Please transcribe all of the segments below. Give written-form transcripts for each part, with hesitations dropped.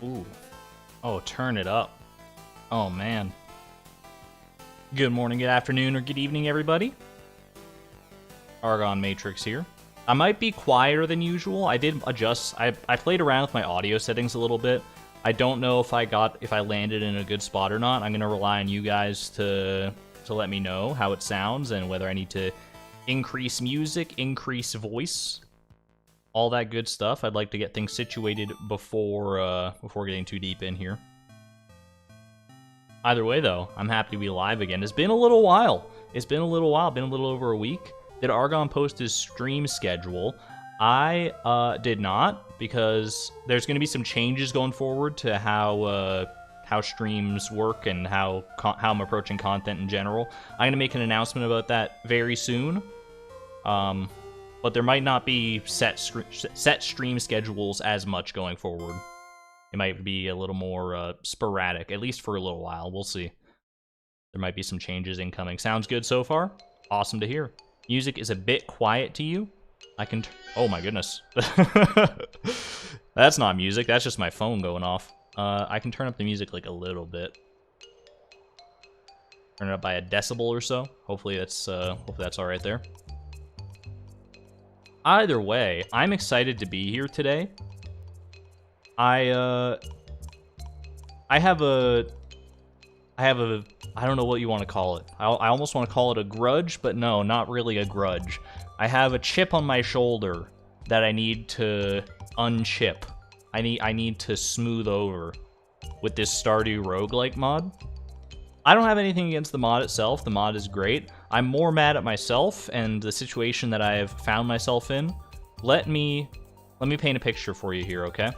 Ooh. Oh, turn it up. Oh, man. Good morning, good afternoon, or good evening, everybody. Argon Matrix here. I might be quieter than usual. I did adjust. I played around with my audio settings a little bit. I don't know if I landed in a good spot or not. I'm gonna rely on you guys to let me know how it sounds and whether I need to increase music, increase voice, all that good stuff. I'd like to get things situated before getting too deep in here. Either way, though, I'm happy to be live again. It's been a little while. Been a little over a week. Did Argon post his stream schedule? I did not, because there's going to be some changes going forward to how streams work and how I'm approaching content in general. I'm going to make an announcement about that very soon. But there might not be set stream schedules as much going forward. It might be a little more sporadic, at least for a little while. We'll see. There might be some changes incoming. Sounds good so far? Awesome to hear. Music is a bit quiet to you. I can... Oh my goodness. That's not music. That's just my phone going off. I can turn up the music like a little bit. Turn it up by a decibel or so. Hopefully that's all right there. Either way, I'm excited to be here today. I have a I don't know what you want to call it. I almost want to call it a grudge, but no, not really a grudge. I have a chip on my shoulder that I need to unchip. I need to smooth over with this Stardew Roguelike mod. I don't have anything against the mod itself. The mod is great. I'm more mad at myself and the situation that I have found myself in. Let me paint a picture for you here, okay?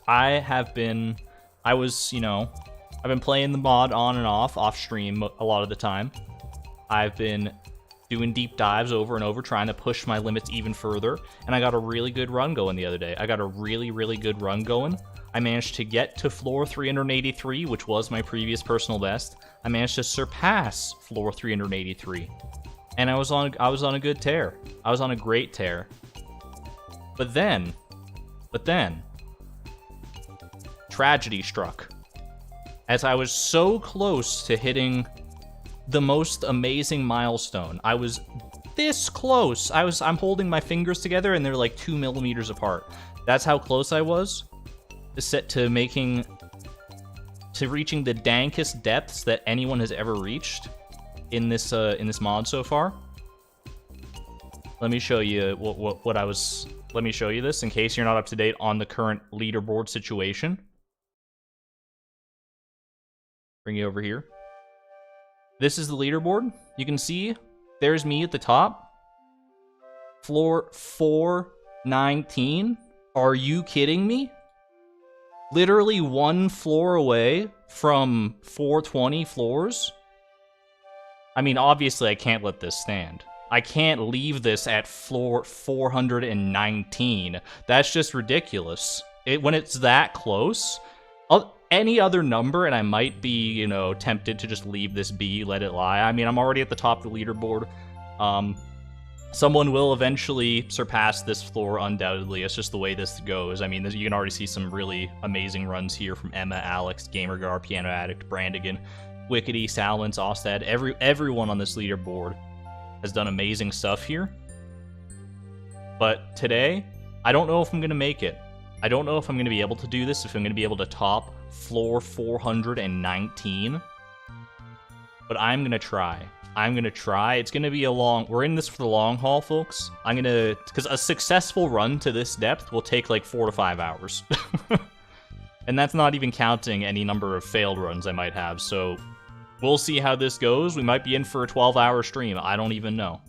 I've been playing the mod on and off stream a lot of the time. I've been doing deep dives over and over, trying to push my limits even further, and I got a really good run going the other day. I got a really, really good run going. I managed to get to floor 383, which was my previous personal best. I managed to surpass floor 383, and I was on a good tear. I was on a great tear. But then, tragedy struck. As I was so close to hitting the most amazing milestone. I was this close. I'm holding my fingers together and they're like 2 millimeters apart. That's how close I was to reaching the dankest depths that anyone has ever reached in this mod so far. Let me show you let me show you this in case you're not up to date on the current leaderboard situation. Bring you over here. This is the leaderboard. You can see there's me at the top. Floor 419. Are you kidding me? Literally one floor away from 420 floors. I mean, obviously I can't let this stand. I can't leave this at floor 419. That's just ridiculous. When it's that close... Any other number, and I might be, tempted to just leave this be, let it lie. I mean, I'm already at the top of the leaderboard. Someone will eventually surpass this floor, undoubtedly. It's just the way this goes. I mean, you can already see some really amazing runs here from Emma, Alex, GamerGar, Piano Addict, Brandigan, Wickedy, Salmons, Ostad. Everyone on this leaderboard has done amazing stuff here. But today, I don't know if I'm going to make it. I don't know if I'm going to be able to do this, if I'm going to be able to top floor 419. But I'm going to try. It's going to be we're in this for the long haul, folks. Because a successful run to this depth will take like 4 to 5 hours. And that's not even counting any number of failed runs I might have, so we'll see how this goes. We might be in for a 12-hour stream. I don't even know.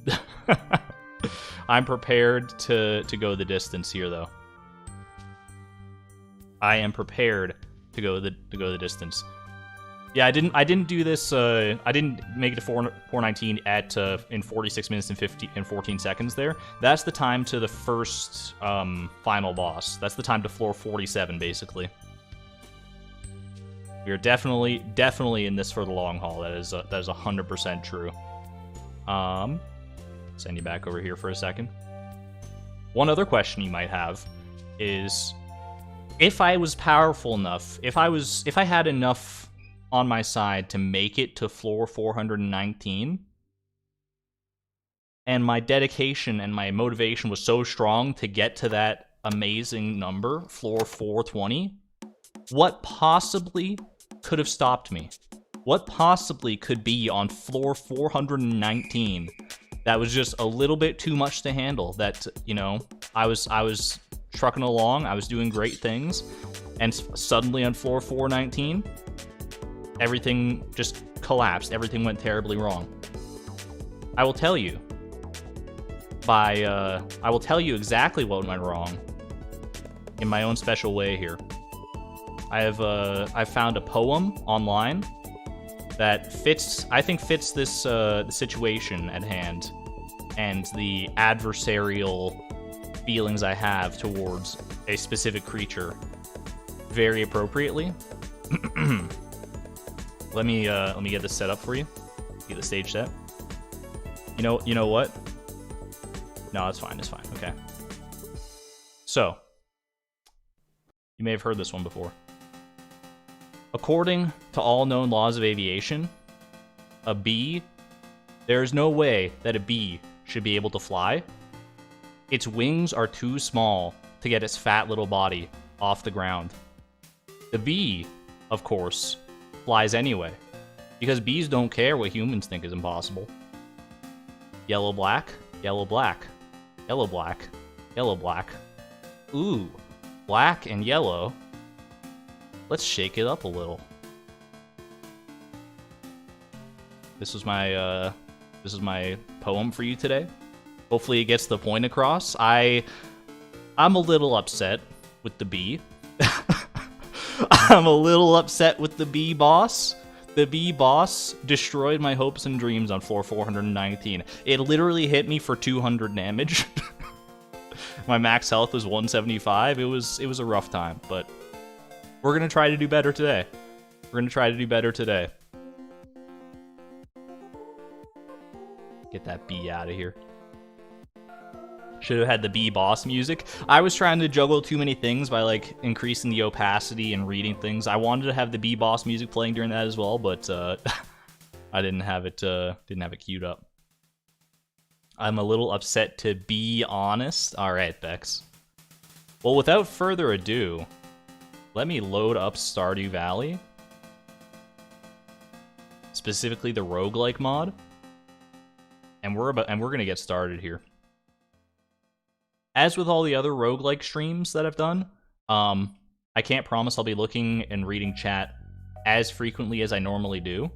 I'm prepared to go the distance here, though. I am prepared to go the distance. Yeah, I didn't do this. I didn't make it to 419 in 46 minutes and 14 seconds. There, that's the time to the first final boss. That's the time to floor 47, basically. We are definitely in this for the long haul. That is 100% true. Send you back over here for a second. One other question you might have is, if I was powerful enough, if I had enough on my side to make it to floor 419, and my dedication and my motivation was so strong to get to that amazing number, floor 420, what possibly could have stopped me? What possibly could be on floor 419 that was just a little bit too much to handle? That, you know, I was trucking along, I was doing great things, and suddenly on floor 419, everything just collapsed. Everything went terribly wrong. I will tell you. I will tell you exactly what went wrong in my own special way here. I've found a poem online that I think fits this the situation at hand and the adversarial feelings I have towards a specific creature very appropriately. Let me get this set up for you. Get the stage set. You know what? No, it's fine. It's fine. Okay. So, you may have heard this one before. According to all known laws of aviation, there is no way that a bee should be able to fly. Its wings are too small to get its fat little body off the ground. The bee, of course, flies anyway, because bees don't care what humans think is impossible. Yellow, black, yellow, black. Yellow, black, yellow, black. Ooh, black and yellow. Let's shake it up a little. This is my poem for you today. Hopefully it gets the point across. I'm a little upset with the bee. I'm a little upset with the bee boss. The bee boss destroyed my hopes and dreams on floor 419. It literally hit me for 200 damage. My max health was 175. It was a rough time, but we're gonna try to do better today. Get that bee out of here. Should have had the bee boss music. I was trying to juggle too many things by like increasing the opacity and reading things. I wanted to have the bee boss music playing during that as well, but I didn't have it queued up. I'm a little upset, to be honest. All right, Bex. Well, without further ado, let me load up Stardew Valley, specifically the roguelike mod, and we're gonna get started here. As with all the other roguelike streams that I've done, I can't promise I'll be looking and reading chat as frequently as I normally do,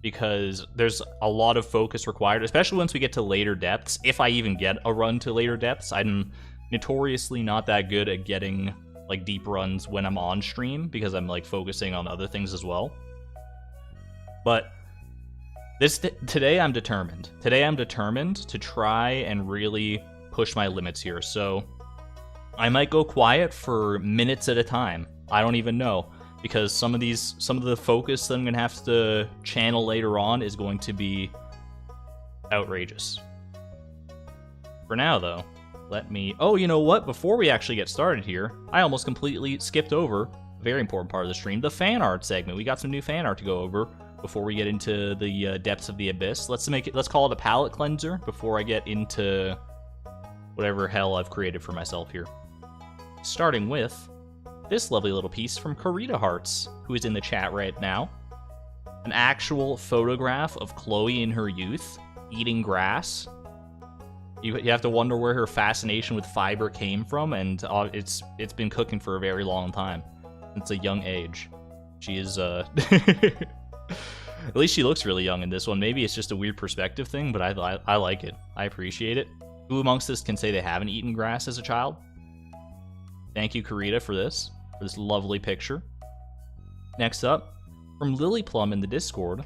because there's a lot of focus required, especially once we get to later depths. If I even get a run to later depths, I'm notoriously not that good at getting like deep runs when I'm on stream, because I'm like focusing on other things as well. But today I'm determined. Today I'm determined to try and really push my limits here. So I might go quiet for minutes at a time. I don't even know, because some of the focus that I'm gonna have to channel later on is going to be outrageous. For now though, oh, you know what? Before we actually get started here, I almost completely skipped over a very important part of the stream, the fan art segment. We got some new fan art to go over before we get into the depths of the abyss. Let's call it a palate cleanser before I get into whatever hell I've created for myself here. Starting with this lovely little piece from Karita Hearts, who is in the chat right now. An actual photograph of Chloe in her youth, eating grass. You have to wonder where her fascination with fiber came from, and it's been cooking for a very long time. It's a young age. She is, at least she looks really young in this one. Maybe it's just a weird perspective thing, but I like it. I appreciate it. Who amongst us can say they haven't eaten grass as a child? Thank you, Karita, for this lovely picture. Next up, from Lily Plum in the Discord,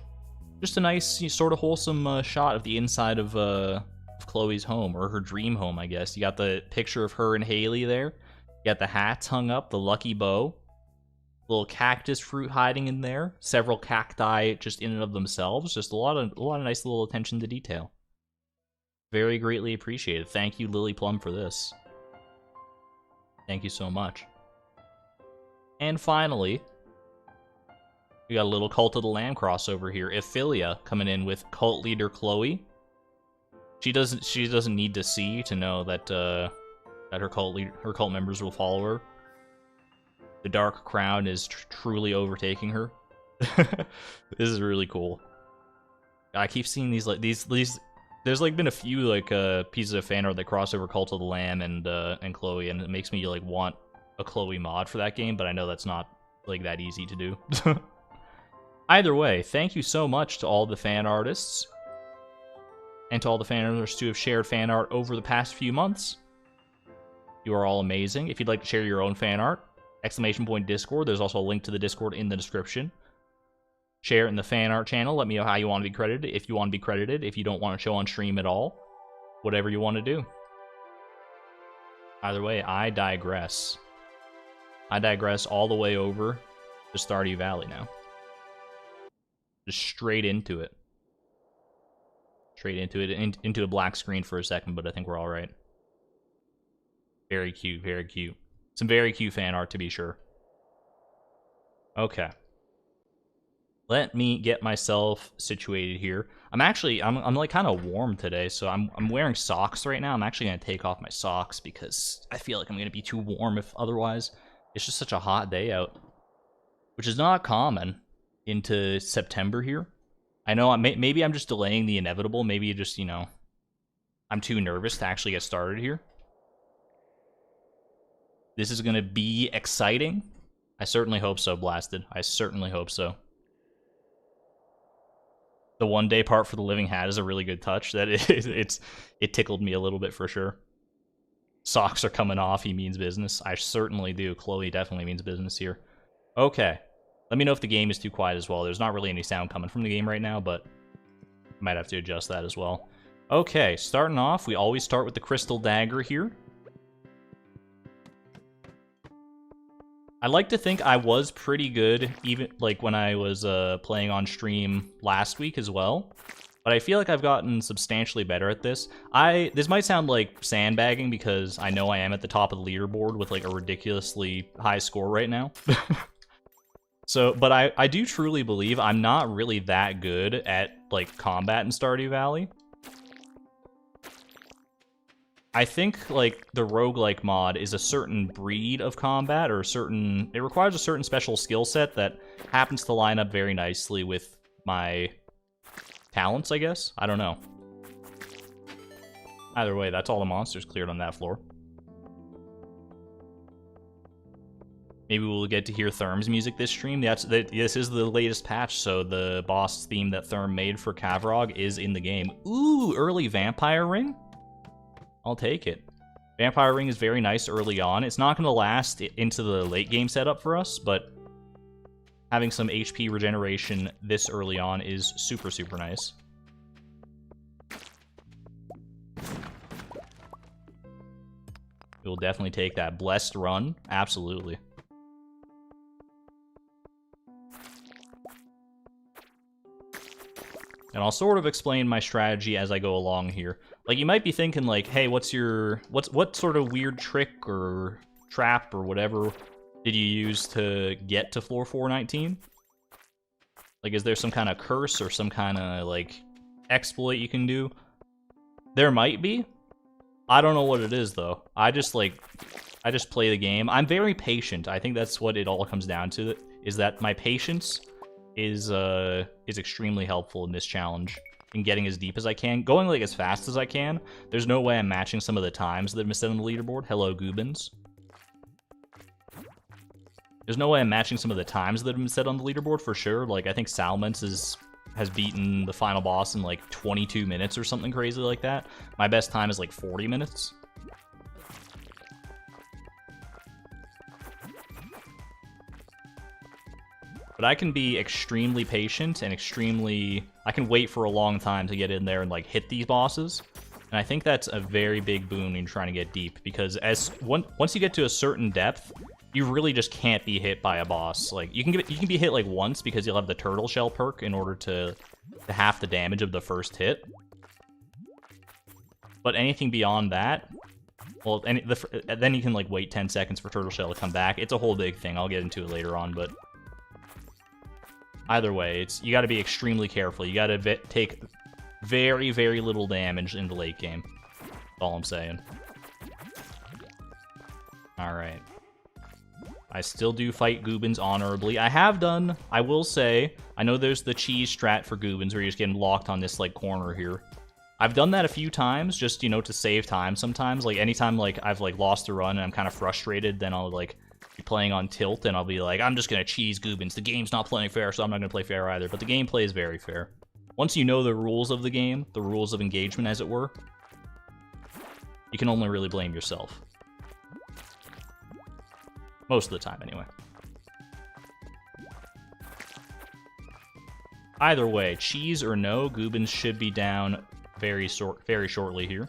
just a nice, sort of wholesome shot of the inside of Chloe's home, or her dream home, I guess. You got the picture of her and Haley there. You got the hats hung up, the lucky bow, little cactus fruit hiding in there, several cacti just in and of themselves. Just a lot of nice little attention to detail. Very greatly appreciated. Thank you, Lily Plum, for this. Thank you so much. And finally, we got a little Cult of the Lamb crossover here. Ophelia coming in with cult leader Chloe. She doesn't need to see to know that that her cult members will follow her. The Dark Crown is truly overtaking her. This is really cool. I keep seeing these there's like been a few like pieces of fan art that cross over Cult of the Lamb and Chloe, and it makes me like want a Chloe mod for that game, but I know that's not like that easy to do. Either way, thank you so much to all the fan artists and to all the fan artists who have shared fan art over the past few months. You are all amazing. If you'd like to share your own fan art, !Discord. There's also a link to the Discord in the description. Share it in the fan art channel. Let me know how you want to be credited. If you want to be credited, if you don't want to show on stream at all, whatever you want to do. Either way, I digress. I digress all the way over to Stardew Valley now. Just straight into it. Straight into it, into a black screen for a second, but I think we're all right. Very cute, very cute. Some very cute fan art, to be sure. Okay. Let me get myself situated here. I'm like kind of warm today, so I'm wearing socks right now. I'm actually gonna take off my socks because I feel like I'm gonna be too warm if otherwise. It's just such a hot day out, which is not common into September here. I know maybe I'm just delaying the inevitable. Maybe just, you know, I'm too nervous to actually get started here. This is gonna be exciting. I certainly hope so, Blasted. I certainly hope so. The 1 day part for the living hat is a really good touch. That it tickled me a little bit for sure. Socks are coming off. He means business. I certainly do. Chloe definitely means business here. Okay. Let me know if the game is too quiet as well. There's not really any sound coming from the game right now, but I might have to adjust that as well. Okay, starting off, we always start with the crystal dagger here. I like to think I was pretty good, even like when I was playing on stream last week as well. But I feel like I've gotten substantially better at this. This might sound like sandbagging because I know I am at the top of the leaderboard with like a ridiculously high score right now. So, but I do truly believe I'm not really that good at like combat in Stardew Valley. I think like the roguelike mod is a certain breed of combat, or it requires a certain special skill set that happens to line up very nicely with my talents, I guess. I don't know. Either way, that's all the monsters cleared on that floor. Maybe we'll get to hear Therm's music this stream. This is the latest patch, so the boss theme that Therm made for Kavrog is in the game. Ooh, early vampire ring? I'll take it. Vampire ring is very nice early on. It's not going to last into the late game setup for us, but having some HP regeneration this early on is super, super nice. We'll definitely take that. Blessed run. Absolutely. And I'll sort of explain my strategy as I go along here. Like, you might be thinking, like, hey, what sort of weird trick or trap or whatever did you use to get to floor 419? Like, is there some kind of curse or some kind of, like, exploit you can do? There might be. I don't know what it is, though. I just play the game. I'm very patient. I think that's what it all comes down to, is that my patience is extremely helpful in this challenge, in getting as deep as I can, going like as fast as I can. There's no way I'm matching some of the times that have been set on the leaderboard. Hello, Goobins. There's no way I'm matching some of the times that have been set on the leaderboard for sure. Like, I think Salmons has beaten the final boss in like 22 minutes or something crazy like that. My best time is like 40 minutes. But I can be extremely patient and I can wait for a long time to get in there and like hit these bosses. And I think that's a very big boon in trying to get deep, because once you get to a certain depth, you really just can't be hit by a boss. Like, you can be hit like once because you'll have the turtle shell perk in order to half the damage of the first hit. But anything beyond that, Well, and then you can like wait 10 seconds for turtle shell to come back. It's a whole big thing. I'll get into it later on, but either way, you got to be extremely careful. You got to take very, very little damage in the late game. That's all I'm saying. All right. I still do fight Goobins honorably. I will say, I know there's the cheese strat for Goobins where you're just getting locked on this like corner here. I've done that a few times just, you know, to save time sometimes. Like, anytime, like, I've, like, lost a run and I'm kind of frustrated, then I'll, like, be playing on tilt and I'll be like, I'm just gonna cheese Goobins. The game's not playing fair, so I'm not gonna play fair either. But the gameplay is very fair. Once you know the rules of the game, the rules of engagement, as it were, you can only really blame yourself. Most of the time, anyway. Either way, cheese or no, Goobins should be down very shortly here.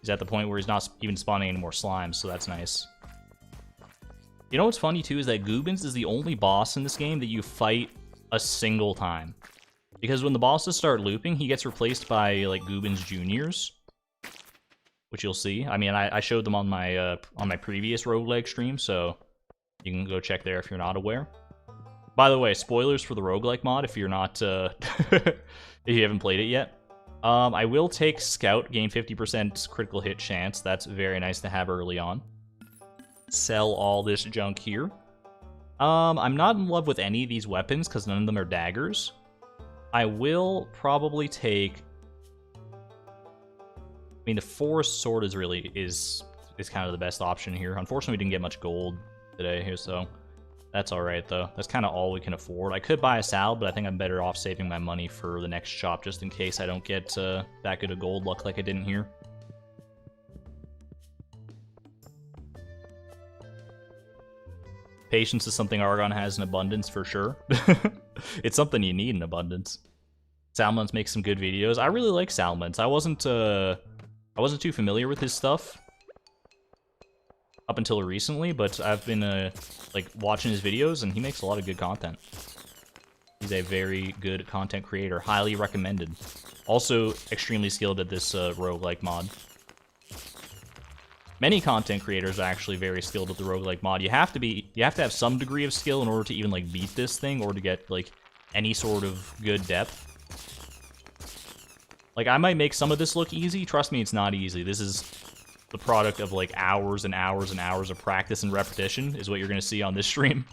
He's at the point where he's not even spawning any more slimes, so that's nice. You know what's funny too is that Goobins is the only boss in this game that you fight a single time. Because when the bosses start looping, he gets replaced by like Goobins Juniors, which you'll see. I mean, I showed them on my previous roguelike stream, so you can go check there if you're not aware. By the way, spoilers for the roguelike mod if you're not, if you haven't played it yet. I will take Scout, gain 50% critical hit chance. That's very nice to have early on. Sell all this junk here. I'm not in love with any of these weapons because none of them are daggers. I will probably take... I mean, the forest sword is really is kind of the best option here. Unfortunately, we didn't get much gold today here, so that's all right though. That's kind of all we can afford. I could buy a salad, but I think I'm better off saving my money for the next shop just in case I don't get that good of gold luck like I didn't here. Patience is something Argon has in abundance for sure. It's something you need in abundance. Salmons makes some good videos. I really like Salmons. I wasn't too familiar with his stuff up until recently, but I've been like watching his videos, and he makes a lot of good content. He's a very good content creator, highly recommended. Also extremely skilled at this roguelike mod. Many content creators are actually very skilled at the roguelike mod. You have to have some degree of skill in order to even like beat this thing or to get like any sort of good depth. Like, I might make some of this look easy. Trust me, it's not easy. This is the product of like hours and hours and hours of practice and repetition is what you're going to see on this stream.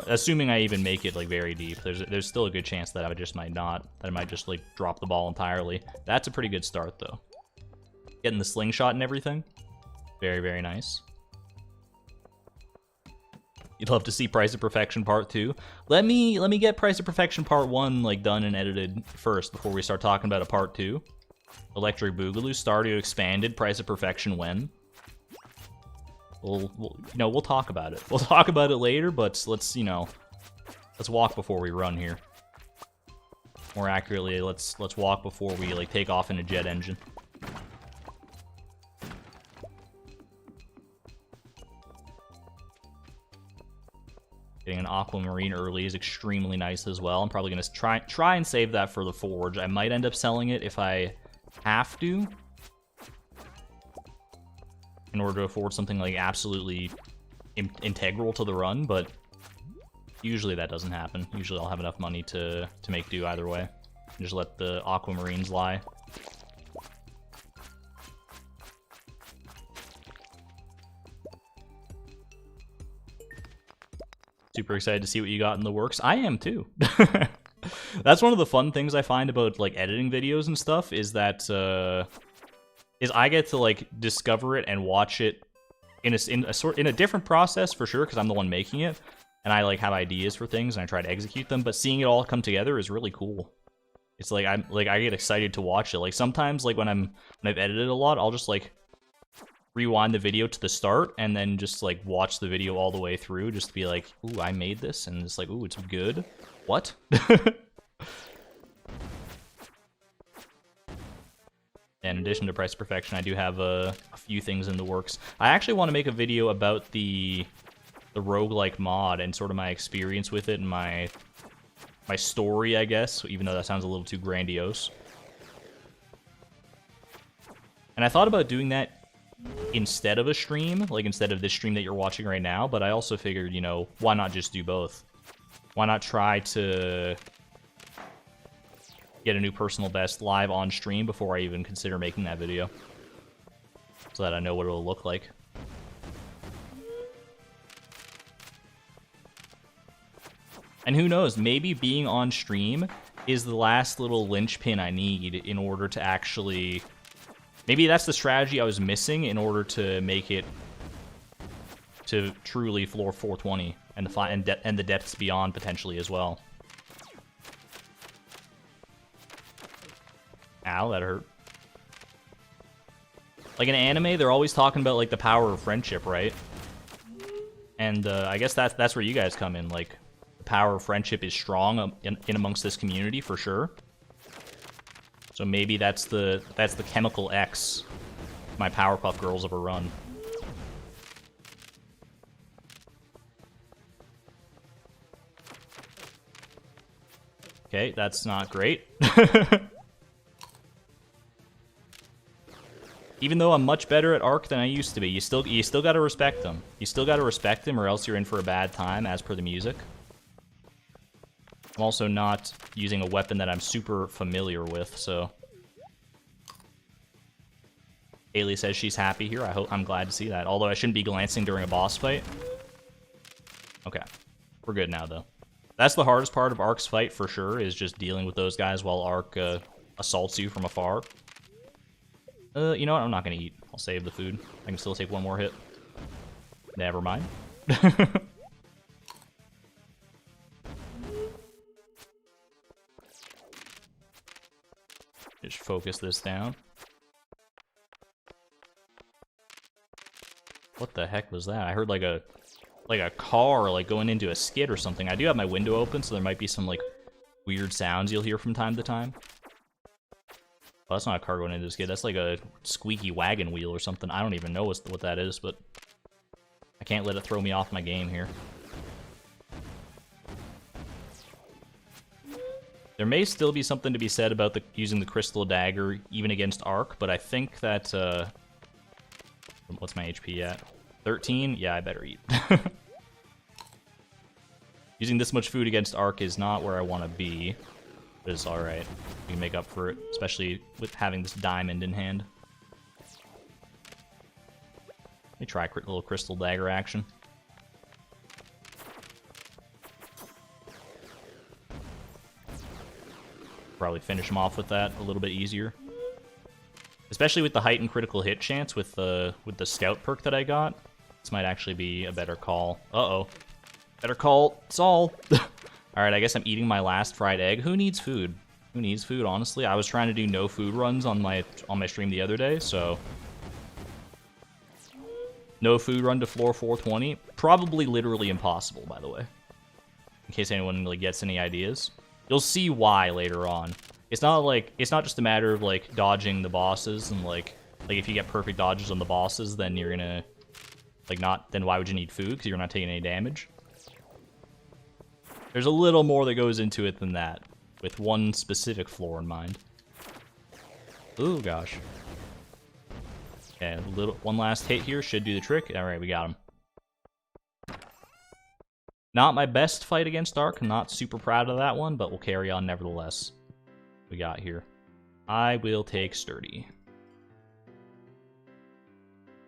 Assuming I even make it like very deep, there's still a good chance that I just might not. That I might just like drop the ball entirely. That's a pretty good start though. Getting the slingshot and everything. Very, very nice. You'd love to see Price of Perfection Part 2. Let me get Price of Perfection Part 1 like done and edited first before we start talking about a Part 2. Electric Boogaloo, Stardew Expanded, Price of Perfection when? We'll talk about it. We'll talk about it later, but let's walk before we run here. More accurately, let's walk before we like take off in a jet engine. Getting an aquamarine early is extremely nice as well. I'm probably going to try and save that for the forge. I might end up selling it if I have to, in order to afford something like absolutely integral to the run, but usually that doesn't happen. Usually I'll have enough money to make do either way. Just let the aquamarines lie. Super excited to see what you got in the works. I am too. That's one of the fun things I find about like editing videos and stuff is that I get to like discover it and watch it in a different process for sure because I'm the one making it and I like have ideas for things and I try to execute them. But seeing it all come together is really cool. It's like I get excited to watch it. Like sometimes like when I've edited a lot, I'll just like rewind the video to the start and then just like watch the video all the way through just to be like, ooh, I made this, and it's like, ooh, it's good. What? In addition to Price Perfection, I do have a few things in the works. I actually want to make a video about the roguelike mod and sort of my experience with it and my my story, I guess, even though that sounds a little too grandiose. And I thought about doing that instead of a stream, like instead of this stream that you're watching right now, but I also figured, you know, why not just do both? Why not try to get a new personal best live on stream before I even consider making that video? So that I know what it'll look like. And who knows, maybe being on stream is the last little linchpin I need in order to actually... Maybe that's the strategy I was missing in order to make it to truly floor 420 and the depths beyond potentially as well. Ow, that hurt. Like in anime, they're always talking about like the power of friendship, right? And I guess that's where you guys come in. Like the power of friendship is strong in amongst this community for sure. So maybe that's the chemical X my Powerpuff Girls of a run. Okay, that's not great. Even though I'm much better at Arc than I used to be, you still gotta respect them. You still gotta respect them, or else you're in for a bad time, as per the music. I'm also not using a weapon that I'm super familiar with, so. Ailey says she's happy here. I'm glad to see that. Although I shouldn't be glancing during a boss fight. Okay, we're good now though. That's the hardest part of Arc's fight for sure, is just dealing with those guys while Arc assaults you from afar. You know what? I'm not gonna eat. I'll save the food. I can still take one more hit. Never mind. Just focus this down. What the heck was that? I heard like a car like going into a skid or something. I do have my window open, so there might be some like weird sounds you'll hear from time to time. Oh, that's not a car going into a skid. That's like a squeaky wagon wheel or something. I don't even know what that is, but I can't let it throw me off my game here. There may still be something to be said about using the crystal dagger even against Arc, but I think that what's my HP at? 13? Yeah, I better eat. Using this much food against Arc is not where I want to be, but it's alright. We can make up for it, especially with having this diamond in hand. Let me try a little crystal dagger action. Probably finish him off with that a little bit easier. Especially with the heightened critical hit chance with the scout perk that I got. This might actually be a better call. Uh-oh. Better call Saul. Alright, I guess I'm eating my last fried egg. Who needs food? Who needs food, honestly? I was trying to do no food runs on my stream the other day, so... No food run to floor 420. Probably literally impossible, by the way. In case anyone like gets any ideas. You'll see why later on. It's not just a matter of like dodging the bosses and like if you get perfect dodges on the bosses, then you're gonna then why would you need food? Because you're not taking any damage. There's a little more that goes into it than that, with one specific floor in mind. Ooh, gosh. Okay, one last hit here should do the trick. All right, we got him. Not my best fight against Arc. Not super proud of that one, but we'll carry on nevertheless. We got here. I will take Sturdy.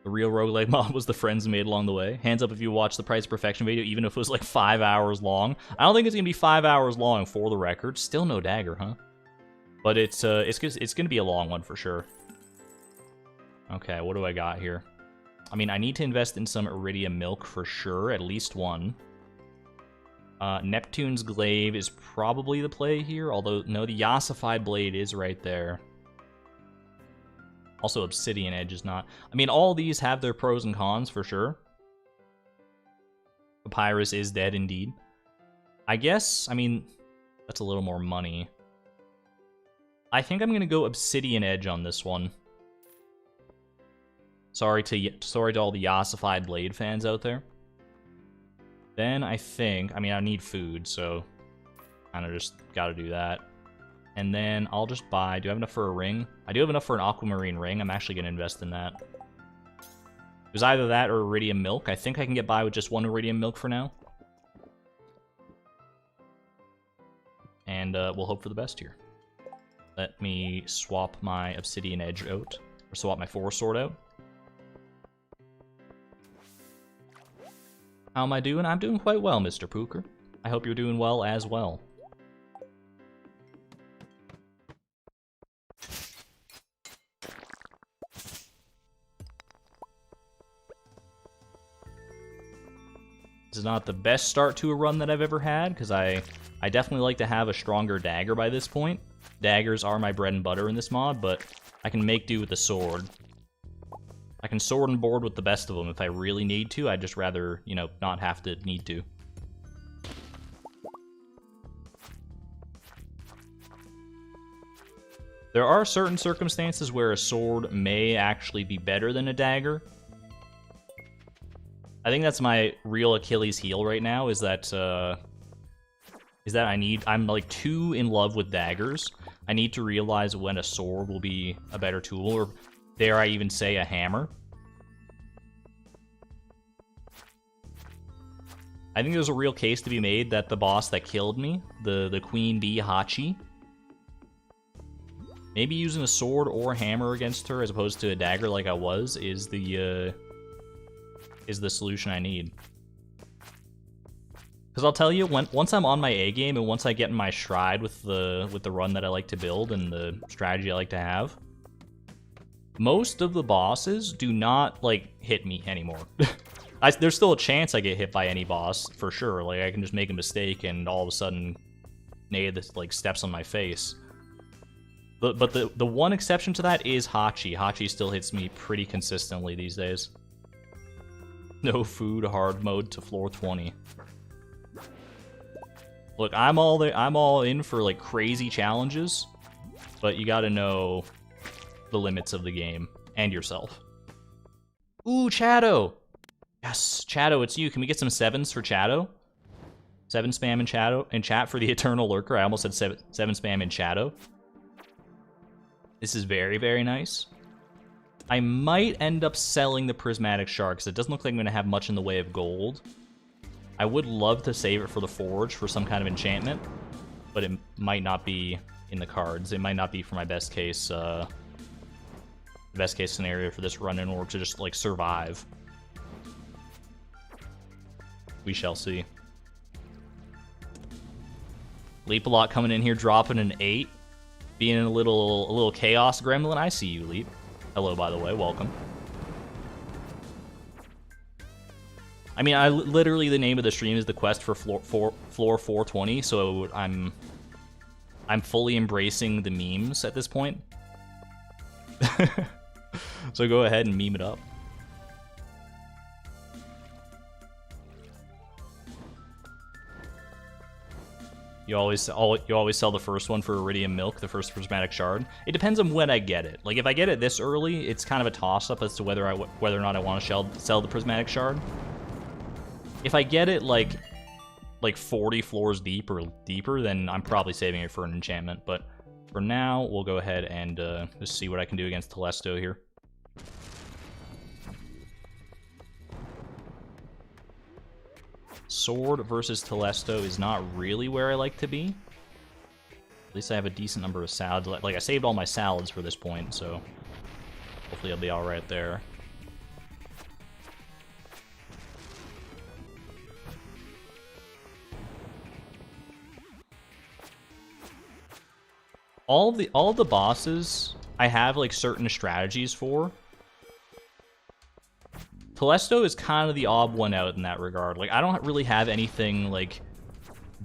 The real roguelike mod was the friends made along the way. Hands up if you watched the Price of Perfection video, even if it was like 5 hours long. I don't think it's gonna be 5 hours long for the record. Still no dagger, huh? But it's gonna be a long one for sure. Okay, what do I got here? I mean, I need to invest in some iridium milk for sure, at least one. Neptune's glaive is probably the play here, although no, the Yassified blade is right there. Also, Obsidian Edge is not. I mean, all these have their pros and cons for sure. Papyrus is dead indeed. I guess, I mean, that's a little more money. I think I'm gonna go Obsidian Edge on this one. Sorry to all the Yassified blade fans out there. Then I think, I mean, I need food, so Kind of just got to do that. And then I'll just buy... Do I have enough for a ring? I do have enough for an aquamarine ring. I'm actually going to invest in that. It was either that or iridium milk. I think I can get by with just one iridium milk for now. And we'll hope for the best here. Let me swap my obsidian edge out. Or swap my forest sword out. How am I doing? I'm doing quite well, Mr. Pooker. I hope you're doing well as well. This is not the best start to a run that I've ever had, because I definitely like to have a stronger dagger by this point. Daggers are my bread and butter in this mod, but I can make do with the sword. I can sword and board with the best of them if I really need to. I'd just rather, you know, not have to need to. There are certain circumstances where a sword may actually be better than a dagger. I think that's my real Achilles heel right now, is that I'm like too in love with daggers. I need to realize when a sword will be a better tool, or dare I even say a hammer. I think there's a real case to be made that the boss that killed me, the queen bee Hachi, maybe using a sword or a hammer against her as opposed to a dagger like I was is the solution I need. Because I'll tell you, once I'm on my A game and once I get in my stride with the run that I like to build and the strategy I like to have, most of the bosses do not like hit me anymore. There's still a chance I get hit by any boss for sure. Like I can just make a mistake and all of a sudden, Nade like steps on my face. But the one exception to that is Hachi. Hachi still hits me pretty consistently these days. No food, hard mode to floor 20. Look, I'm all in for like crazy challenges, but you gotta know the limits of the game and yourself. Ooh, Chato! Yes, Chato, it's you. Can we get some 7s for Chato? 7 spam in chat for the Eternal Lurker. I almost said 7 spam in Chato. This is very, very nice. I might end up selling the prismatic shard because it doesn't look like I'm going to have much in the way of gold. I would love to save it for the forge for some kind of enchantment, but it might not be in the cards. It might not be for my best case scenario for this run in order to just like survive. We shall see. Leap a lot coming in here, dropping an 8, being a little chaos gremlin. I see you, Leap. Hello, by the way, welcome. I mean, literally the name of the stream is the quest for floor 420, so I'm fully embracing the memes at this point. So go ahead and meme it up. You always sell the first one for iridium milk, the first prismatic shard. It depends on when I get it. Like if I get it this early, it's kind of a toss-up as to whether or not I want to sell the prismatic shard. If I get it like 40 floors deeper, then I'm probably saving it for an enchantment. But for now, we'll go ahead and just see what I can do against Telesto here. Sword versus Telesto is not really where I like to be. At least I have a decent number of salads. Like I saved all my salads for this point, so hopefully I'll be all right there. All of the bosses I have like certain strategies for. Telesto is kind of the odd one out in that regard. Like I don't really have anything like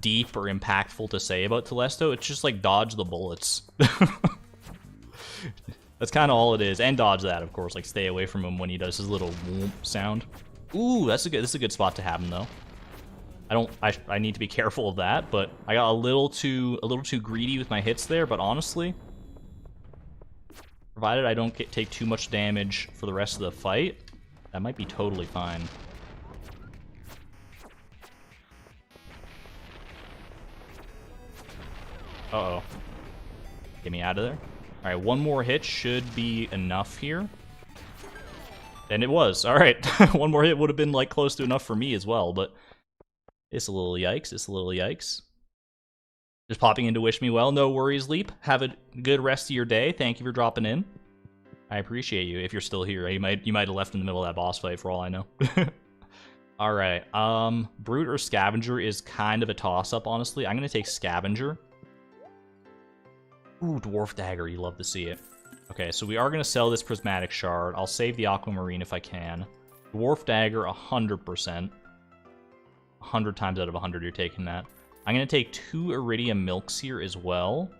deep or impactful to say about Telesto. It's just like dodge the bullets. That's kind of all it is, and dodge that, of course. Like stay away from him when he does his little whoomp sound. Ooh, this is a good spot to have him though. I need to be careful of that, but I got a little too greedy with my hits there. But honestly, provided I don't take too much damage for the rest of the fight, that might be totally fine. Uh-oh. Get me out of there. All right, one more hit should be enough here. And it was. All right, one more hit would have been like close to enough for me as well, but it's a little yikes. It's a little yikes. Just popping in to wish me well. No worries, Leap. Have a good rest of your day. Thank you for dropping in. I appreciate you. If you're still here, you might have left in the middle of that boss fight for all I know. All right. Brute or Scavenger is kind of a toss-up, honestly. I'm gonna take Scavenger. Ooh, Dwarf Dagger. You love to see it. Okay, so we are gonna sell this Prismatic Shard. I'll save the Aquamarine if I can. Dwarf Dagger, 100%. 100 times out of 100, you're taking that. I'm going to take 2 Iridium Milks here as well.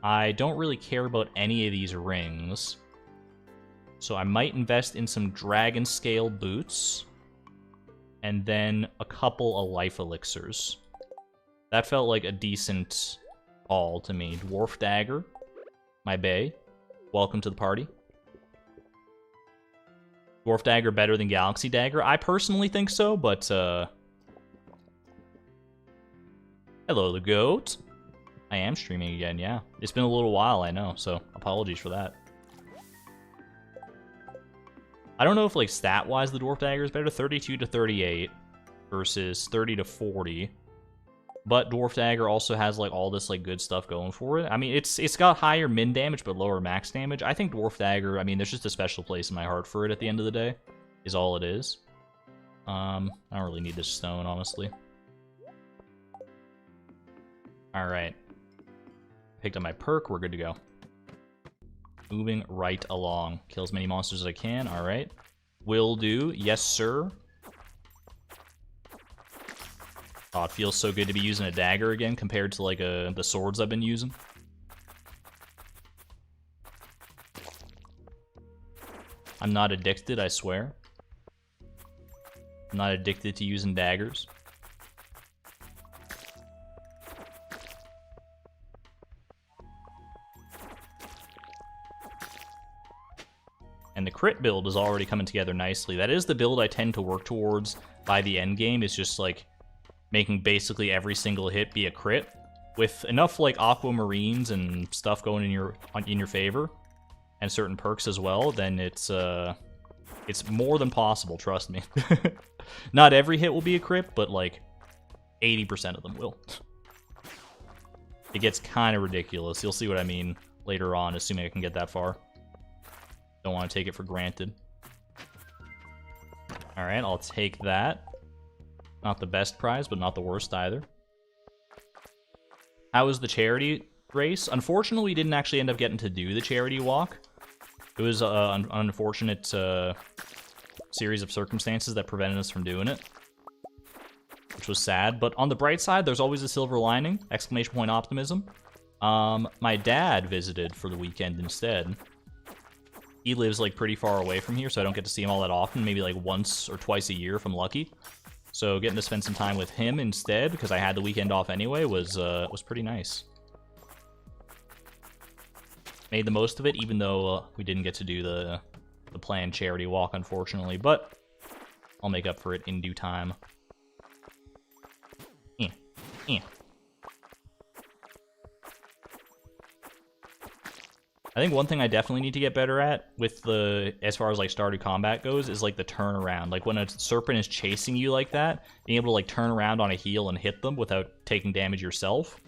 I don't really care about any of these rings. So I might invest in some Dragon Scale Boots. And then a couple of Life Elixirs. That felt like a decent haul to me. Dwarf Dagger. My bae. Welcome to the party. Dwarf Dagger better than Galaxy Dagger? I personally think so, but hello, the goat. I am streaming again, yeah. It's been a little while, I know, so apologies for that. I don't know if, like, stat-wise the Dwarf Dagger is better. 32 to 38 versus 30 to 40. But Dwarf Dagger also has, like, all this, like, good stuff going for it. I mean, it's got higher min damage but lower max damage. I think Dwarf Dagger, I mean, there's just a special place in my heart for it at the end of the day, is all it is. I don't really need this stone, honestly. Alright. Picked up my perk, we're good to go. Moving right along. Kill as many monsters as I can, alright. Will do, yes sir. Oh, it feels so good to be using a dagger again compared to like the swords I've been using. I'm not addicted, I swear. I'm not addicted to using daggers. And the crit build is already coming together nicely. That is the build I tend to work towards by the end game, is just like making basically every single hit be a crit. With enough like aquamarines and stuff going in your favor, and certain perks as well, then it's more than possible, trust me. Not every hit will be a crit, but like 80% of them will. It gets kind of ridiculous. You'll see what I mean later on, assuming I can get that far. Don't want to take it for granted. Alright, I'll take that. Not the best prize, but not the worst either. How was the charity race? Unfortunately, we didn't actually end up getting to do the charity walk. It was an unfortunate series of circumstances that prevented us from doing it, which was sad. But on the bright side, there's always a silver lining! Exclamation point optimism. My dad visited for the weekend instead. He lives like pretty far away from here, so I don't get to see him all that often. Maybe like once or twice a year if I'm lucky. So getting to spend some time with him instead, because I had the weekend off anyway, was pretty nice. Made the most of it, even though we didn't get to do the planned charity walk, unfortunately. But I'll make up for it in due time. I think one thing I definitely need to get better at with as far as like Stardew Combat goes, is like the turnaround. Like when a serpent is chasing you like that, being able to like turn around on a heel and hit them without taking damage yourself.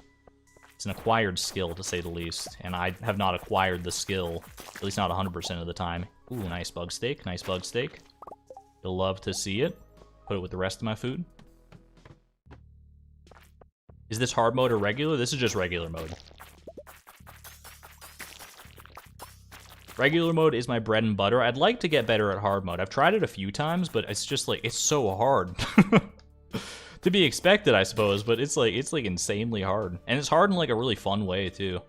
It's an acquired skill, to say the least, and I have not acquired the skill, at least not 100% of the time. Ooh, nice bug steak, nice bug steak. You'll love to see it. Put it with the rest of my food. Is this hard mode or regular? This is just regular mode. Regular mode is my bread and butter. I'd like to get better at hard mode. I've tried it a few times, but it's just like, it's so hard. To be expected, I suppose, but it's like insanely hard. And it's hard in like a really fun way too.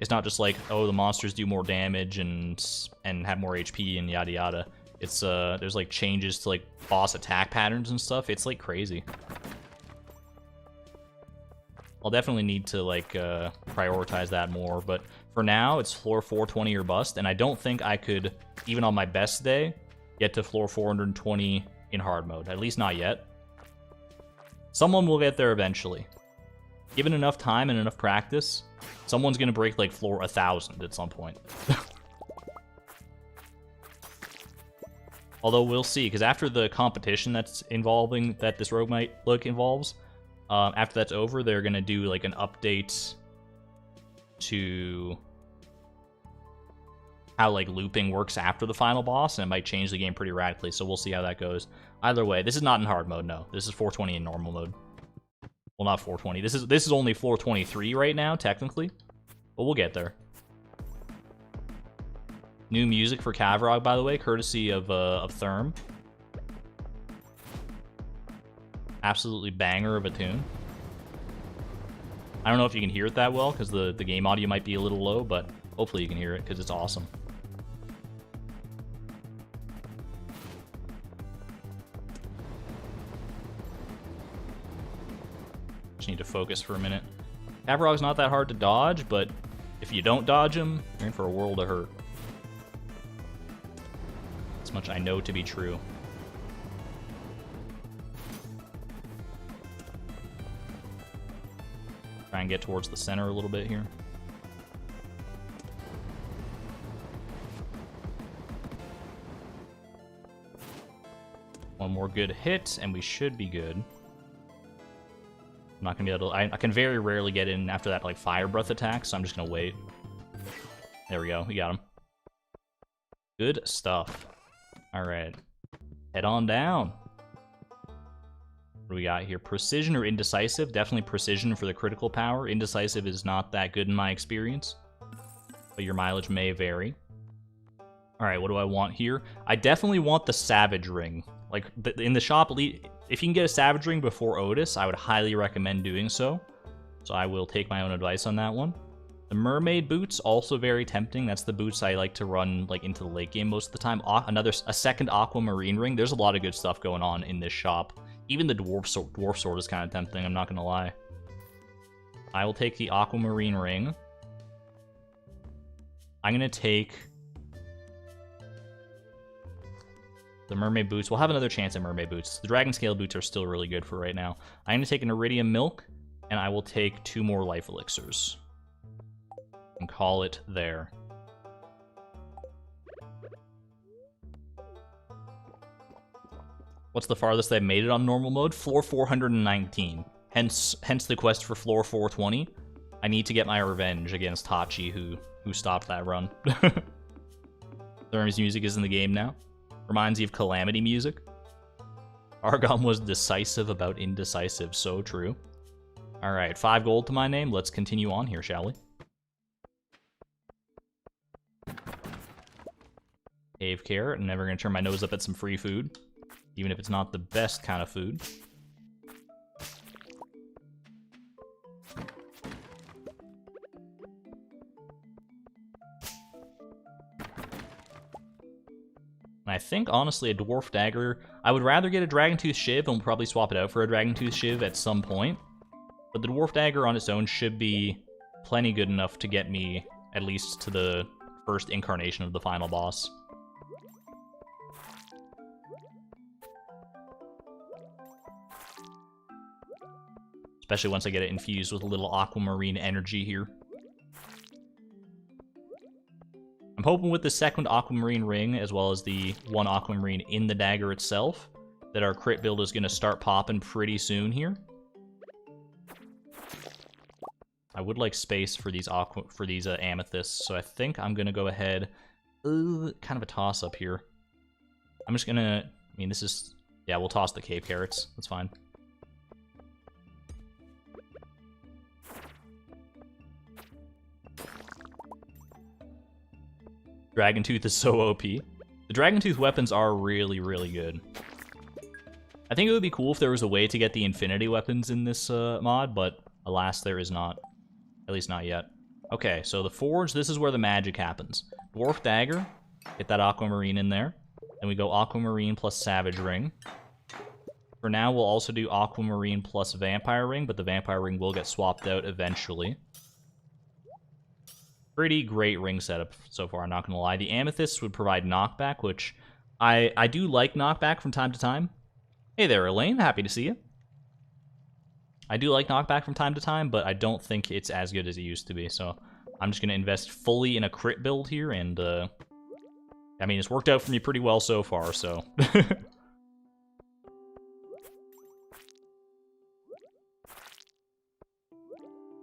It's not just like, oh, the monsters do more damage and have more HP and yada yada. It's there's like changes to like boss attack patterns and stuff. It's like crazy. I'll definitely need to like prioritize that more, but for now it's floor 420 or bust, and I don't think I could, even on my best day, get to floor 420 in hard mode. At least not yet. Someone will get there eventually. Given enough time and enough practice, someone's gonna break like floor 1,000 at some point. Although we'll see, because after the competition that this roguelike involves, after that's over, they're gonna do like an update to how like looping works after the final boss, and it might change the game pretty radically. So we'll see how that goes. Either way, this is not in hard mode. No, this is 420 in normal mode. Well, not 420. This is only floor 23 right now, technically, but we'll get there. New music for Cavrog, by the way, courtesy of Therm. Absolutely banger of a tune. I don't know if you can hear it that well, because the game audio might be a little low, but hopefully you can hear it, because it's awesome. Just need to focus for a minute. Cavrog's not that hard to dodge, but if you don't dodge him, you're in for a world of hurt. As much I know to be true. Try and get towards the center a little bit here. One more good hit, and we should be good. I'm not gonna be able to. I can very rarely get in after that like fire breath attack, so I'm just gonna wait. There we go. We got him. Good stuff. All right, head on down. What do we got here? Precision or indecisive? Definitely precision for the critical power. Indecisive is not that good in my experience, but your mileage may vary. All right, what do I want here? I definitely want the Savage Ring. Like, in the shop, if you can get a Savage Ring before Otis, I would highly recommend doing so. So I will take my own advice on that one. The Mermaid Boots, also very tempting. That's the boots I like to run like into the late game most of the time. A second Aquamarine Ring. There's a lot of good stuff going on in this shop. Even the Dwarf Sword is kind of tempting, I'm not going to lie. I will take the Aquamarine Ring. I'm going to take the Mermaid Boots. We'll have another chance at Mermaid Boots. The Dragon Scale Boots are still really good for right now. I'm going to take an Iridium Milk, and I will take 2 more Life Elixirs. And call it there. What's the farthest I've made it on normal mode? Floor 419. Hence the quest for floor 420. I need to get my revenge against Hachi, who stopped that run. Therm's music is in the game now. Reminds you of Calamity music. Argon was decisive about indecisive. So true. Alright, 5 gold to my name. Let's continue on here, shall we? Cave Carrot. I'm never going to turn my nose up at some free food, even if it's not the best kind of food. And I think, honestly, a Dwarf Dagger... I would rather get a Dragontooth Shiv, and we'll probably swap it out for a Dragontooth Shiv at some point. But the Dwarf Dagger on its own should be plenty good enough to get me at least to the first incarnation of the final boss. Especially once I get it infused with a little aquamarine energy here. I'm hoping with the second aquamarine ring, as well as the 1 aquamarine in the dagger itself, that our crit build is going to start popping pretty soon here. I would like space for these amethysts, so I think I'm going to go ahead. Kind of a toss-up here. I'm just going to... I mean, this is... Yeah, we'll toss the cave carrots. That's fine. Dragontooth is so OP. The Dragontooth weapons are really, really good. I think it would be cool if there was a way to get the infinity weapons in this mod, but alas, there is not. At least not yet. Okay, so the forge, this is where the magic happens. Dwarf Dagger, get that aquamarine in there. Then we go aquamarine plus Savage Ring. For now, we'll also do aquamarine plus Vampire Ring, but the Vampire Ring will get swapped out eventually. Pretty great ring setup so far, I'm not going to lie. The amethysts would provide knockback, which I do like knockback from time to time. Hey there, Elaine. Happy to see you. I do like knockback from time to time, but I don't think it's as good as it used to be, so I'm just going to invest fully in a crit build here, and, I mean, it's worked out for me pretty well so far, so...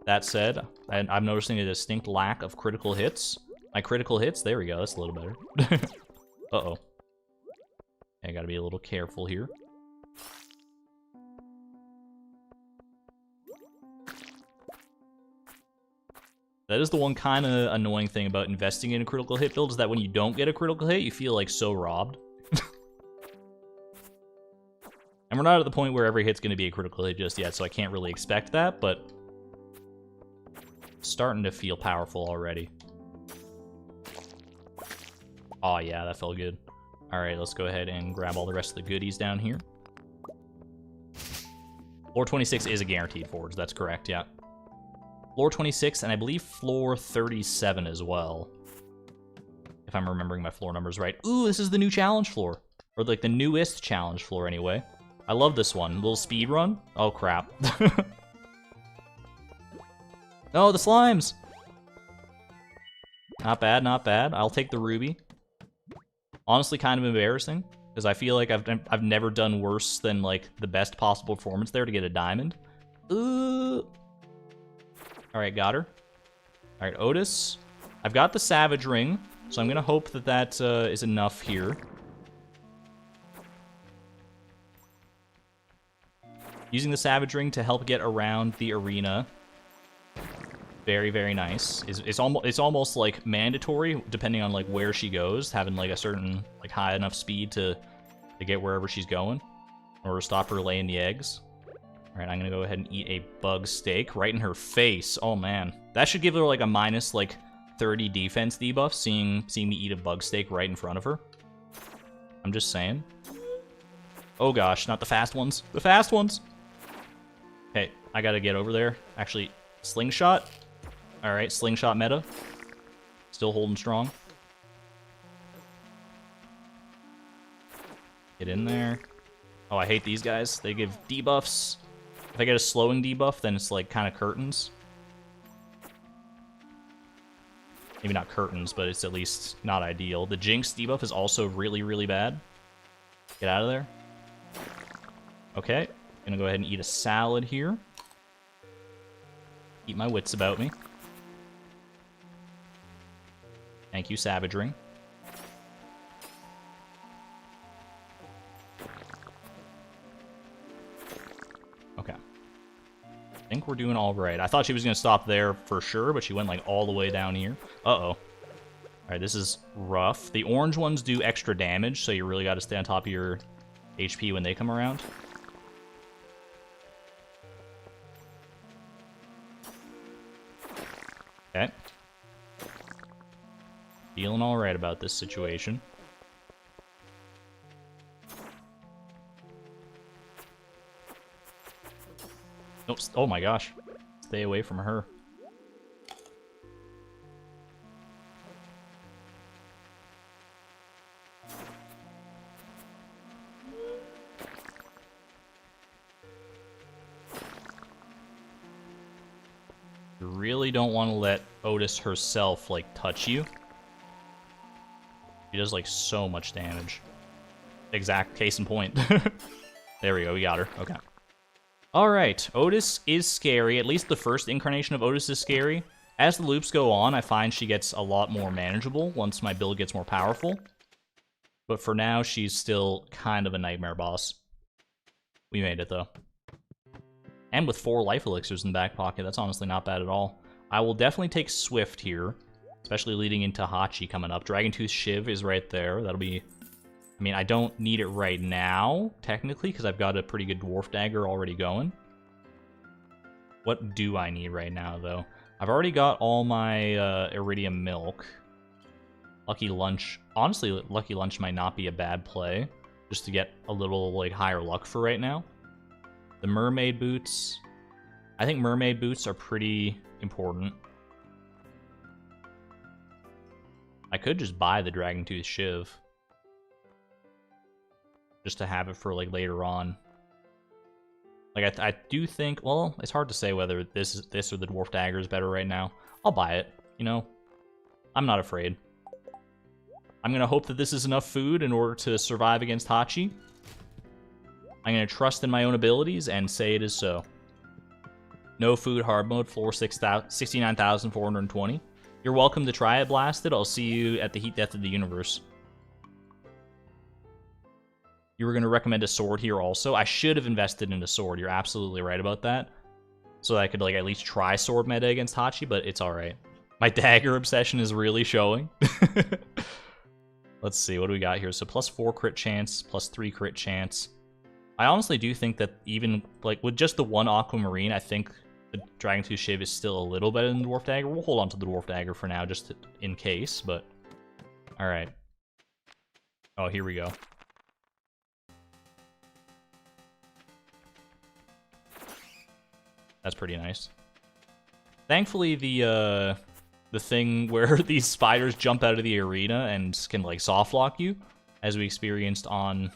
That said, I'm noticing a distinct lack of critical hits. My critical hits, there we go, that's a little better. Uh-oh. I gotta be a little careful here. That is the one kind of annoying thing about investing in a critical hit build, is that when you don't get a critical hit, you feel like so robbed. And we're not at the point where every hit's gonna be a critical hit just yet, so I can't really expect that, but... starting to feel powerful already. Oh yeah, that felt good. Alright, let's go ahead and grab all the rest of the goodies down here. Floor 26 is a guaranteed forge, that's correct, yeah. Floor 26, and I believe floor 37 as well. If I'm remembering my floor numbers right. Ooh, this is the new challenge floor. Or like the newest challenge floor anyway. I love this one. Little speed run. Oh crap. No, the slimes! Not bad, not bad. I'll take the ruby. Honestly, kind of embarrassing, because I feel like I've never done worse than, like, the best possible performance there to get a diamond. Ooh! Alright, got her. Alright, Otis. I've got the Savage Ring, so I'm gonna hope that that is enough here. Using the Savage Ring to help get around the arena. Very, very nice. It's almost like mandatory, depending on like where she goes, having like a certain like high enough speed to get wherever she's going, in order to stop her laying the eggs. All right, I'm gonna go ahead and eat a bug steak right in her face. Oh man, that should give her like a minus like 30 defense debuff. Seeing me eat a bug steak right in front of her. I'm just saying. Oh gosh, not the fast ones. The fast ones. Okay, I gotta get over there. Actually, slingshot. Alright, slingshot meta. Still holding strong. Get in there. Oh, I hate these guys. They give debuffs. If I get a slowing debuff, then it's like kind of curtains. Maybe not curtains, but it's at least not ideal. The Jinx debuff is also really, really bad. Get out of there. Okay, gonna go ahead and eat a salad here. Keep my wits about me. Thank you, Savage Ring. Okay. I think we're doing all right. I thought she was going to stop there for sure, but she went like all the way down here. Uh-oh. All right, this is rough. The orange ones do extra damage, so you really got to stay on top of your HP when they come around. Okay. Feeling all right about this situation. Nope. Oh my gosh. Stay away from her. You really don't want to let Otis herself, like, touch you. She does, like, so much damage. Exact case in point. There we go, we got her. Okay. Alright, Otis is scary. At least the first incarnation of Otis is scary. As the loops go on, I find she gets a lot more manageable once my build gets more powerful. But for now, she's still kind of a nightmare boss. We made it, though. And with 4 life elixirs in the back pocket, that's honestly not bad at all. I will definitely take Swift here, especially leading into Hachi coming up. Dragontooth Shiv is right there. That'll be... I mean, I don't need it right now, technically, because I've got a pretty good Dwarf Dagger already going. What do I need right now, though? I've already got all my Iridium Milk. Lucky Lunch... Honestly, Lucky Lunch might not be a bad play, just to get a little, like, higher luck for right now. The Mermaid Boots... I think Mermaid Boots are pretty important. I could just buy the Dragontooth Shiv. Just to have it for, like, later on. Like, I do think, well, it's hard to say whether this or the dwarf dagger is better right now. I'll buy it, you know? I'm not afraid. I'm gonna hope that this is enough food in order to survive against Hachi. I'm gonna trust in my own abilities and say it is so. No food, hard mode, floor 69,420. You're welcome to try it, Blasted. I'll see you at the heat death of the universe. You were going to recommend a sword here also. I should have invested in a sword. You're absolutely right about that. So that I could like at least try sword meta against Hachi, but it's alright. My dagger obsession is really showing. Let's see, what do we got here? So +4 crit chance, +3 crit chance. I honestly do think that even like with just the one aquamarine, I think the Dragon Tooth Shiv is still a little better than the Dwarf Dagger. We'll hold on to the Dwarf Dagger for now, just in case, but... Alright. Oh, here we go. That's pretty nice. Thankfully, the thing where these spiders jump out of the arena and can, like, softlock you, as we experienced on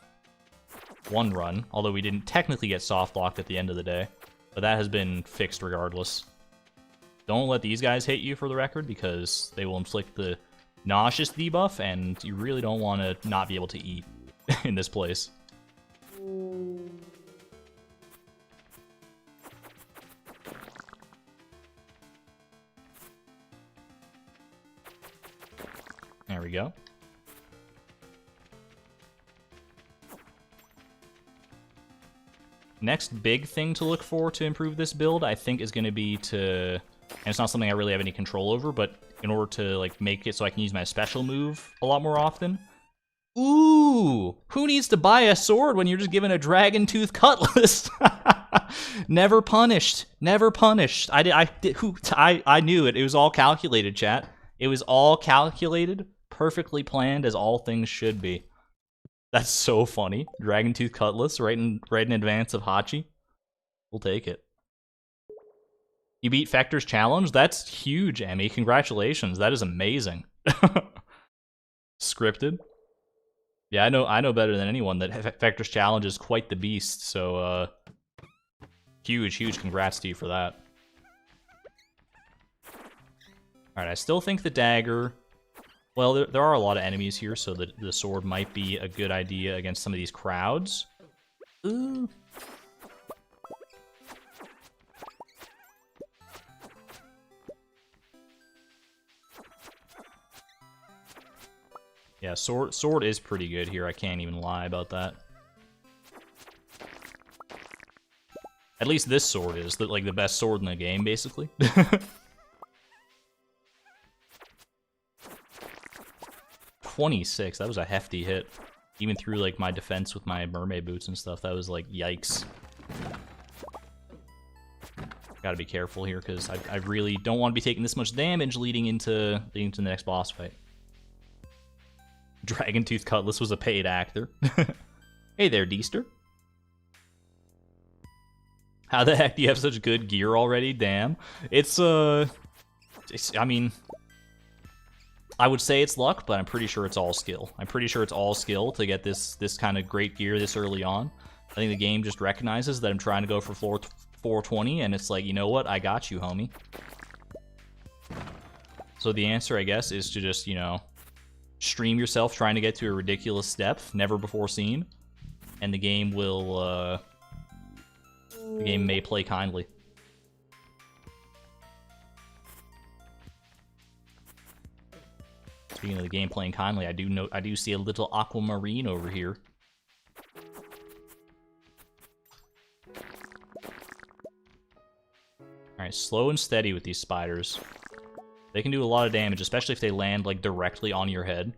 one run, although we didn't technically get softlocked at the end of the day. But that has been fixed regardless. Don't let these guys hit you, for the record, because they will inflict the nauseous debuff, and you really don't want to not be able to eat in this place. There we go. Next big thing to look for to improve this build, I think, is going to be to... And it's not something I really have any control over, but in order to like make it so I can use my special move a lot more often. Ooh! Who needs to buy a sword when you're just given a dragon tooth cutlass? Never punished. Never punished. I knew it. It was all calculated, chat. It was all calculated, perfectly planned, as all things should be. That's so funny. Dragon Tooth Cutlass right in advance of Hachi. We'll take it. You beat Fector's challenge? That's huge, Emmy. Congratulations. That is amazing. Scripted. Yeah, I know better than anyone that Fector's challenge is quite the beast, so huge congrats to you for that. Alright, I still think the dagger... Well, there are a lot of enemies here, so the sword might be a good idea against some of these crowds. Ooh. Yeah, sword is pretty good here. I can't even lie about that. At least this sword is like the best sword in the game, basically. 26, that was a hefty hit. Even through like my defense with my mermaid boots and stuff, that was like, yikes. Gotta be careful here, because I really don't want to be taking this much damage leading into the next boss fight. Dragon Tooth Cutlass was a paid actor. Hey there, Deester. How the heck do you have such good gear already? Damn. I mean... I would say it's luck, but I'm pretty sure it's all skill. I'm pretty sure it's all skill to get this kind of great gear this early on. I think the game just recognizes that I'm trying to go for floor 420, and it's like, you know what? I got you, homie. So the answer, I guess, is to just, you know, stream yourself trying to get to a ridiculous depth, never before seen, and the game will, the game may play kindly. Speaking of the game playing kindly, I do see a little aquamarine over here. Alright, slow and steady with these spiders. They can do a lot of damage, especially if they land like directly on your head.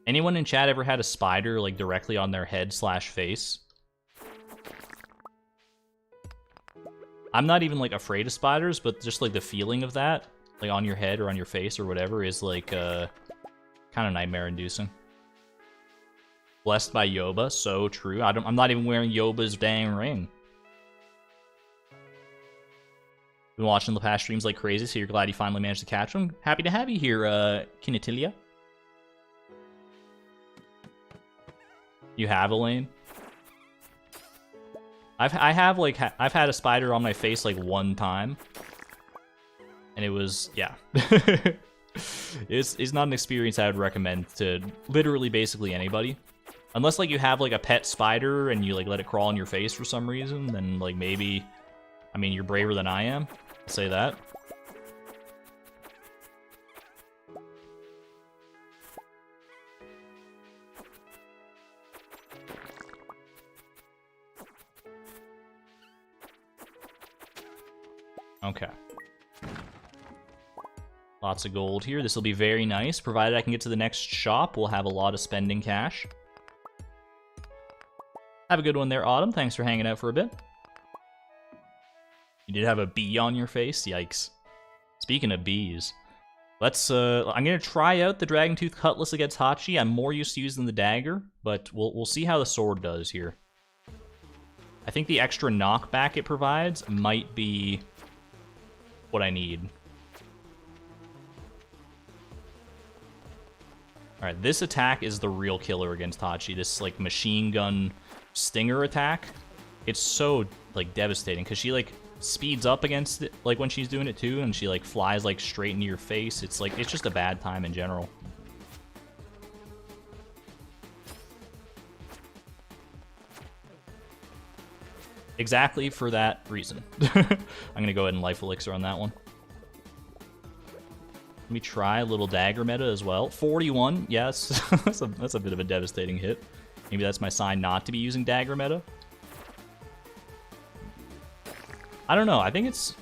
Anyone in chat ever had a spider like directly on their head / face? I'm not even like afraid of spiders, but just like the feeling of that, like on your head or on your face or whatever, is like kind of nightmare-inducing. Blessed by Yoba, so true. I'm not even wearing Yoba's dang ring. Been watching the past streams like crazy, so you're glad you finally managed to catch them. Happy to have you here, Kinetilia. You have, Elaine? I've had a spider on my face like one time, and it was, yeah. It's not an experience I would recommend to literally basically anybody. Unless like you have like a pet spider and you like let it crawl on your face for some reason, then like maybe, I mean, you're braver than I am, I'll say that. Okay. Lots of gold here. This will be very nice. Provided I can get to the next shop, we'll have a lot of spending cash. Have a good one there, Autumn. Thanks for hanging out for a bit. You did have a bee on your face? Yikes. Speaking of bees, let's, I'm gonna try out the Dragon Tooth Cutlass against Hachi. I'm more used to using the dagger, but we'll see how the sword does here. I think the extra knockback it provides might be what I need. Alright, this attack is the real killer against Hachi. This, like, machine gun stinger attack. It's so, like, devastating, because she, like, speeds up against it, like, when she's doing it, too, and she, like, flies, like, straight into your face. It's, like, it's just a bad time in general. Exactly for that reason. I'm gonna go ahead and Life Elixir on that one. Let me try a little dagger meta as well. 41, yes. that's a bit of a devastating hit. Maybe that's my sign not to be using dagger meta. I don't know. I think it's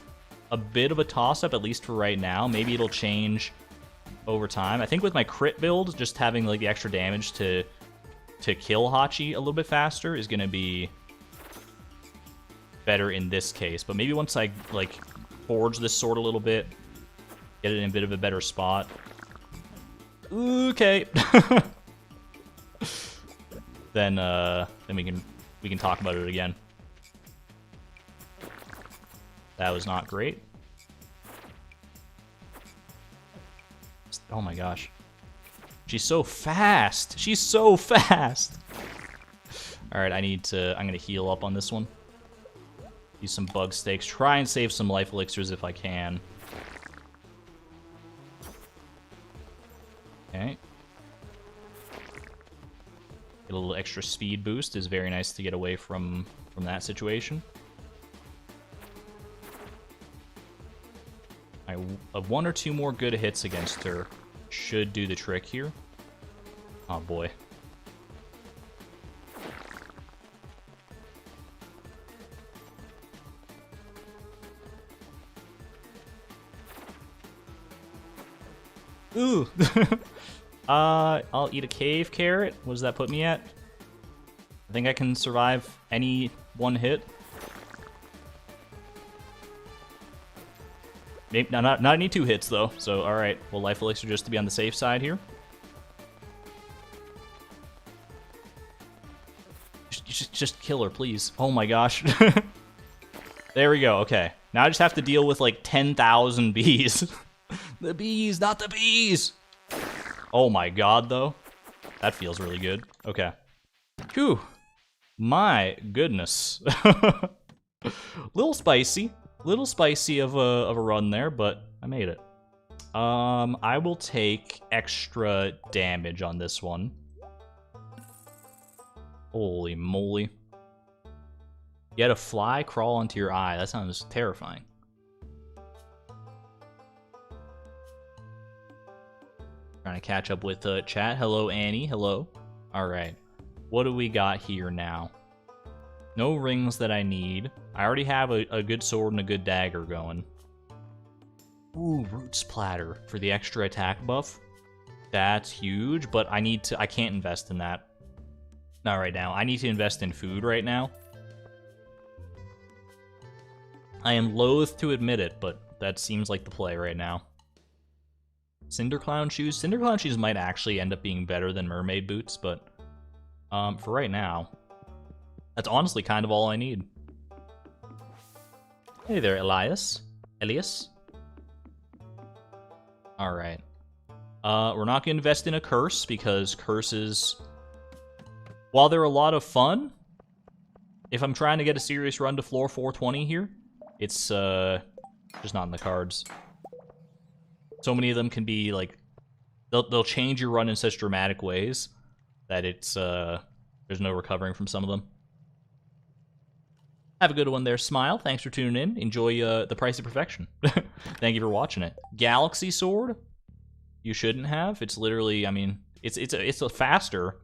a bit of a toss-up, at least for right now. Maybe it'll change over time. I think with my crit build, just having like the extra damage to kill Hachi a little bit faster is going to be better in this case. But maybe once I like forge this sword a little bit, get it in a bit of a better spot. Okay. then we can talk about it again. That was not great. Oh my gosh. She's so fast. She's so fast. All right, I'm gonna heal up on this one. Use some bug stakes. Try and save some life elixirs if I can. Okay. Get a little extra speed boost is very nice to get away from that situation. One or two more good hits against her should do the trick here. Oh boy. Ooh. I'll eat a cave carrot. What does that put me at? I think I can survive any one hit. Maybe, not any two hits, though. So, alright. Well, Life Elixir just to be on the safe side here. Just kill her, please. Oh my gosh. There we go, okay. Now I just have to deal with, like, 10,000 bees. The bees, not the bees! Oh my god, though. That feels really good. Okay. Whew. My goodness. Little spicy. Little spicy of a run there, but I made it. I will take extra damage on this one. Holy moly. You had a fly crawl onto your eye. That sounds terrifying. Trying to catch up with chat. Hello, Annie. Hello. Alright. What do we got here now? No rings that I need. I already have a good sword and a good dagger going. Ooh, Roots Platter for the extra attack buff. That's huge, but I can't invest in that. Not right now. I need to invest in food right now. I am loath to admit it, but that seems like the play right now. Cinder Clown shoes. Cinder Clown shoes might actually end up being better than mermaid boots, but for right now, that's honestly kind of all I need. Hey there, Elias. Alright. We're not going to invest in a curse, because curses, while they're a lot of fun, if I'm trying to get a serious run to floor 420 here, it's just not in the cards. So many of them can be like, they'll change your run in such dramatic ways that it's there's no recovering from some of them. Have a good one there, Smile. Thanks for tuning in. Enjoy The Price of Perfection. Thank you for watching it. Galaxy Sword, you shouldn't have. It's literally, I mean, it's a faster.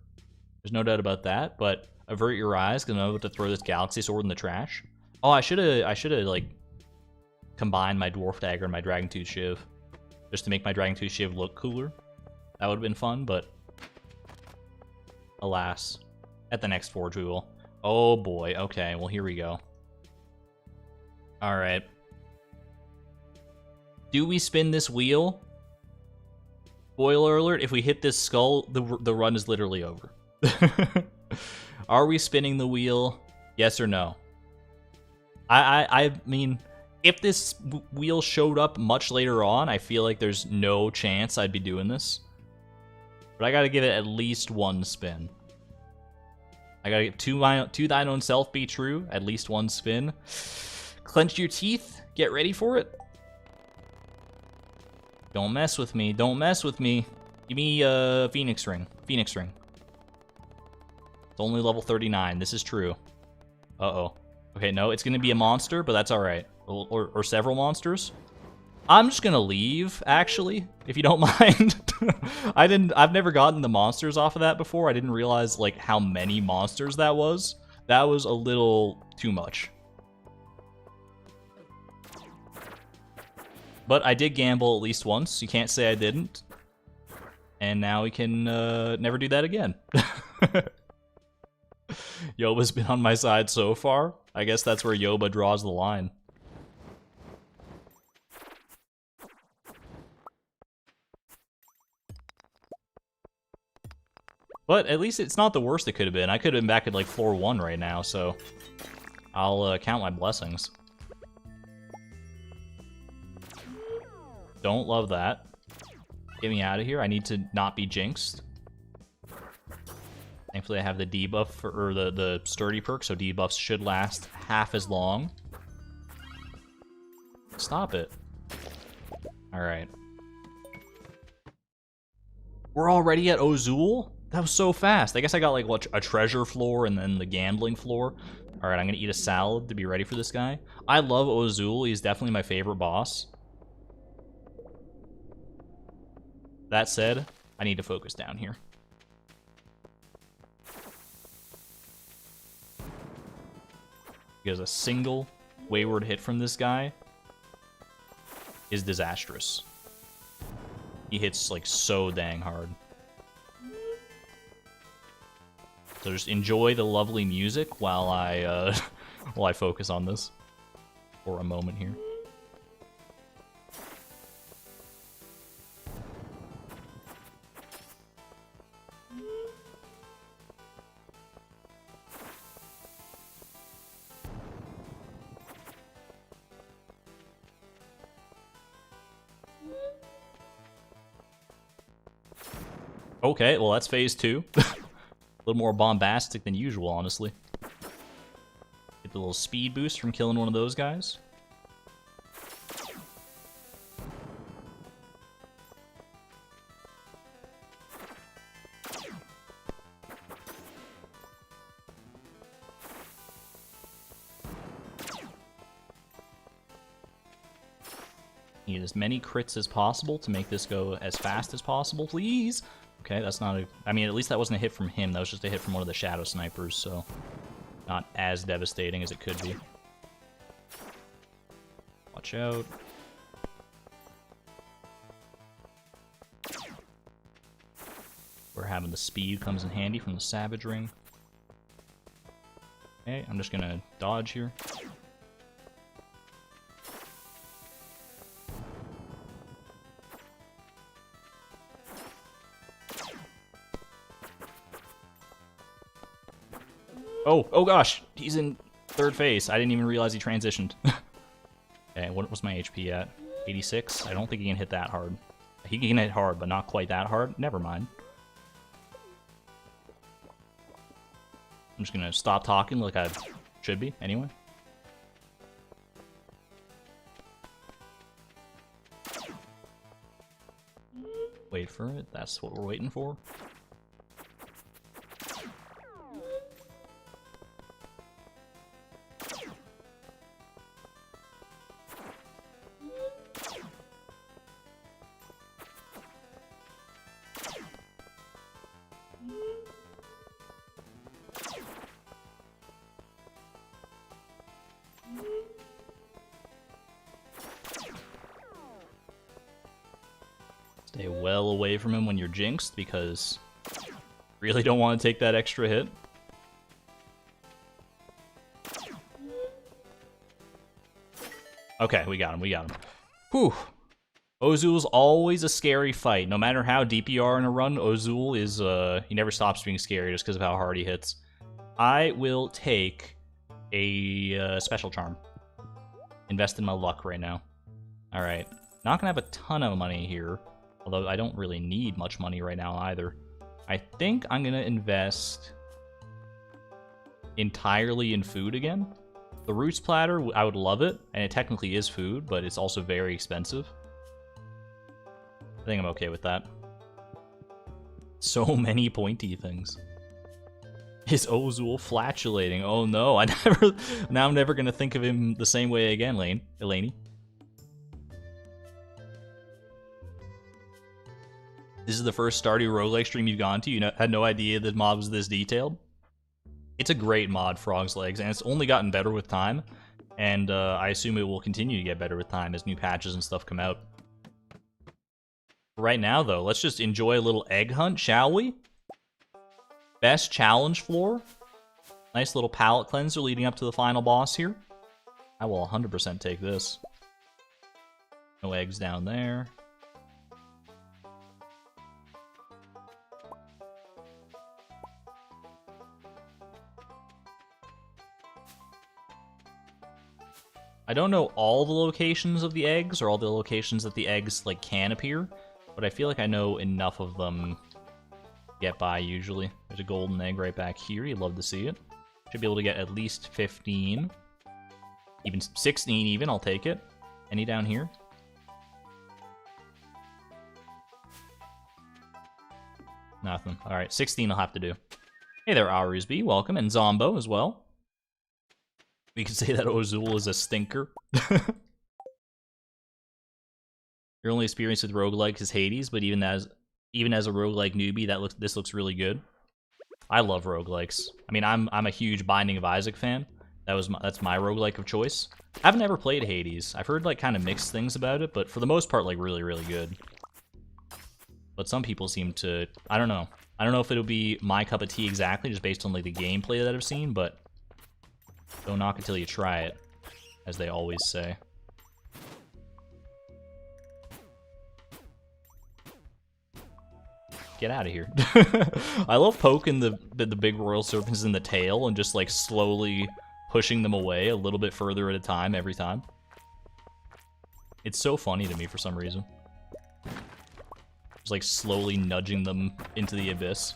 There's no doubt about that. But avert your eyes, because I'm about to throw this Galaxy Sword in the trash. Oh, I should have like combined my Dwarf Dagger and my Dragon Tooth Shiv, just to make my Dragon Tooth Shiv look cooler. That would have been fun, but alas, at the next Forge we will. Oh boy, okay, well here we go. Alright. Do we spin this wheel? Spoiler alert, if we hit this skull, the run is literally over. Are we spinning the wheel? Yes or no? I mean, if this wheel showed up much later on, I feel like there's no chance I'd be doing this. But I gotta give it at least one spin. I gotta get to thine own self be true, at least one spin. Clench your teeth, get ready for it. Don't mess with me, don't mess with me. Give me Phoenix Ring, Phoenix Ring. It's only level 39, this is true. Uh-oh. Okay, no, it's gonna be a monster, but that's alright. Or several monsters. I'm just gonna leave, actually, if you don't mind. I've never gotten the monsters off of that before. I didn't realize, like, how many monsters that was. That was a little too much. But I did gamble at least once. You can't say I didn't. And now we can never do that again. Yoba's been on my side so far. I guess that's where Yoba draws the line. But at least it's not the worst it could have been. I could have been back at like floor 1 right now, so I'll count my blessings. Don't love that. Get me out of here. I need to not be jinxed. Thankfully, I have the debuff, or the sturdy perk, so debuffs should last half as long. Stop it. Alright. We're already at Ozul? That was so fast. I guess I got, like, what, a treasure floor and then the gambling floor. Alright, I'm gonna eat a salad to be ready for this guy. I love Ozul. He's definitely my favorite boss. That said, I need to focus down here. Because a single wayward hit from this guy is disastrous. He hits, like, so dang hard. So just enjoy the lovely music while I focus on this for a moment here. Okay, well that's phase 2. A little more bombastic than usual, honestly. Get the little speed boost from killing one of those guys. Need as many crits as possible to make this go as fast as possible, please. Okay, that's not a... I mean, at least that wasn't a hit from him. That was just a hit from one of the shadow snipers, so... not as devastating as it could be. Watch out. We're having the speed comes in handy from the Savage Ring. Okay, I'm just gonna dodge here. Oh gosh, he's in third phase. I didn't even realize he transitioned. Okay, what was my HP at? 86? I don't think he can hit that hard. He can hit hard, but not quite that hard. Never mind. I'm just gonna stop talking like I've Should be, anyway. Wait for it. That's what we're waiting for. Stay well away from him when you're jinxed, because you really don't want to take that extra hit. Okay, we got him, we got him. Whew. Ozul's always a scary fight. No matter how deep you are in a run, Ozul is, he never stops being scary just because of how hard he hits. I will take a special charm. Invest in my luck right now. Alright. Not gonna have a ton of money here. Although I don't really need much money right now either. I think I'm gonna invest entirely in food again. The Roots Platter, I would love it, and it technically is food, but it's also very expensive. I think I'm okay with that. So many pointy things. Is Ozul flatulating? Oh no, now I'm never gonna think of him the same way again, Elaney. This is the first Stardew Roguelike stream you've gone to? You had no idea the mod was this detailed? It's a great mod, Frog's Legs, and it's only gotten better with time. And I assume it will continue to get better with time as new patches and stuff come out. Right now, though, let's just enjoy a little egg hunt, shall we? Best challenge floor. Nice little palate cleanser leading up to the final boss here. I will 100% take this. No eggs down there. I don't know all the locations of the eggs, or all the locations that the eggs, like, can appear, but I feel like I know enough of them to get by, usually. There's a golden egg right back here. You'd love to see it. Should be able to get at least 15. Even 16 even, I'll take it. Any down here? Nothing. Alright, 16 I'll have to do. Hey there, Arusby. Welcome. And Zombo as well. We could say that Ozul is a stinker. Your only experience with roguelikes is Hades, but even as a roguelike newbie, this looks really good. I love roguelikes. I mean, I'm a huge Binding of Isaac fan. That's my roguelike of choice. I haven't ever played Hades. I've heard like kind of mixed things about it, but for the most part, like really, really good. But some people seem to, I don't know. I don't know if it'll be my cup of tea exactly, just based on like the gameplay that I've seen, but don't knock it till you try it, as they always say. Get out of here. I love poking the big royal serpents in the tail and just like slowly pushing them away a little bit further at a time every time. It's so funny to me for some reason. Just like slowly nudging them into the abyss.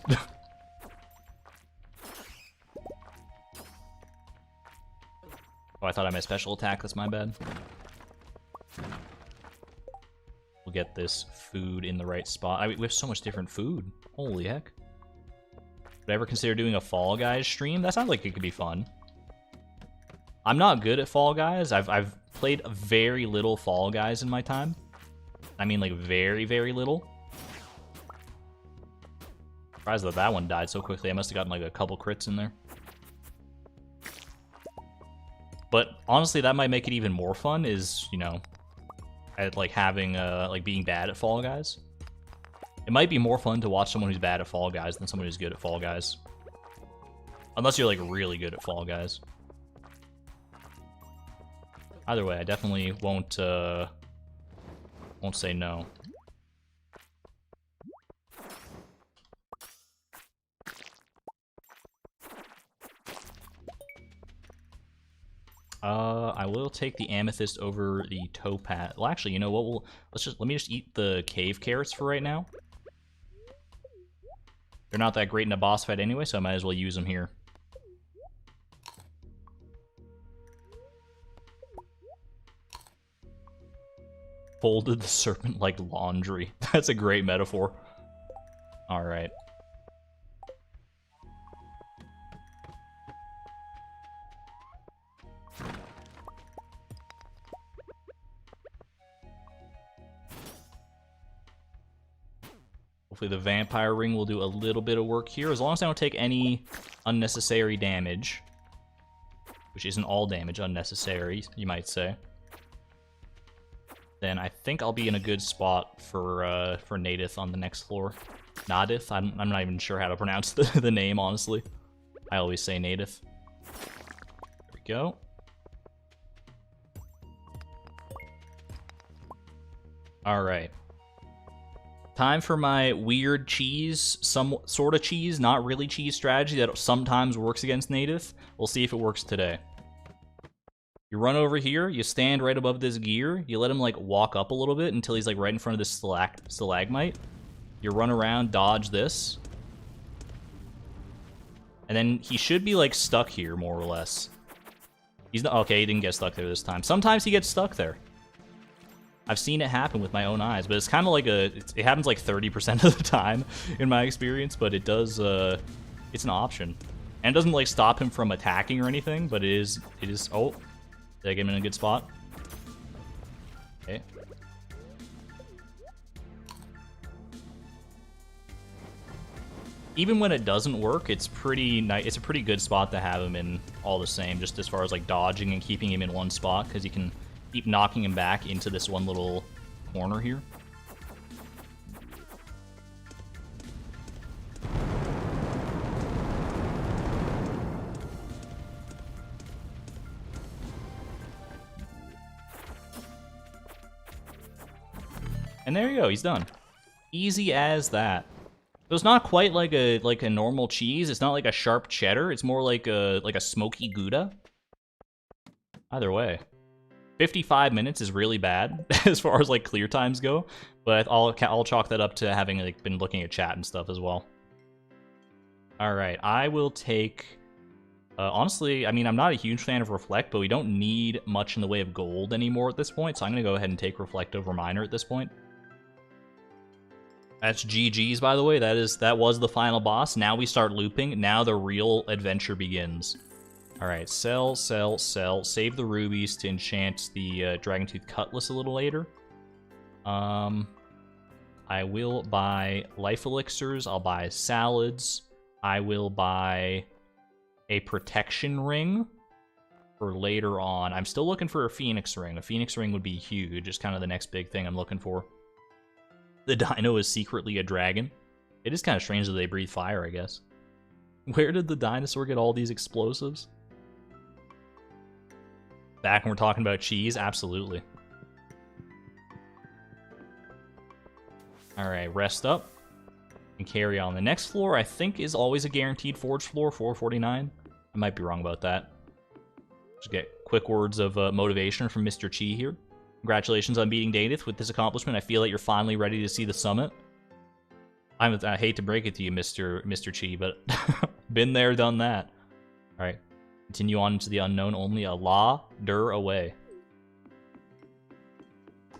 Oh, I thought I made special attack. That's my bad. We'll get this food in the right spot. We have so much different food. Holy heck. Would I ever consider doing a Fall Guys stream? That sounds like it could be fun. I'm not good at Fall Guys. I've played very little Fall Guys in my time. I mean, like, very, very little. Surprised that one died so quickly. I must have gotten, like, a couple crits in there. But honestly, that might make it even more fun, is, you know, at like having like being bad at Fall Guys. It might be more fun to watch someone who's bad at Fall Guys than someone who's good at Fall Guys. Unless you're like really good at Fall Guys. Either way, I definitely won't say no. I will take the amethyst over the topaz. Well, actually, you know what? Let me just eat the cave carrots for right now. They're not that great in a boss fight anyway, so I might as well use them here. Folded the serpent like laundry. That's a great metaphor. Alright. Hopefully the vampire ring will do a little bit of work here, as long as I don't take any unnecessary damage. Which isn't all damage unnecessary, you might say. Then I think I'll be in a good spot for Nadith on the next floor. Nadith? I'm not even sure how to pronounce the name, honestly. I always say Nadith. There we go. Alright. Time for my weird cheese, some sort of cheese, not really cheese strategy that sometimes works against Nadith. We'll see if it works today. You run over here, you stand right above this gear, you let him like walk up a little bit until he's like right in front of this stalagmite. You run around, dodge this. And then he should be like stuck here, more or less. He's not, okay, he didn't get stuck there this time. Sometimes he gets stuck there. I've seen it happen with my own eyes, but it's kind of like it happens like 30% of the time in my experience, but it does, it's an option. And it doesn't like stop him from attacking or anything, but it is, oh, did I get him in a good spot? Okay. Even when it doesn't work, it's pretty nice. It's a pretty good spot to have him in all the same, just as far as like dodging and keeping him in one spot, because you can keep knocking him back into this one little corner here. And there you go, he's done. Easy as that. So it's not quite like a normal cheese. It's not like a sharp cheddar. It's more like a smoky Gouda. Either way. 55 minutes is really bad as far as like clear times go, but I'll chalk that up to having like been looking at chat and stuff as well. All right, I will take. Honestly, I mean, I'm not a huge fan of Reflect, but we don't need much in the way of gold anymore at this point, so I'm gonna go ahead and take Reflect over Miner at this point. That's GG's, by the way. That was the final boss. Now we start looping. Now the real adventure begins. All right, sell, sell, sell. Save the rubies to enchant the Dragon Tooth Cutlass a little later. I will buy life elixirs. I'll buy salads. I will buy a protection ring for later on. I'm still looking for a phoenix ring. A phoenix ring would be huge. It's kind of the next big thing I'm looking for. The dino is secretly a dragon. It is kind of strange that they breathe fire, I guess. Where did the dinosaur get all these explosives? Back when we're talking about cheese? Absolutely. Alright, rest up. And carry on. The next floor, I think, is always a guaranteed forge floor, 449. I might be wrong about that. Just get quick words of motivation from Mr. Chi here. Congratulations on beating Danith. With this accomplishment, I feel like you're finally ready to see the summit. I hate to break it to you, Mr. Chi, but been there, done that. Alright. Continue on into the unknown, only a la-der away.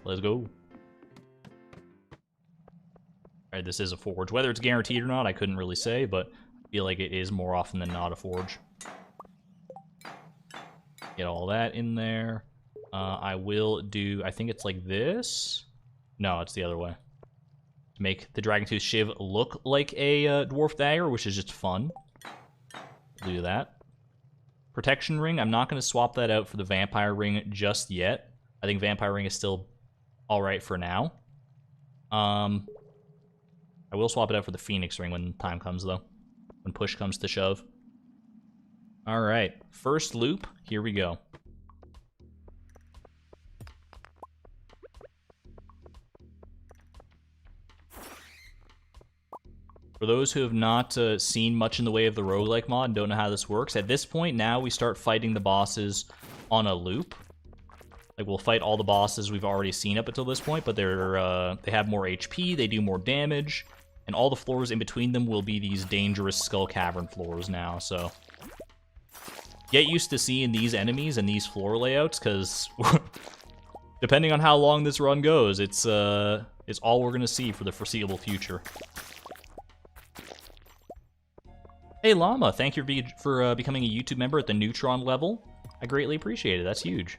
Let's go. Alright, this is a forge. Whether it's guaranteed or not, I couldn't really say, but I feel like it is more often than not a forge. Get all that in there. I will do, I think it's like this. No, it's the other way. To make the Dragon Tooth Shiv look like a dwarf dagger, which is just fun. Do that. Protection ring, I'm not going to swap that out for the vampire ring just yet. I think vampire ring is still alright for now. I will swap it out for the phoenix ring when time comes, though. When push comes to shove. Alright, first loop, here we go. For those who have not seen much in the way of the roguelike mod and don't know how this works, at this point now we start fighting the bosses on a loop. Like, we'll fight all the bosses we've already seen up until this point, but they have more HP, they do more damage, and all the floors in between them will be these dangerous skull cavern floors now, so get used to seeing these enemies and these floor layouts, because Depending on how long this run goes, it's all we're gonna see for the foreseeable future. Hey Llama, thank you for becoming a YouTube member at the Neutron level. I greatly appreciate it. That's huge.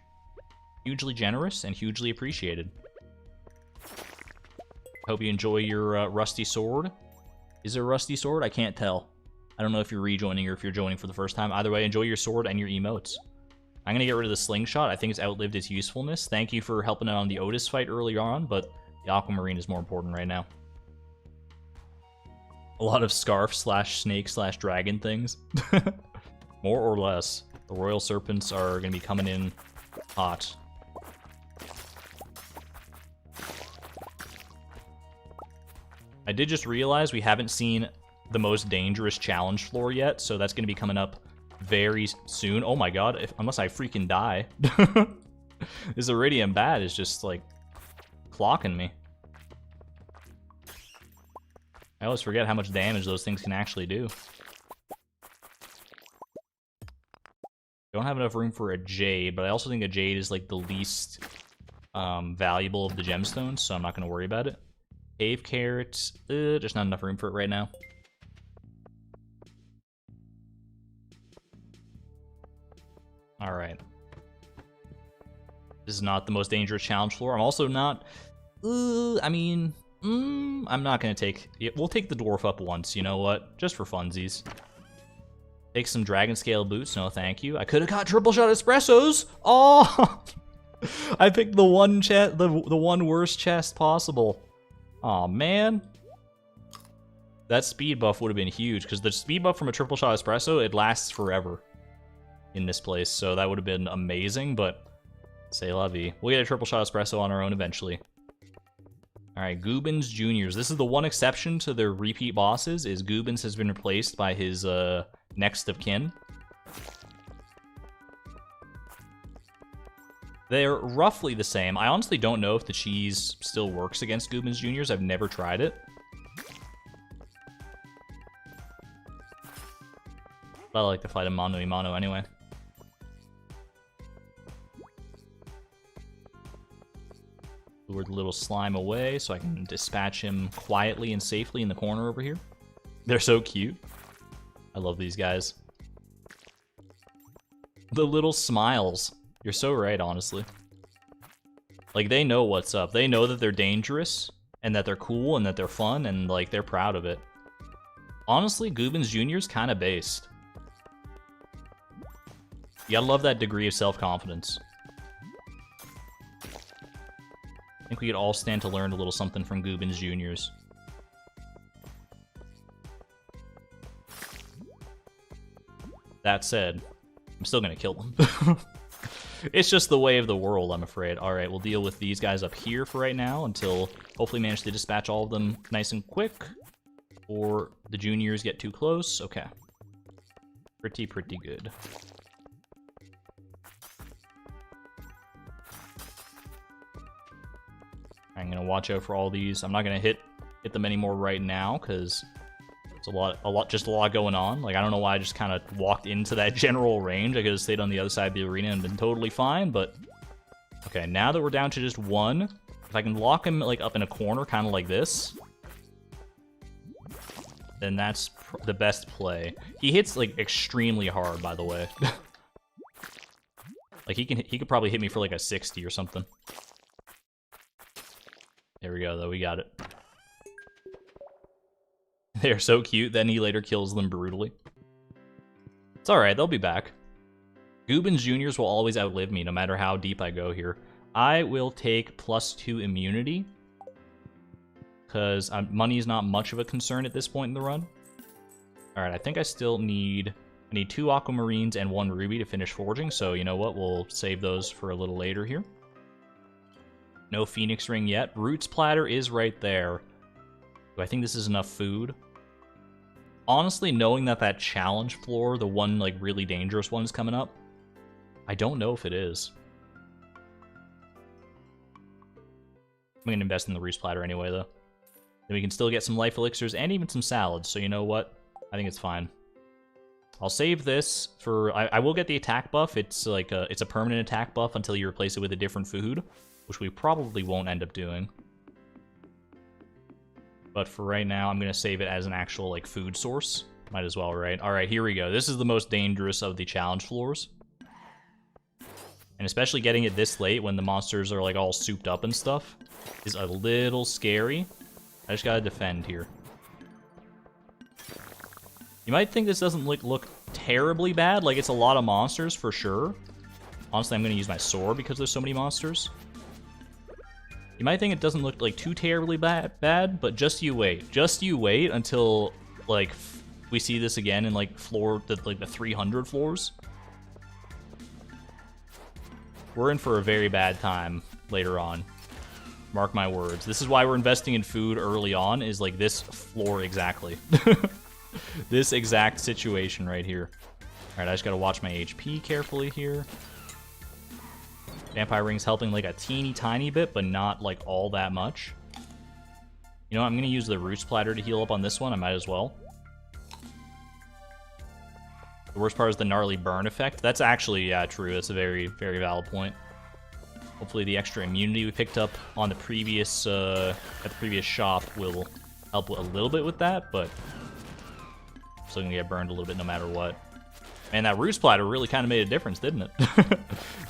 Hugely generous and hugely appreciated. Hope you enjoy your rusty sword. Is it a rusty sword? I can't tell. I don't know if you're rejoining or if you're joining for the first time. Either way, enjoy your sword and your emotes. I'm going to get rid of the slingshot. I think it's outlived its usefulness. Thank you for helping out on the Otis fight earlier on, but the Aquamarine is more important right now. A lot of scarf slash snake slash dragon things. More or less. The Royal Serpents are going to be coming in hot. I did just realize we haven't seen the most dangerous challenge floor yet, so that's going to be coming up very soon. Oh my god, unless I freaking die. This Iridium Bat is just, like, clocking me. I always forget how much damage those things can actually do. Don't have enough room for a jade, but I also think a jade is, like, the least valuable of the gemstones, so I'm not going to worry about it. Cave carrots, just not enough room for it right now. Alright. This is not the most dangerous challenge floor. I'm also not... I mean... I'm not gonna take... We'll take the dwarf up once, you know what? Just for funsies. Take some dragon scale boots. No, thank you. I could have got triple shot espressos! Oh! I picked the one chest, the one worst chest possible. Aw, man. That speed buff would have been huge, because the speed buff from a triple shot espresso, it lasts forever in this place, so that would have been amazing, but c'est la vie. We'll get a triple shot espresso on our own eventually. Alright, Goobins Juniors. This is the one exception to their repeat bosses, is Goobins has been replaced by his next of kin. They're roughly the same. I honestly don't know if the cheese still works against Goobins Juniors. I've never tried it. But I like to fight him mano a mano anyway. Lure the little slime away so I can dispatch him quietly and safely in the corner over here. They're so cute. I love these guys. The little smiles. You're so right, honestly. Like, they know what's up. They know that they're dangerous, and that they're cool, and that they're fun, and, like, they're proud of it. Honestly, Goobins Jr.'s kind of based. You gotta love that degree of self-confidence. I think we could all stand to learn a little something from Goobins Jr.'s. That said, I'm still gonna kill them. It's just the way of the world, I'm afraid. Alright, we'll deal with these guys up here for right now until hopefully manage to dispatch all of them nice and quick. Or the juniors get too close. Okay. Pretty good. I'm gonna watch out for all these. I'm not gonna hit them anymore right now, because there's a lot going on. Like, I don't know why I just kind of walked into that general range. I could have stayed on the other side of the arena and been totally fine, but... Okay, now that we're down to just one, if I can lock him, like, up in a corner, kind of like this, then that's the best play. He hits, like, extremely hard, by the way. Like, he could probably hit me for, like, a 60 or something. There we go, though. We got it. They're so cute, then he later kills them brutally. It's alright, they'll be back. Goobins Juniors will always outlive me, no matter how deep I go here. I will take +2 immunity, because money is not much of a concern at this point in the run. Alright, I think I still need... I need 2 aquamarines and 1 ruby to finish forging, so you know what, we'll save those for a little later here. No phoenix ring yet. Roots platter is right there. Do I think this is enough food? Honestly, knowing that challenge floor, the one, like, really dangerous one is coming up, I don't know if it is. I'm gonna invest in the roots platter anyway, though. Then we can still get some life elixirs and even some salads, so you know what? I think it's fine. I'll save this for... I will get the attack buff. It's like it's a permanent attack buff until you replace it with a different food. which we probably won't end up doing. But for right now, I'm going to save it as an actual, like, food source. Might as well, right? Alright, here we go. This is the most dangerous of the challenge floors. And especially getting it this late when the monsters are, like, all souped up and stuff is a little scary. I just gotta defend here. You might think this doesn't look terribly bad. Like, it's a lot of monsters for sure. Honestly, I'm going to use my sword because there's so many monsters. You might think it doesn't look, like, too terribly bad, but just you wait. Just you wait until, like, we see this again in, like, the 300 floors. We're in for a very bad time later on. Mark my words. This is why we're investing in food early on, is, like, this floor exactly. This exact situation right here. Alright, I just gotta watch my HP carefully here. Vampire Ring's helping, like, a teeny tiny bit, but not, like, all that much. You know what? I'm gonna use the Root Splatter to heal up on this one. I might as well. The worst part is the gnarly burn effect. That's actually, yeah, true. That's a very, very valid point. Hopefully the extra immunity we picked up on the previous, at the previous shop will help a little bit with that, but still gonna get burned a little bit no matter what. Man, that Root Splatter really kind of made a difference, didn't it?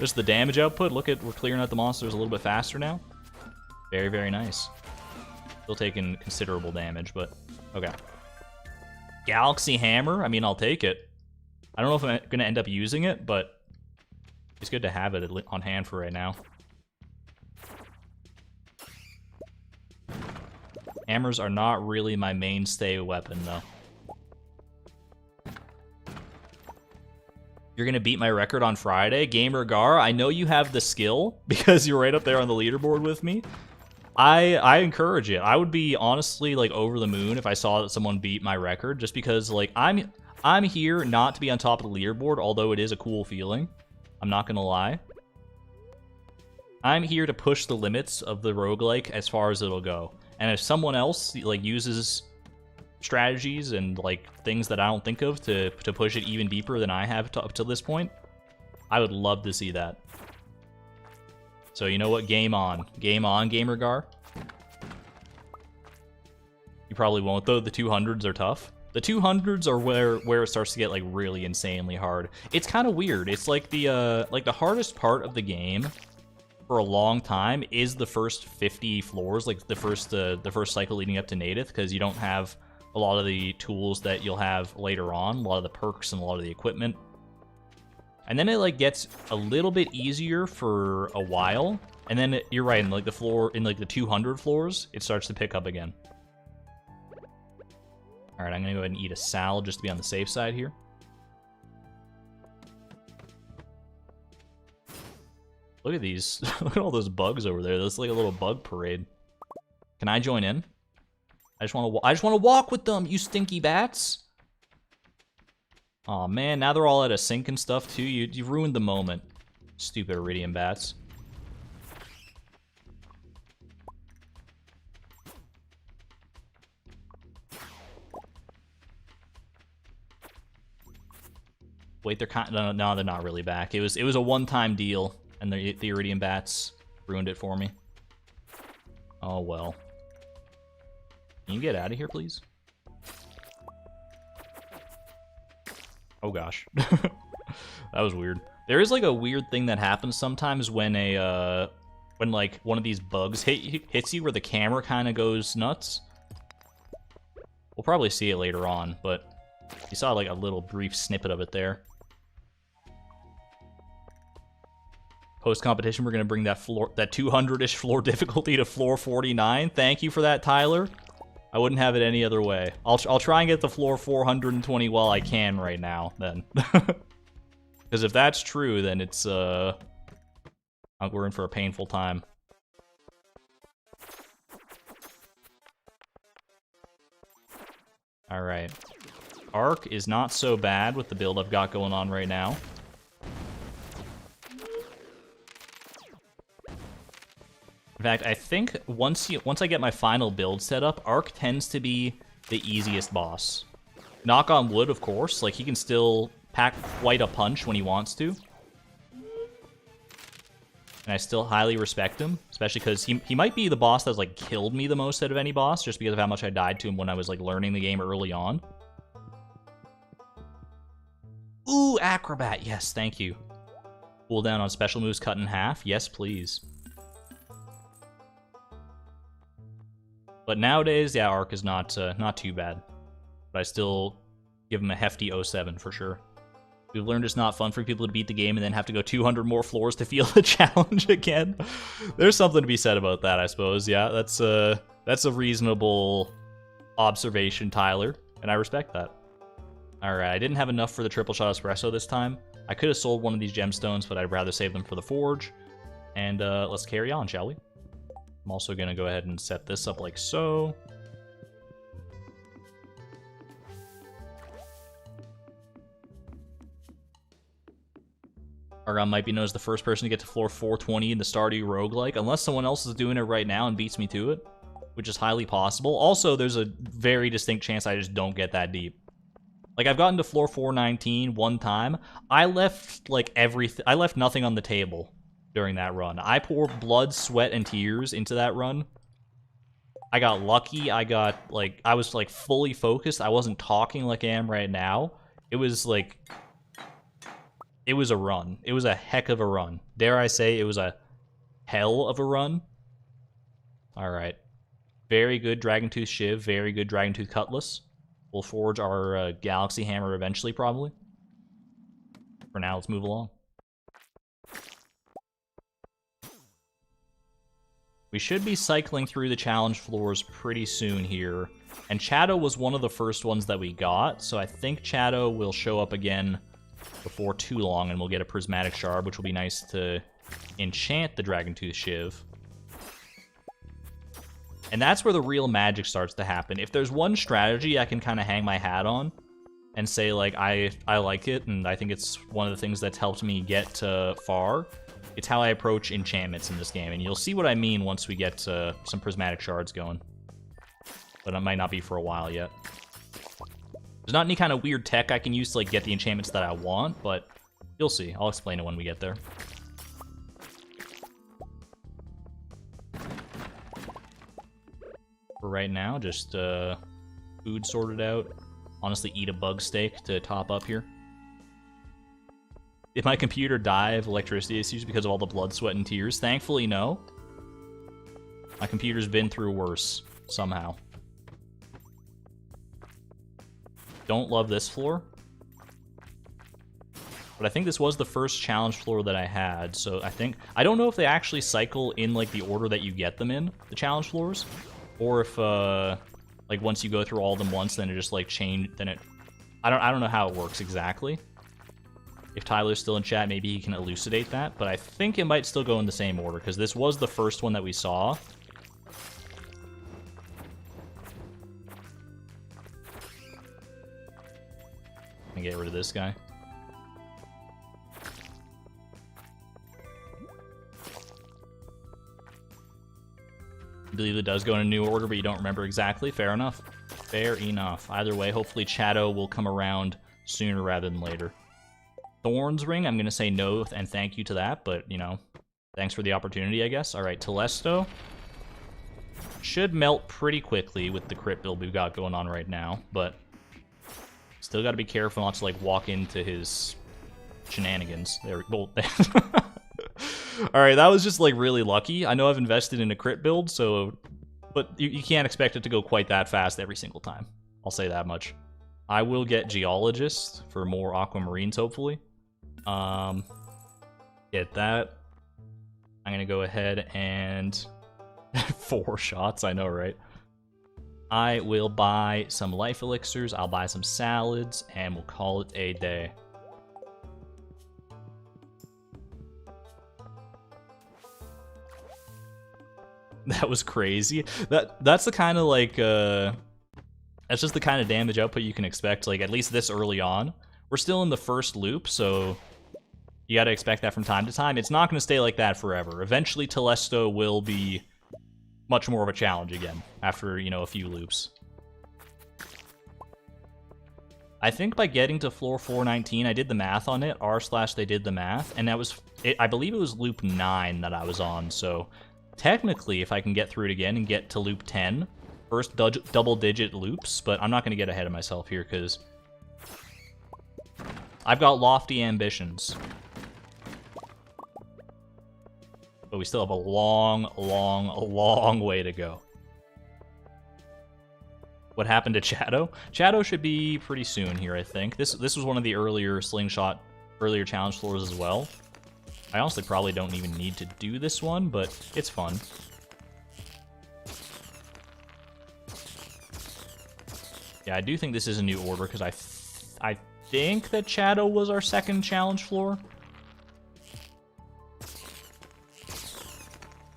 Just the damage output. Look at, we're clearing out the monsters a little bit faster now. Very, very nice. Still taking considerable damage, but okay. Galaxy Hammer? I mean, I'll take it. I don't know if I'm going to end up using it, but it's good to have it on hand for right now. Hammers are not really my mainstay weapon, though. You're going to beat my record on Friday? Gamer Gar, I know you have the skill because you're right up there on the leaderboard with me. I encourage it. I would be honestly, like, over the moon if I saw that someone beat my record, just because, like, I'm here not to be on top of the leaderboard, although it is a cool feeling. I'm not going to lie. I'm here to push the limits of the roguelike as far as it'll go. And if someone else, like, uses strategies and, like, things that I don't think of to push it even deeper than I have up to this point, I would love to see that. So you know what? Game on. Game on, Gamer Gar. You probably won't, though. The 200s are tough. The 200s are where it starts to get, like, really insanely hard. It's kind of weird. It's like the hardest part of the game for a long time is the first 50 floors, like the first cycle leading up to Native, because you don't have a lot of the tools that you'll have later on, a lot of the perks and a lot of the equipment. And then it, like, gets a little bit easier for a while, and then you're right, in, like, the floor, in, like, the 200 floors, it starts to pick up again. Alright, I'm gonna go ahead and eat a salad just to be on the safe side here. Look at these. Look at all those bugs over there. That's like a little bug parade. Can I join in? I just want to walk with them, you stinky bats. Aw, man, now they're all out of sync and stuff too. You ruined the moment. Stupid iridium bats. Wait, they're kind of, no, they're not really back. It was a one-time deal, and the iridium bats ruined it for me. Oh well. Can you get out of here, please? Oh gosh. That was weird. There is, like, a weird thing that happens sometimes when when, like, one of these bugs hits you where the camera kind of goes nuts. We'll probably see it later on, but you saw, like, a little brief snippet of it there. Post-competition, we're going to bring that 200-ish floor difficulty to floor 49. Thank you for that, Tyler. I wouldn't have it any other way. I'll try and get the floor 420 while I can right now, then. Because if that's true, then it's, we're in for a painful time. Alright. Arc is not so bad with the build I've got going on right now. In fact, I think once I get my final build set up, Arc tends to be the easiest boss. Knock on wood, of course. Like, he can still pack quite a punch when he wants to. And I still highly respect him, especially because he might be the boss that's, like, killed me the most out of any boss, just because of how much I died to him when I was, like, learning the game early on. Ooh, Acrobat. Yes, thank you. Cooldown on special moves cut in half. Yes, please. But nowadays, yeah, Arc is not too bad. But I still give him a hefty 07 for sure. We've learned it's not fun for people to beat the game and then have to go 200 more floors to feel the challenge again. There's something to be said about that, I suppose. Yeah, that's a reasonable observation, Tyler, and I respect that. Alright, I didn't have enough for the triple shot espresso this time. I could have sold one of these gemstones, but I'd rather save them for the forge. And let's carry on, shall we? I'm also going to go ahead and set this up like so. Argon might be known as the first person to get to floor 420 in the Stardew Roguelike, unless someone else is doing it right now and beats me to it, which is highly possible. Also, there's a very distinct chance I just don't get that deep. Like, I've gotten to floor 419 one time. I left, like, everything. I left nothing on the table during that run. I poured blood, sweat, and tears into that run. I got lucky. I was, like, fully focused. I wasn't talking like I am right now. It was, like... It was a run. It was a heck of a run. Dare I say it was a hell of a run? Alright. Very good Dragon Tooth Shiv. Very good Dragon Tooth Cutlass. We'll forge our Galaxy Hammer eventually, probably. For now, let's move along. We should be cycling through the challenge floors pretty soon here. And Shadow was one of the first ones that we got, so I think Shadow will show up again before too long, and we'll get a Prismatic Shard, which will be nice to enchant the Dragon Tooth Shiv. And that's where the real magic starts to happen. If there's one strategy I can kind of hang my hat on and say, like, I like it, and I think it's one of the things that's helped me get far, it's how I approach enchantments in this game. And you'll see what I mean once we get some Prismatic Shards going. But it might not be for a while yet. There's not any kind of weird tech I can use to, like, get the enchantments that I want, but you'll see. I'll explain it when we get there. For right now, just food sorted out. Honestly, eat a bug steak to top up here. Did my computer die of electricity issues because of all the blood, sweat, and tears? Thankfully, no. My computer's been through worse, somehow. Don't love this floor. But I think this was the first challenge floor that I had, so I don't know if they actually cycle in, like, the order that you get them in, the challenge floors, or if, like, once you go through all of them once, then it just, like, I don't know how it works exactly. If Tyler's still in chat, maybe he can elucidate that, but I think it might still go in the same order, because this was the first one that we saw. Get rid of this guy. I believe it does go in a new order, but you don't remember exactly. Fair enough. Fair enough. Either way, hopefully Shadow will come around sooner rather than later. Thorns Ring, I'm going to say no and thank you to that, but, you know, thanks for the opportunity, I guess. Alright, Telesto. Should melt pretty quickly with the crit build we've got going on right now, but... Still got to be careful not to, like, walk into his shenanigans. There we go. Alright, that was just, like, really lucky. I know I've invested in a crit build, so... But you can't expect it to go quite that fast every single time. I'll say that much. I will get Geologist for more Aquamarines, hopefully. Get that. I'm going to go ahead and... 4 shots, I know, right? I will buy some life elixirs, I'll buy some salads, and we'll call it a day. That was crazy. That's the kind of, like, that's just the kind of damage output you can expect, like, at least this early on. We're still in the first loop, so you gotta expect that from time to time. It's not gonna stay like that forever. Eventually, Telesto will be much more of a challenge again after, you know, a few loops. I think by getting to floor 419, I did the math on it, r/they did the math, and that was, I believe it was loop 9 that I was on, so technically if I can get through it again and get to loop 10, first double-digit loops, but I'm not going to get ahead of myself here, because I've got lofty ambitions. But we still have a long way to go. What happened to Shadow? Shadow should be pretty soon here, I think. This was one of the earlier challenge floors as well. I honestly probably don't even need to do this one, but it's fun. Yeah, I do think this is a new order, because I think that Shadow was our second challenge floor.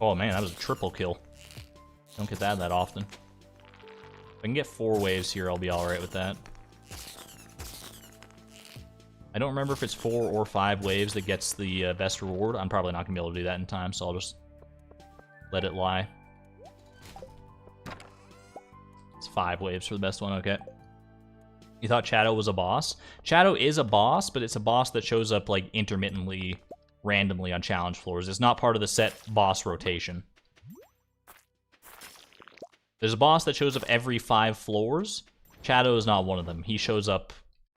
Oh man, that was a triple kill. Don't get that often. If I can get 4 waves here, I'll be alright with that. I don't remember if it's 4 or 5 waves that gets the best reward. I'm probably not going to be able to do that in time, so I'll just let it lie. It's 5 waves for the best one, okay. You thought Shadow was a boss? Shadow is a boss, but it's a boss that shows up, like, intermittently, randomly on challenge floors. It's not part of the set boss rotation. There's a boss that shows up every 5 floors. Shadow is not one of them. He shows up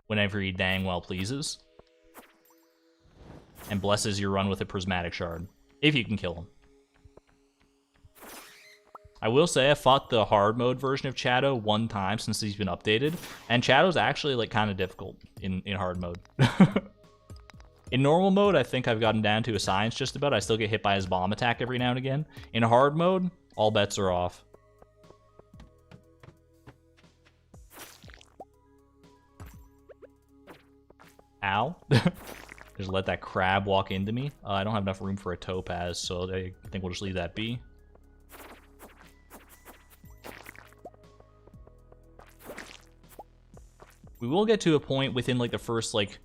whenever he dang well pleases. And blesses your run with a prismatic shard. If you can kill him. I will say I fought the hard mode version of Shadow 1 time since he's been updated. And Shadow's actually like kind of difficult in hard mode. In normal mode, I think I've gotten down to a science just about. I still get hit by his bomb attack every now and again. In hard mode, all bets are off. Ow. Just let that crab walk into me. I don't have enough room for a topaz, so I think we'll just leave that be. We will get to a point within like the first like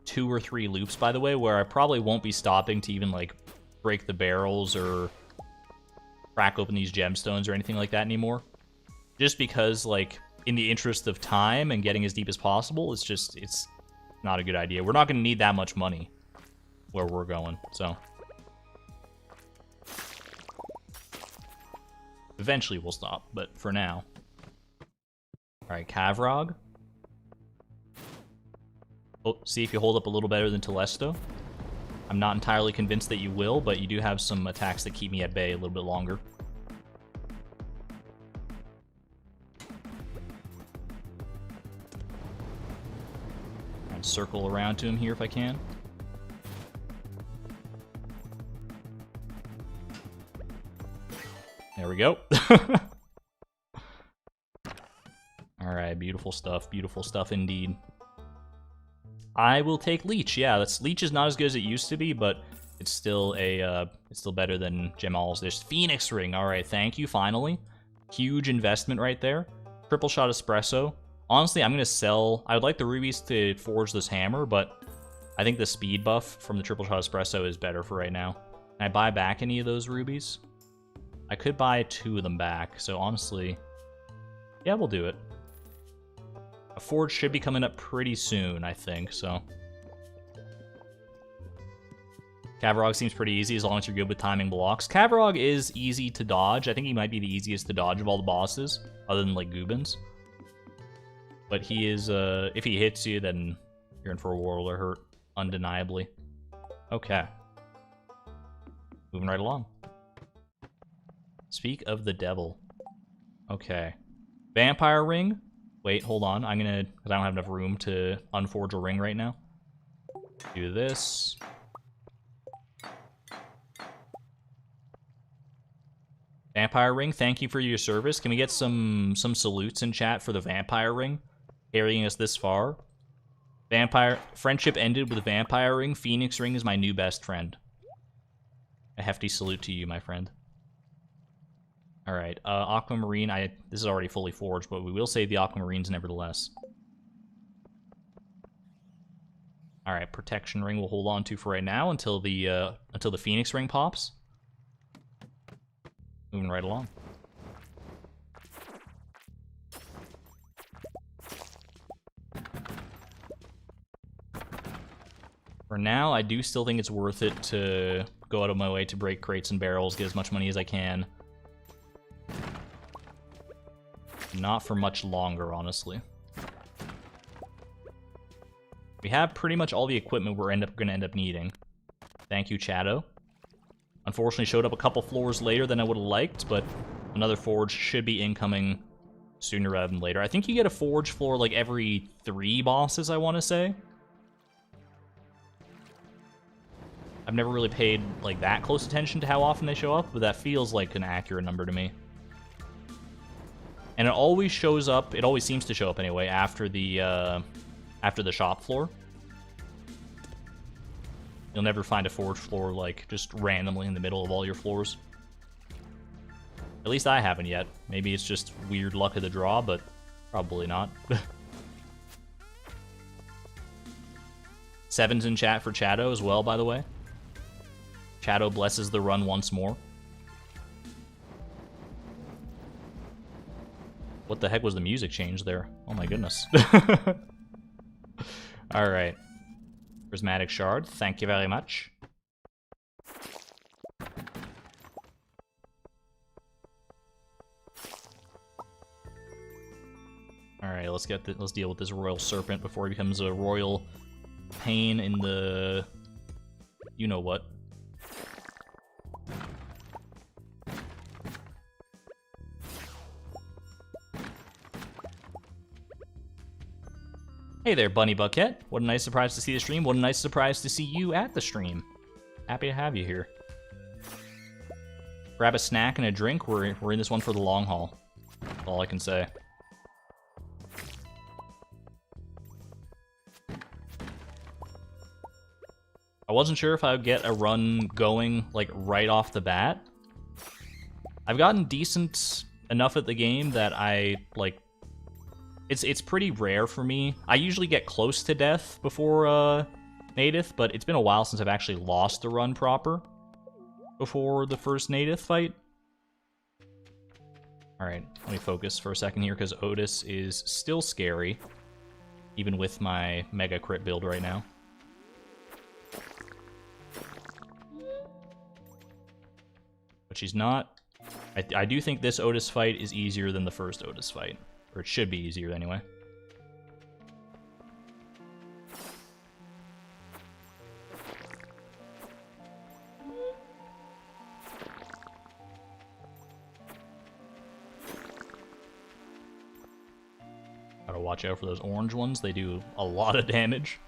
2 or 3 loops, by the way, where I probably won't be stopping to even like break the barrels or crack open these gemstones or anything like that anymore. Just because, like, in the interest of time and getting as deep as possible, it's not a good idea. We're not going to need that much money where we're going, so. Eventually we'll stop, but for now. Alright, Kavrog. Oh, see if you hold up a little better than Telesto. I'm not entirely convinced that you will, but you do have some attacks that keep me at bay a little bit longer. And circle around to him here if I can. There we go. Alright, beautiful stuff indeed. I will take Leech. Yeah, Leech is not as good as it used to be, but it's still it's still better than Gemals. There's Phoenix Ring. All right, thank you. Finally, huge investment right there. Triple shot espresso. Honestly, I'm gonna sell. I would like the rubies to forge this hammer, but I think the speed buff from the triple shot espresso is better for right now. Can I buy back any of those rubies? I could buy 2 of them back. So honestly, yeah, we'll do it. A forge should be coming up pretty soon, I think, so. Kavrog seems pretty easy as long as you're good with timing blocks. Kavrog is easy to dodge. I think he might be the easiest to dodge of all the bosses, other than, like, Gubins. But he is, if he hits you, then you're in for a world of hurt, undeniably. Okay. Moving right along. Speak of the devil. Okay. Vampire ring. Wait, hold on. I'm gonna, because I don't have enough room to unforge a ring right now. Do this. Vampire ring, thank you for your service. Can we get some salutes in chat for the vampire ring? Carrying us this far. Vampire, friendship ended with a vampire ring. Phoenix ring is my new best friend. A hefty salute to you, my friend. Alright, Aquamarine, this is already fully forged, but we will save the Aquamarines nevertheless. Alright, Protection Ring we'll hold on to for right now until the Phoenix Ring pops. Moving right along. For now, I do still think it's worth it to go out of my way to break crates and barrels, get as much money as I can. Not for much longer, honestly. We have pretty much all the equipment we're gonna end up needing. Thank you, Chatto. Unfortunately, showed up a couple floors later than I would have liked, but another forge should be incoming sooner rather than later. I think you get a forge floor like every 3 bosses, I want to say. I've never really paid like that close attention to how often they show up, but that feels like an accurate number to me. And it always shows up, it always seems to show up anyway, after the shop floor. You'll never find a forge floor, like, just randomly in the middle of all your floors. At least I haven't yet. Maybe it's just weird luck of the draw, but probably not. 7's in chat for Chatto as well, by the way. Chatto blesses the run once more. What the heck was the music change there? Oh my goodness. Alright. Prismatic Shard, thank you very much. Alright, let's deal with this Royal Serpent before he becomes a royal pain in the... you know what. Hey there, Bunny Bucket. What a nice surprise to see the stream. What a nice surprise to see you at the stream. Happy to have you here. Grab a snack and a drink. We're in this one for the long haul. That's all I can say. I wasn't sure if I would get a run going, like, right off the bat. I've gotten decent enough at the game that I, like... It's pretty rare for me. I usually get close to death before Native, but it's been a while since I've actually lost the run proper before the first Native fight. Alright, let me focus for a second here, because Otis is still scary, even with my Mega Crit build right now. But she's not. I do think this Otis fight is easier than the first Otis fight. Or it should be easier anyway. Gotta watch out for those orange ones. They do a lot of damage.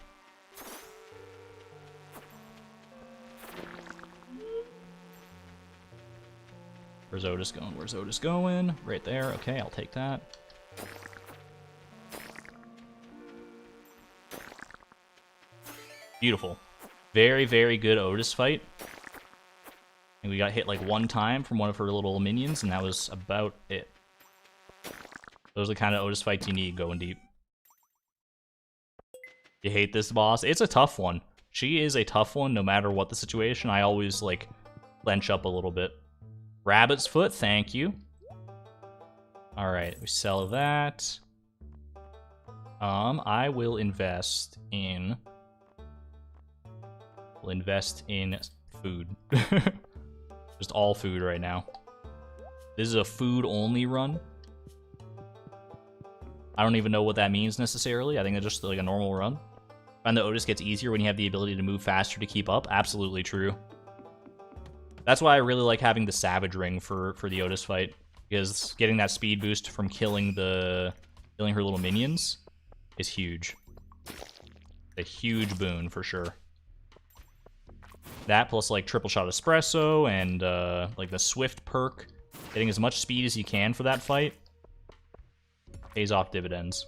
Where's Otis going? Where's Otis going? Right there. Okay, I'll take that. Beautiful. Very, very good Otis fight. And we got hit like one time from one of her little minions, and that was about it. Those are the kind of Otis fights you need going deep. You hate this boss? It's a tough one. She is a tough one no matter what the situation. I always, like, clench up a little bit. Rabbit's Foot, thank you. Alright, we sell that. I will invest in... We'll invest in food. Just all food right now. This is a food-only run. I don't even know what that means necessarily. I think it's just like a normal run. Find that Otis gets easier when you have the ability to move faster to keep up. Absolutely true. That's why I really like having the Savage Ring for the Otis fight. Because getting that speed boost from killing her little minions is huge. A huge boon for sure. That plus like triple shot espresso and like the swift perk, getting as much speed as you can for that fight pays off dividends.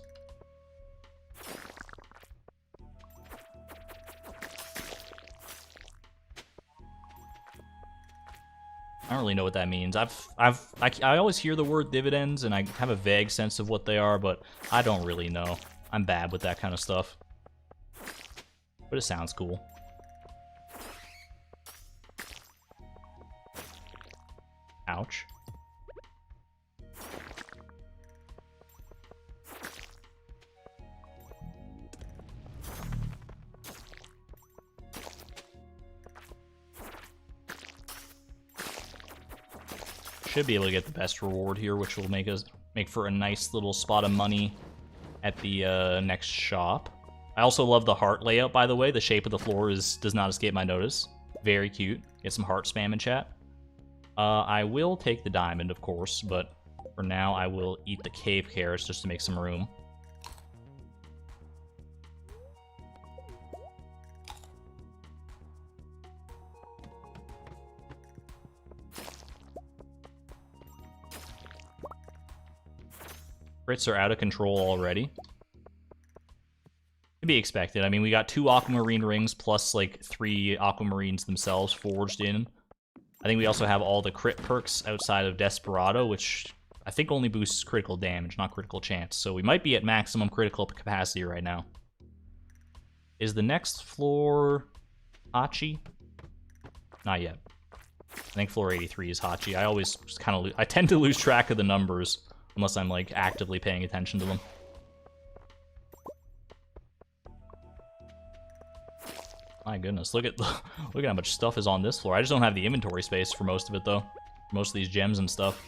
I don't really know what that means. I always hear the word dividends and I have a vague sense of what they are, but I don't really know. I'm bad with that kind of stuff. But it sounds cool. Ouch. Should be able to get the best reward here, which will make for a nice little spot of money at the next shop. I also love the heart layout, by the way. The shape of the floor does not escape my notice. Very cute. Get some heart spam in chat. I will take the diamond, of course, but for now I will eat the cave carrots just to make some room. Crits are out of control already. To be expected. I mean, we got 2 aquamarine rings plus like 3 aquamarines themselves forged in. I think we also have all the crit perks outside of Desperado, which I think only boosts critical damage, not critical chance. So we might be at maximum critical capacity right now. Is the next floor Hachi? Not yet. I think floor 83 is Hachi. I always kind of I tend to lose track of the numbers unless I'm like actively paying attention to them. My goodness, look at how much stuff is on this floor. I just don't have the inventory space for most of it, though. Most of these gems and stuff.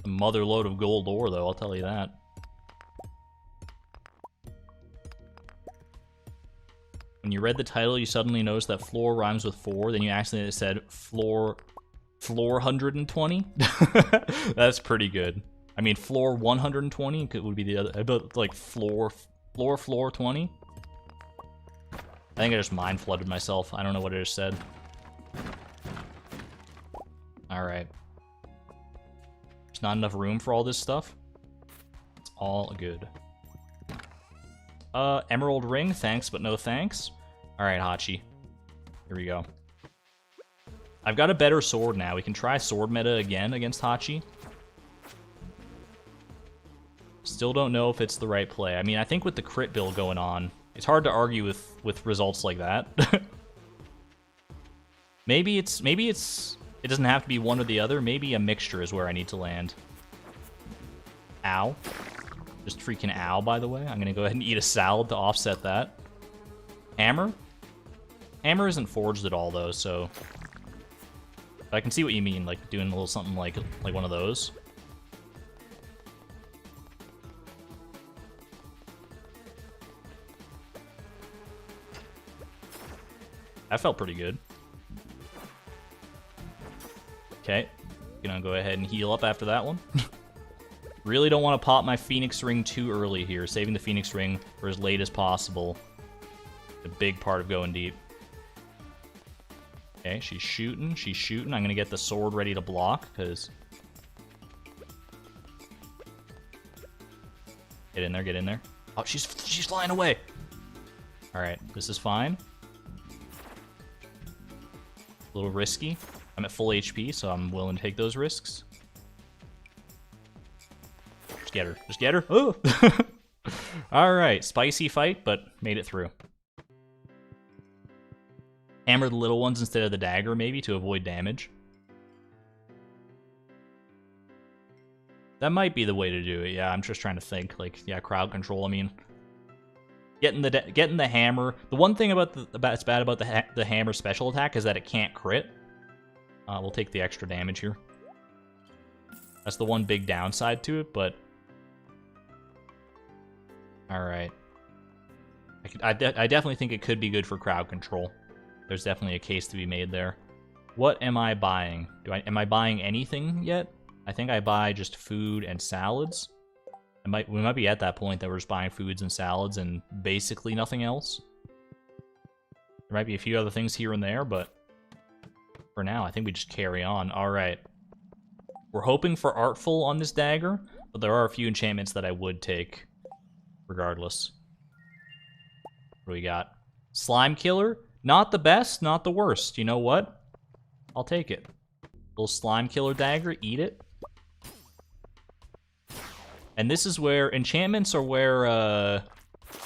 A mother load of gold ore, though, I'll tell you that. When you read the title, you suddenly noticed that floor rhymes with 4, then you accidentally said floor 120. That's pretty good. I mean, floor 120 would be the other, about like floor 20. I think I just mind flooded myself. I don't know what I just said. All right. There's not enough room for all this stuff. It's all good. Emerald ring, thanks but no thanks. All right, Hachi. Here we go. I've got a better sword now. We can try sword meta again against Hachi. Still don't know if it's the right play. I mean, I think with the crit build going on, it's hard to argue with results like that. Maybe it doesn't have to be one or the other. Maybe a mixture is where I need to land. Ow. Just freaking ow, by the way. I'm gonna go ahead and eat a salad to offset that. Hammer? Hammer isn't forged at all, though, so... But I can see what you mean, like doing a little something like one of those. That felt pretty good. Okay, gonna go ahead and heal up after that one. Really don't want to pop my Phoenix Ring too early here. Saving the Phoenix Ring for as late as possible. A big part of going deep. Okay, she's shooting. She's shooting. I'm going to get the sword ready to block, because... Get in there, get in there. Oh, she's flying away! Alright, this is fine. A little risky. I'm at full HP, so I'm willing to take those risks. Just get her. Just get her. Oh! Alright, spicy fight, but made it through. Hammer the little ones instead of the dagger, maybe, to avoid damage. That might be the way to do it. Yeah, I'm just trying to think. Like, yeah, crowd control. I mean, getting the hammer. The one thing that's bad about the hammer special attack is that it can't crit. We'll take the extra damage here. That's the one big downside to it, but all right. I definitely think it could be good for crowd control. There's definitely a case to be made there. What am I buying? Am I buying anything yet? I think I buy just food and salads. We might be at that point that we're just buying foods and salads and basically nothing else. There might be a few other things here and there, but for now, I think we just carry on. All right. We're hoping for Artful on this dagger, but there are a few enchantments that I would take regardless. What do we got? Slime Killer? Not the best, not the worst. You know what? I'll take it. Little Slime Killer dagger, eat it. And this is where enchantments are where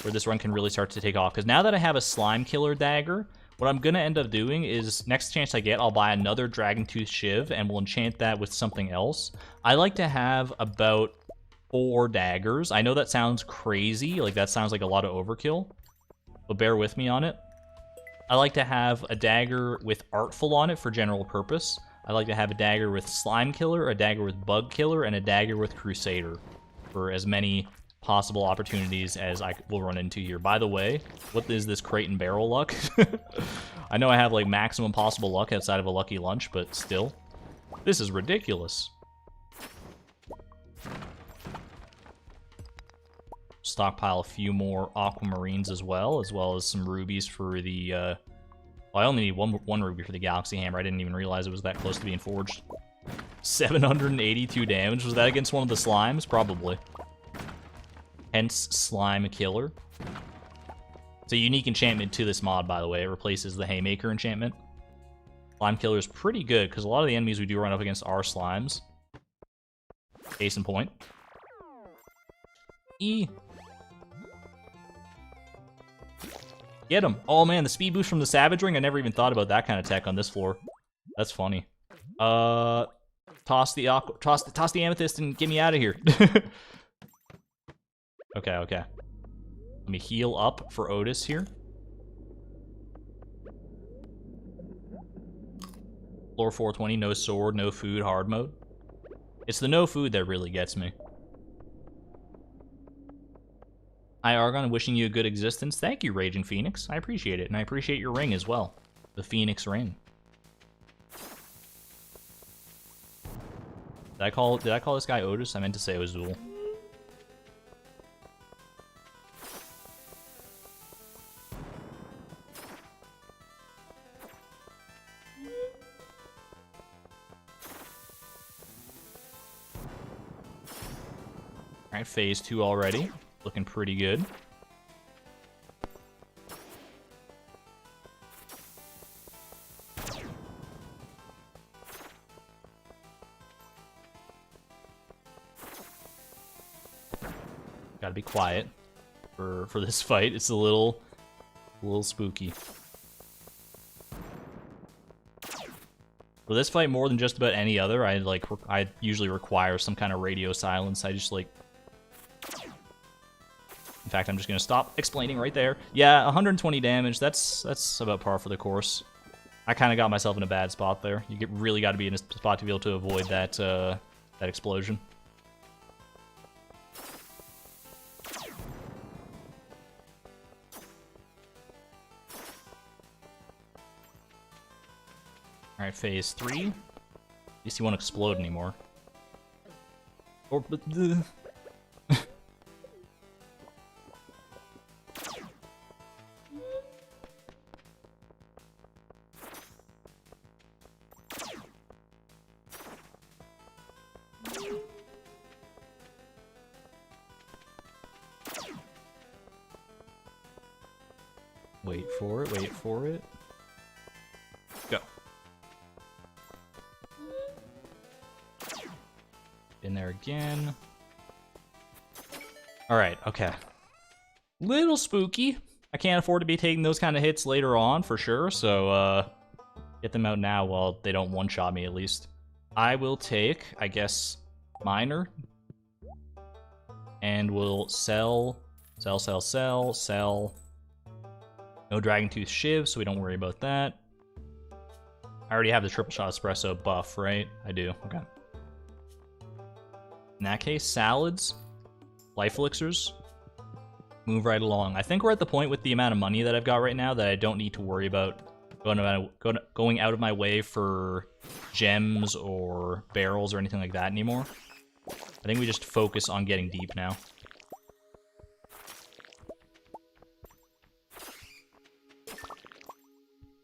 this run can really start to take off. Because now that I have a Slime Killer dagger, what I'm going to end up doing is, next chance I get, I'll buy another Dragon Tooth Shiv, and we'll enchant that with something else. I like to have about 4 daggers. I know that sounds crazy, like that sounds like a lot of overkill, but bear with me on it. I like to have a dagger with Artful on it for general purpose. I like to have a dagger with Slime Killer, a dagger with Bug Killer, and a dagger with Crusader for as many possible opportunities as I will run into here. By the way, what is this crate and barrel luck? I know I have like maximum possible luck outside of a lucky lunch, but still, this is ridiculous. Stockpile a few more aquamarines as well as some rubies for the, well, I only need one ruby for the Galaxy Hammer. I didn't even realize it was that close to being forged. 782 damage. Was that against one of the slimes? Probably. Hence, Slime Killer. It's a unique enchantment to this mod, by the way. It replaces the Haymaker enchantment. Slime Killer is pretty good, because a lot of the enemies we do run up against are slimes. Case in point. E. Get him. Oh man, the speed boost from the Savage Ring. I never even thought about that kind of tech on this floor. That's funny. Toss the amethyst and get me out of here. Okay. Let me heal up for Otis here. Floor 420, no sword, no food, hard mode. It's the no food that really gets me. Hi, Argon, wishing you a good existence. Thank you, Raging Phoenix. I appreciate it, and I appreciate your ring as well. The Phoenix ring. Did I call this guy Otis? I meant to say Ozul. Alright, phase 2 already. Looking pretty good. Gotta be quiet for this fight. It's a little spooky. For this fight, more than just about any other, I usually require some kind of radio silence. I just like. In fact, I'm just gonna stop explaining right there. Yeah, 120 damage. That's about par for the course. I kind of got myself in a bad spot there. You really got to be in a spot to be able to avoid that that explosion. All right, phase 3. At least he won't explode anymore. Or wait for it. Go. In there again. Alright, okay. Little spooky. I can't afford to be taking those kind of hits later on, for sure, so, get them out now while they don't one-shot me, at least. I will take, I guess, Miner. And we'll sell. No Dragon Tooth Shiv, so we don't worry about that. I already have the triple shot espresso buff, right? I do, okay. In that case, salads, life elixirs, move right along. I think we're at the point with the amount of money that I've got right now that I don't need to worry about going out of my way for gems or barrels or anything like that anymore. I think we just focus on getting deep now.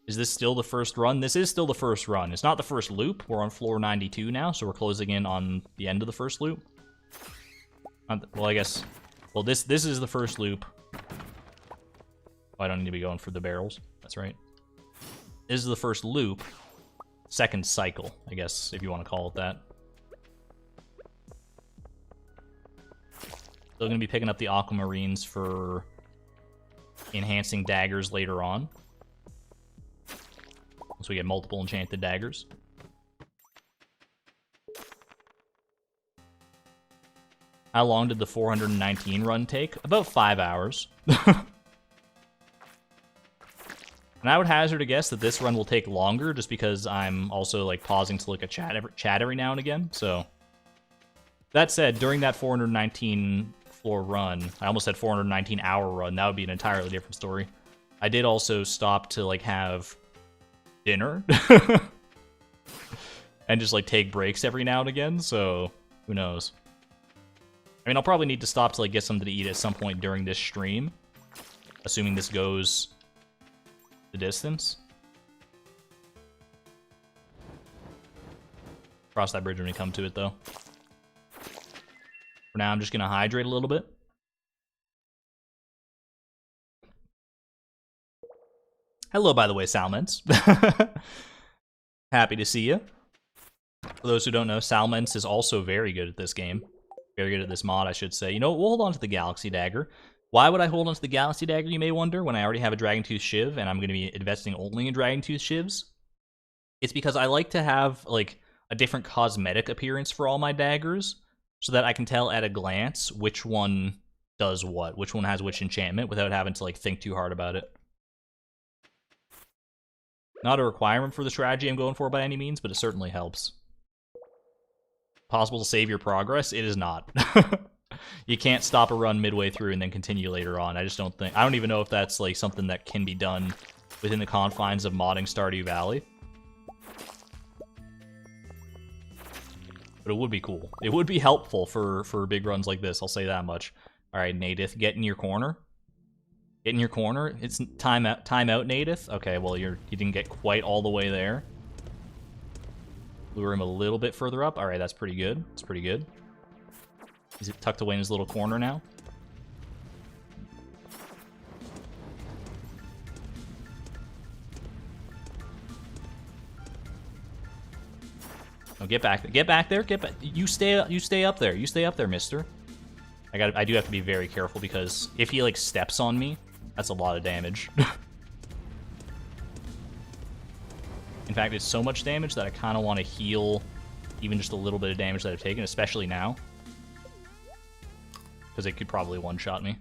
Is this still the first run? This is still the first run. It's not the first loop. We're on floor 92 now, so we're closing in on the end of the first loop. Well, I guess... Well, this is the first loop. Oh, I don't need to be going for the barrels. That's right. This is the first loop. Second cycle, I guess, if you want to call it that. Still going to be picking up the aquamarines for enhancing daggers later on. Once we get multiple enchanted daggers. How long did the 419 run take? About 5 hours. And I would hazard a guess that this run will take longer just because I'm also like pausing to look at chat every now and again. So that said, during that 419 floor run, I almost said 419 hour run. That would be an entirely different story. I did also stop to like have dinner and just like take breaks every now and again. So who knows? I mean, I'll probably need to stop to like get something to eat at some point during this stream, assuming this goes the distance. Cross that bridge when we come to it, though. For now, I'm just gonna hydrate a little bit. Hello, by the way, Salments. Happy to see you. For those who don't know, Salments is also very good at this game. Very good at this mod, I should say. You know what? We'll hold on to the Galaxy Dagger. Why would I hold on to the Galaxy Dagger, you may wonder, when I already have a Dragontooth Shiv and I'm going to be investing only in Dragontooth Shivs? It's because I like to have, like, a different cosmetic appearance for all my daggers so that I can tell at a glance which one does what, which one has which enchantment without having to, like, think too hard about it. Not a requirement for the strategy I'm going for by any means, but it certainly helps. Possible to save your progress? It is not. You can't stop a run midway through and then continue later on. I just don't think... I don't even know if that's like something that can be done within the confines of modding Stardew Valley. But it would be cool. It would be helpful for big runs like this, I'll say that much. Alright, Nadith, get in your corner. Get in your corner. It's time out, Nadith. Okay, well, you didn't get quite all the way there. Lure him a little bit further up. Alright, that's pretty good. That's pretty good. Is it tucked away in his little corner now? Oh, get back there. Get back there. Get back. You stay up there. You stay up there, mister. I do have to be very careful because if he like steps on me, that's a lot of damage. In fact, it's so much damage that I kind of want to heal even just a little bit of damage that I've taken, especially now. Because it could probably one-shot me.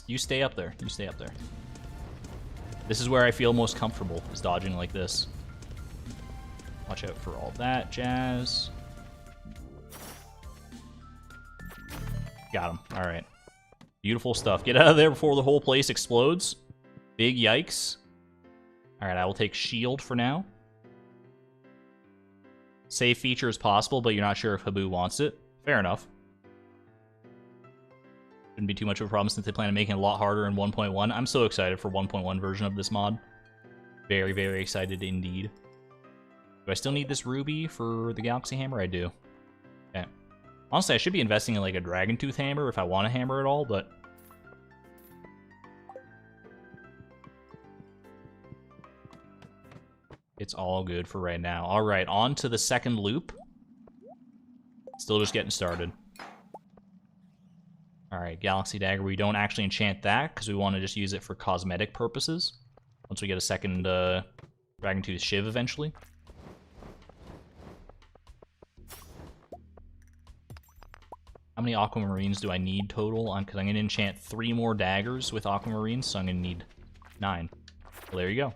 You stay up there. You stay up there. This is where I feel most comfortable, is dodging like this. Watch out for all that jazz. Got him. Alright. Beautiful stuff. Get out of there before the whole place explodes. Big yikes. Alright, I will take shield for now. Save feature is possible, but you're not sure if Haboo wants it. Fair enough. Shouldn't be too much of a problem since they plan on making it a lot harder in 1.1. I'm so excited for 1.1 version of this mod. Very, very excited indeed. Do I still need this ruby for the Galaxy Hammer? I do. Okay. Honestly, I should be investing in like a Dragontooth hammer if I want a hammer at all, but... it's all good for right now. Alright, on to the second loop. Still just getting started. Alright, Galaxy Dagger. We don't actually enchant that, because we want to just use it for cosmetic purposes. Once we get a second Dragontooth Shiv eventually. How many Aquamarines do I need total? Because I'm going to enchant 3 more daggers with Aquamarines, so I'm going to need 9. Well, there you go.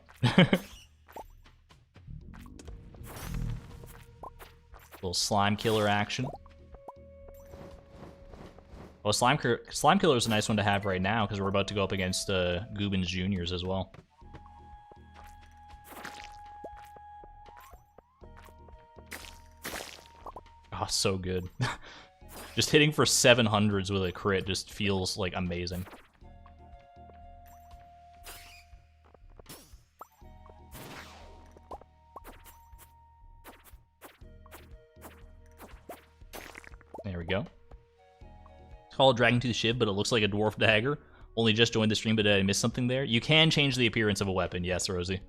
Little slime killer action. Well, slime killer is a nice one to have right now because we're about to go up against Goobins Juniors as well. Oh, so good. Just hitting for 700s with a crit just feels like amazing. There we go. It's called Dragontooth Shiv, but it looks like a dwarf dagger. Only just joined the stream, but did I miss something there? You can change the appearance of a weapon, yes, Rosie.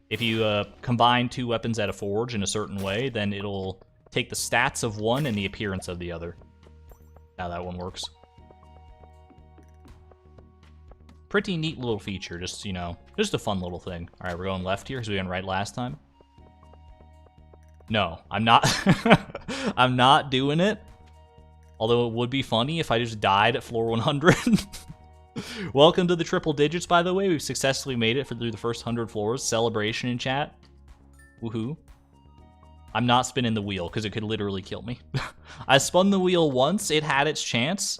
If you combine 2 weapons at a forge in a certain way, then it'll take the stats of one and the appearance of the other. How that one works. Pretty neat little feature, just, you know, just a fun little thing. Alright, we're going left here because we went right last time. No, I'm not. I'm not doing it. Although it would be funny if I just died at floor 100. Welcome to the triple digits, by the way. We've successfully made it through the first 100 floors. Celebration in chat. Woohoo. I'm not spinning the wheel because it could literally kill me. I spun the wheel once. It had its chance.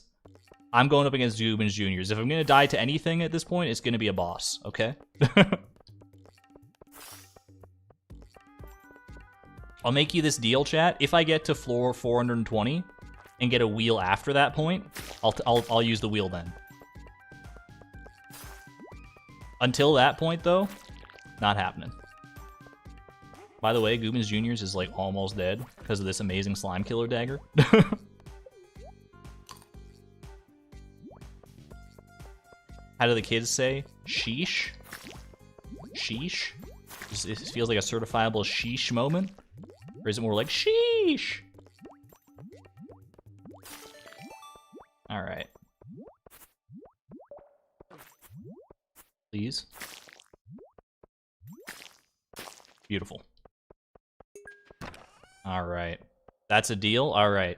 I'm going up against Goobens Juniors. If I'm going to die to anything at this point, it's going to be a boss, okay? I'll make you this deal, chat. If I get to floor 420 and get a wheel after that point, I'll use the wheel then. Until that point, though, not happening. By the way, Goobens Juniors is like almost dead because of this amazing slime killer dagger. How do the kids say? Sheesh? Sheesh? It feels like a certifiable sheesh moment? Or is it more like sheesh? Alright. Please. Beautiful. Alright. That's a deal? Alright.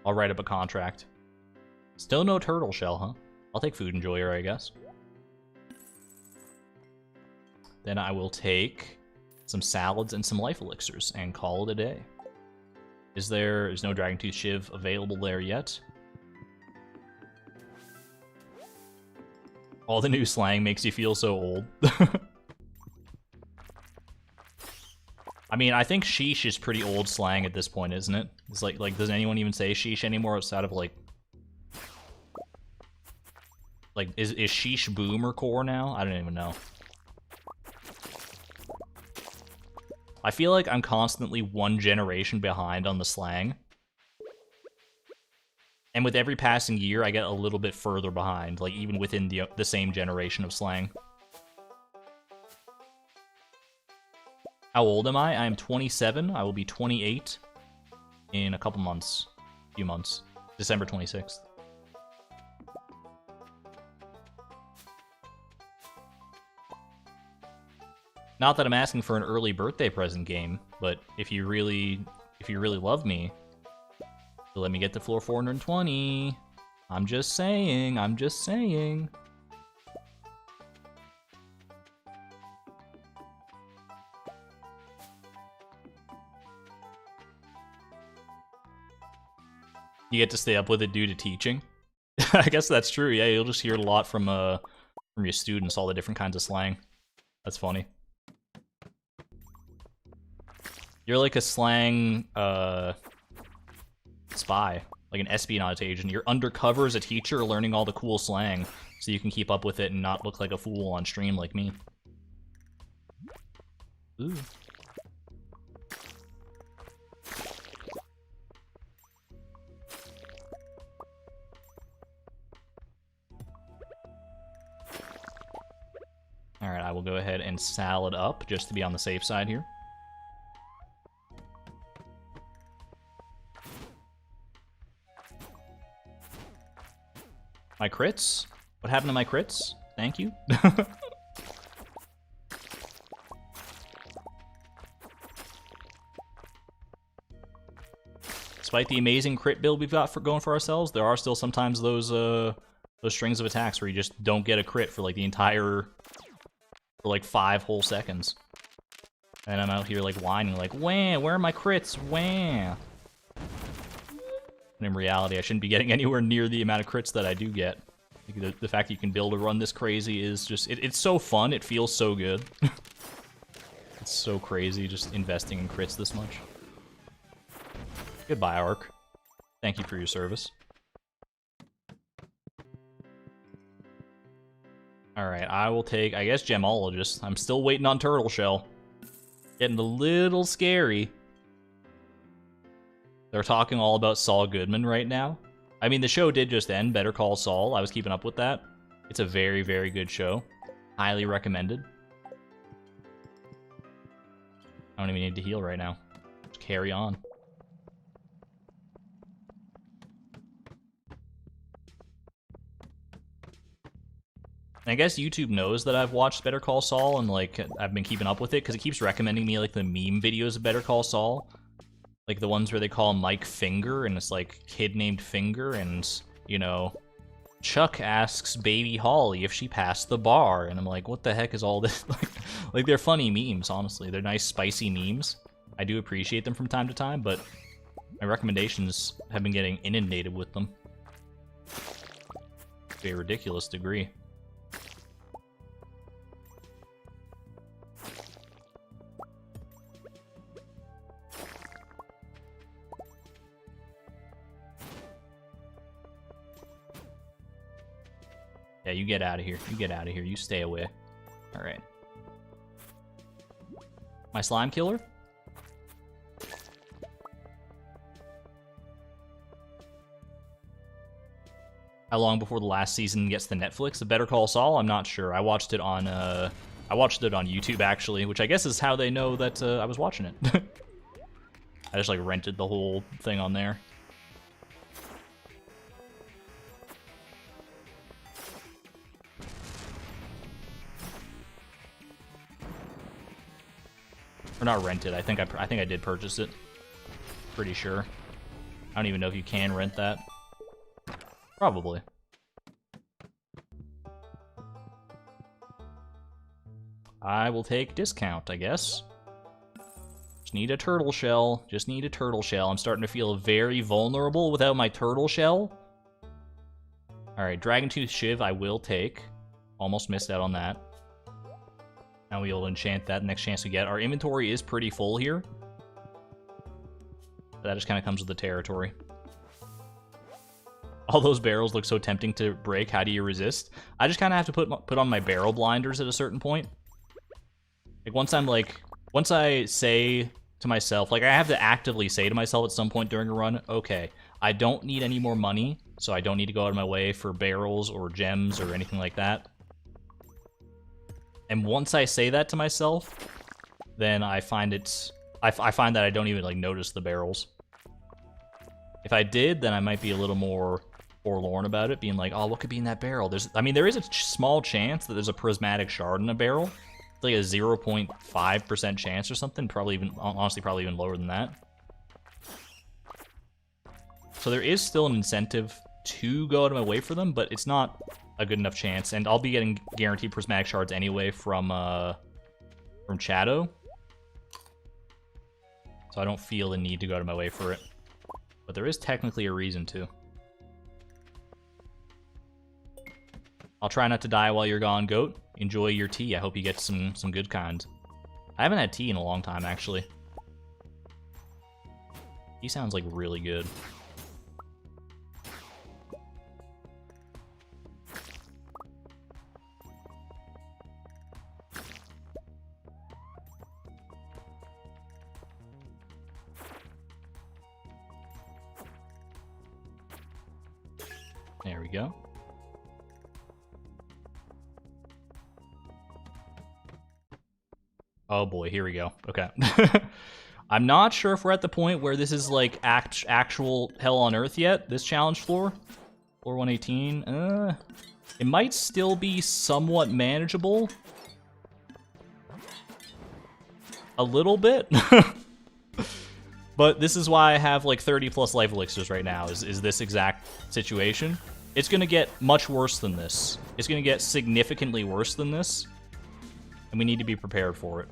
I'll write up a contract. Still no turtle shell, huh? I'll take Food Enjoyer, I guess. Then I will take some salads and some life elixirs and call it a day. There's no Dragon Tooth Shiv available there yet. All the new slang makes you feel so old. I mean, I think sheesh is pretty old slang at this point, isn't it? It's like does anyone even say sheesh anymore outside of like is sheesh boomer core now? I don't even know. I feel like I'm constantly one generation behind on the slang. And with every passing year, I get a little bit further behind, like even within the same generation of slang. How old am I? I am 27. I will be 28 in a couple months. Few months. December 26th. Not that I'm asking for an early birthday present game, but if you really love me, you'll let me get to floor 420. I'm just saying, I'm just saying. You get to stay up with it due to teaching. I guess that's true. Yeah, you'll just hear it a lot from your students, all the different kinds of slang. That's funny. You're like a slang spy, like an espionage agent. You're undercover as a teacher, learning all the cool slang, so you can keep up with it and not look like a fool on stream like me. Ooh. Alright, I will go ahead and salad up, just to be on the safe side here. My crits? What happened to my crits? Thank you. Despite the amazing crit build we've got going for ourselves, there are still sometimes those strings of attacks where you just don't get a crit for like the entire, for like 5 whole seconds. And I'm out here like whining like, wah, where are my crits? Wah. And in reality, I shouldn't be getting anywhere near the amount of crits that I do get. Like the fact that you can build a run this crazy is just, it's so fun, it feels so good. It's so crazy just investing in crits this much. Goodbye, Ark. Thank you for your service. Alright, I will take, I guess, Gemologist. I'm still waiting on Turtle Shell. Getting a little scary. They're talking all about Saul Goodman right now. I mean, the show did just end, Better Call Saul. I was keeping up with that. It's a very, very good show. Highly recommended. I don't even need to heal right now. Just carry on. I guess YouTube knows that I've watched Better Call Saul and like I've been keeping up with it because it keeps recommending me like the meme videos of Better Call Saul, like the ones where they call Mike Finger and it's like kid named Finger, and you know, Chuck asks baby Holly if she passed the bar, and I'm like, what the heck is all this? Like they're funny memes, honestly. They're nice spicy memes. I do appreciate them from time to time, but my recommendations have been getting inundated with them to a ridiculous degree. Yeah, you get out of here. You get out of here. You stay away. All right. My slime killer? How long before the last season gets to Netflix? The Better Call Saul? I'm not sure. I watched it on YouTube actually, which I guess is how they know that I was watching it. I just like rented the whole thing on there. Or not rented. I think I did purchase it. Pretty sure. I don't even know if you can rent that. Probably. I will take discount, I guess. Just need a turtle shell. Just need a turtle shell. I'm starting to feel very vulnerable without my turtle shell. Alright, Dragon Tooth Shiv I will take. Almost missed out on that. Now we'll enchant that next chance we get. Our inventory is pretty full here. But that just kind of comes with the territory. All those barrels look so tempting to break. How do you resist? I just kind of have to put on my barrel blinders at a certain point. Like once I say to myself, like I have to actively say to myself at some point during a run, okay, I don't need any more money, so I don't need to go out of my way for barrels or gems or anything like that. And once I say that to myself, then I find I find that I don't even like notice the barrels. If I did, then I might be a little more forlorn about it, being like, oh, what could be in that barrel? There is a small chance that there's a prismatic shard in a barrel. It's like a 0.5% chance or something. Honestly, probably even lower than that. So there is still an incentive to go out of my way for them, but it's not a good enough chance. And I'll be getting guaranteed prismatic shards anyway from Shadow. So I don't feel the need to go out of my way for it. But there is technically a reason to. I'll try not to die while you're gone, Goat. Enjoy your tea. I hope you get some good kind. I haven't had tea in a long time, actually. Tea sounds like really good. There we go. Oh boy, here we go. Okay. I'm not sure if we're at the point where this is like actual hell on earth yet, this challenge floor. Floor 118. It might still be somewhat manageable. A little bit. But this is why I have like 30 plus life elixirs right now, is this exact situation. It's gonna get much worse than this. It's gonna get significantly worse than this. And we need to be prepared for it.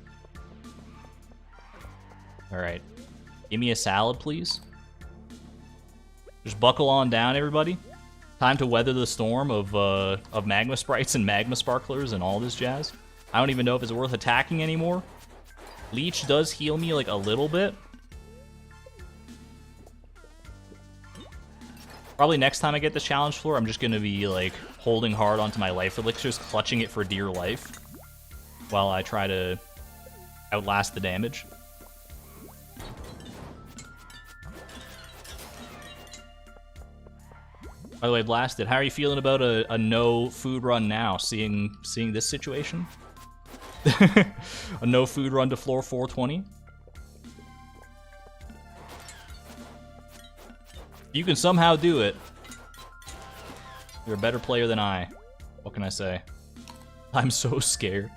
Alright. Give me a salad, please. Just buckle on down, everybody. Time to weather the storm of magma sprites and magma sparklers and all this jazz. I don't even know if it's worth attacking anymore. Leech does heal me like a little bit. Probably next time I get this challenge floor, I'm just gonna be like holding hard onto my life elixirs, clutching it for dear life, while I try to outlast the damage. By the way, Blasted, how are you feeling about a no food run now, seeing this situation? A no food run to floor 420? If you can somehow do it, you're a better player than I. What can I say? I'm so scared.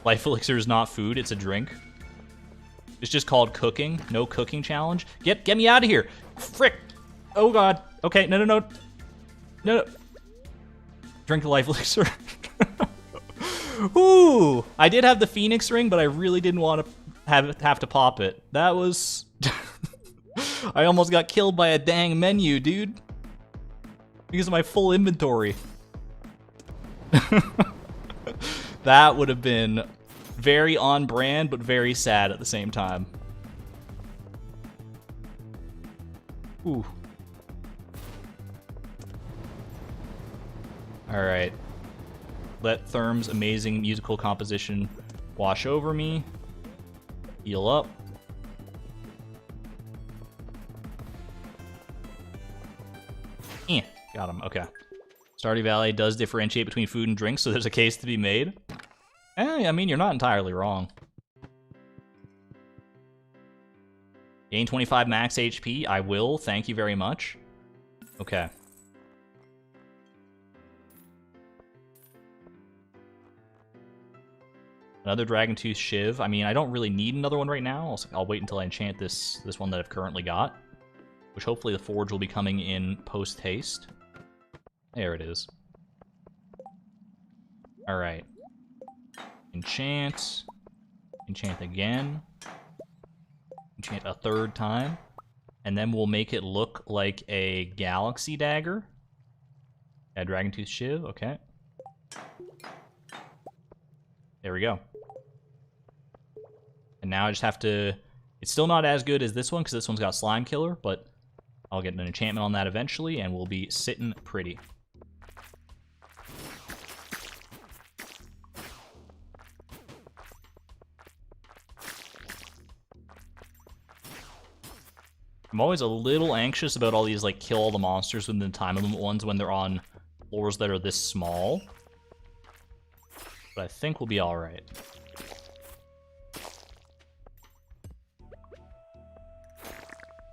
Life elixir is not food, it's a drink. It's just called cooking. No cooking challenge. Get me out of here. Frick. Oh god. Okay, no. No. Drink the life elixir. Ooh. I did have the Phoenix ring, but I really didn't want to have to pop it. That was... I almost got killed by a dang menu, dude. Because of my full inventory. That would have been very on brand, but very sad at the same time. Ooh. Alright. Let Therm's amazing musical composition wash over me. Heal up. Got him. Okay. Stardew Valley does differentiate between food and drink, so there's a case to be made. I mean, you're not entirely wrong. Gain 25 max HP. I will. Thank you very much. Okay. Another Dragon Tooth Shiv. I mean, I don't really need another one right now. I'll wait until I enchant this one that I've currently got. Which hopefully the Forge will be coming in post-haste. There it is. Alright. Enchant. Enchant again. Enchant a third time. And then we'll make it look like a Galaxy Dagger. Yeah, Dragon Tooth Shiv, okay. There we go. And now I just have to... It's still not as good as this one, because this one's got Slime Killer, but I'll get an enchantment on that eventually, and we'll be sitting pretty. I'm always a little anxious about all these, like, kill all the monsters within the time limit ones when they're on floors that are this small. But I think we'll be alright.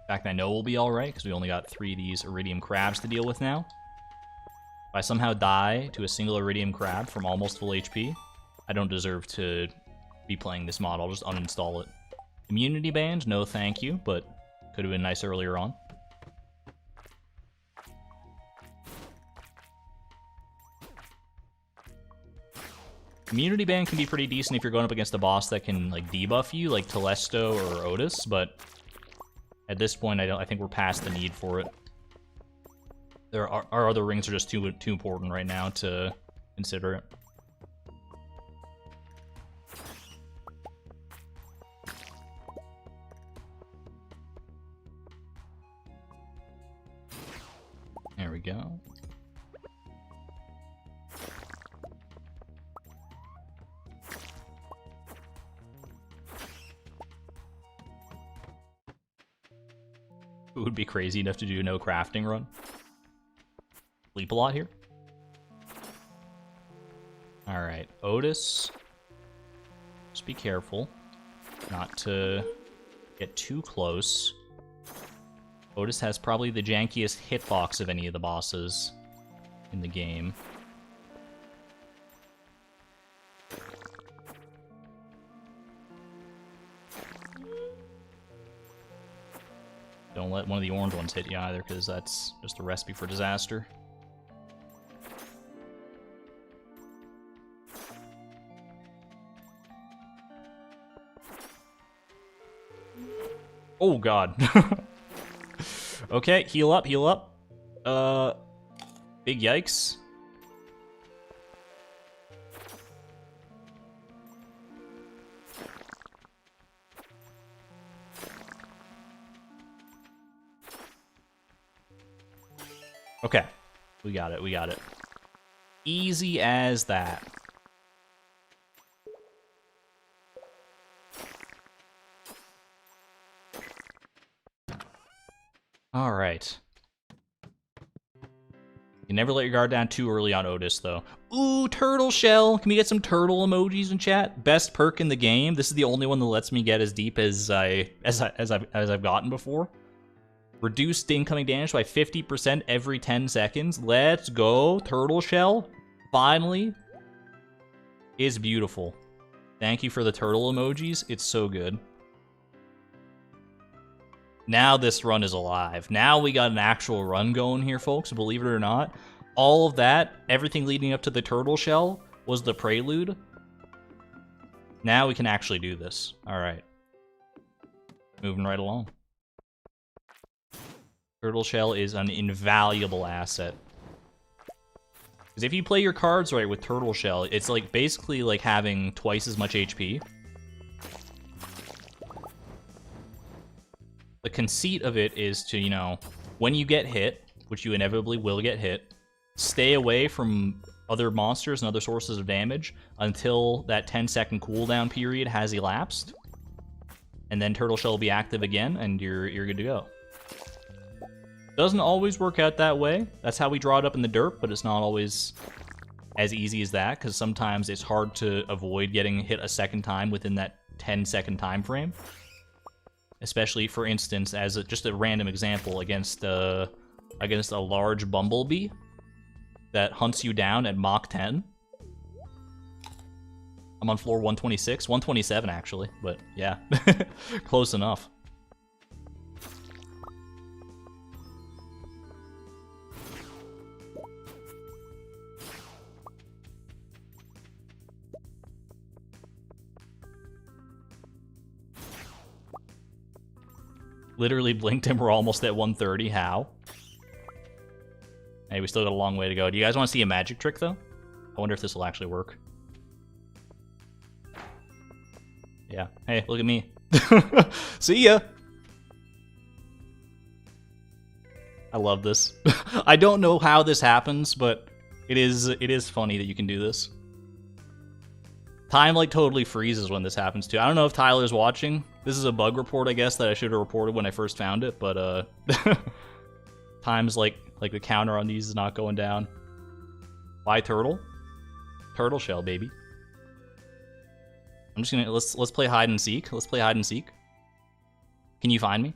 In fact, I know we'll be alright, because we only got 3 of these Iridium Crabs to deal with now. If I somehow die to a single Iridium Crab from almost full HP, I don't deserve to be playing this mod. I'll just uninstall it. Immunity band? No thank you, but could have been nice earlier on. Immunity ban can be pretty decent if you're going up against a boss that can, like, debuff you, like Telesto or Otis, but at this point, I think we're past the need for it. Our other rings are just too important right now to consider it. There we go. It would be crazy enough to do no crafting run. Sleep a lot here. Alright, Otis. Just be careful not to get too close. Otis has probably the jankiest hitbox of any of the bosses in the game. Don't let one of the orange ones hit you either, because that's just a recipe for disaster. Oh god. Okay, heal up, heal up. Big yikes. Okay, we got it, we got it. Easy as that. All right. You never let your guard down too early on Otis, though. Ooh, turtle shell. Can we get some turtle emojis in chat? Best perk in the game. This is the only one that lets me get as deep as I've gotten before. Reduced incoming damage by 50% every 10 seconds. Let's go. Turtle shell. Finally. Is beautiful. Thank you for the turtle emojis. It's so good. Now this run is alive. Now we got an actual run going here, folks, believe it or not. All of that, everything leading up to the turtle shell, was the prelude. Now we can actually do this. Alright. Moving right along. Turtle shell is an invaluable asset. Because if you play your cards right with turtle shell, it's like basically like having twice as much HP. The conceit of it is to, you know, when you get hit, which you inevitably will get hit, stay away from other monsters and other sources of damage until that 10-second cooldown period has elapsed. And then Turtle Shell will be active again, and you're good to go. Doesn't always work out that way. That's how we draw it up in the dirt, but it's not always as easy as that, because sometimes it's hard to avoid getting hit a second time within that 10-second time frame. Especially, for instance, as just a random example, against a large bumblebee that hunts you down at Mach 10. I'm on floor 126, 127 actually, but yeah, close enough. Literally blinked and we're almost at 130. How? Hey, we still got a long way to go. Do you guys want to see a magic trick, though? I wonder if this will actually work. Yeah. Hey, look at me. See ya! I love this. I don't know how this happens, but it is funny that you can do this. Time, like, totally freezes when this happens, too. I don't know if Tyler's watching. This is a bug report, I guess, that I should have reported when I first found it, but, time's, like the counter on these is not going down. Why turtle? Turtle shell, baby. I'm just gonna, let's play hide and seek. Let's play hide and seek. Can you find me?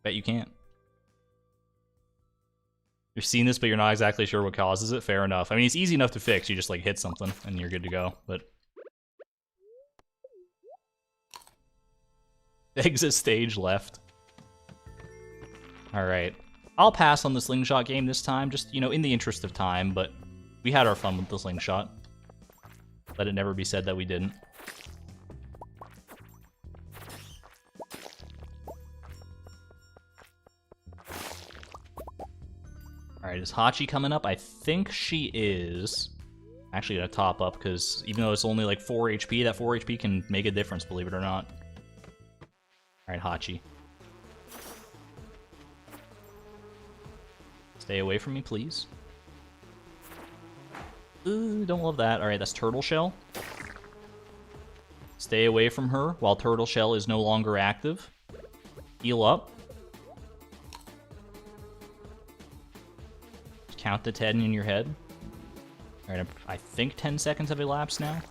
Bet you can't. You've seen this, but you're not exactly sure what causes it? Fair enough. I mean, it's easy enough to fix. You just, like, hit something, and you're good to go, but... Exit stage left. Alright. I'll pass on the slingshot game this time, just, you know, in the interest of time, but we had our fun with the slingshot. Let it never be said that we didn't. Alright, is Hachi coming up? I think she is. Actually gonna top up, because even though it's only like 4 HP, that 4 HP can make a difference, believe it or not. Alright, Hachi. Stay away from me, please. Ooh, don't love that. Alright, that's Turtle Shell. Stay away from her while Turtle Shell is no longer active. Heal up. Count the 10 in your head. Alright, I think 10 seconds have elapsed now.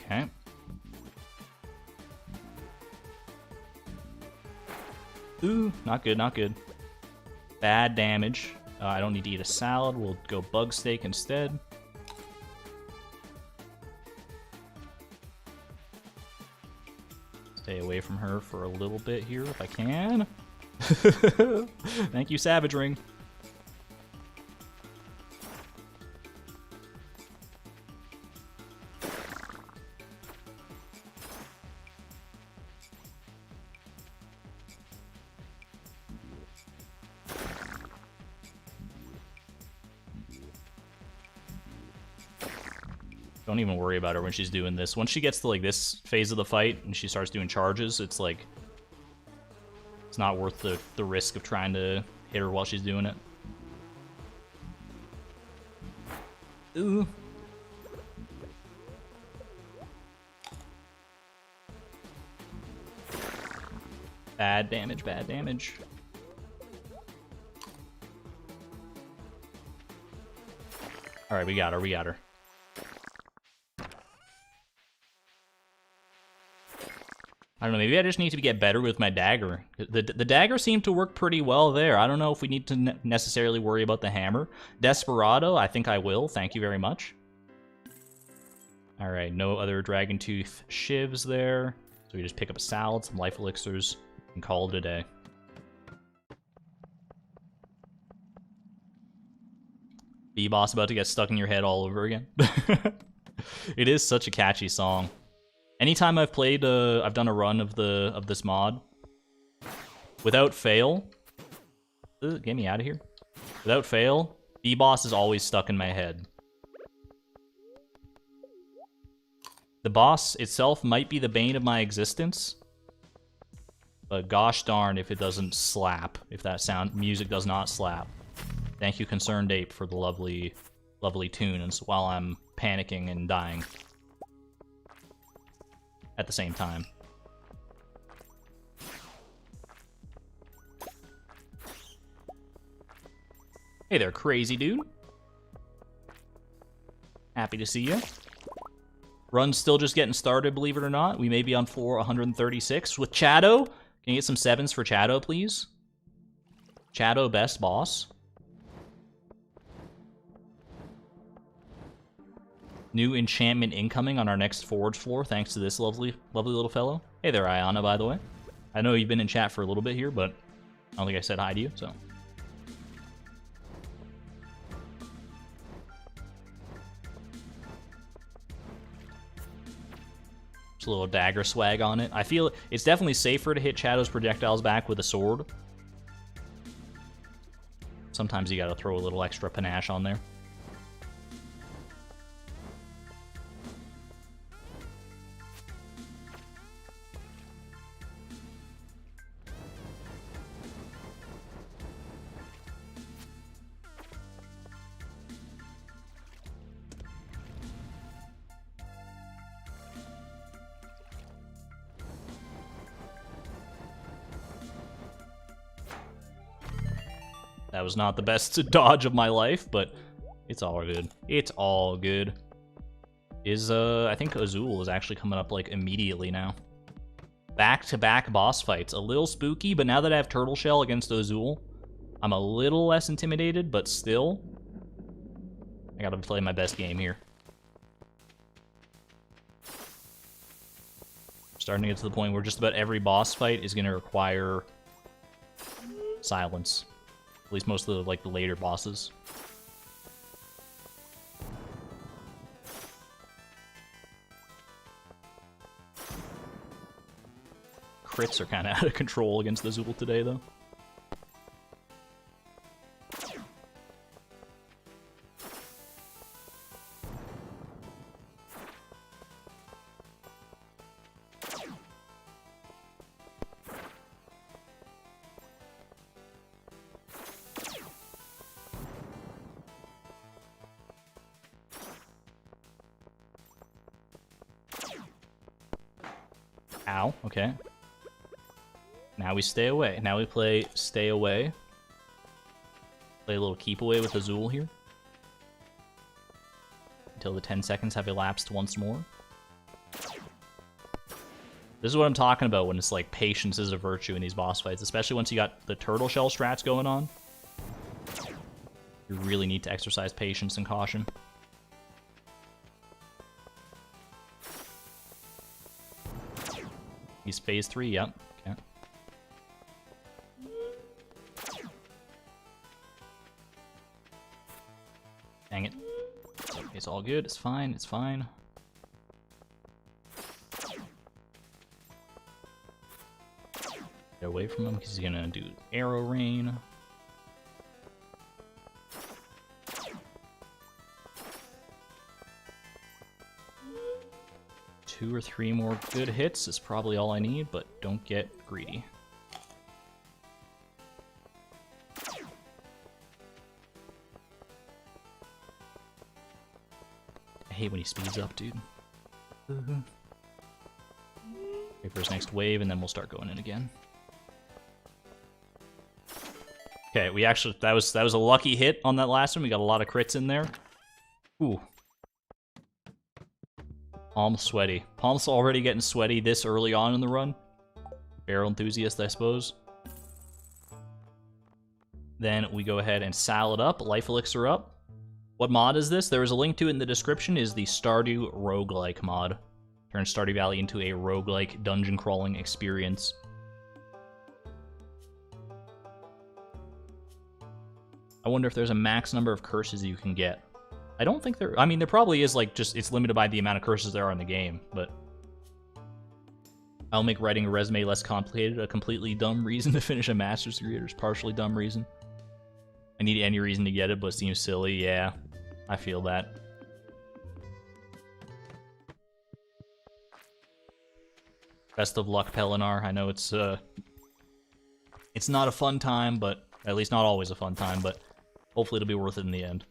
Okay. Ooh, not good, not good. Bad damage. I don't need to eat a salad. We'll go bug steak instead. Stay away from her for a little bit here if I can. Thank you, Savage Ring. Don't even worry about her when she's doing this. Once she gets to like this phase of the fight and she starts doing charges, it's like It's not worth the risk of trying to hit her while she's doing it. Ooh. Bad damage, bad damage. Alright, we got her, we got her. I don't know, maybe I just need to get better with my dagger. The dagger seemed to work pretty well there. I don't know if we need to necessarily worry about the hammer. Desperado, I think I will. Thank you very much. Alright, no other Dragon Tooth shivs there. So we just pick up a salad, some life elixirs, and call it a day. B-Boss about to get stuck in your head all over again. It is such a catchy song. Anytime I've played, I've done a run of this mod, without fail, get me out of here. Without fail, B-Boss is always stuck in my head. The boss itself might be the bane of my existence, but gosh darn if it doesn't slap, if that music does not slap. Thank you, Concerned Ape, for the lovely, lovely tunes while I'm panicking and dying at the same time. Hey there, crazy dude. Happy to see you. Run's still just getting started, believe it or not. We may be on floor 136 with Chado. Can you get some 7s for Chado, please? Chado, best boss. New enchantment incoming on our next forge floor, thanks to this lovely, lovely little fellow. Hey there, Ayana, by the way. I know you've been in chat for a little bit here, but I don't think I said hi to you, so. Just a little dagger swag on it. I feel it's definitely safer to hit Shadow's projectiles back with a sword. Sometimes you gotta throw a little extra panache on there. That was not the best dodge of my life, but it's all good. It's all good. I think Azul is actually coming up, like, immediately now. Back-to-back boss fights. A little spooky, but now that I have Turtle Shell against Azul, I'm a little less intimidated, but still, I gotta play my best game here. Starting to get to the point where just about every boss fight is gonna require silence. At least most of the later bosses. Crits are kind of out of control against the Azul today, though. Ow, okay. Now we stay away. Now we play stay away. Play a little keep away with Azul here. Until the 10 seconds have elapsed once more. This is what I'm talking about when it's like patience is a virtue in these boss fights, especially once you got the turtle shell strats going on. You really need to exercise patience and caution. He's phase 3, yep. Okay. Dang it. It's all good, it's fine, it's fine. Get away from him because he's gonna do arrow rain. Two or three more good hits is probably all I need, but don't get greedy. I hate when he speeds up, dude. Wait for his next wave, and then we'll start going in again. Okay, we actually that was a lucky hit on that last one. We got a lot of crits in there. Ooh. Palms sweaty. Palms already getting sweaty this early on in the run. Barrel enthusiast, I suppose. Then we go ahead and salad up, life elixir up. What mod is this? There is a link to it in the description. Is the Stardew Roguelike mod. Turns Stardew Valley into a roguelike dungeon crawling experience. I wonder if there's a max number of curses you can get. I don't think there... I mean, there probably is, like, just... It's limited by the amount of curses there are in the game, but... I'll make writing a resume less complicated. A completely dumb reason to finish a master's degree, or just partially dumb reason. I need any reason to get it, but it seems silly. Yeah, I feel that. Best of luck, Pelinar. I know it's not a fun time, but... At least not always a fun time, but... Hopefully it'll be worth it in the end.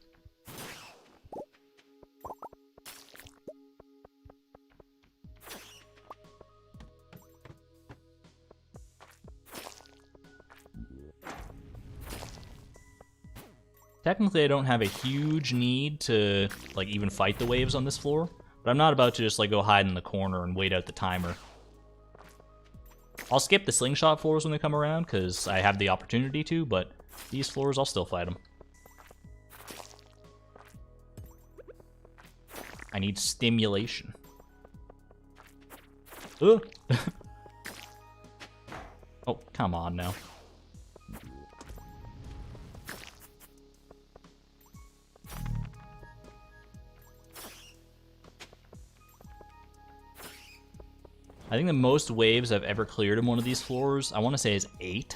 Technically, I don't have a huge need to, like, even fight the waves on this floor, but I'm not about to just, like, go hide in the corner and wait out the timer. I'll skip the slingshot floors when they come around, because I have the opportunity to, but these floors, I'll still fight them. I need stimulation. Oh, come on now. I think the most waves I've ever cleared in one of these floors, I want to say, is 8.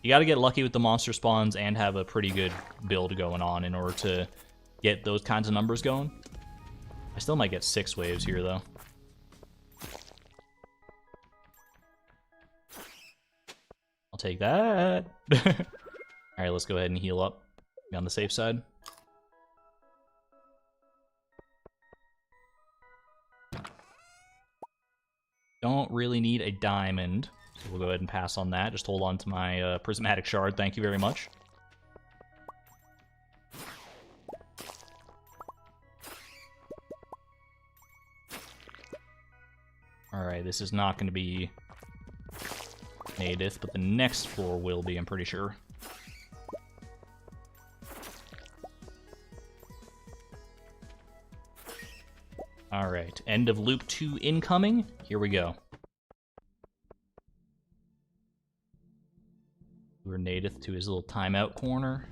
You gotta get lucky with the monster spawns and have a pretty good build going on in order to get those kinds of numbers going. I still might get 6 waves here, though. I'll take that. Alright, let's go ahead and heal up. Be on the safe side. Don't really need a diamond, so we'll go ahead and pass on that. Just hold on to my prismatic shard, thank you very much. Alright, this is not going to be native, but the next floor will be, I'm pretty sure. Alright, end of loop 2 incoming. Here we go. We're native to his little timeout corner.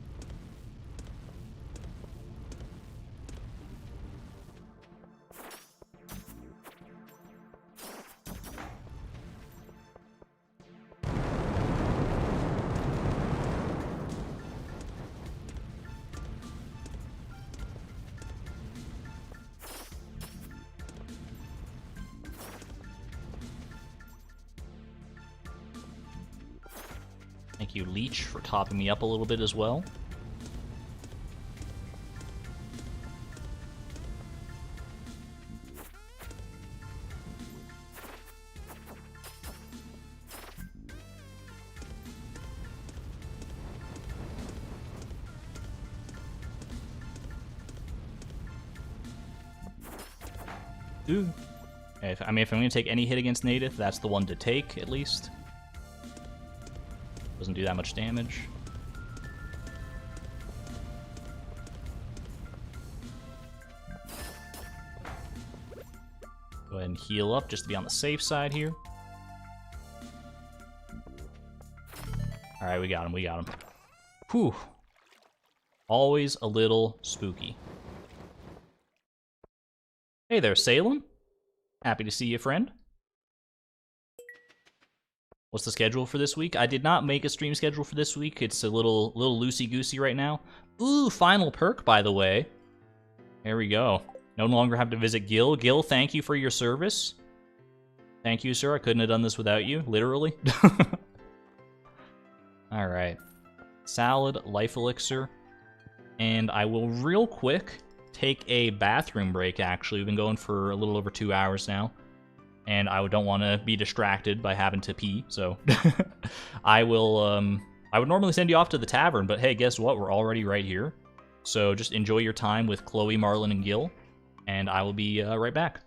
Thank you, Leech, for topping me up a little bit as well. Ooh. If I'm going to take any hit against native, that's the one to take, at least. Doesn't do that much damage. Go ahead and heal up just to be on the safe side here. Alright, we got him, we got him. Whew. Always a little spooky. Hey there, Salem. Happy to see you, friend. What's the schedule for this week? I did not make a stream schedule for this week. It's a little loosey-goosey right now. Ooh, final perk, by the way. There we go. No longer have to visit Gil. Gil, thank you for your service. Thank you, sir. I couldn't have done this without you, literally. Alright. Salad, life elixir. and I will real quick take a bathroom break, actually. We've been going for a little over 2 hours now, and I don't want to be distracted by having to pee, so I would normally send you off to the tavern, but hey, guess what? We're already right here. So just enjoy your time with Chloe, Marlon, and Gil, and I will be right back.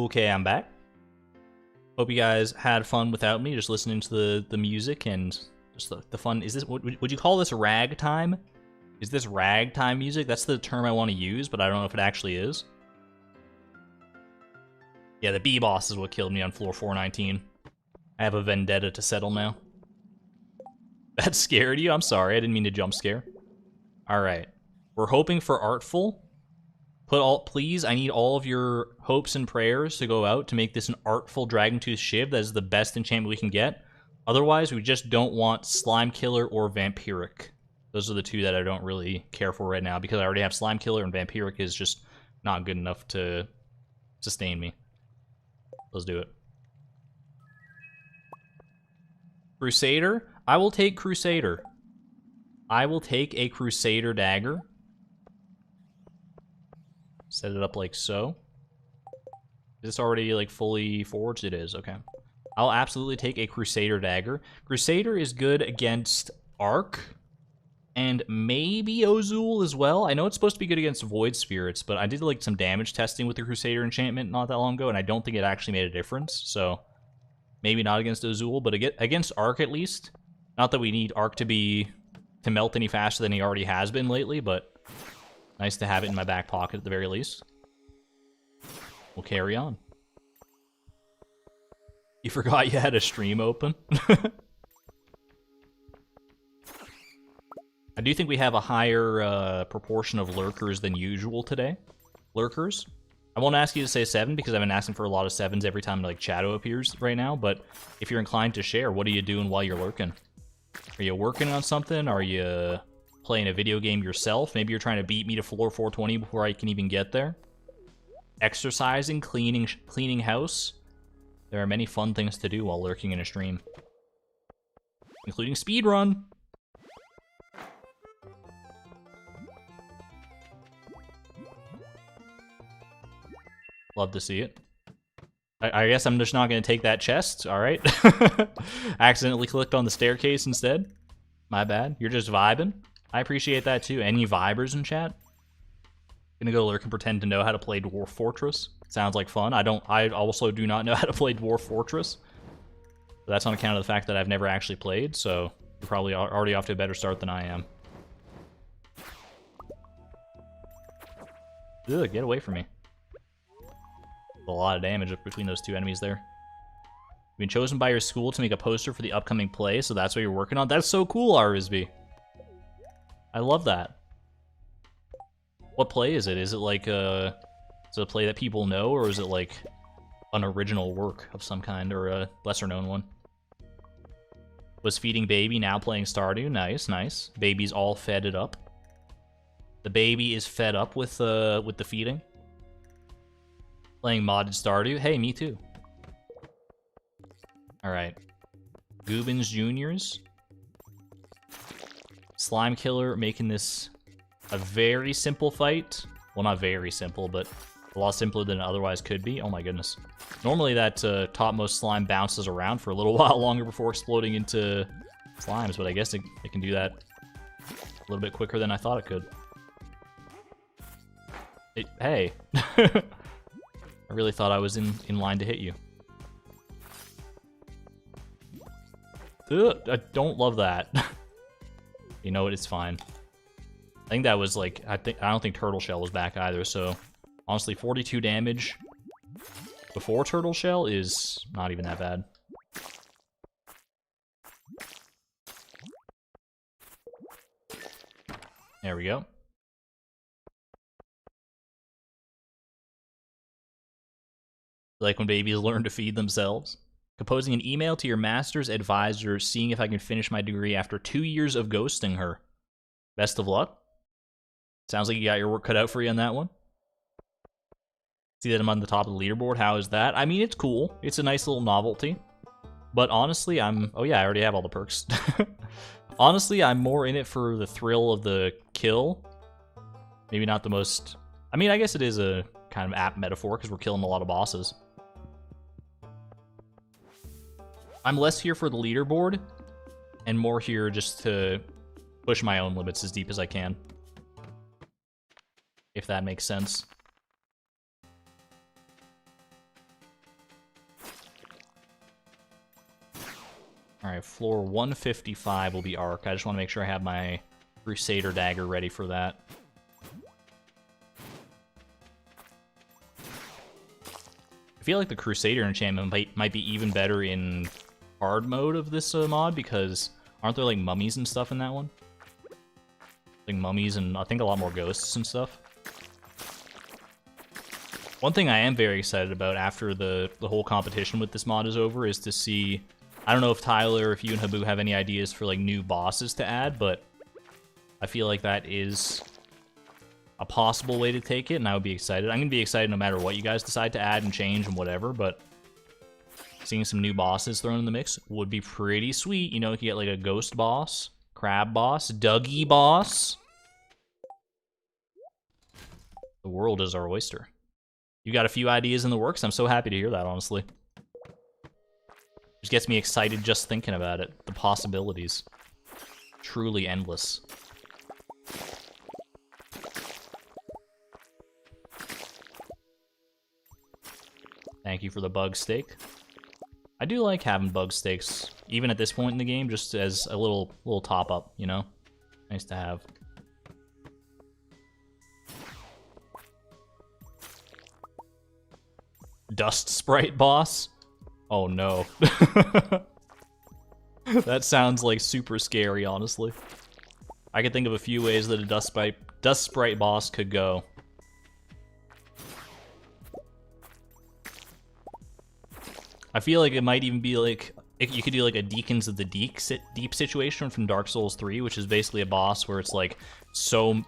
Okay, I'm back. Hope you guys had fun without me, just listening to the music and just the fun. Is this, would you call this ragtime? Is this ragtime music? That's the term I want to use, but I don't know if it actually is. Yeah, the B-boss is what killed me on floor 419. I have a vendetta to settle now. That scared you? I'm sorry, I didn't mean to jump scare. Alright. We're hoping for Artful. Please, I need all of your hopes and prayers to go out to make this an Artful Dragontooth Shiv. That is the best enchantment we can get. Otherwise, we just don't want Slime Killer or Vampiric. Those are the two that I don't really care for right now, because I already have Slime Killer and Vampiric is just not good enough to sustain me. Let's do it. Crusader? I will take Crusader. I will take a Crusader dagger. Set it up like so. Is this already like fully forged? It is, okay. I'll absolutely take a Crusader dagger. Crusader is good against Arc, and maybe Ozul as well. I know it's supposed to be good against Void Spirits, but I did like some damage testing with the Crusader enchantment not that long ago, and I don't think it actually made a difference, so maybe not against Ozul, but against Arc at least. Not that we need Arc to melt any faster than he already has been lately, but nice to have it in my back pocket at the very least. We'll carry on. You forgot you had a stream open? I do think we have a higher proportion of lurkers than usual today. Lurkers. I won't ask you to say 7 because I've been asking for a lot of 7s every time like Shadow appears right now, but if you're inclined to share, what are you doing while you're lurking? Are you working on something? Are you playing a video game yourself? Maybe you're trying to beat me to floor 420 before I can even get there. Exercising, cleaning house. There are many fun things to do while lurking in a stream, including speedrun. Love to see it. I guess I'm just not going to take that chest. All right. Accidentally clicked on the staircase instead. My bad. You're just vibing. I appreciate that too. Any vibers in chat? Gonna go lurk and pretend to know how to play Dwarf Fortress. Sounds like fun. I also do not know how to play Dwarf Fortress. But that's on account of the fact that I've never actually played, so you're probably already off to a better start than I am. Ugh, get away from me. A lot of damage between those two enemies there. You've been chosen by your school to make a poster for the upcoming play, so that's what you're working on? That's so cool, Arisby. I love that. What play is it? Is it like is it a play that people know, or is it like an original work of some kind, or a lesser-known one? Was feeding baby, now playing Stardew. Nice, nice. Baby's all fed it up. The baby is fed up with the feeding. Playing modded Stardew. Hey, me too. Alright. Goobins Juniors. Slime Killer making this a very simple fight. Well, not very simple, but a lot simpler than it otherwise could be. Oh my goodness. Normally that topmost slime bounces around for a little while longer before exploding into slimes, but I guess it can do that a little bit quicker than I thought it could. Hey. I really thought I was in line to hit you. Ugh, I don't love that. You know what? It's fine. I think that was like I don't think Turtle Shell was back either. So honestly, 42 damage before Turtle Shell is not even that bad. There we go. Like when babies learn to feed themselves. Composing an email to your master's advisor, seeing if I can finish my degree after 2 years of ghosting her. Best of luck. Sounds like you got your work cut out for you on that one. See that I'm on the top of the leaderboard? How is that? I mean, it's cool. It's a nice little novelty. But honestly, oh yeah, I already have all the perks. Honestly, I'm more in it for the thrill of the kill. Maybe not the most... I mean, I guess it is a kind of apt metaphor because we're killing a lot of bosses. I'm less here for the leaderboard, and more here just to push my own limits as deep as I can. If that makes sense. Alright, floor 155 will be Arc. I just want to make sure I have my Crusader dagger ready for that. I feel like the Crusader enchantment might be even better in hard mode of this mod, because aren't there like mummies and stuff in that one? Like mummies and I think a lot more ghosts and stuff. One thing I am very excited about after the whole competition with this mod is over is to see... I don't know if Tyler, if you and Haboo have any ideas for like new bosses to add, but I feel like that is a possible way to take it, and I would be excited. I'm going to be excited no matter what you guys decide to add and change and whatever, but seeing some new bosses thrown in the mix would be pretty sweet. You know, you can get like a ghost boss, crab boss, Dougie boss. The world is our oyster. You got a few ideas in the works. I'm so happy to hear that, honestly. Just gets me excited just thinking about it. The possibilities. Truly endless. Thank you for the bug steak. I do like having bug steaks, even at this point in the game, just as a little top up, you know? Nice to have. Dust Sprite boss? Oh no. That sounds like super scary, honestly. I could think of a few ways that a Dust Sprite boss could go. I feel like it might even be like... You could do like a Deacons of the Deep situation from Dark Souls 3, which is basically a boss where it's like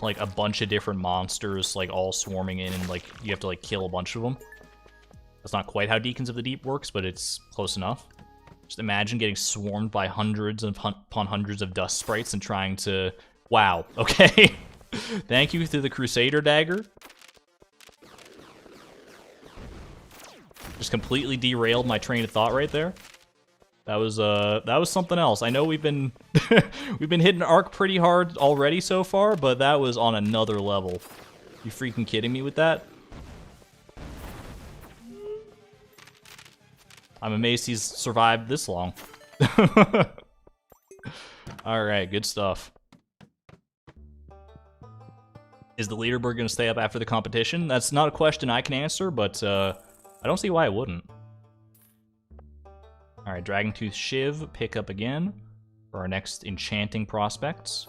like a bunch of different monsters like all swarming in, and like you have to like kill a bunch of them. That's not quite how Deacons of the Deep works, but it's close enough. Just imagine getting swarmed by hundreds upon hundreds of dust sprites and trying to... Wow, okay. Thank you to the Crusader dagger. Just completely derailed my train of thought right there. That was something else. I know we've been we've been hitting Arc pretty hard already so far, but that was on another level. You freaking kidding me with that? I'm amazed he's survived this long. Alright, good stuff. Is the leaderboard going to stay up after the competition? That's not a question I can answer, but I don't see why it wouldn't. Alright, Dragontooth Shiv, pick up again for our next enchanting prospects.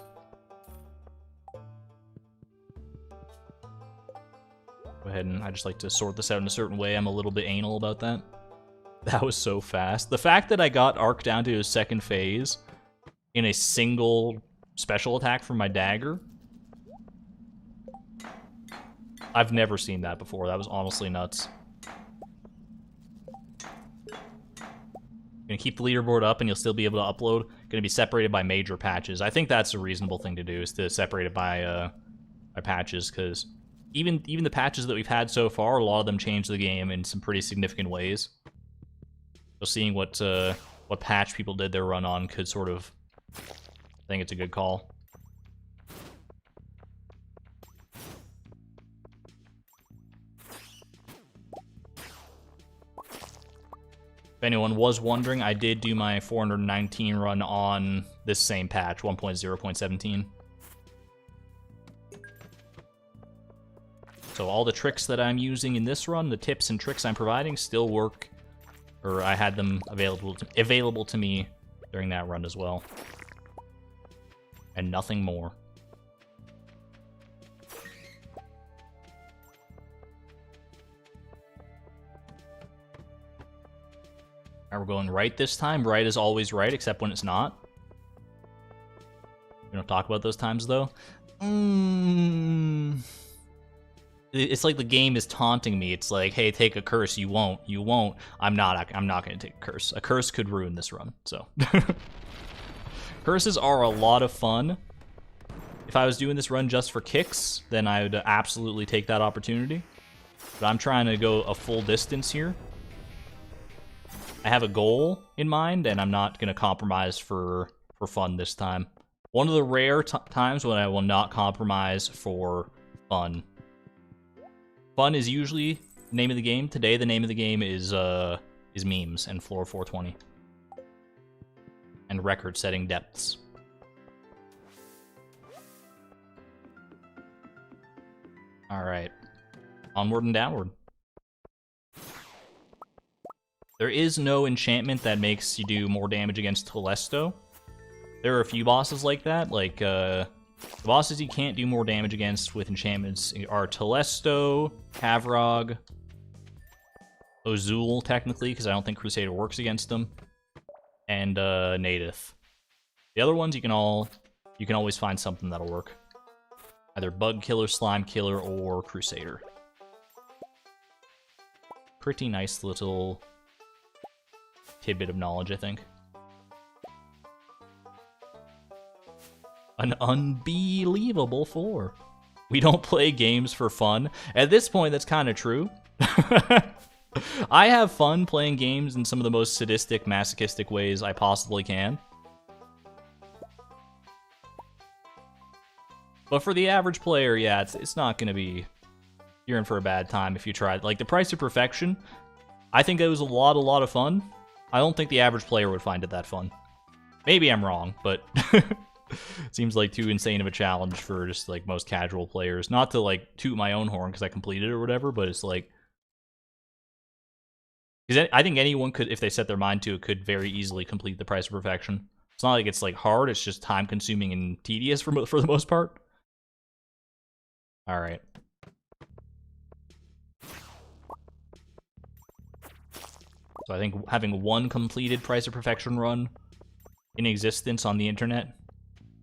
Go ahead and I just like to sort this out in a certain way. I'm a little bit anal about that. That was so fast. The fact that I got Arc down to his second phase in a single special attack from my dagger, I've never seen that before. That was honestly nuts. Gonna keep the leaderboard up and you'll still be able to upload. Gonna be separated by major patches. I think that's a reasonable thing to do, is to separate it by patches, because even the patches that we've had so far, a lot of them change the game in some pretty significant ways. So seeing what patch people did their run on could sort of, I think it's a good call. If anyone was wondering, I did do my 419 run on this same patch, 1.0.17. So all the tricks that I'm using in this run, the tips and tricks I'm providing, still work, or I had them available to me during that run as well. And nothing more. Alright, we're going right this time. Right is always right, except when it's not. We don't talk about those times, though. It's like the game is taunting me. It's like, hey, take a curse. You won't. You won't. I'm not going to take a curse. A curse could ruin this run, so. Curses are a lot of fun. If I was doing this run just for kicks, then I would absolutely take that opportunity. But I'm trying to go a full distance here. I have a goal in mind, and I'm not going to compromise for fun this time. One of the rare times when I will not compromise for fun. Fun is usually the name of the game. Today, the name of the game is memes and floor 420. And record-setting depths. Alright. Onward and downward. There is no enchantment that makes you do more damage against Telesto. There are a few bosses like that, like, the bosses you can't do more damage against with enchantments are Telesto, Kavrog, Ozul, technically, because I don't think Crusader works against them, and Nadith. The other ones, you can always find something that'll work. Either Bug Killer, Slime Killer, or Crusader. Pretty nice little tidbit of knowledge, I think. An unbelievable 4. We don't play games for fun. At this point, that's kind of true. I have fun playing games in some of the most sadistic, masochistic ways I possibly can. But for the average player, yeah, it's not going to be... You're in for a bad time if you try. Like, the Price of Perfection, I think it was a lot of fun. I don't think the average player would find it that fun. Maybe I'm wrong, but... Seems like too insane of a challenge for just, like, most casual players. Not to, like, toot my own horn because I completed it or whatever, but it's like... Because I think anyone could, if they set their mind to it, could very easily complete the Price of Perfection. It's not like it's, like, hard, it's just time-consuming and tedious for the most part. Alright. So I think having one completed Price of Perfection run in existence on the internet,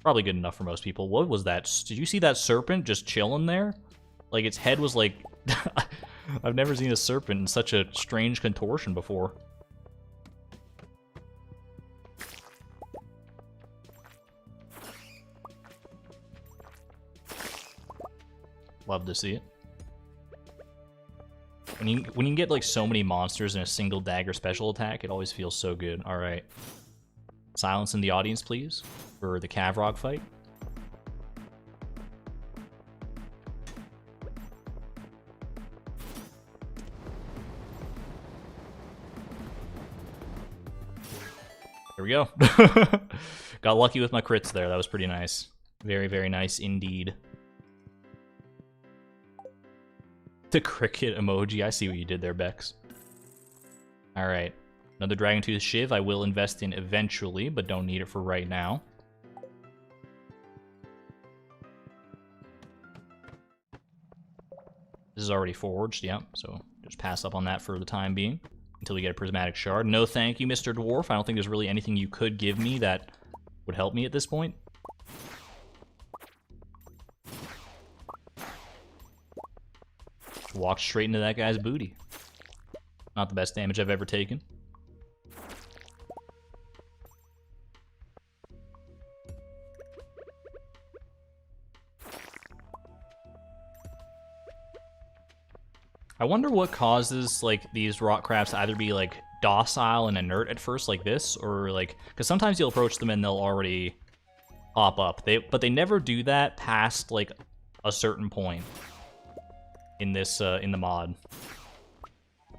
probably good enough for most people. What was that? Did you see that serpent just chilling there? Like, its head was like... I've never seen a serpent in such a strange contortion before. Love to see it. When you can get, like, so many monsters in a single dagger special attack, it always feels so good. Alright. Silence in the audience, please, for the Kavrog fight. we go. Got lucky with my crits there. That was pretty nice. Very, very nice indeed. The cricket emoji. I see what you did there, Bex. Alright. Another Dragon Tooth Shiv I will invest in eventually, but don't need it for right now. This is already forged, yeah, so just pass up on that for the time being until we get a prismatic shard. No thank you, Mr. Dwarf. I don't think there's really anything you could give me that would help me at this point. Walk straight into that guy's booty. Not the best damage I've ever taken. I wonder what causes, like, these rock crabs to either be, like, docile and inert at first like this, or, like, because sometimes you'll approach them and they'll already pop up. But they never do that past, like, a certain point in this, in the mod.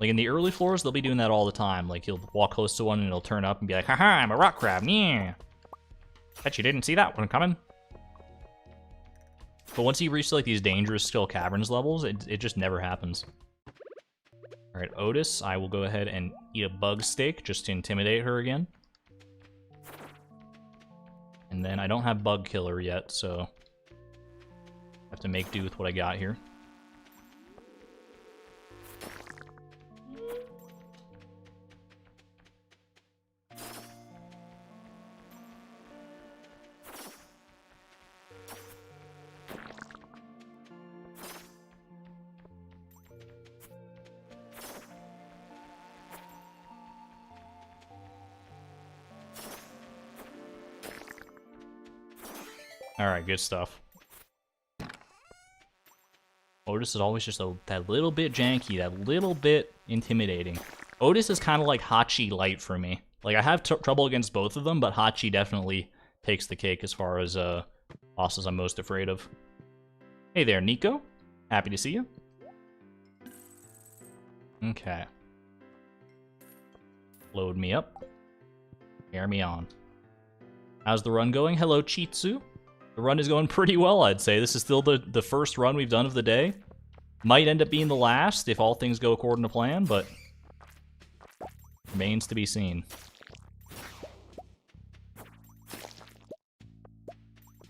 Like, in the early floors, they'll be doing that all the time. Like, you'll walk close to one and it'll turn up and be like, haha, I'm a rock crab, yeah. Bet you didn't see that one coming. But once you reach, like, these dangerous still caverns levels, it just never happens. Alright, Otis, I will go ahead and eat a bug steak just to intimidate her again. And then I don't have bug killer yet, so I have to make do with what I got here. Alright, good stuff. Otis is always just that little bit janky, that little bit intimidating. Otis is kind of like Hachi light for me. Like, I have trouble against both of them, but Hachi definitely takes the cake as far as bosses I'm most afraid of. Hey there, Nico. Happy to see you. Okay. Load me up. Carry me on. How's the run going? Hello, Chitsu. The run is going pretty well, I'd say. This is still the first run we've done of the day. Might end up being the last if all things go according to plan, but remains to be seen.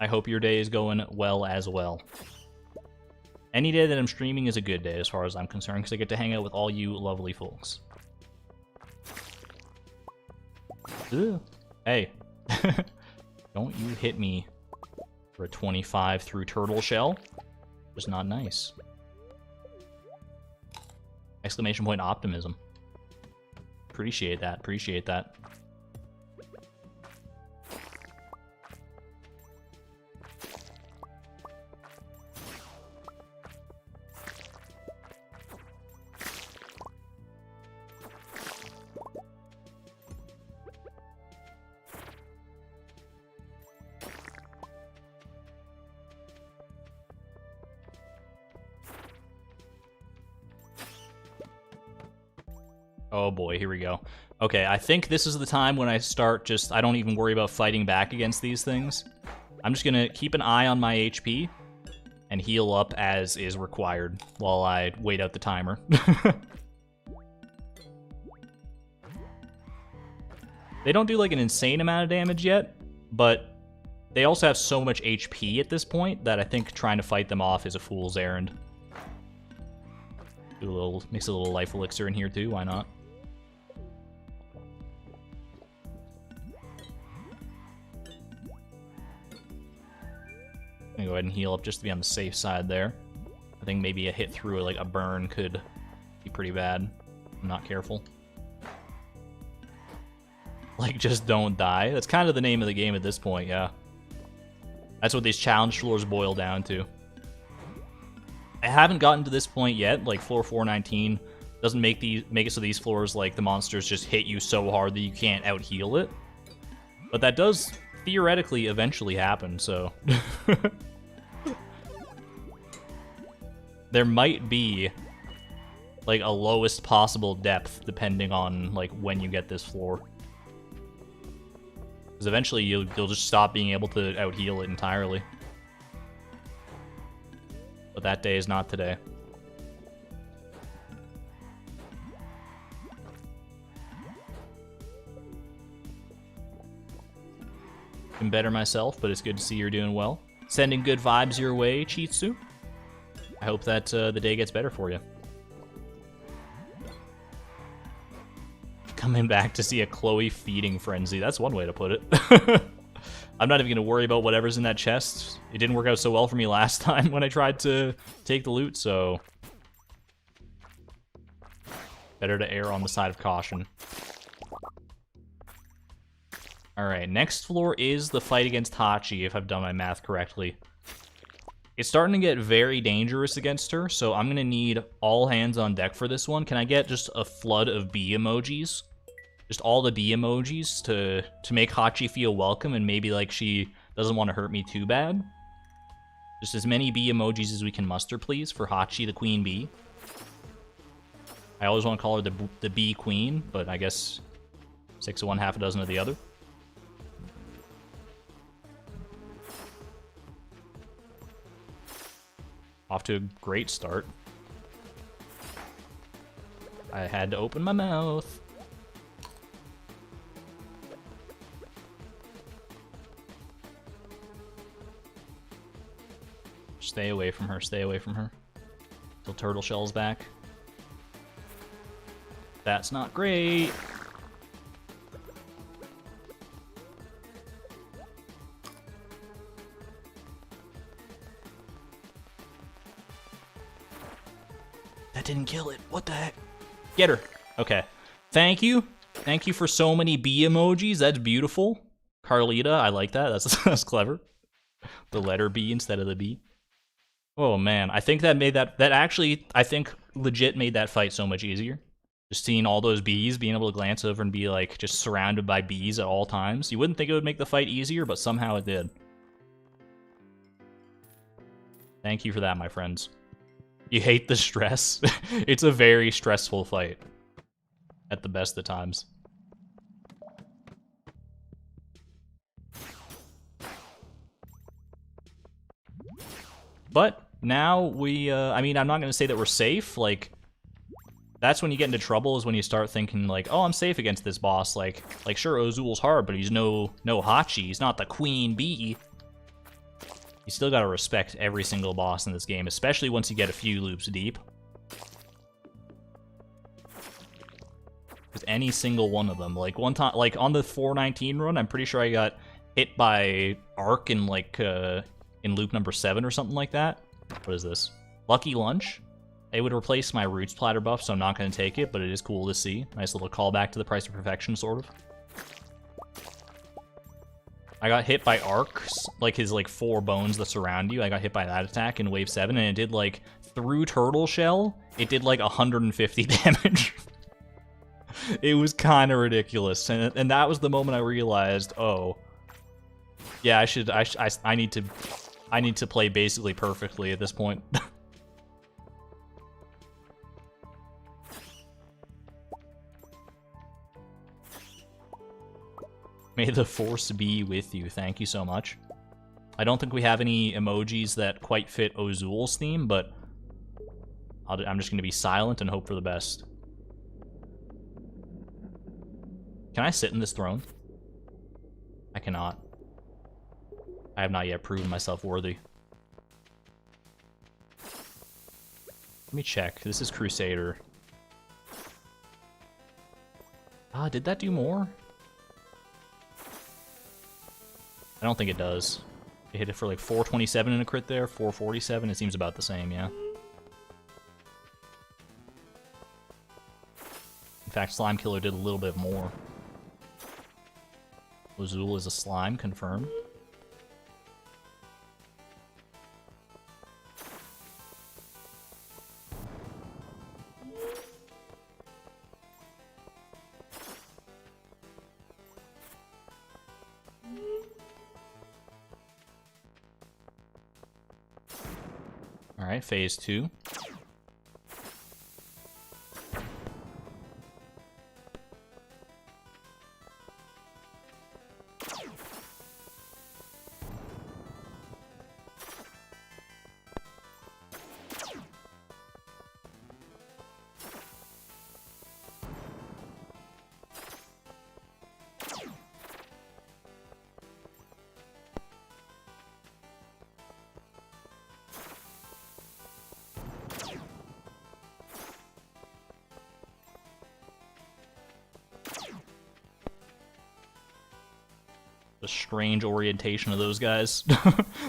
I hope your day is going well as well. Any day that I'm streaming is a good day as far as I'm concerned, because I get to hang out with all you lovely folks. Ugh. Hey. Don't you hit me for a 25 through turtle shell. Just not nice. Exclamation point optimism. Appreciate that, appreciate that. Oh boy, here we go. Okay, I think this is the time when I start I don't even worry about fighting back against these things. I'm just gonna keep an eye on my HP and heal up as is required while I wait out the timer. They don't do like an insane amount of damage yet, but they also have so much HP at this point that I think trying to fight them off is a fool's errand. Mix a little life elixir in here too, why not? I'm gonna go ahead and heal up just to be on the safe side there. I think maybe a hit through like a burn could be pretty bad. I'm not careful. Like, just don't die. That's kind of the name of the game at this point, yeah. That's what these challenge floors boil down to. I haven't gotten to this point yet. Like, floor 419 doesn't make it so these floors, like, the monsters just hit you so hard that you can't out-heal it. But that does theoretically eventually happen, so... There might be, like, a lowest possible depth depending on, like, when you get this floor. Because eventually you'll just stop being able to out-heal it entirely. But that day is not today. Can better myself, but it's good to see you're doing well. Sending good vibes your way, Chitsu. I hope that the day gets better for you. Coming back to see a Chloe feeding frenzy. That's one way to put it. I'm not even going to worry about whatever's in that chest. It didn't work out so well for me last time when I tried to take the loot, so... better to err on the side of caution. Alright, next floor is the fight against Hachi, if I've done my math correctly. It's starting to get very dangerous against her, so I'm going to need all hands on deck for this one. Can I get just a flood of bee emojis? Just all the bee emojis to make Hachi feel welcome and maybe like she doesn't want to hurt me too bad? Just as many bee emojis as we can muster, please, for Hachi, the queen bee. I always want to call her the bee queen, but I guess 6 of one, half a dozen of the other. Off to a great start. I had to open my mouth. Stay away from her, stay away from her. Till Turtle Shell's back. That's not great. That didn't kill it. What the heck? Get her. Okay. Thank you. Thank you for so many bee emojis. That's beautiful. Carlita, I like that. That's clever. The letter B instead of the B. Oh man, I think that made that actually, I think legit made that fight so much easier. Just seeing all those bees, being able to glance over and be like just surrounded by bees at all times. You wouldn't think it would make the fight easier, but somehow it did. Thank you for that, my friends. You hate the stress? It's a very stressful fight. At the best of times. But now we, I mean, I'm not going to say that we're safe. Like, that's when you get into trouble, is when you start thinking, like, oh, I'm safe against this boss. Like sure, Ozul's hard, but he's no Hachi. He's not the queen bee. You still gotta respect every single boss in this game, especially once you get a few loops deep. Because any single one of them, like one time, like on the 419 run, I'm pretty sure I got hit by Arc in like in loop number 7 or something like that. What is this? Lucky Lunch. It would replace my Roots Platter buff, so I'm not going to take it, but it is cool to see. Nice little callback to the Price of Perfection, sort of. I got hit by Arcs, like his like 4 bones that surround you. I got hit by that attack in wave 7, and it did like, through Turtle Shell, it did like 150 damage. It was kind of ridiculous, and that was the moment I realized, oh, yeah, I need to play basically perfectly at this point. May the force be with you. Thank you so much. I don't think we have any emojis that quite fit Ozul's theme, but I'm just going to be silent and hope for the best. Can I sit in this throne? I cannot. I have not yet proven myself worthy. Let me check. This is Crusader. Ah, did that do more? I don't think it does. It hit it for like 427 in a crit there, 447. It seems about the same, yeah. In fact, Slime Killer did a little bit more. Ozul is a slime, confirmed. Alright, phase 2. The strange orientation of those guys.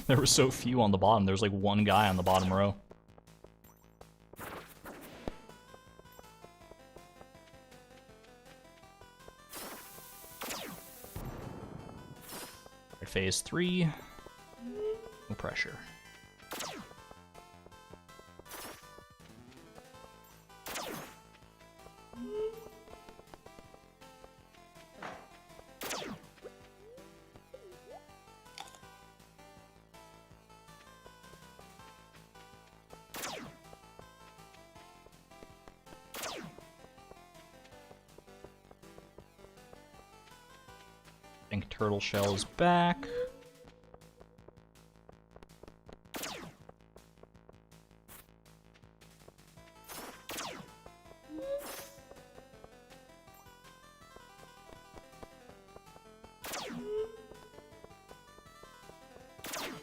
There were so few on the bottom. There's like one guy on the bottom row. Phase 3. No pressure. I think turtle shell is back.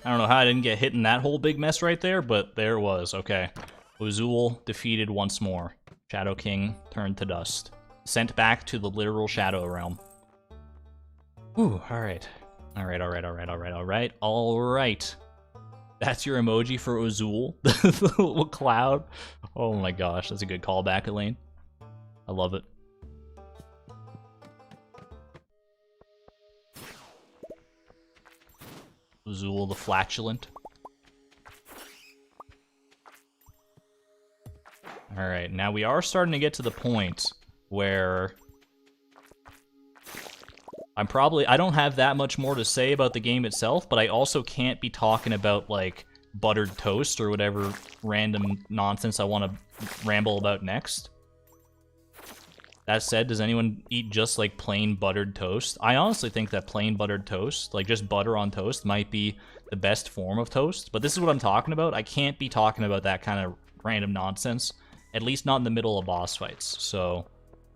I don't know how I didn't get hit in that whole big mess right there, but there it was. Okay. Uzul defeated once more. Shadow King turned to dust. Sent back to the literal Shadow Realm. Ooh, alright. Alright. That's your emoji for Uzul, the little cloud. Oh my gosh, that's a good callback, Elaine. I love it. Uzul the flatulent. Alright, now we are starting to get to the point where I don't have that much more to say about the game itself, but I also can't be talking about, like, buttered toast or whatever random nonsense I want to ramble about next. That said, does anyone eat just, like, plain buttered toast? I honestly think that plain buttered toast, like, just butter on toast, might be the best form of toast, but this is what I'm talking about. I can't be talking about that kind of random nonsense, at least not in the middle of boss fights, so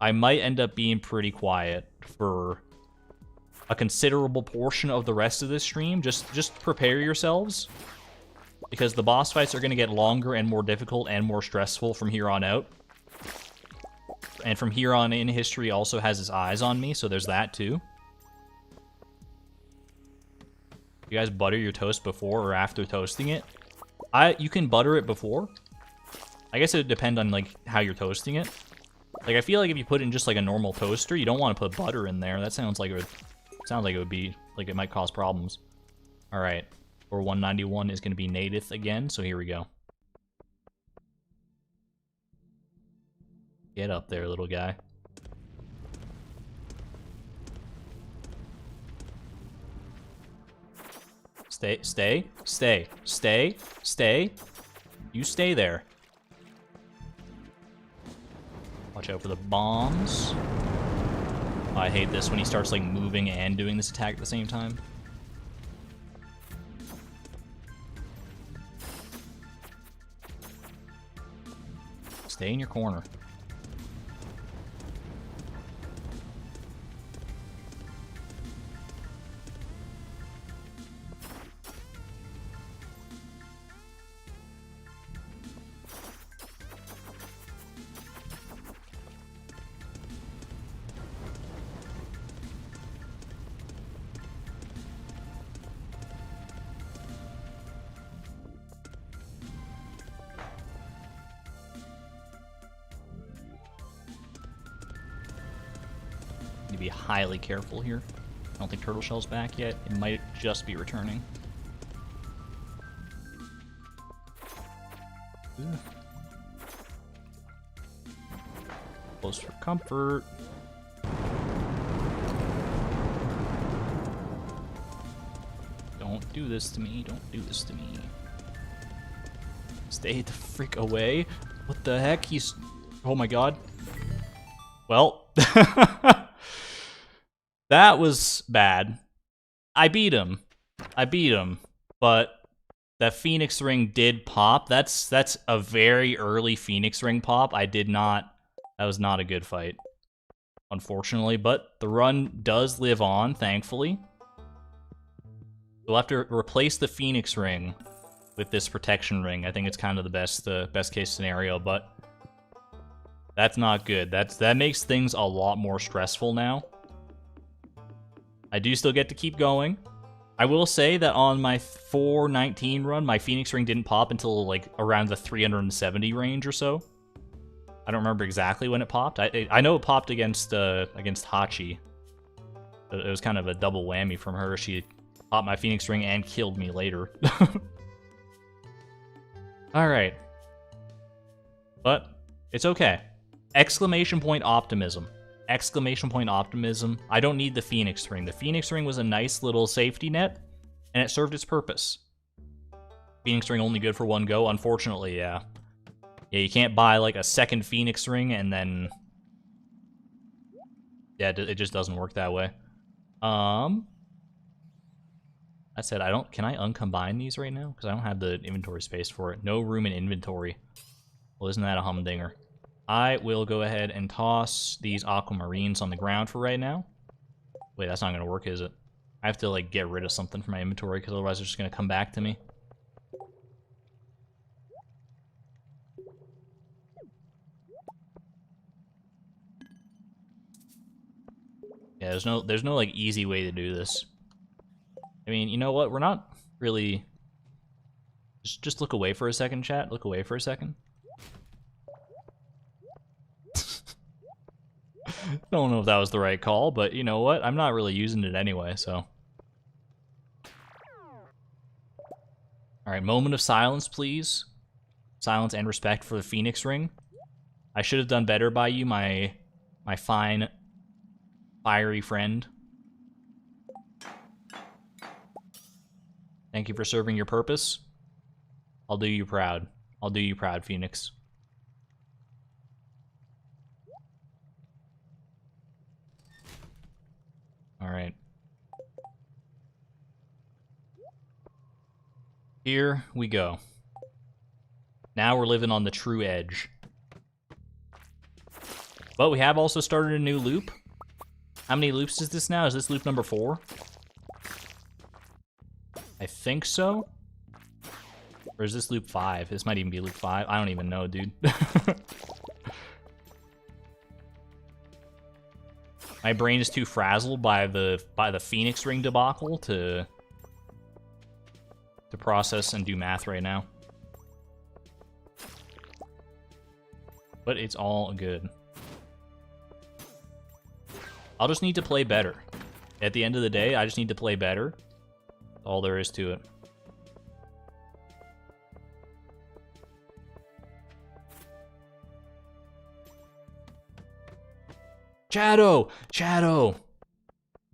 I might end up being pretty quiet for a considerable portion of the rest of this stream. Just prepare yourselves, because the boss fights are going to get longer and more difficult and more stressful from here on out. And from here on in, history also has its eyes on me, so there's that too. You guys butter your toast before or after toasting it? You can butter it before. I guess it would depend on, like, how you're toasting it. Like, I feel like if you put it in just like a normal toaster, you don't want to put butter in there. That sounds like it would be like it might cause problems. All right, or 191 is going to be Nadith again, so here we go. Get up there, little guy. Stay. You stay there. Watch out for the bombs. Oh, I hate this when he starts, like, moving and doing this attack at the same time. Stay in your corner. Be highly careful here. I don't think Turtle Shell's back yet. It might just be returning. Ooh. Close for comfort. Don't do this to me. Don't do this to me. Stay the frick away. What the heck? He's... Oh my god. Well... That was bad. I beat him, but that Phoenix Ring did pop. That's a very early Phoenix Ring pop. That was not a good fight, unfortunately, but the run does live on, thankfully. We'll have to replace the Phoenix Ring with this Protection Ring. I think it's kind of the best case scenario, but that's not good. That makes things a lot more stressful now. I do still get to keep going. I will say that on my 419 run, my Phoenix Ring didn't pop until like around the 370 range or so. I don't remember exactly when it popped. I know it popped against Hachi. It was kind of a double whammy from her. She popped my Phoenix Ring and killed me later. Alright. But it's okay. Exclamation point optimism. Exclamation point optimism. I don't need the Phoenix Ring. The Phoenix Ring was a nice little safety net, and it served its purpose. Phoenix Ring only good for one go, unfortunately, yeah. Yeah, you can't buy like a second Phoenix Ring and then... Yeah, it just doesn't work that way. I said I don't... Can I uncombine these right now? Because I don't have the inventory space for it. No room in inventory. Well, isn't that a humdinger? I will go ahead and toss these aquamarines on the ground for right now. Wait, that's not going to work, is it? I have to, like, get rid of something from my inventory, because otherwise they're just going to come back to me. Yeah, there's no, like, easy way to do this. I mean, you know what? We're not really... Just look away for a second, chat. Look away for a second. Don't know if that was the right call, but you know what? I'm not really using it anyway, so. Alright, moment of silence, please. Silence and respect for the Phoenix Ring. I should have done better by you, my fine, fiery friend. Thank you for serving your purpose. I'll do you proud. I'll do you proud, Phoenix. Alright. Here we go. Now we're living on the true edge. But we have also started a new loop. How many loops is this now? Is this loop number 4? I think so. Or is this loop 5? This might even be loop 5. I don't even know, dude. My brain is too frazzled by the Phoenix Ring debacle to process and do math right now. But it's all good. I'll just need to play better. At the end of the day, I just need to play better. That's all there is to it. Shadow! Shadow!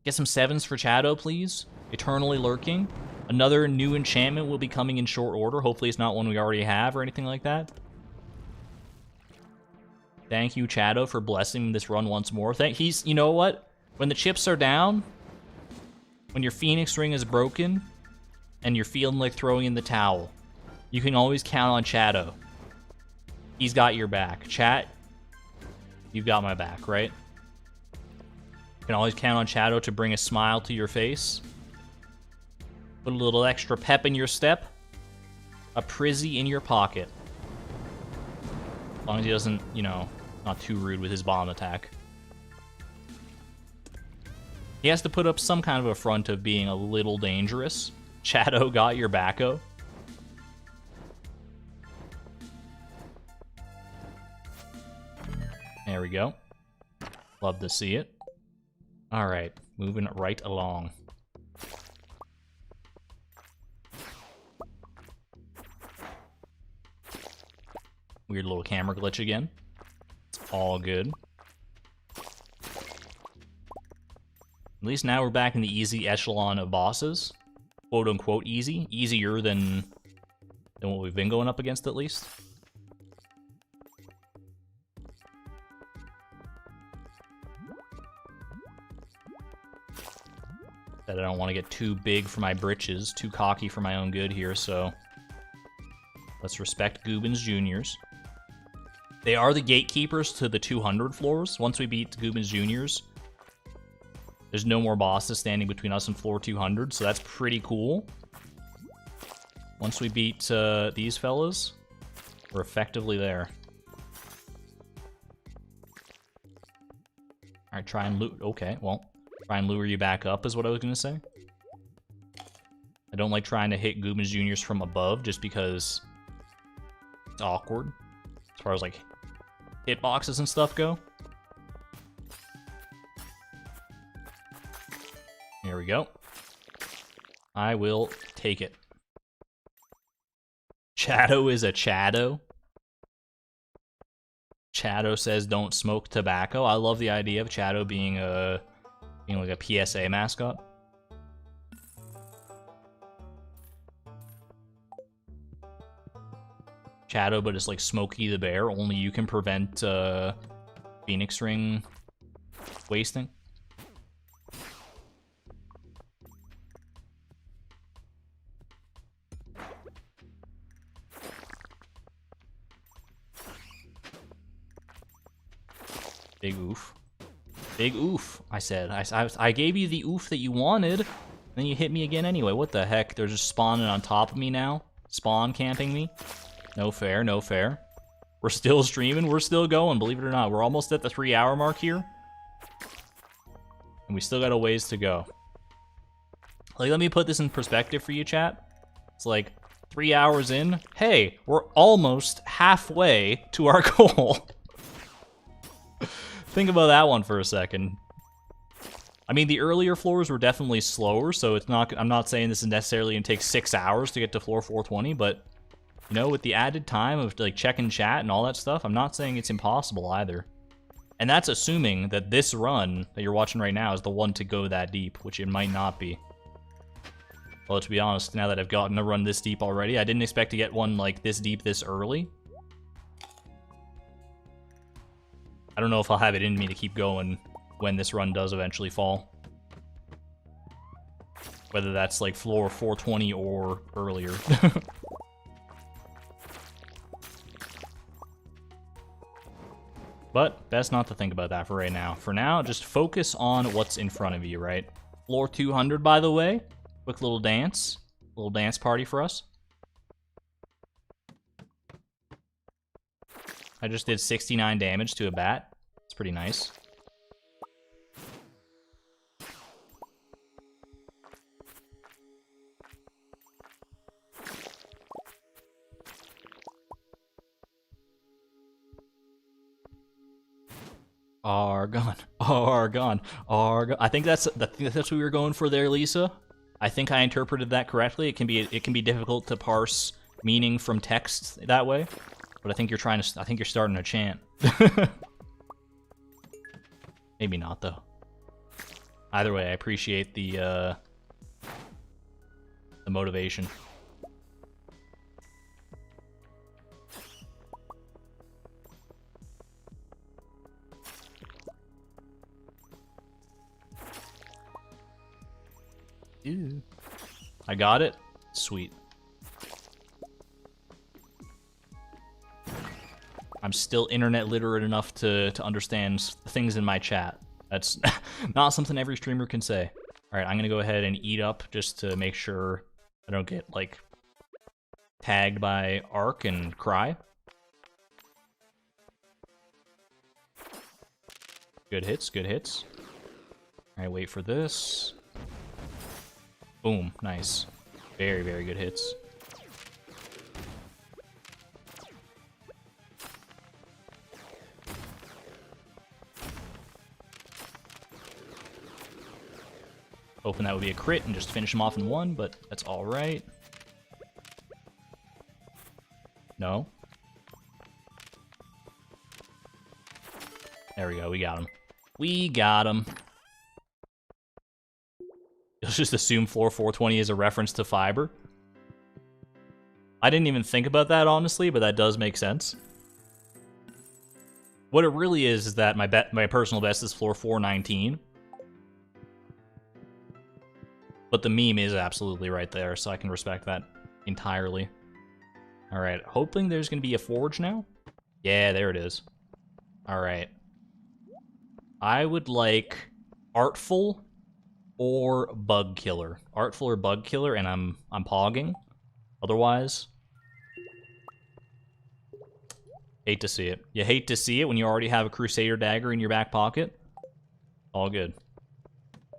Get some 7s for Shadow, please. Eternally Lurking. Another new enchantment will be coming in short order. Hopefully it's not one we already have or anything like that. Thank you, Shadow, for blessing this run once more. You know what? When the chips are down, when your Phoenix Ring is broken, and you're feeling like throwing in the towel, you can always count on Shadow. He's got your back. Chat, you've got my back, right? You can always count on Shadow to bring a smile to your face. Put a little extra pep in your step. A prizzy in your pocket. As long as he doesn't, you know, not too rude with his bomb attack. He has to put up some kind of a front of being a little dangerous. Shadow got your backo. There we go. Love to see it. Alright, moving right along. Weird little camera glitch again. It's all good. At least now we're back in the easy echelon of bosses. Quote unquote easy. Easier than what we've been going up against, at least. That I don't want to get too big for my britches, too cocky for my own good here, so let's respect Goobins Juniors. They are the gatekeepers to the 200 floors. Once we beat Goobins Juniors, there's no more bosses standing between us and floor 200, so that's pretty cool. Once we beat these fellas, we're effectively there. Alright, try and loot. Okay, well, Try and lure you back up is what I was gonna say. I don't like trying to hit Goobens Juniors from above just because it's awkward as far as like hitboxes and stuff go. Here we go. I will take it. Chado is a Chado. Chado says don't smoke tobacco. I love the idea of Chado being like a PSA mascot. Chado, but it's like Smokey the Bear. Only you can prevent Phoenix Ring wasting. Big oof. Big oof, I said. I gave you the oof that you wanted, then you hit me again anyway. What the heck? They're just spawning on top of me now? Spawn camping me? No fair, no fair. We're still streaming, we're still going, believe it or not. We're almost at the 3-hour mark here. And we still got a ways to go. Like, let me put this in perspective for you, chat. It's like 3 hours in. Hey, we're almost halfway to our goal. Think about that one for a second. I mean, the earlier floors were definitely slower, so it's not. I'm not saying this is necessarily gonna take 6 hours to get to floor 420, but you know, with the added time of like checking chat and all that stuff, I'm not saying it's impossible either. And that's assuming that this run that you're watching right now is the one to go that deep, which it might not be. Well, to be honest, now that I've gotten a run this deep already, I didn't expect to get one like this deep this early. I don't know if I'll have it in me to keep going when this run does eventually fall. Whether that's like floor 420 or earlier. But best not to think about that for right now. For now, just focus on what's in front of you, right? Floor 200, by the way. Quick little dance. Little dance party for us. I just did 69 damage to a bat. It's pretty nice. Argon, Argon, Argon. I think that's what we were going for there, Lisa. I think I interpreted that correctly. It can be difficult to parse meaning from text that way, but I think you're starting to chant. Maybe not though. Either way, I appreciate the motivation. Ew. I got it. Sweet. I'm still internet literate enough to understand things in my chat. That's not something every streamer can say. Alright, I'm gonna go ahead and eat up just to make sure I don't get, like, tagged by Ark and cry. Good hits, good hits. Alright, wait for this. Boom, nice. Very, very good hits. Hoping that would be a crit and just finish him off in one, but that's alright. No. There we go, we got him. We got him. You'll just assume floor 420 is a reference to fiber. I didn't even think about that, honestly, but that does make sense. What it really is that my personal best is floor 419. But the meme is absolutely right there, so I can respect that entirely. Alright, hoping there's going to be a forge now. Yeah, there it is. Alright. I would like Artful or Bug Killer. Artful or Bug Killer, and I'm pogging. Otherwise, hate to see it. You hate to see it when you already have a Crusader dagger in your back pocket. All good.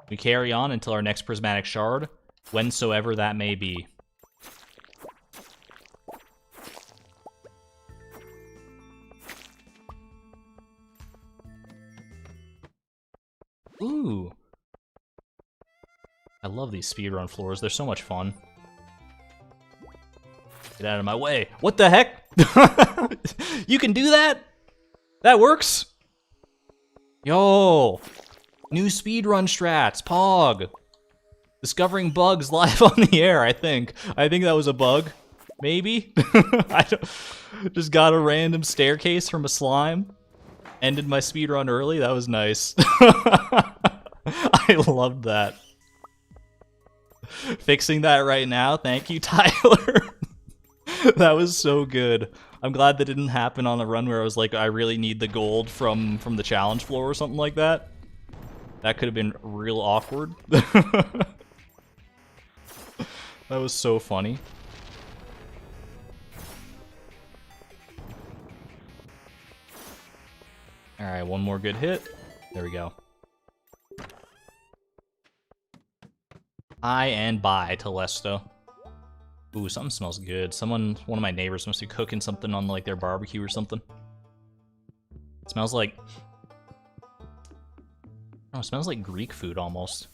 We carry on until our next prismatic shard, whensoever that may be. Ooh. I love these speedrun floors. They're so much fun. Get out of my way. What the heck? You can do that? That works? Yo. New speedrun strats. Pog. Discovering bugs live on the air, I think. I think that was a bug. Maybe? I just got a random staircase from a slime. Ended my speedrun early. That was nice. I loved that. Fixing that right now. Thank you, Tyler. That was so good. I'm glad that didn't happen on a run where I was like, I really need the gold from the challenge floor or something like that. That could have been real awkward. That was so funny. Alright, one more good hit. There we go. Hi and bye to Lesto. Ooh, something smells good. One of my neighbors must be cooking something on like their barbecue or something. It smells like... Oh, it smells like Greek food almost.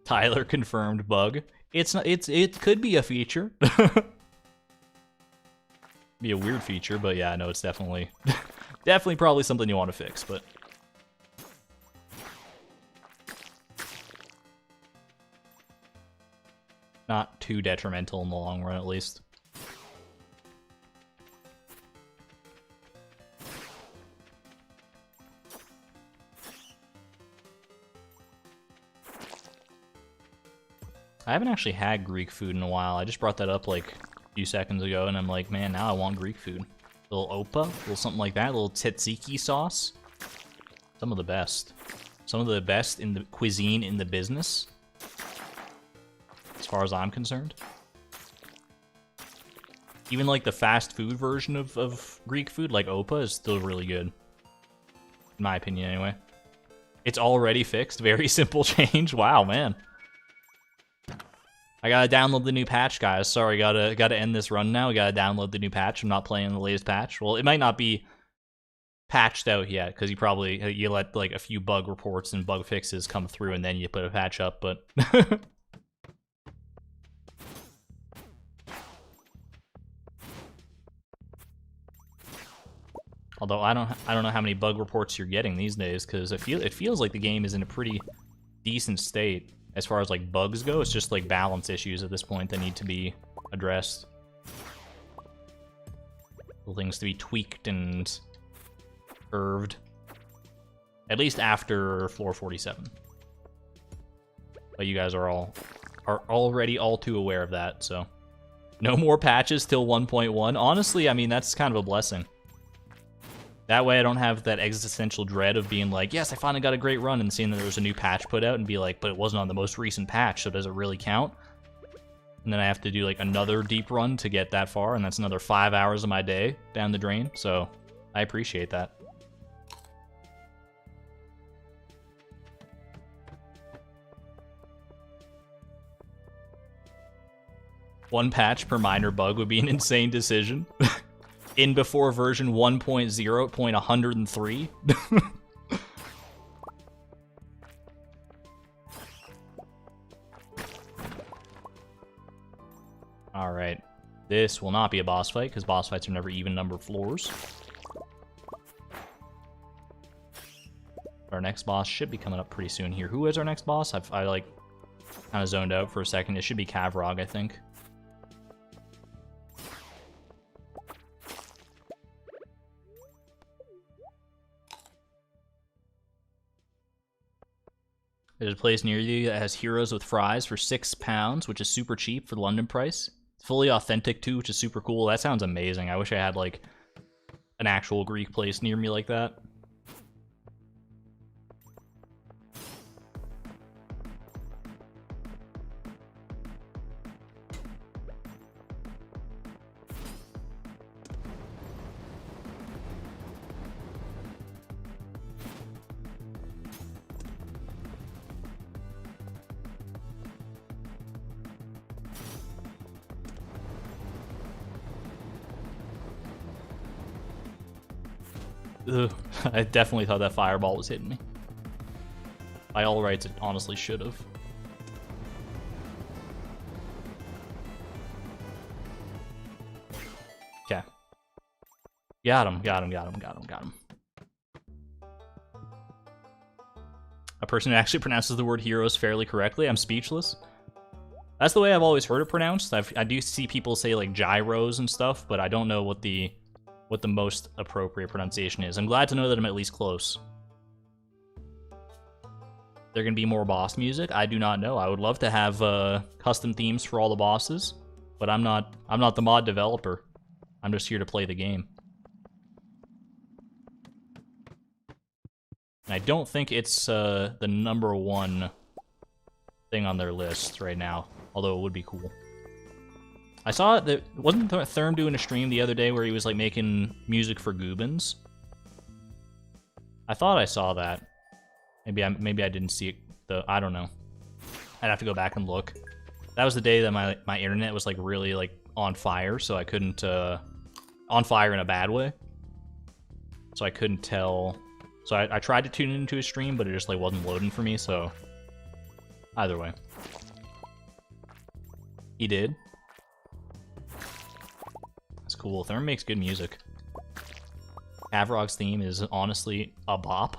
Tyler confirmed bug. It could be a feature. Be a weird feature, but yeah, no, it's definitely definitely probably something you want to fix, but not too detrimental in the long run, at least. I haven't actually had Greek food in a while. I just brought that up like a few seconds ago, and I'm like, man, now I want Greek food. A little opa, a little something like that, a little tzatziki sauce. Some of the best. Some of the best in the cuisine in the business, as far as I'm concerned. Even like the fast food version of Greek food, like opa, is still really good. In my opinion, anyway. It's already fixed. Very simple change. Wow, man. I gotta download the new patch, guys. Sorry, gotta end this run now. We gotta download the new patch. I'm not playing the latest patch. Well, it might not be patched out yet, because you let like a few bug reports and bug fixes come through, and then you put a patch up, but although I don't know how many bug reports you're getting these days, because it feels like the game is in a pretty decent state. As far as like bugs go, it's just like balance issues at this point that need to be addressed. Little things to be tweaked and curved. At least after floor 47. But you guys are already all too aware of that, so. No more patches till 1.1. Honestly, I mean, that's kind of a blessing. That way I don't have that existential dread of being like, yes, I finally got a great run, and seeing that there was a new patch put out and be like, but it wasn't on the most recent patch, so does it really count? And then I have to do like another deep run to get that far, and that's another 5 hours of my day down the drain, so I appreciate that. One patch per minor bug would be an insane decision. In before version 1.0.103. Alright. This will not be a boss fight, because boss fights are never even numbered floors. Our next boss should be coming up pretty soon here. Who is our next boss? I like kind of zoned out for a second. It should be Kavrog, I think. There's a place near you that has heroes with fries for £6, which is super cheap for the London price. It's fully authentic too, which is super cool. That sounds amazing. I wish I had like an actual Greek place near me like that. Ugh, I definitely thought that fireball was hitting me. By all rights, it honestly should have. Okay. Got him. A person who actually pronounces the word heroes fairly correctly. I'm speechless. That's the way I've always heard it pronounced. I do see people say like gyros and stuff, but I don't know what the most appropriate pronunciation is. I'm glad to know that I'm at least close. There gonna be more boss music? I do not know. I would love to have custom themes for all the bosses, but I'm not the mod developer. I'm just here to play the game. And I don't think it's the #1 thing on their list right now, although it would be cool. I saw that wasn't Therm doing a stream the other day where he was like making music for Goobins? I thought I saw that. Maybe I didn't see it though. I don't know. I'd have to go back and look. That was the day that my internet was like really like on fire, so I couldn't on fire in a bad way. So I couldn't tell. So I tried to tune into his stream, but it just like wasn't loading for me, so either way. He did. That's cool. Therm makes good music. Havrog's theme is honestly a bop.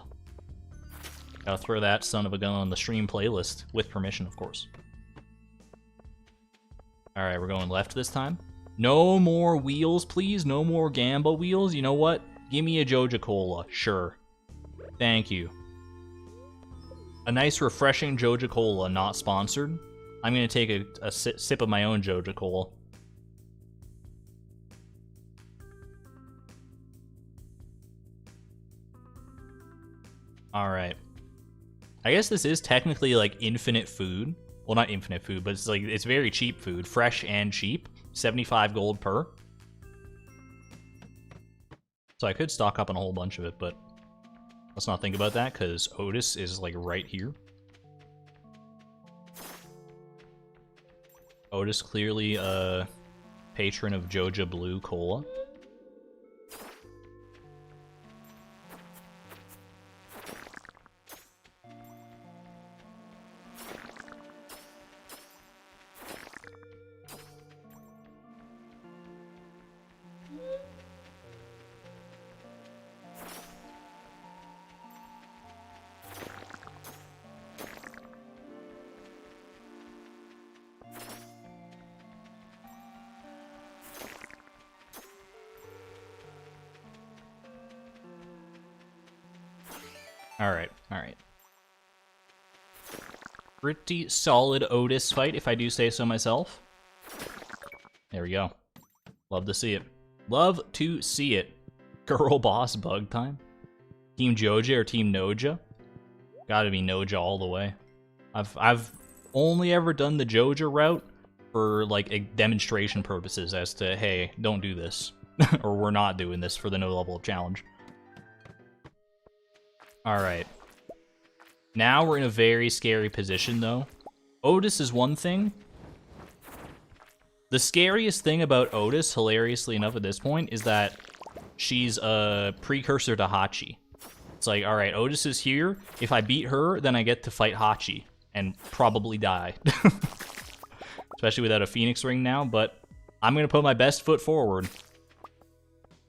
Gotta throw that son of a gun on the stream playlist, with permission, of course. Alright, we're going left this time. No more wheels, please. No more Gamba wheels. You know what? Give me a Joja Cola. Sure. Thank you. A nice, refreshing Joja Cola, not sponsored. I'm gonna take a sip of my own Joja Cola. Alright. I guess this is technically like infinite food. Well, not infinite food, but it's like it's very cheap food. Fresh and cheap. 75 gold per. So I could stock up on a whole bunch of it, but let's not think about that, because Otis is, like, right here. Otis clearly a patron of Joja Blue Cola. Alright. Pretty solid Otis fight, if I do say so myself. There we go. Love to see it. Love to see it. Girl boss bug time. Team Joja or Team Noja? Gotta be Noja all the way. I've only ever done the Joja route for like demonstration purposes as to, hey, don't do this. Or we're not doing this for the no level up challenge. Alright. Now we're in a very scary position, though. Otis is one thing. The scariest thing about Otis, hilariously enough at this point, is that she's a precursor to Hachi. It's like, alright, Otis is here. If I beat her, then I get to fight Hachi. And probably die. Especially without a Phoenix ring now, but I'm going to put my best foot forward.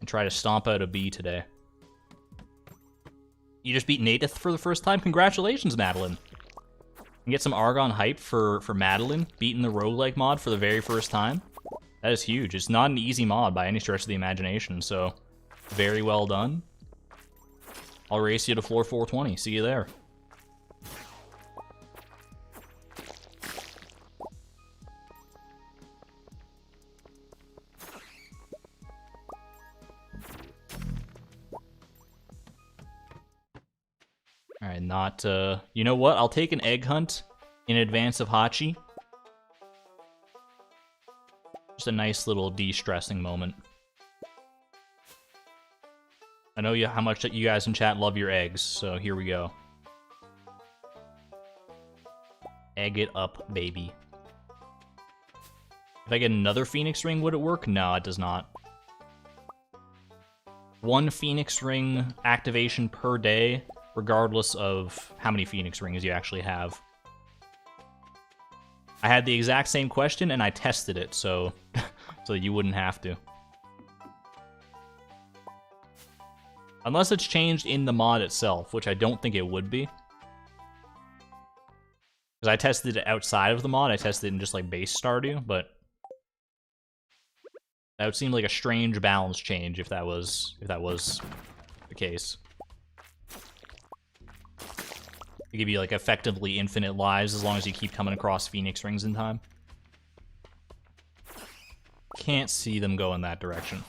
And try to stomp out a B today. You just beat Nadith for the first time? Congratulations, Madeline. And get some Argon hype for Madeline beating the roguelike mod for the very first time. That is huge. It's not an easy mod by any stretch of the imagination, so very well done. I'll race you to floor 420. See you there. Alright, not, you know what? I'll take an egg hunt in advance of Hachi. Just a nice little de-stressing moment. I know how much you guys in chat love your eggs, so here we go. Egg it up, baby. If I get another Phoenix ring, would it work? No, it does not. 1 Phoenix Ring activation per day, regardless of how many Phoenix Rings you actually have. I had the exact same question, and I tested it, so so you wouldn't have to. Unless it's changed in the mod itself, which I don't think it would be. Because I tested it outside of the mod, I tested it in just like base Stardew, but that would seem like a strange balance change if that was the case. They give you like effectively infinite lives as long as you keep coming across Phoenix Rings in time. Can't see them go in that direction.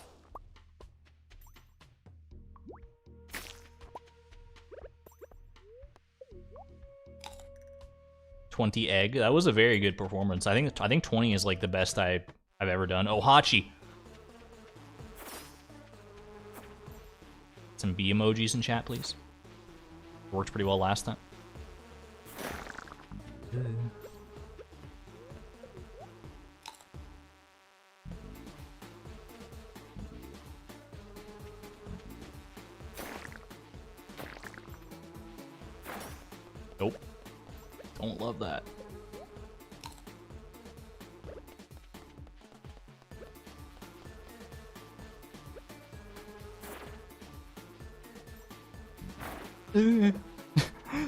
$20 egg. That was a very good performance. I think 20 is like the best I've ever done. Oh, Hachi. Some B emojis in chat, please. Worked pretty well last time. Nope. Don't love that.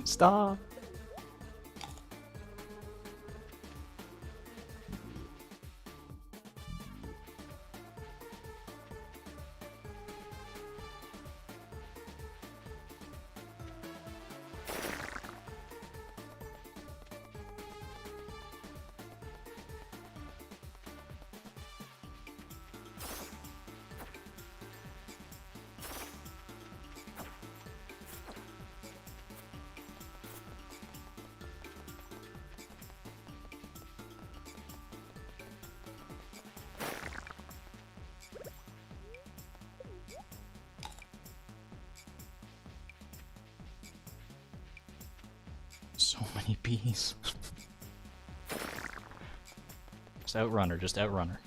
Stop. So many bees. Just outrun her, just outrun her.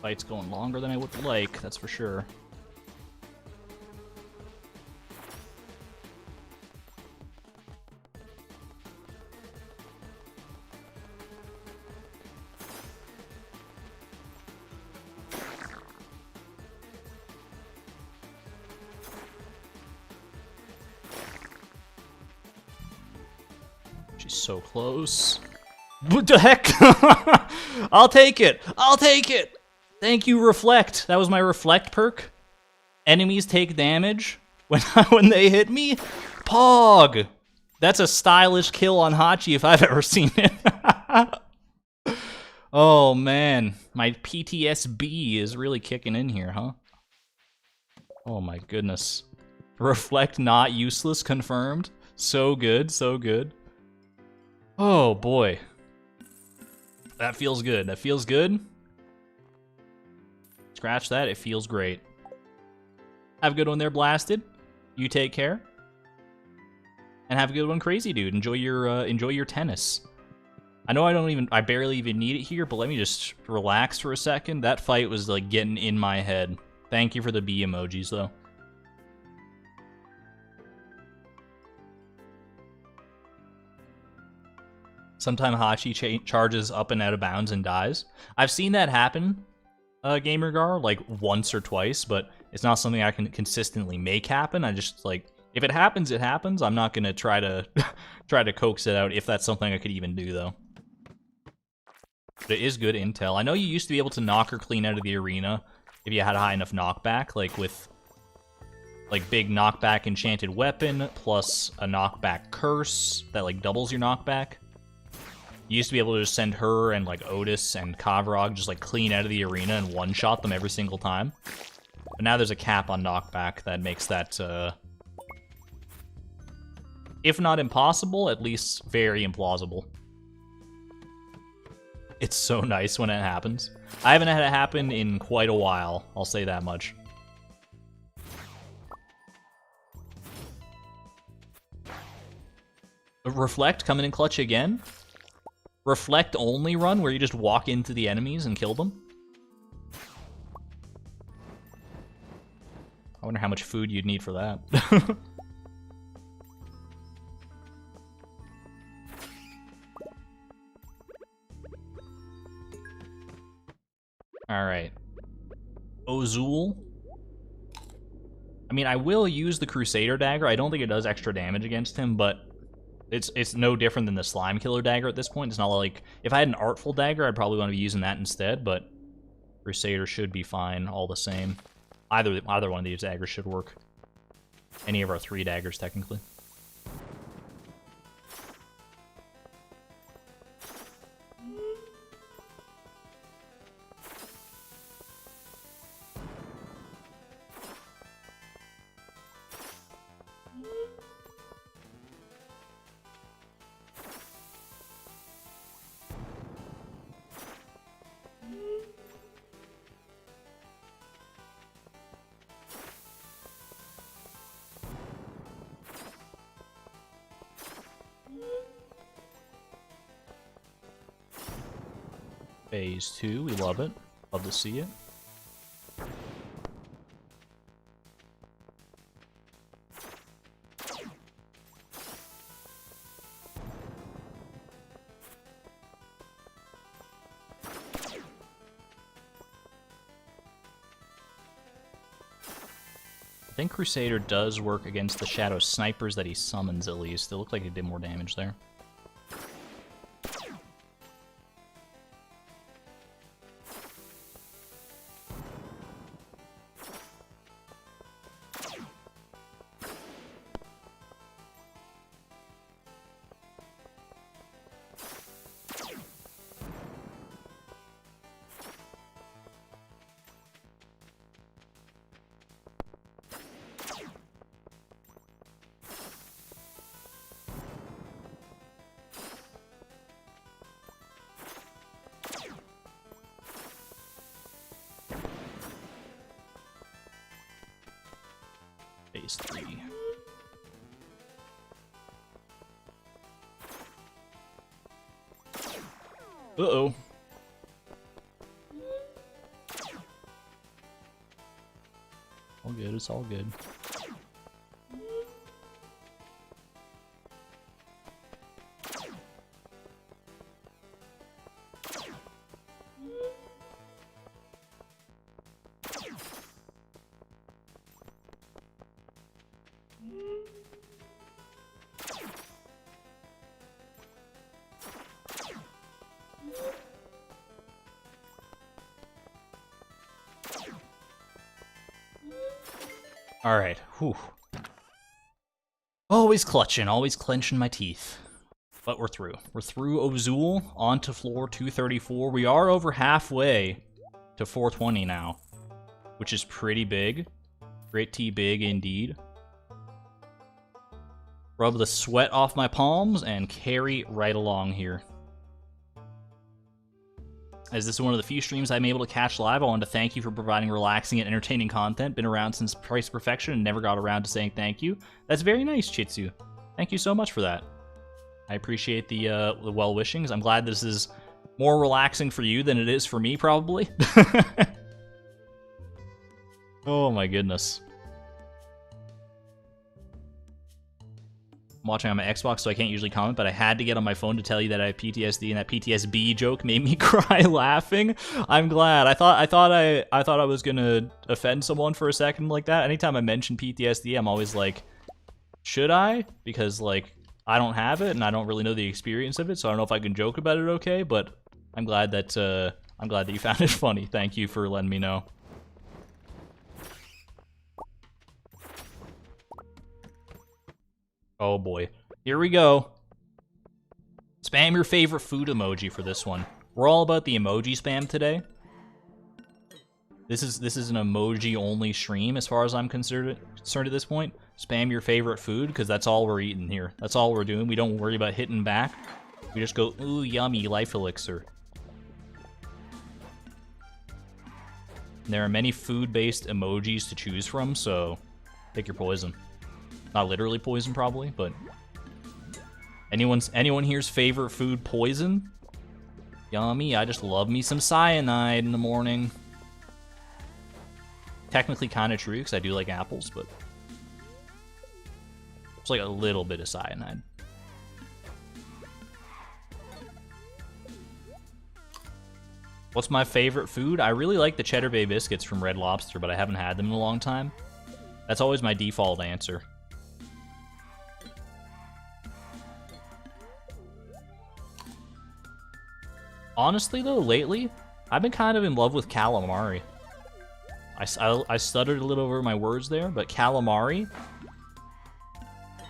Fight's going longer than I would like, that's for sure. She's so close. What the heck? I'll take it! I'll take it! Thank you, Reflect. That was my Reflect perk. Enemies take damage when they hit me. Pog! That's a stylish kill on Hachi if I've ever seen it. Oh, man. My PTSB is really kicking in here, huh? Oh, my goodness. Reflect not useless, confirmed. So good, so good. Oh, boy. That feels good. That feels good. Scratch that, it feels great. Have a good one there, Blasted. You take care. And have a good one, Crazy Dude. Enjoy your tennis. I know I barely even need it here, but let me just relax for a second. That fight was like getting in my head. Thank you for the bee emojis, though. Sometimes Hachi charges up and out of bounds and dies. I've seen that happen, GamerGar, like once or twice, but it's not something I can consistently make happen. I just like, if it happens, it happens. I'm not gonna try to try to coax it out if that's something I could even do, though. But it is good intel. I know you used to be able to knock her clean out of the arena if you had a high enough knockback, like with like big knockback enchanted weapon plus a knockback curse that like doubles your knockback. You used to be able to just send her and like Otis and Kavrog just like clean out of the arena and one-shot them every single time. But now there's a cap on knockback that makes that, if not impossible, at least very implausible. It's so nice when it happens. I haven't had it happen in quite a while, I'll say that much. Reflect coming in clutch again. Reflect only run where you just walk into the enemies and kill them. I wonder how much food you'd need for that. Alright. Ozul. I mean, I will use the Crusader dagger. I don't think it does extra damage against him, but it's no different than the Slime Killer dagger at this point. It's not like... If I had an Artful dagger, I'd probably want to be using that instead, but Crusader should be fine all the same. Either one of these daggers should work. Any of our 3 daggers, technically. Phase 2, we love it. Love to see it. I think Crusader does work against the Shadow Snipers that he summons, at least. It looked like it did more damage there. Phase 3. Uh-oh. All good, it's all good. Alright, whew. Always clutching, always clenching my teeth. But we're through. We're through Ozul, on to floor 234. We are over halfway to 420 now, which is pretty big. Pretty big indeed. Rub the sweat off my palms and carry right along here. As this is one of the few streams I'm able to catch live, I wanted to thank you for providing relaxing and entertaining content. Been around since Price Perfection and never got around to saying thank you. That's very nice, Chitsu. Thank you so much for that. I appreciate the well wishings. I'm glad this is more relaxing for you than it is for me, probably. Oh my goodness. I'm watching on my Xbox, so I can't usually comment, but I had to get on my phone to tell you that I have PTSD, and that PTSB joke made me cry laughing. I'm glad. I thought I was gonna offend someone for a second like that. Anytime I mention PTSD, I'm always like, should I? Because like I don't have it, and I don't really know the experience of it, so I don't know if I can joke about it. Okay, but I'm glad that you found it funny. Thank you for letting me know. Oh boy. Here we go. Spam your favorite food emoji for this one. We're all about the emoji spam today. This is an emoji-only stream as far as I'm concerned at this point. Spam your favorite food, because that's all we're eating here. That's all we're doing. We don't worry about hitting back. We just go, ooh, yummy, life elixir. There are many food-based emojis to choose from, so pick your poison. Not literally poison, probably, but anyone here's favorite food poison? Yummy, I just love me some cyanide in the morning. Technically kind of true, because I do like apples, but it's like a little bit of cyanide. What's my favorite food? I really like the Cheddar Bay biscuits from Red Lobster, but I haven't had them in a long time. That's always my default answer. Honestly, though, lately, I've been kind of in love with calamari. I stuttered a little over my words there, but calamari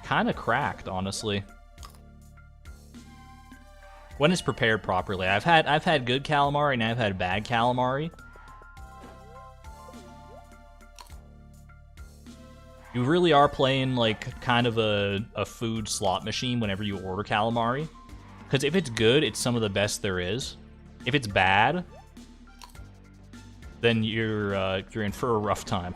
kind of cracked, honestly. When it's prepared properly. I've had good calamari and I've had bad calamari. You really are playing like kind of a food slot machine whenever you order calamari. Because if it's good, it's some of the best there is. If it's bad, then you're in for a rough time.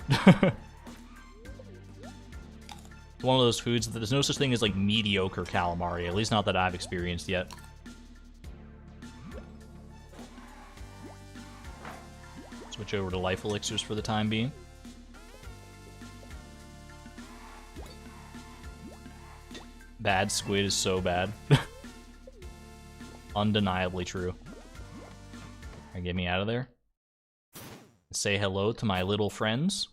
It's one of those foods that there's no such thing as like mediocre calamari, at least not that I've experienced yet. Switch over to life elixirs for the time being. Bad squid is so bad. Undeniably true. Alright, get me out of there. Say hello to my little friends.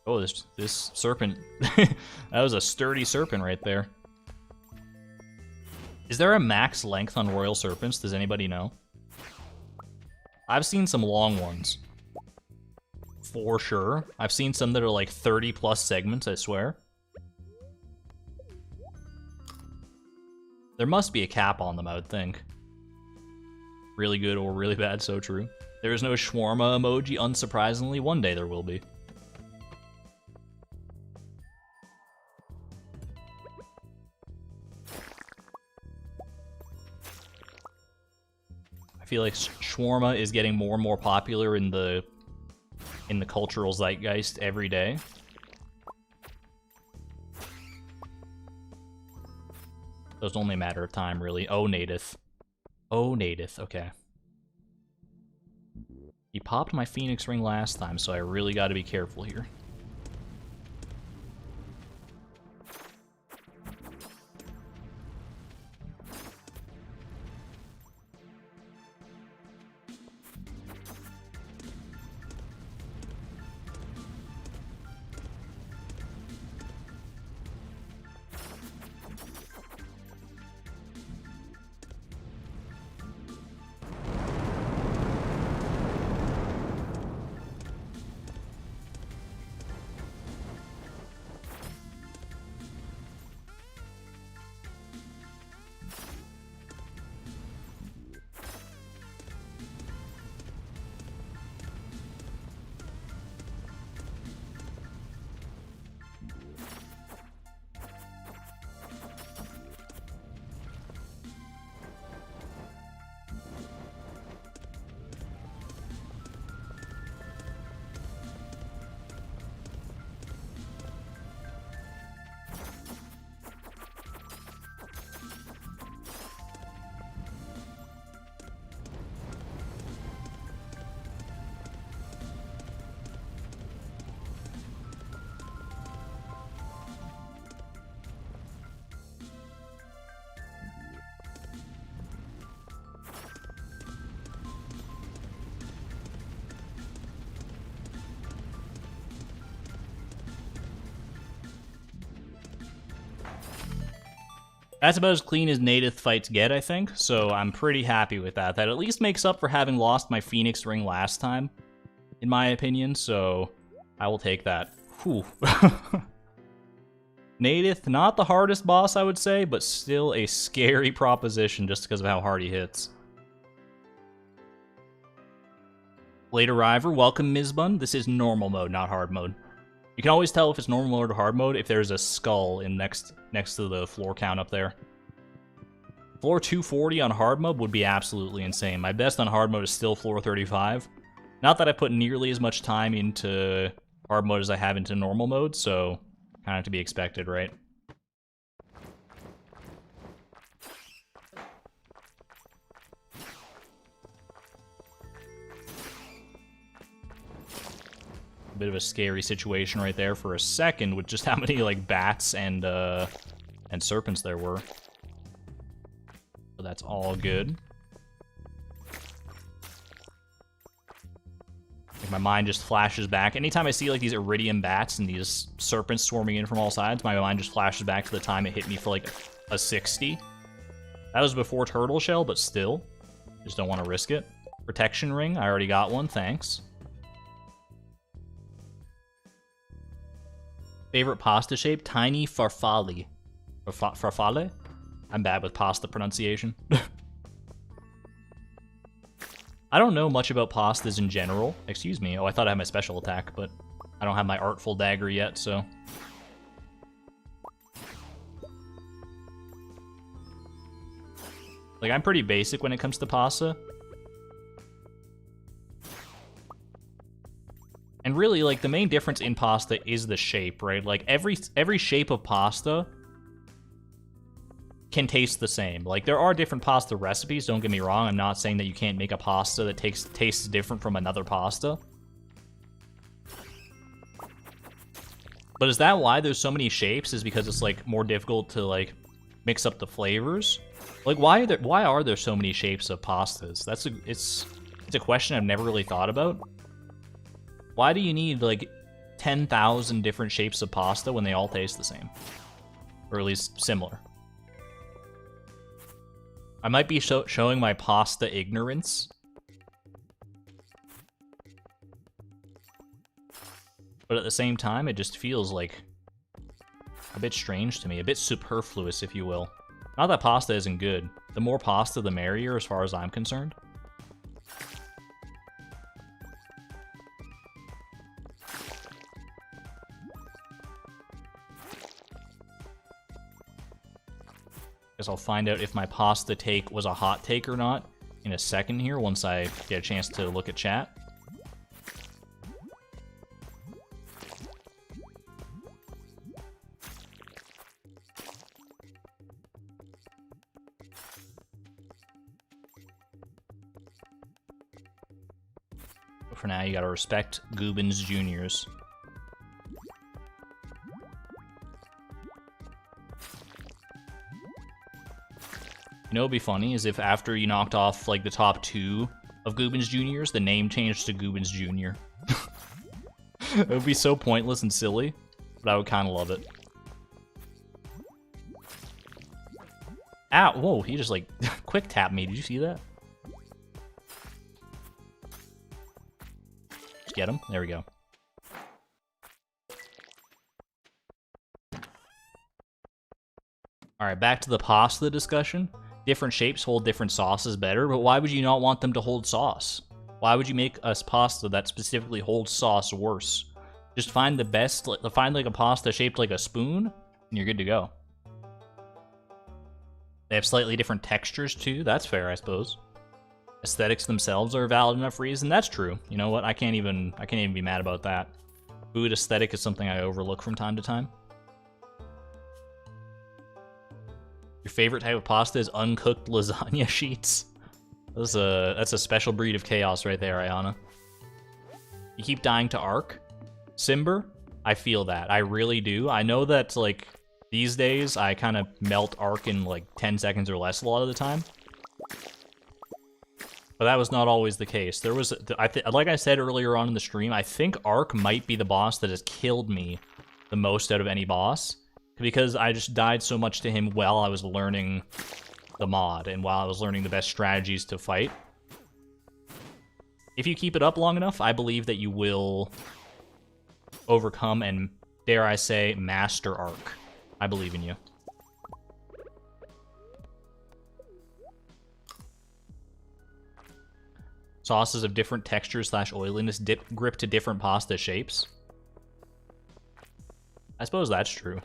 Oh, this serpent. That was a sturdy serpent right there. Is there a max length on royal serpents? Does anybody know? I've seen some long ones. For sure. I've seen some that are like 30 plus segments, I swear. There must be a cap on them, I would think. Really good or really bad, so true. There is no shawarma emoji, unsurprisingly. One day there will be. I feel like shawarma is getting more and more popular in the cultural zeitgeist every day. So it's only a matter of time, really. Oh, Native. Oh, Native. Okay. He popped my Phoenix ring last time, so I really got to be careful here. That's about as clean as Native fights get, I think, so I'm pretty happy with that. That at least makes up for having lost my Phoenix ring last time, in my opinion, so I will take that. Whew. Native, not the hardest boss, I would say, but still a scary proposition just because of how hard he hits. Late arriver, welcome Mizbun. This is normal mode, not hard mode. You can always tell if it's normal mode or hard mode if there's a skull in next to the floor count up there. Floor 240 on hard mode would be absolutely insane. My best on hard mode is still floor 35. Not that I put nearly as much time into hard mode as I have into normal mode, so kind of to be expected, right? Bit of a scary situation right there for a second with just how many like bats and serpents there were. So that's all good. Like my mind just flashes back. Anytime I see like these iridium bats and these serpents swarming in from all sides, my mind just flashes back to the time it hit me for like a 60. That was before turtle shell, but still. Just don't want to risk it. Protection ring, I already got one, thanks. Favorite pasta shape? Tiny farfalle. Farfalle? I'm bad with pasta pronunciation. I don't know much about pastas in general. Excuse me. Oh, I thought I had my special attack, but I don't have my Artful dagger yet, so... Like, I'm pretty basic when it comes to pasta. And really, like, the main difference in pasta is the shape, right? Like, every shape of pasta can taste the same. Like, there are different pasta recipes, don't get me wrong. I'm not saying that you can't make a pasta that tastes different from another pasta. But is that why there's so many shapes? Is because it's, like, more difficult to, like, mix up the flavors? Like, why are there so many shapes of pastas? It's a question I've never really thought about. Why do you need, like, 10,000 different shapes of pasta when they all taste the same? Or at least similar. I might be showing my pasta ignorance. But at the same time, it just feels, like, a bit strange to me. A bit superfluous, if you will. Not that pasta isn't good. The more pasta, the merrier, as far as I'm concerned. Guess I'll find out if my pasta take was a hot take or not in a second here, once I get a chance to look at chat. But for now, you gotta respect Goobins Juniors. You know what would be funny is if after you knocked off, like, the top 2 of Goobins Juniors, the name changed to Goobins Junior. It would be so pointless and silly, but I would kind of love it. Ow, whoa, he just, like, quick tapped me. Did you see that? Just get him. There we go. Alright, back to the pasta discussion. Different shapes hold different sauces better, but why would you not want them to hold sauce? Why would you make a pasta that specifically holds sauce worse? Just find the best, find like a pasta shaped like a spoon, and you're good to go. They have slightly different textures too, that's fair, I suppose. Aesthetics themselves are a valid enough reason, that's true. You know what, I can't even be mad about that. Food aesthetic is something I overlook from time to time. Your favorite type of pasta is uncooked lasagna sheets. That's a special breed of chaos right there, Ayana. You keep dying to Ark. Simber, I feel that. I really do. I know that, like, these days, I kind of melt Ark in, like, 10 seconds or less a lot of the time. But that was not always the case. There was, like I said earlier on in the stream, I think Ark might be the boss that has killed me the most out of any boss. Because I just died so much to him while I was learning the mod and while I was learning the best strategies to fight. If you keep it up long enough, I believe that you will overcome and, dare I say, master Ark. I believe in you. Sauces of different textures / oiliness grip to different pasta shapes. I suppose that's true.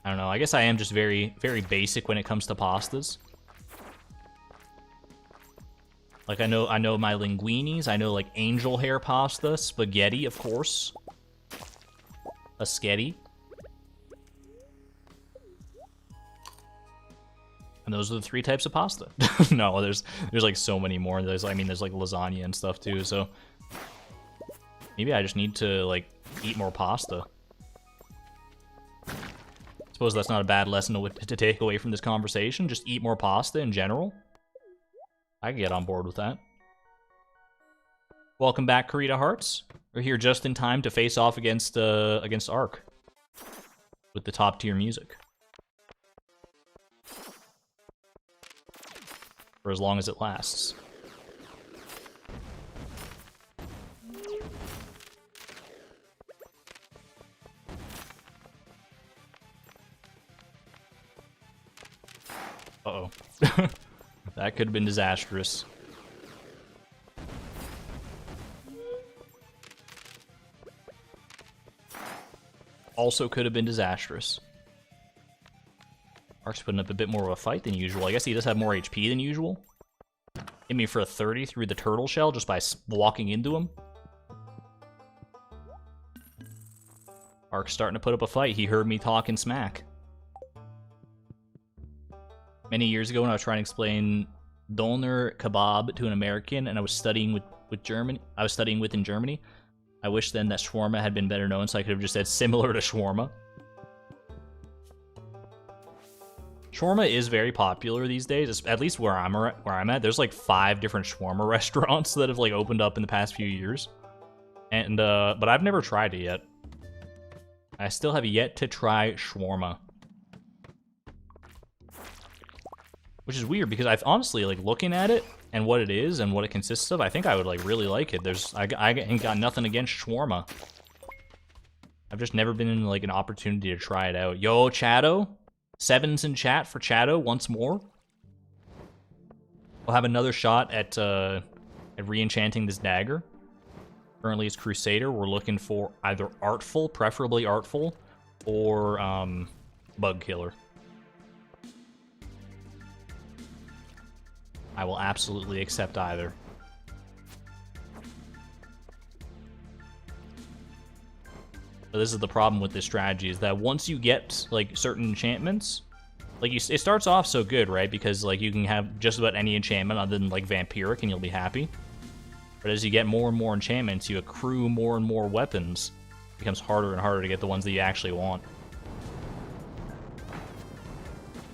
I don't know, I guess I am just very, very basic when it comes to pastas. Like, I know my linguinis. I know, like, angel hair pasta. Spaghetti, of course. A sketty. And those are the 3 types of pasta. No, there's like so many more. There's like lasagna and stuff too. So maybe I just need to like eat more pasta. Suppose that's not a bad lesson to take away from this conversation. Just eat more pasta in general. I can get on board with that. Welcome back, Karita Hearts. We're here just in time to face off against Ark with the top tier music. For as long as it lasts. Uh-oh. That could have been disastrous. Also could have been disastrous. Ark's putting up a bit more of a fight than usual. I guess he does have more HP than usual. Hit me for a 30 through the turtle shell just by walking into him. Ark's starting to put up a fight. He heard me talking smack. Many years ago when I was trying to explain doner kebab to an American and I was studying with in Germany, I wish then that shawarma had been better known so I could have just said similar to shawarma. Shawarma is very popular these days, at least where I'm at. There's like 5 different shawarma restaurants that have like opened up in the past few years, and but I've never tried it yet. I still have yet to try shawarma, which is weird because I've honestly like looking at it and what it is and what it consists of. I think I would like really like it. I ain't got nothing against shawarma. I've just never been in like an opportunity to try it out. Yo, Chado. 7s in chat for Chado once more. We'll have another shot at re-enchanting this dagger. Currently it's Crusader. We're looking for either Artful, preferably Artful, or Bug Killer. I will absolutely accept either. But this is the problem with this strategy, is that once you get like certain enchantments, like it starts off so good, right? Because like you can have just about any enchantment other than like vampiric and you'll be happy. But as you get more and more enchantments, you accrue more and more weapons. It becomes harder and harder to get the ones that you actually want.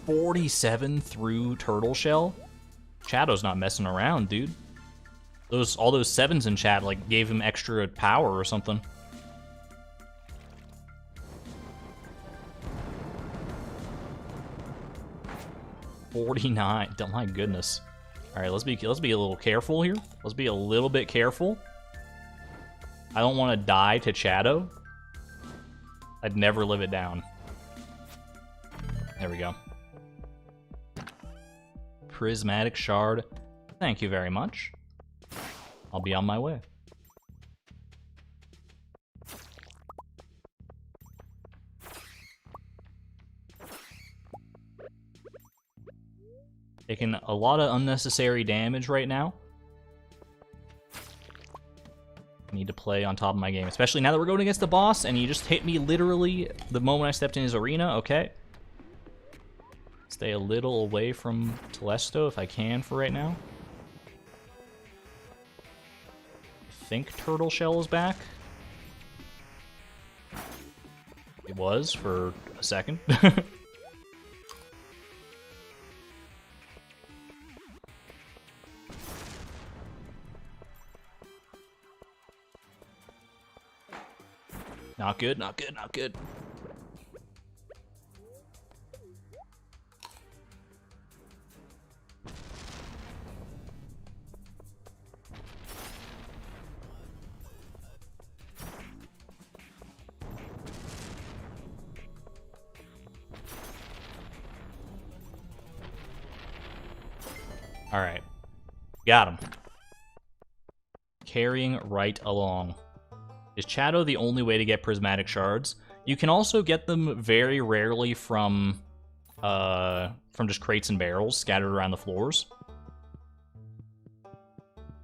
47 through turtle shell? Shadow's not messing around, dude. All those 7s in chat like gave him extra power or something. $49. Oh my goodness. All right, let's be a little careful here. Let's be a little bit careful. I don't want to die to Shadow. I'd never live it down. There we go. Prismatic shard. Thank you very much. I'll be on my way. Taking a lot of unnecessary damage right now. I need to play on top of my game, especially now that we're going against the boss, and he just hit me literally the moment I stepped in his arena. Okay. Stay a little away from Telesto if I can for right now. I think Turtle Shell is back. It was for a second. Not good, not good, not good. All right, got him. Carrying right along. Is Shadow the only way to get prismatic shards? You can also get them very rarely from just crates and barrels scattered around the floors.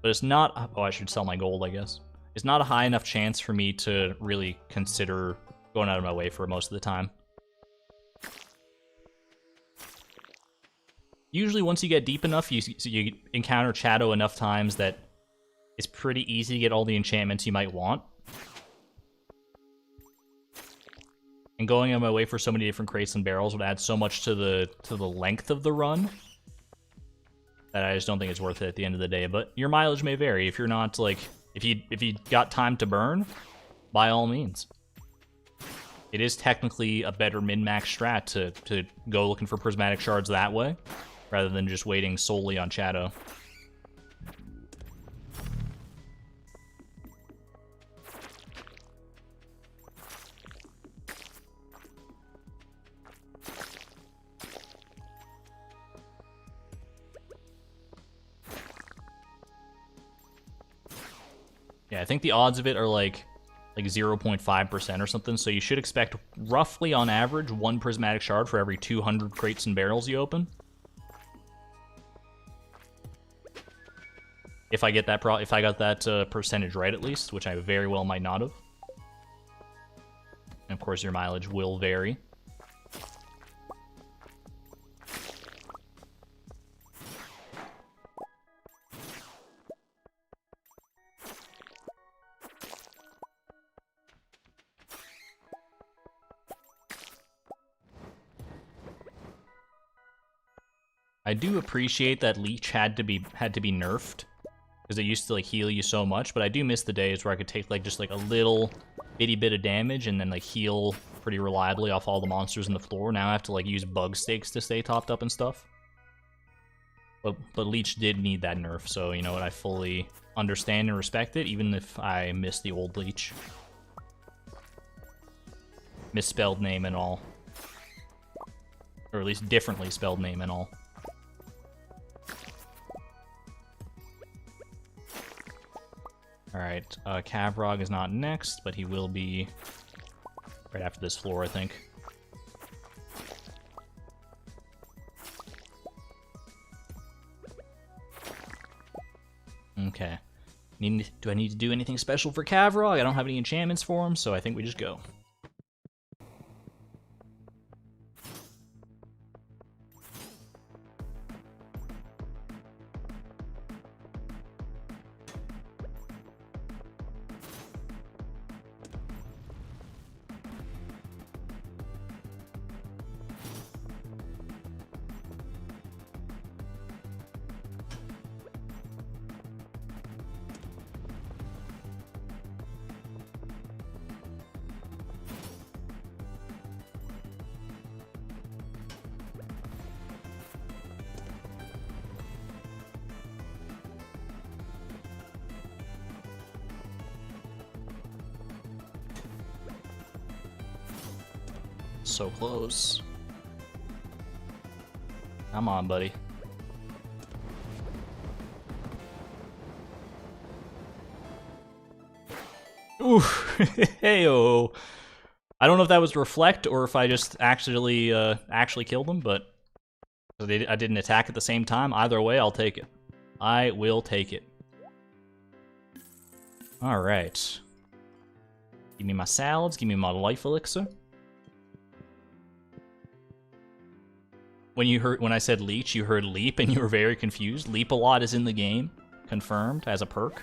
But it's not... Oh, I should sell my gold, I guess. It's not a high enough chance for me to really consider going out of my way for most of the time. Usually once you get deep enough, you encounter Shadow enough times that it's pretty easy to get all the enchantments you might want. And going out of my way for so many different crates and barrels would add so much to the length of the run that I just don't think it's worth it at the end of the day. But your mileage may vary. If you're not like, if you got time to burn, by all means. It is technically a better min-max strat to go looking for prismatic shards that way, rather than just waiting solely on Shadow. Yeah, I think the odds of it are like 0.5% or something, so you should expect roughly on average 1 prismatic shard for every 200 crates and barrels you open. If I get that percentage right, at least, which I very well might not have. And of course, your mileage will vary. I do appreciate that Leech had to be nerfed, because it used to like heal you so much, but I do miss the days where I could take like just like a little bitty bit of damage and then like heal pretty reliably off all the monsters in the floor. Now I have to like use bug stakes to stay topped up and stuff. But Leech did need that nerf, so you know what, I fully understand and respect it, even if I miss the old Leech. Misspelled name and all. Or at least differently spelled name and all. Alright, Cavrog is not next, but he will be right after this floor, I think. Okay. Do I need to do anything special for Cavrog? I don't have any enchantments for him, so I think we just go. So close. Come on, buddy. Ooh, hey-oh. I don't know if that was reflect or if I just actually killed him, but I didn't attack at the same time. Either way, I'll take it. I will take it. All right. Give me my salads. Give me my life elixir. When I said leech, you heard leap and you were very confused. Leap a lot is in the game, confirmed as a perk.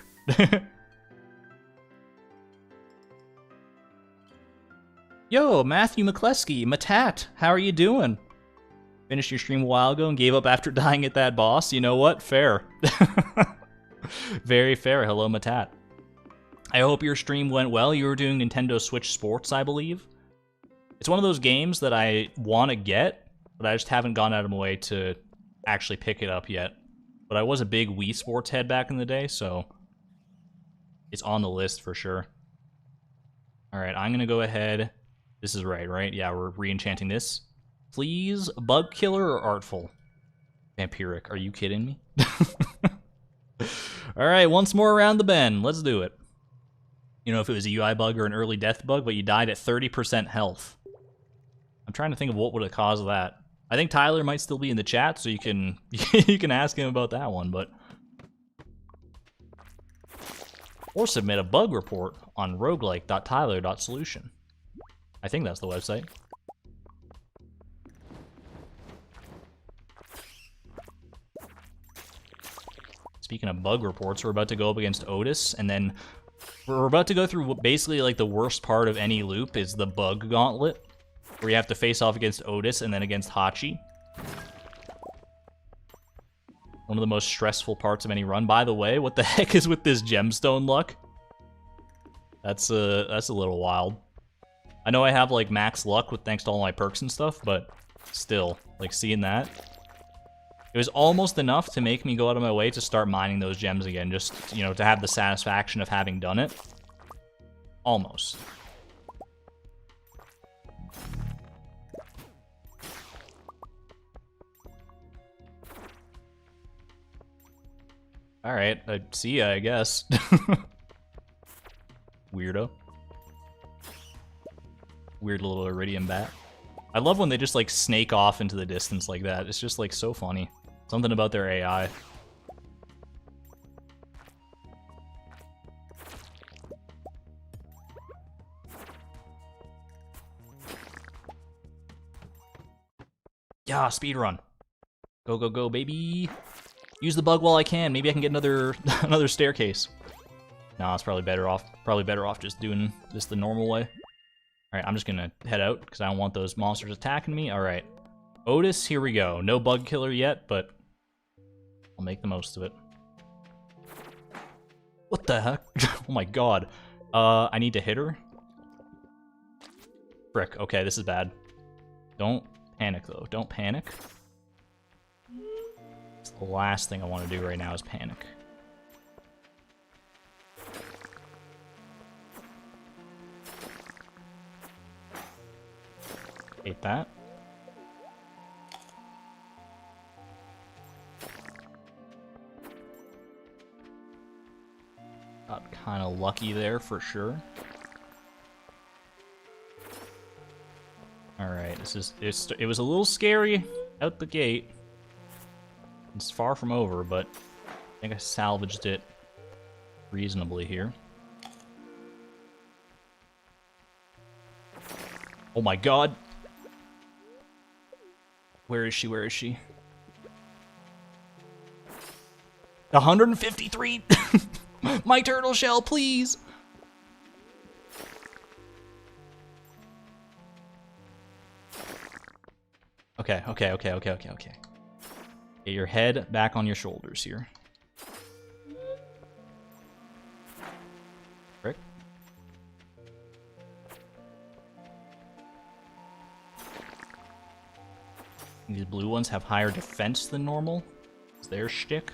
Yo, Matthew McCleskey, Matat, how are you doing? Finished your stream a while ago and gave up after dying at that boss. You know what? Fair. Very fair. Hello, Matat. I hope your stream went well. You were doing Nintendo Switch Sports, I believe. It's one of those games that I want to get, but I just haven't gone out of my way to actually pick it up yet. But I was a big Wii Sports head back in the day, so it's on the list for sure. Alright, I'm going to go ahead. This is right? Yeah, we're re-enchanting this. Please, Bug Killer or Artful? Vampiric, are you kidding me? Alright, once more around the bend. Let's do it. You know, if it was a UI bug or an early death bug, but you died at 30% health. I'm trying to think of what would have caused that. I think Tyler might still be in the chat, so you can you can ask him about that one, but Or submit a bug report on roguelike.tyler.solution. I think that's the website. Speaking of bug reports, we're about to go up against Otis, and then we're about to go through basically like the worst part of any loop is the bug gauntlet, where you have to face off against Otis and then against Hachi. One of the most stressful parts of any run. By the way, what the heck is with this gemstone luck? That's a little wild. I know I have like max luck with thanks to all my perks and stuff, but still, like seeing that, it was almost enough to make me go out of my way to start mining those gems again, just, you know, to have the satisfaction of having done it. Almost. Alright, I see ya, I guess. Weirdo. Weird little iridium bat. I love when they just, like, snake off into the distance like that. It's just, like, so funny. Something about their AI. Yeah, speedrun. Go, go, go, baby. Use the bug while I can. Maybe I can get another another staircase. Nah, it's probably better off. Probably better off just doing this the normal way. All right, I'm just gonna head out because I don't want those monsters attacking me. All right, Otis, here we go. No bug killer yet, but I'll make the most of it. What the heck? Oh my god. I need to hit her. Frick. Okay, this is bad. Don't panic though. Don't panic. It's the last thing I want to do right now is panic. Hate that. Got kind of lucky there for sure. All right, it was a little scary out the gate. It's far from over, but I think I salvaged it reasonably here. Oh my god. Where is she? Where is she? 153! My turtle shell, please! Okay. Get your head back on your shoulders here. Frick. These blue ones have higher defense than normal. It's their shtick.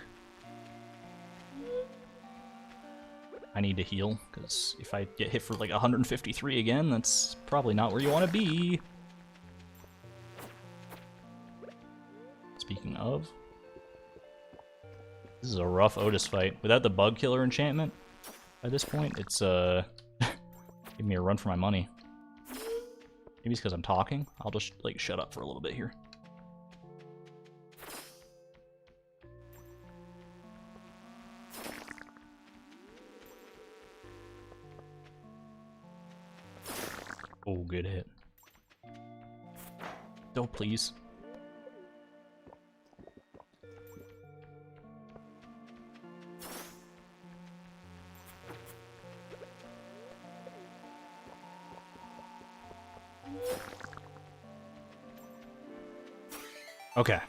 I need to heal, because if I get hit for like 153 again, that's probably not where you want to be. Speaking of, this is a rough Otis fight. Without the bug killer enchantment, at this point, it's give me a run for my money. Maybe it's because I'm talking. I'll just like shut up for a little bit here. Oh, good hit. Oh, please. Okay.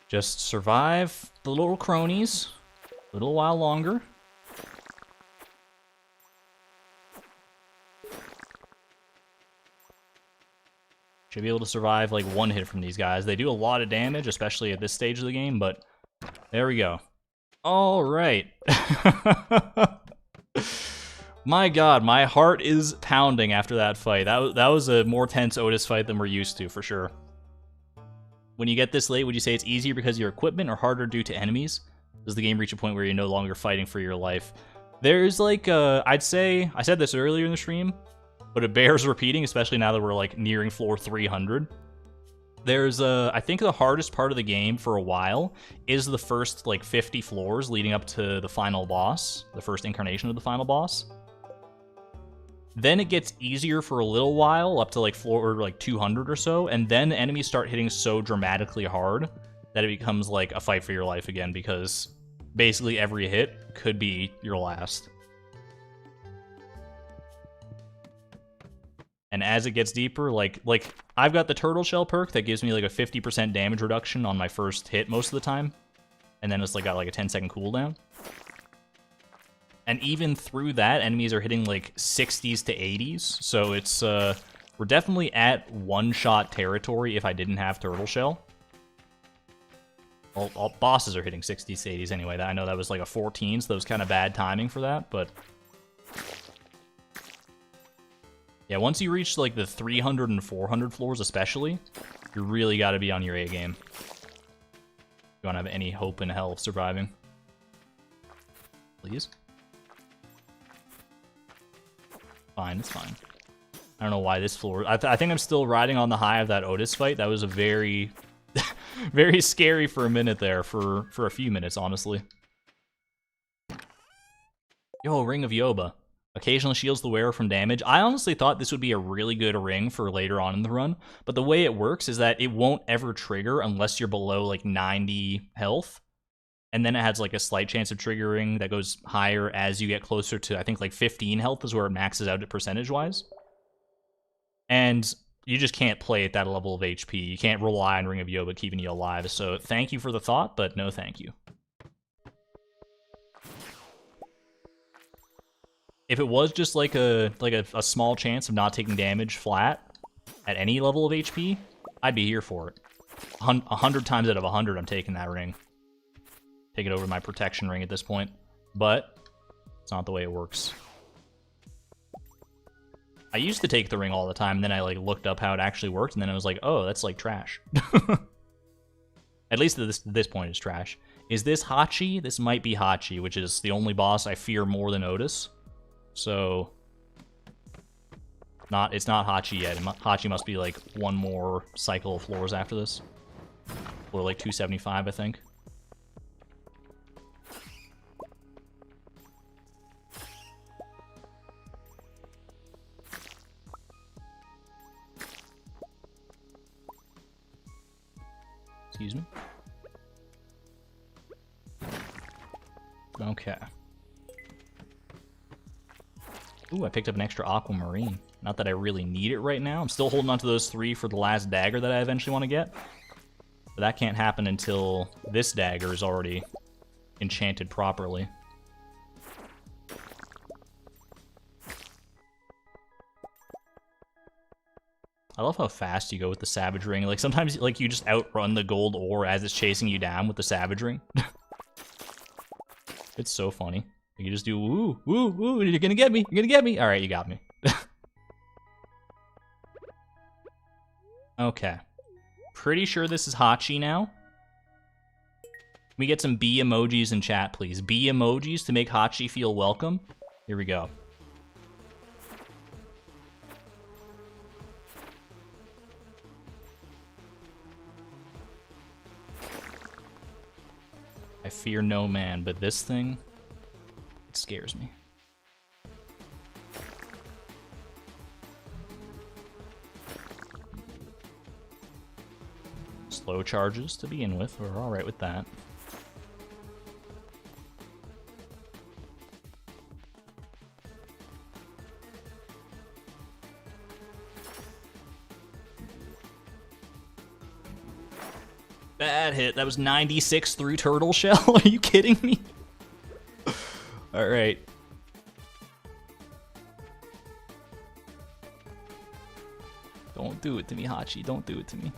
Just survive the little cronies a little while longer. Should be able to survive like one hit from these guys. They do a lot of damage, especially at this stage of the game, but there we go. All right. My god, my heart is pounding after that fight. That was a more tense Otis fight than we're used to, for sure. When you get this late, would you say it's easier because of your equipment or harder due to enemies? Does the game reach a point where you're no longer fighting for your life? There's like, I'd say, I said this earlier in the stream, but it bears repeating, especially now that we're like nearing floor 300. There's I think the hardest part of the game for a while is the first like 50 floors leading up to the final boss, the first incarnation of the final boss. Then it gets easier for a little while, up to like floor like 200 or so, and then enemies start hitting so dramatically hard that it becomes like a fight for your life again, because basically every hit could be your last. And as it gets deeper, like I've got the turtle shell perk that gives me like a 50% damage reduction on my first hit most of the time, and then it's like got like a 10-second cooldown. And even through that, enemies are hitting like 60s to 80s, so it's we're definitely at one-shot territory if I didn't have turtle shell. All bosses are hitting 60s to 80s anyway. I know that was like a 14, so that was kind of bad timing for that, but yeah, once you reach like the 300 and 400 floors especially, you really got to be on your A game. You don't have any hope in hell of surviving. Please? Fine, it's fine. I don't know why this floor... I think I'm still riding on the high of that Otis fight. That was a very... very scary for a minute there, for a few minutes, honestly. Yo, Ring of Yoba. Occasionally shields the wearer from damage. I honestly thought this would be a really good ring for later on in the run, but the way it works is that it won't ever trigger unless you're below like 90 health, and then it has like a slight chance of triggering that goes higher as you get closer to, I think like 15 health is where it maxes out at percentage-wise. And you just can't play at that level of HP. You can't rely on Ring of Yoba keeping you alive, so thank you for the thought, but no thank you. If it was just like a small chance of not taking damage flat at any level of HP, I'd be here for it. 100 times out of 100, I'm taking that ring. Take it over my protection ring at this point. But it's not the way it works. I used to take the ring all the time, and then I like looked up how it actually worked, and then I was like, oh, that's like trash. At least at this point, it's trash. Is this Hachi? This might be Hachi, which is the only boss I fear more than Otis. So, it's not Hachi yet. Hachi must be like one more cycle of floors after this. Or like 275, I think. Excuse me. Okay. Ooh, I picked up an extra aquamarine. Not that I really need it right now. I'm still holding on to those 3 for the last dagger that I eventually want to get. But that can't happen until this dagger is already enchanted properly. I love how fast you go with the Savage Ring. Like, sometimes like you just outrun the gold ore as it's chasing you down with the Savage Ring. It's so funny. You just do, woo, woo, woo, you're gonna get me, you're gonna get me. Alright, you got me. Okay. Pretty sure this is Hachi now. Can we get some B emojis in chat, please? B emojis to make Hachi feel welcome. Here we go. I fear no man, but this thing, it scares me. Slow charges to begin with, we're alright with that. Bad hit. That was 96 through turtle shell. Are you kidding me? All right. Don't do it to me, Hachi. Don't do it to me.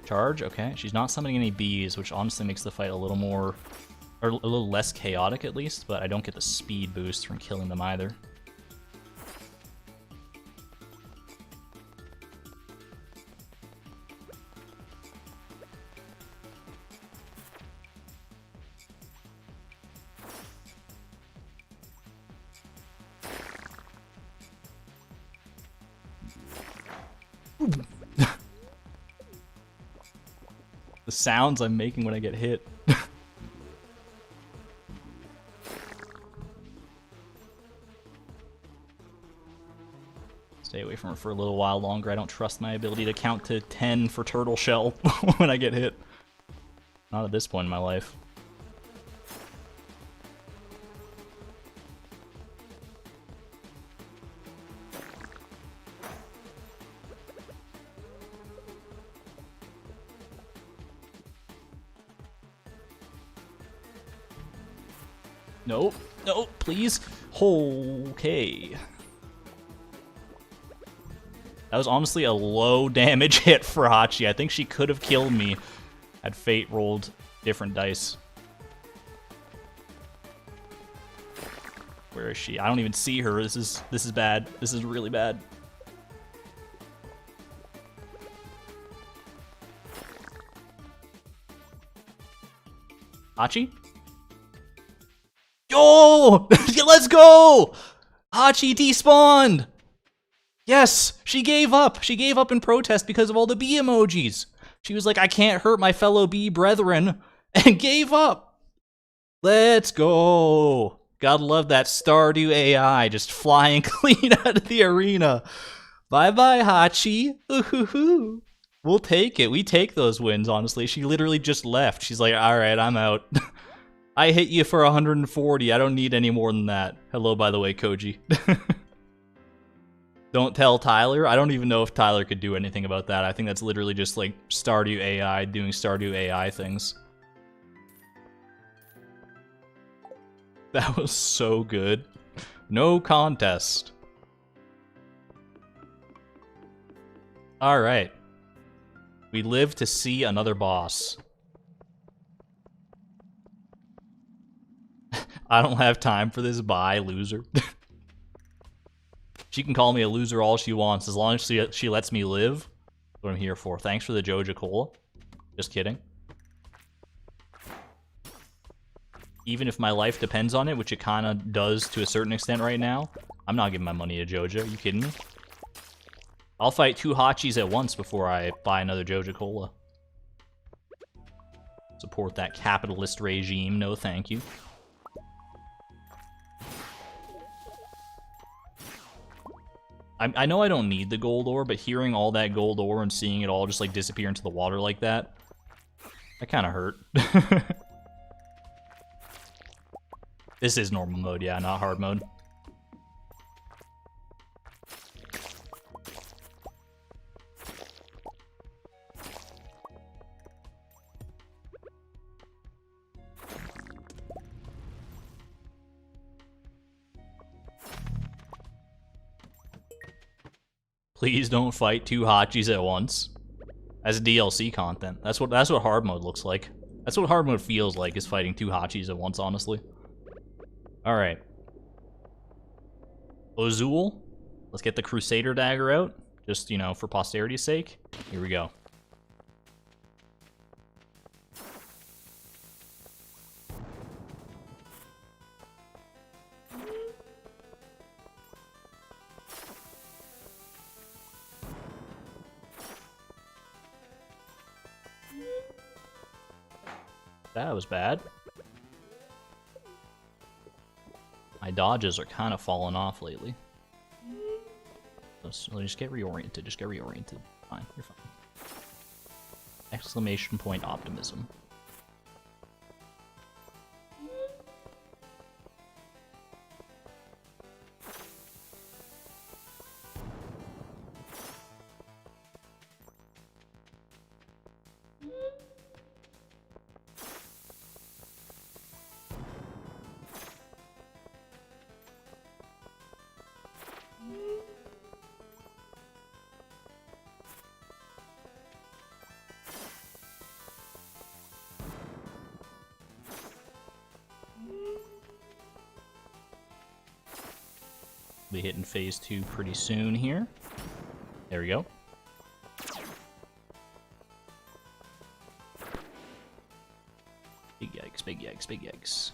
Charge. Okay. She's not summoning any bees, which honestly makes the fight a little more, or a little less chaotic at least, but I don't get the speed boost from killing them either. The sounds I'm making when I get hit. Stay away from her for a little while longer. I don't trust my ability to count to 10 for turtle shell when I get hit. Not at this point in my life. Nope. Nope, please. Okay. That was honestly a low damage hit for Hachi. I think she could have killed me had fate rolled different dice. Where is she? I don't even see her. This is bad. This is really bad. Hachi? Yo! Let's go! Hachi despawned! Yes! She gave up! She gave up in protest because of all the bee emojis. She was like, I can't hurt my fellow bee brethren, and gave up. Let's go! Gotta love that Stardew AI just flying clean out of the arena. Bye-bye, Hachi. Ooh-hoo-hoo. We'll take it. We take those wins, honestly. She literally just left. She's like, alright, I'm out. I hit you for 140. I don't need any more than that. Hello, by the way, Koji. Don't tell Tyler. I don't even know if Tyler could do anything about that. I think that's literally just like Stardew AI doing Stardew AI things. That was so good. No contest. Alright. We live to see another boss. I don't have time for this. Bye, loser. She can call me a loser all she wants, as long as she lets me live. That's what I'm here for. Thanks for the Joja Cola. Just kidding. Even if my life depends on it, which it kind of does to a certain extent right now, I'm not giving my money to Joja. Are you kidding me? I'll fight 2 Hachis at once before I buy another Joja Cola. Support that capitalist regime. No, thank you. I know I don't need the gold ore, but hearing all that gold ore and seeing it all just like disappear into the water like that kind of hurt. This is normal mode, yeah, not hard mode. Please don't fight 2 Hachis at once. As DLC content. That's what hard mode looks like. That's what hard mode feels like, is fighting 2 Hachis at once, honestly. Alright. Ozul. Let's get the Crusader dagger out. Just, you know, for posterity's sake. Here we go. That was bad. My dodges are kind of falling off lately. Let's just get reoriented. Just get reoriented. Fine, you're fine. Exclamation point optimism. Be hitting phase 2 pretty soon here. There we go. Big yikes, big yikes, big yikes.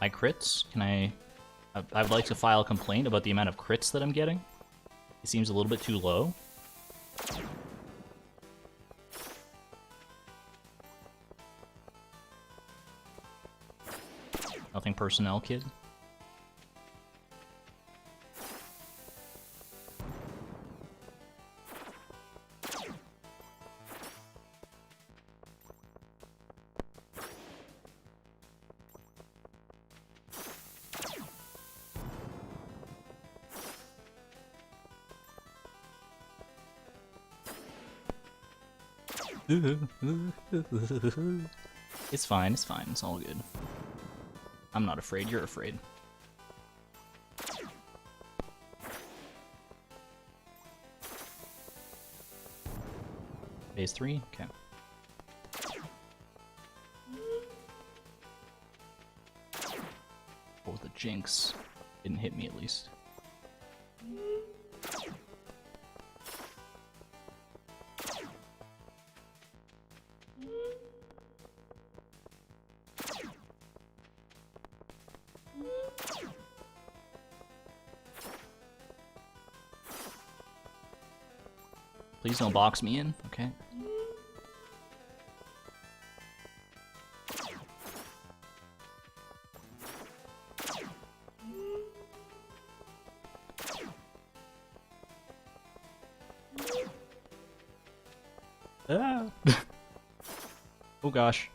my crits. I would like to file a complaint about the amount of crits that I'm getting. It seems a little bit too low. Nothing personnel, kid. It's fine, it's all good. I'm not afraid, you're afraid. Phase 3? Okay. Oh, the jinx didn't hit me at least. Please don't box me in, okay? Ah. Oh gosh.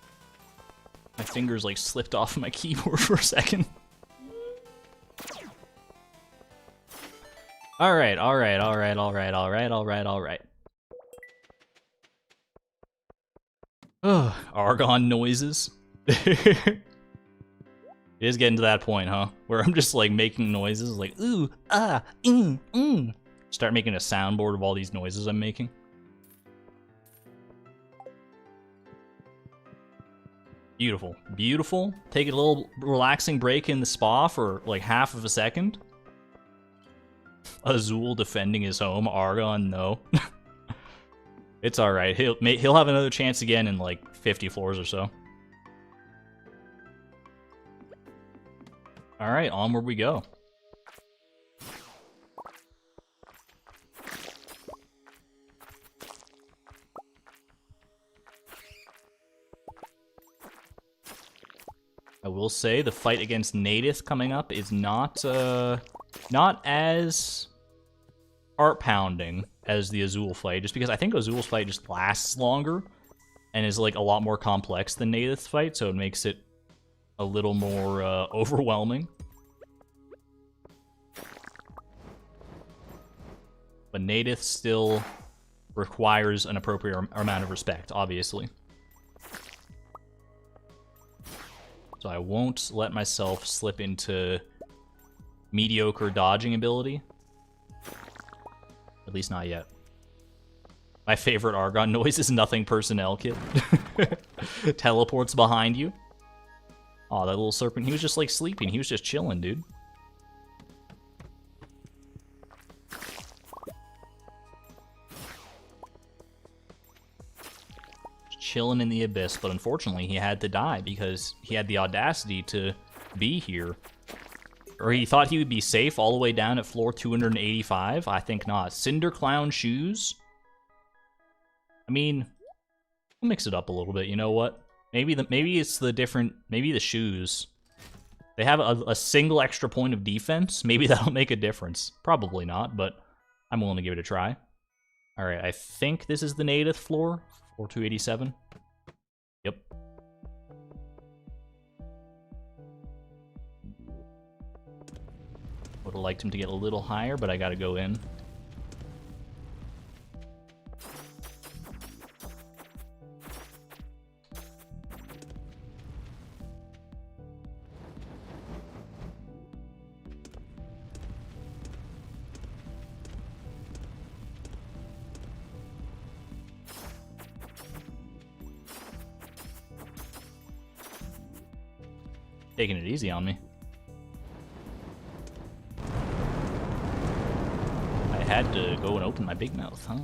My fingers like slipped off my keyboard for a second. Alright. Ugh, Argon noises. It is getting to that point, huh? Where I'm just like making noises like ooh, ah, Start making a soundboard of all these noises I'm making. Beautiful. Beautiful. Take a little relaxing break in the spa for like half of a second. Azul defending his home. Argon, no. It's alright. He'll have another chance again in like 50 floors or so. Alright, onward we go. I will say the fight against Nadith coming up is not as heart-pounding as the Azul fight, just because I think Azul's fight just lasts longer and is like a lot more complex than Nadith's fight, so it makes it a little more overwhelming. But Nadith still requires an appropriate amount of respect, obviously. So I won't let myself slip into mediocre dodging ability. At least not yet. My favorite Argon noise is nothing personnel, kid. Teleports behind you. Aw, that little serpent, he was just like sleeping. He was just chilling, dude. Chilling in the abyss, but unfortunately he had to die because he had the audacity to be here. Or he thought he would be safe all the way down at floor 285? I think not. Cinder Clown shoes? I mean, we'll mix it up a little bit, you know what? Maybe it's the different, maybe the shoes. They have a single extra point of defense. Maybe that'll make a difference. Probably not, but I'm willing to give it a try. Alright, I think this is the Nadith floor. Floor 287. Yep. Would have liked him to get a little higher, but I gotta go in. Taking it easy on me. I had to go and open my big mouth, huh?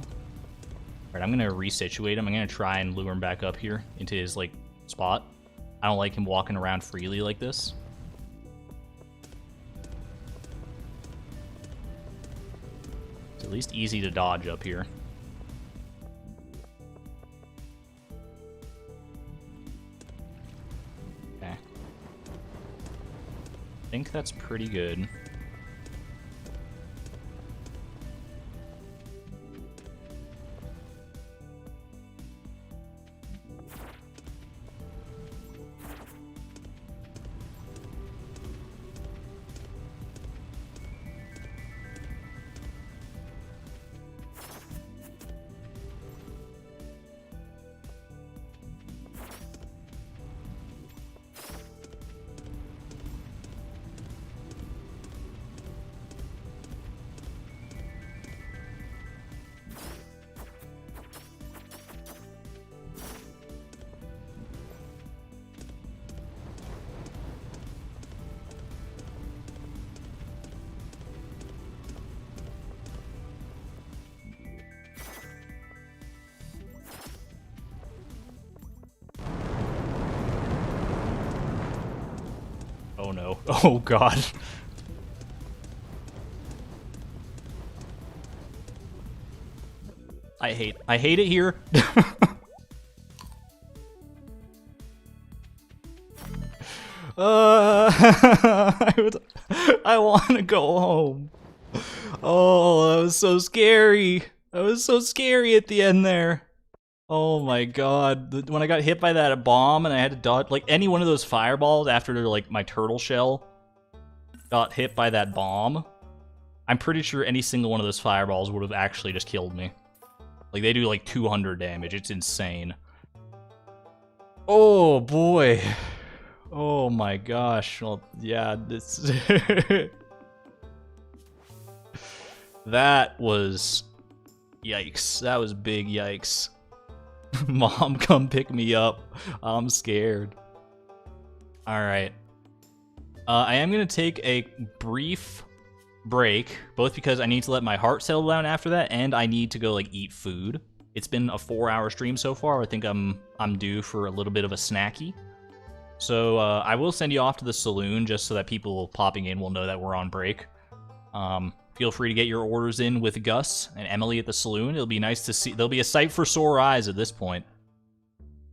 Alright, I'm gonna resituate him. I'm gonna try and lure him back up here into his, like, spot. I don't like him walking around freely like this. It's at least easy to dodge up here. Okay. I think that's pretty good. Oh no. Oh god. I hate it here. I want to go home. Oh, that was so scary. That was so scary at the end there. Oh my god. When I got hit by that bomb and I had to dodge, like any one of those fireballs after like my turtle shell got hit by that bomb, I'm pretty sure any single one of those fireballs would have actually just killed me. Like they do like 200 damage. It's insane. Oh boy. Oh my gosh. Well, yeah, this that was yikes. That was big yikes. Mom, come pick me up. I'm scared. Alright. I am going to take a brief break, both because I need to let my heart settle down after that, and I need to go, like, eat food. It's been a 4-hour stream so far. I think I'm due for a little bit of a snacky. So, I will send you off to the saloon just so that people popping in will know that we're on break. Feel free to get your orders in with Gus and Emily at the saloon. It'll be nice to see. There'll be a sight for sore eyes at this point.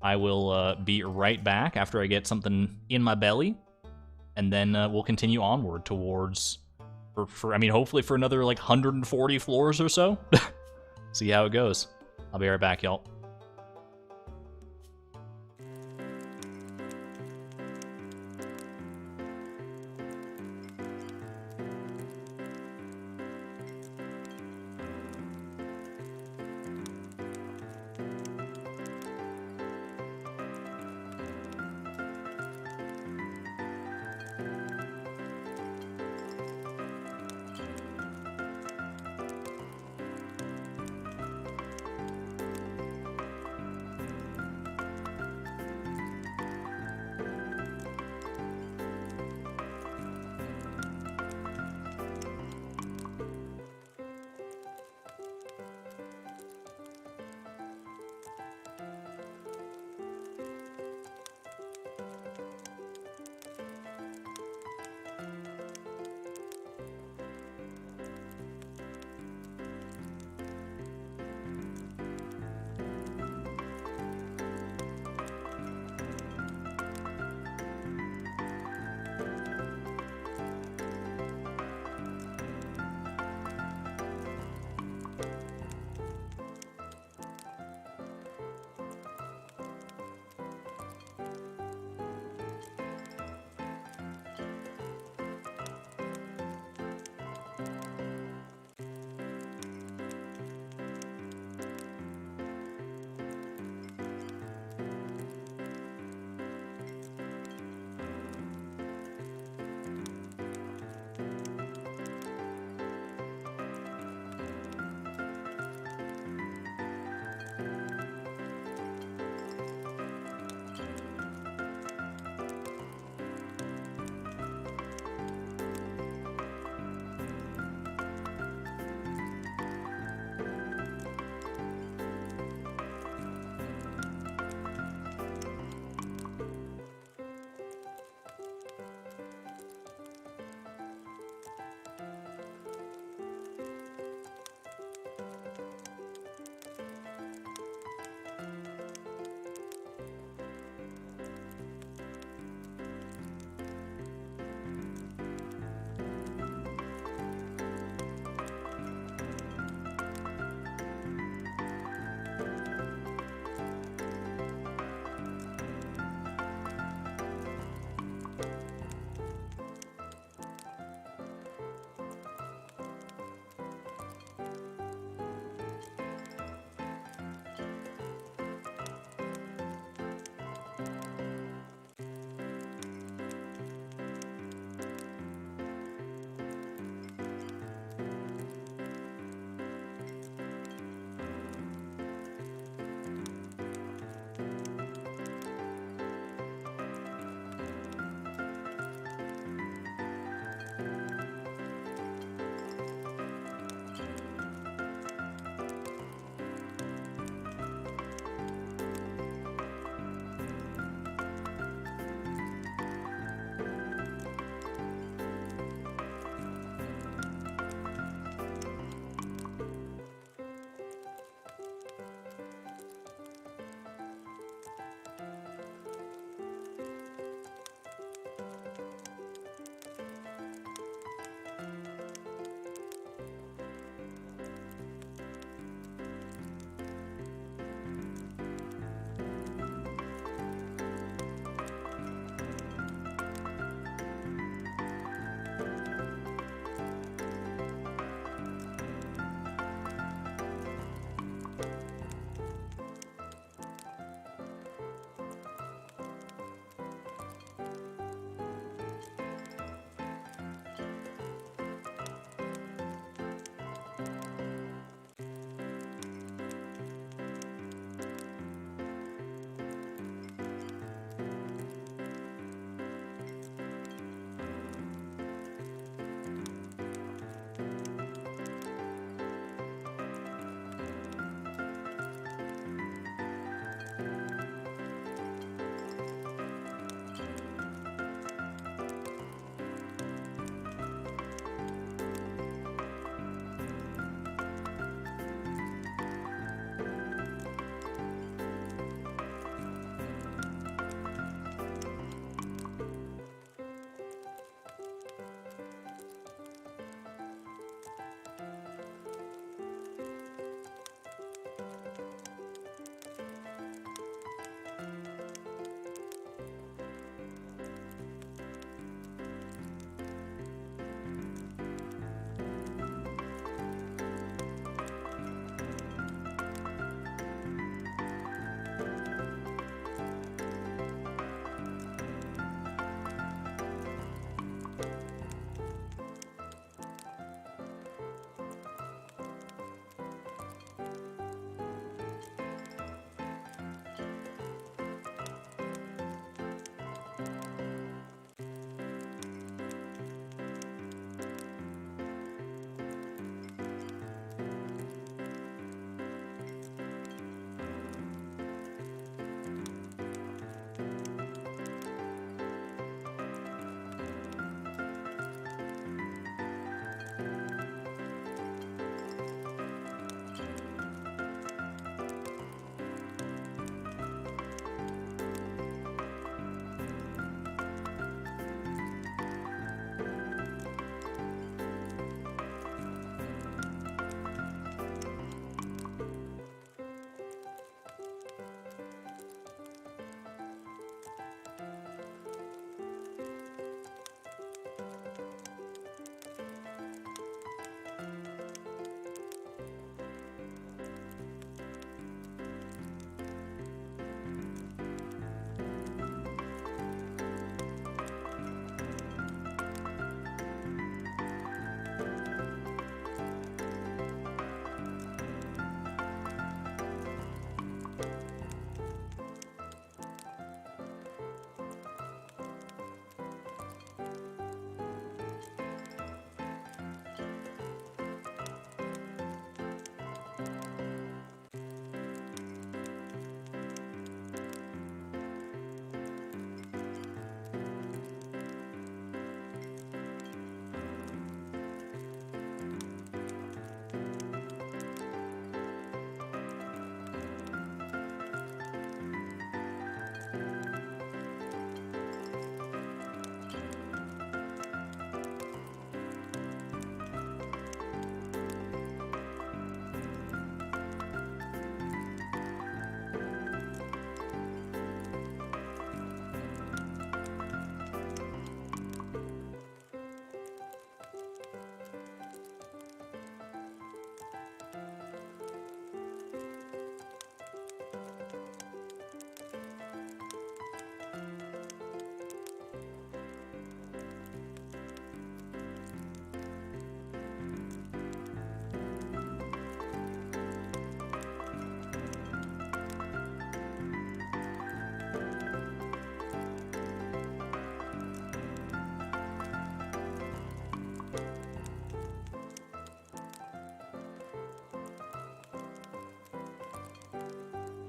I will be right back after I get something in my belly, and then we'll continue onward towards, I mean, hopefully for another like 140 floors or so. See how it goes. I'll be right back, y'all.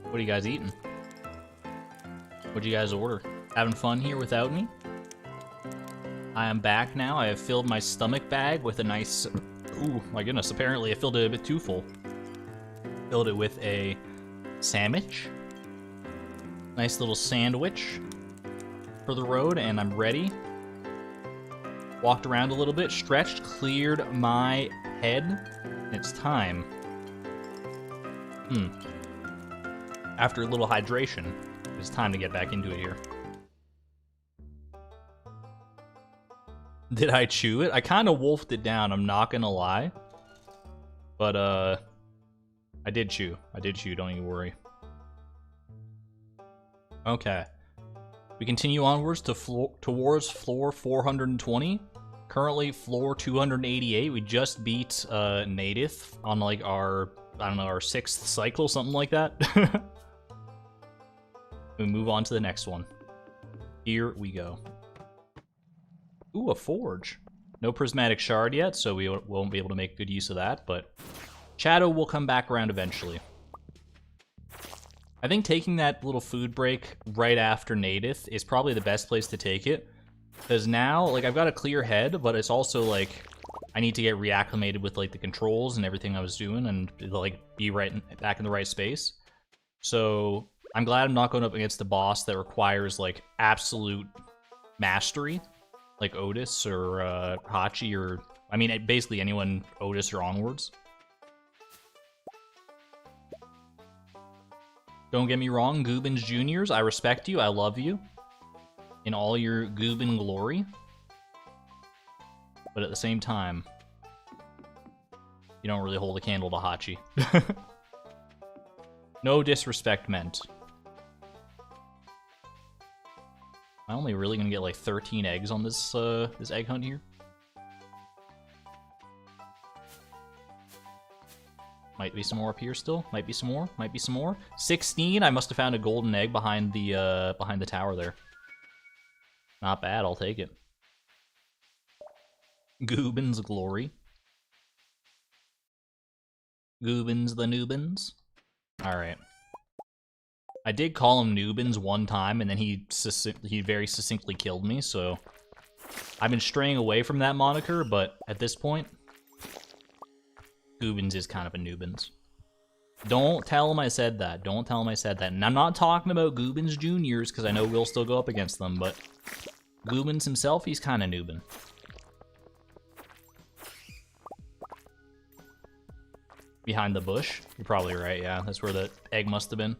What are you guys eating? What'd you guys order? Having fun here without me? I am back now. I have filled my stomach bag with a nice... Ooh, my goodness. Apparently I filled it a bit too full. Filled it with a sandwich. Nice little sandwich for the road, and I'm ready. Walked around a little bit, stretched, cleared my head. It's time. After a little hydration, it's time to get back into it here. Did I chew it? I kind of wolfed it down, I'm not gonna lie. But, I did chew. Don't you worry. Okay. We continue onwards to towards floor 420. Currently, floor 288. We just beat, Native on, like, our, I don't know, our 6th cycle, something like that. We move on to the next one. Here we go. Ooh, a forge. No prismatic shard yet, so we won't be able to make good use of that, but Shadow will come back around eventually. I think taking that little food break right after Native is probably the best place to take it, because now, like, I've got a clear head, but it's also, like, I need to get reacclimated with, like, the controls and everything I was doing and, like, be back in the right space. So I'm glad I'm not going up against a boss that requires, like, absolute mastery, like Otis or Hachi or, I mean, basically anyone Otis or onwards. Don't get me wrong, Goobins Juniors, I respect you, I love you, in all your Goobin glory. But at the same time, you don't really hold a candle to Hachi. No disrespect meant. I'm only really gonna get like 13 eggs on this this egg hunt here. Might be some more up here still. Might be some more. Might be some more. 16. I must have found a golden egg behind the tower there. Not bad. I'll take it. Goobin's glory. Goobins the Noobins. All right. I did call him Noobins one time, and then he very succinctly killed me, so I've been straying away from that moniker, but at this point, Goobins is kind of a Noobins. Don't tell him I said that. Don't tell him I said that. And I'm not talking about Goobins Juniors, because I know we'll still go up against them, but Goobins himself, he's kind of Noobin. Behind the bush? You're probably right, yeah. That's where the egg must have been.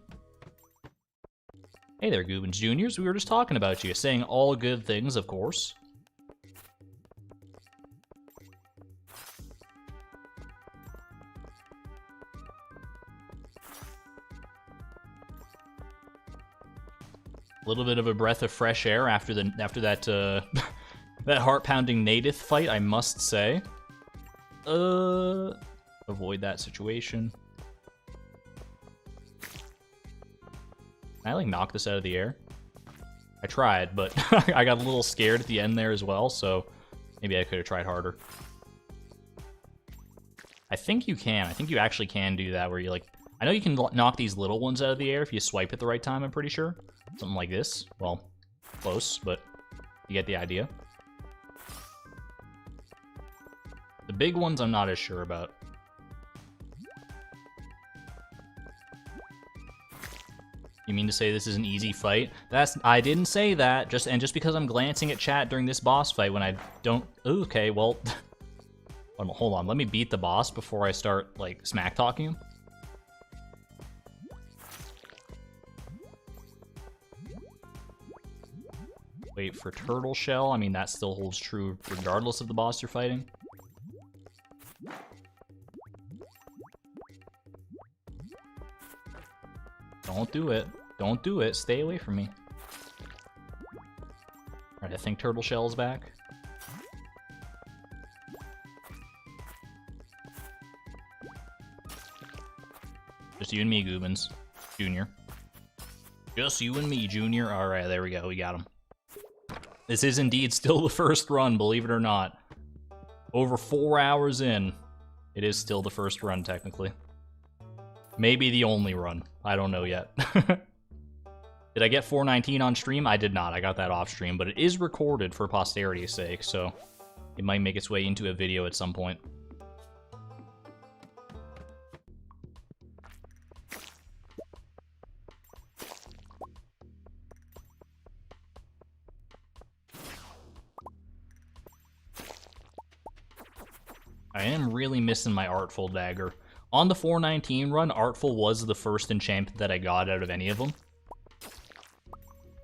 Hey there, Goobins Juniors. We were just talking about you, saying all good things, of course. A little bit of a breath of fresh air after that that heart-pounding Native fight, I must say. Avoid that situation. Can I, like, knock this out of the air? I tried, but I got a little scared at the end there as well, so maybe I could have tried harder. I think you can. I think you actually can do that, where you, like... I know you can knock these little ones out of the air if you swipe at the right time, I'm pretty sure. Something like this. Well, close, but you get the idea. The big ones I'm not as sure about. You mean to say this is an easy fight? I didn't say that. Just because I'm glancing at chat during this boss fight when I don't... Okay, well... Hold on, let me beat the boss before I start, like, smack-talking him. Wait for turtle shell. I mean, that still holds true regardless of the boss you're fighting. Don't do it. Don't do it. Stay away from me. Alright, I think turtle shell is back. Just you and me, Goobins. Junior. Just you and me, Junior. Alright, there we go. We got him. This is indeed still the first run, believe it or not. Over 4 hours in, it is still the first run, technically. Maybe the only run. I don't know yet. Did I get 419 on stream? I did not. I got that off stream, but it is recorded for posterity's sake, so it might make its way into a video at some point. I am really missing my Artful dagger. On the 419 run, Artful was the first enchantment that I got out of any of them.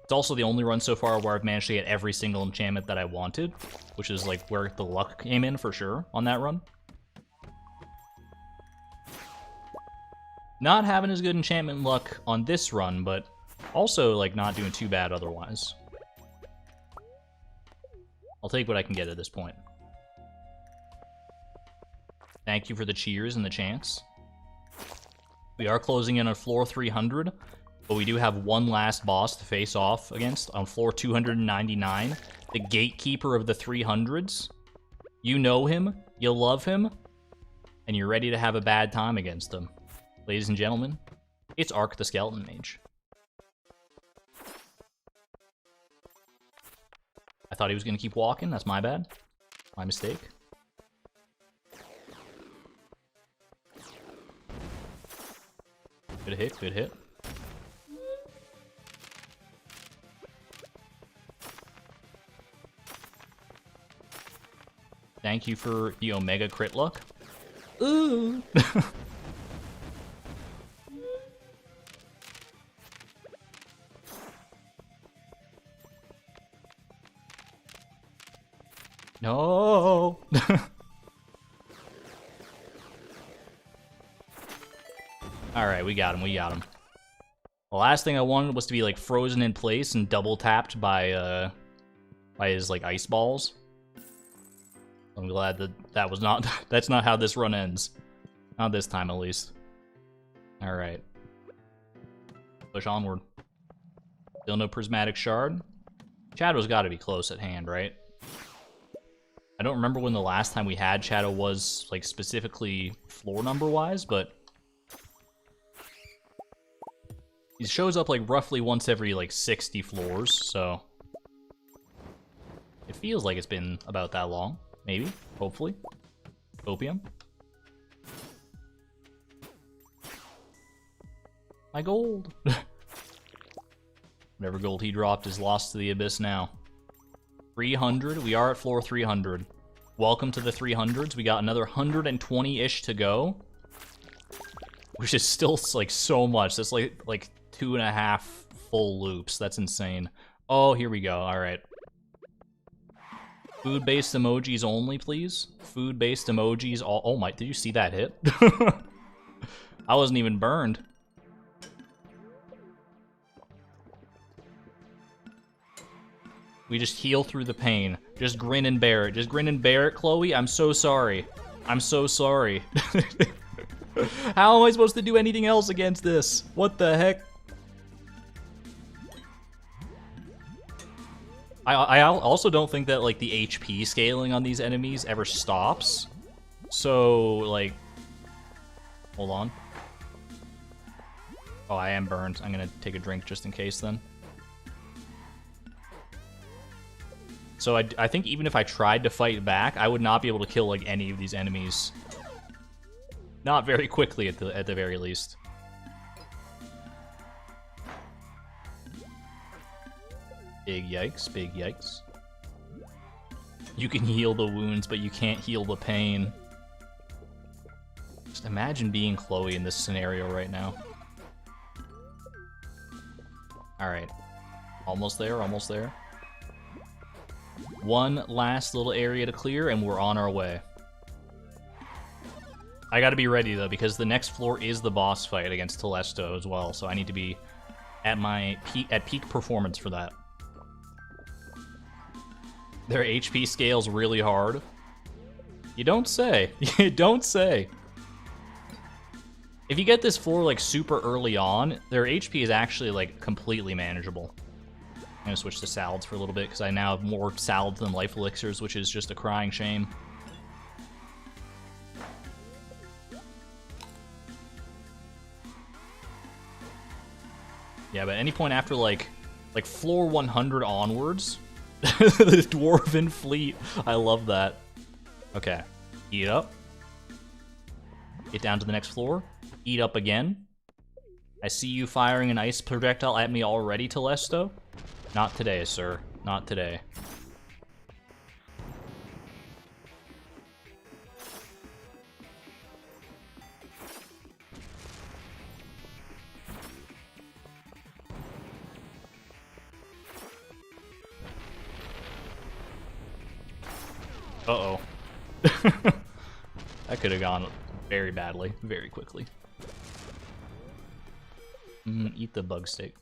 It's also the only run so far where I've managed to get every single enchantment that I wanted, which is like where the luck came in for sure on that run. Not having as good enchantment luck on this run, but also like not doing too bad otherwise. I'll take what I can get at this point. Thank you for the cheers and the chants. We are closing in on floor 300, but we do have one last boss to face off against on floor 299, the gatekeeper of the 300s. You know him, you love him, and you're ready to have a bad time against him. Ladies and gentlemen, it's Ark the Skeleton Mage. I thought he was going to keep walking, that's my bad. My mistake. Good hit, good hit. Thank you for the Omega crit luck. Ooh! No! Alright, we got him, we got him. The last thing I wanted was to be, like, frozen in place and double-tapped by his, like, ice balls. I'm glad that that was not... that's not how this run ends. Not this time, at least. Alright. Push onward. Still no Prismatic Shard. Shadow's gotta be close at hand, right? I don't remember when the last time we had Shadow was, like, specifically floor number-wise, but... he shows up, like, roughly once every, like, 60 floors, so... it feels like it's been about that long. Maybe. Hopefully. Opium. My gold! Whatever gold he dropped is lost to the abyss now. 300. We are at floor 300. Welcome to the 300s. We got another 120-ish to go. Which is still, like, so much. That's, like 2.5 full loops. That's insane. Oh, here we go. Alright. Food-based emojis only, please. Food-based emojis. Oh my, did you see that hit? I wasn't even burned. We just heal through the pain. Just grin and bear it. Just grin and bear it, Chloe. I'm so sorry. I'm so sorry. How am I supposed to do anything else against this? What the heck? I also don't think that, like, the HP scaling on these enemies ever stops. So, like... hold on. Oh, I am burned. I'm gonna take a drink just in case, then. So I think even if I tried to fight back, I would not be able to kill, like, any of these enemies. Not very quickly, at the very least. Big yikes, big yikes. You can heal the wounds, but you can't heal the pain. Just imagine being Chloe in this scenario right now. Alright. Almost there, almost there. One last little area to clear, and we're on our way. I gotta be ready, though, because the next floor is the boss fight against Telesto as well, so I need to be at my peak performance for that. Their HP scales really hard. You don't say. You don't say. If you get this floor, like, super early on, their HP is actually, like, completely manageable. I'm gonna switch to salads for a little bit, because I now have more salads than life elixirs, which is just a crying shame. Yeah, but at any point after like floor 100 onwards, the dwarven fleet. I love that. Okay, eat up. Get down to the next floor. Eat up again. I see you firing an ice projectile at me already, Telesto. Not today, sir. Not today. Uh-oh. That could have gone very badly, very quickly. Eat the bug steak.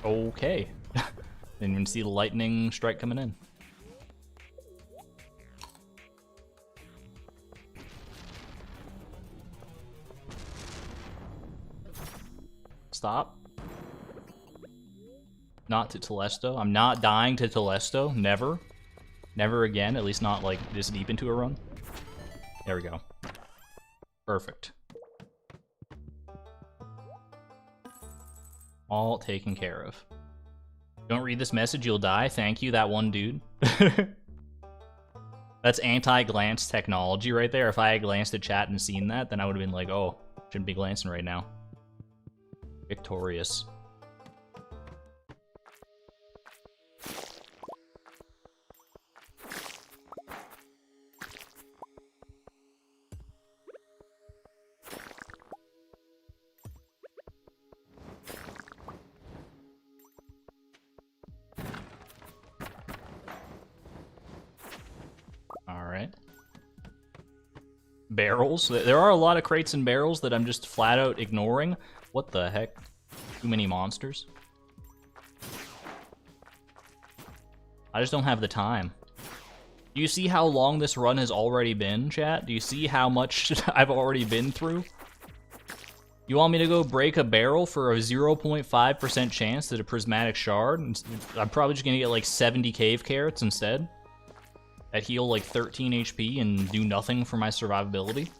Okay. Didn't even see the lightning strike coming in. Stop. Not to Telesto. I'm not dying to Telesto. Never. Never again. At least not like this deep into a run. There we go. Perfect. All taken care of. Don't read this message, you'll die. Thank you, that one dude. That's anti-glance technology right there. If I had glanced at chat and seen that, then I would have been like, oh, shouldn't be glancing right now. Victorious. Alright. Barrels. There are a lot of crates and barrels that I'm just flat out ignoring. What the heck? Too many monsters. I just don't have the time. Do you see how long this run has already been, chat? Do you see how much I've already been through? You want me to go break a barrel for a 0.5% chance at a prismatic shard? I'm probably just gonna get like 70 cave carrots instead. That heal like 13 HP and do nothing for my survivability.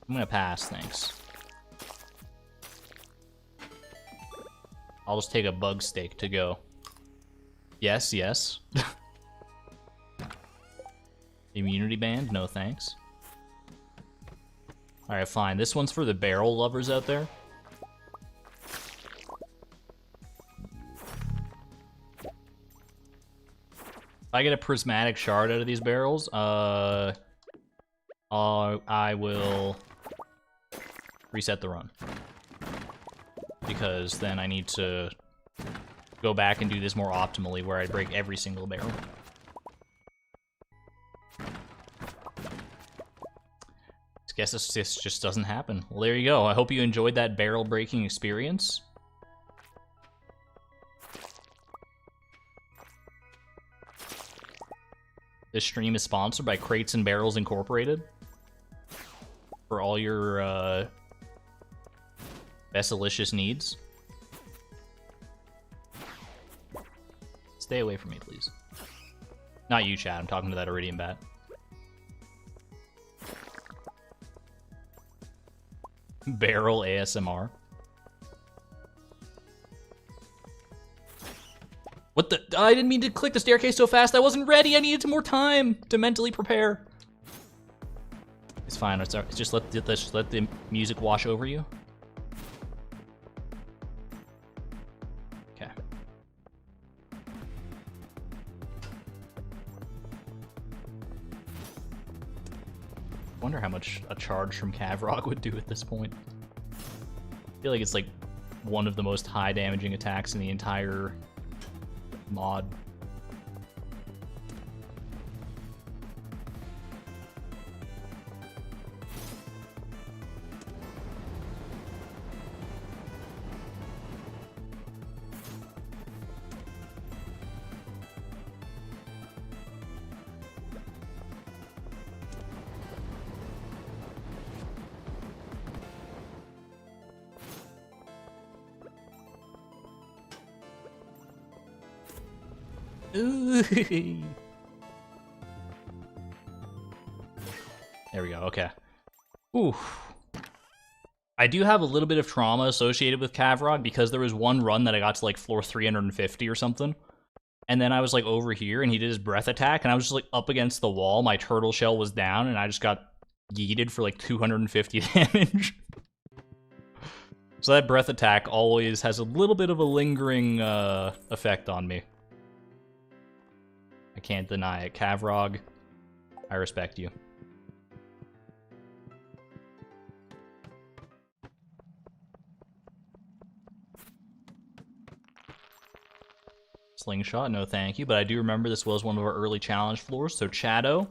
I'm gonna pass, thanks. I'll just take a bug steak to go. Yes, yes. Immunity band, no thanks. Alright, fine. This one's for the barrel lovers out there. If I get a prismatic shard out of these barrels, I will reset the run. Because then I need to go back and do this more optimally, where I break every single barrel. I guess this just doesn't happen. Well, there you go. I hope you enjoyed that barrel breaking experience. This stream is sponsored by Crates and Barrels Incorporated. For all your Bessilicious needs. Stay away from me, please. Not you, Chad. I'm talking to that Iridium bat. Barrel ASMR. What the? I didn't mean to click the staircase so fast. I wasn't ready. I needed more time to mentally prepare. It's fine. It's just let the music wash over you. Okay. Wonder how much a charge from Cavrog would do at this point. I feel like it's like one of the most high damaging attacks in the entire mod. Ooh. There we go, okay. Ooh. I do have a little bit of trauma associated with Cavrog because there was one run that I got to like floor 350 or something. And then I was like over here and he did his breath attack and I was just like up against the wall. My turtle shell was down and I just got yeeted for like 250 damage. So that breath attack always has a little bit of a lingering effect on me. I can't deny it. Cavrog, I respect you. Slingshot, no thank you, but I do remember this was one of our early challenge floors, so Shadow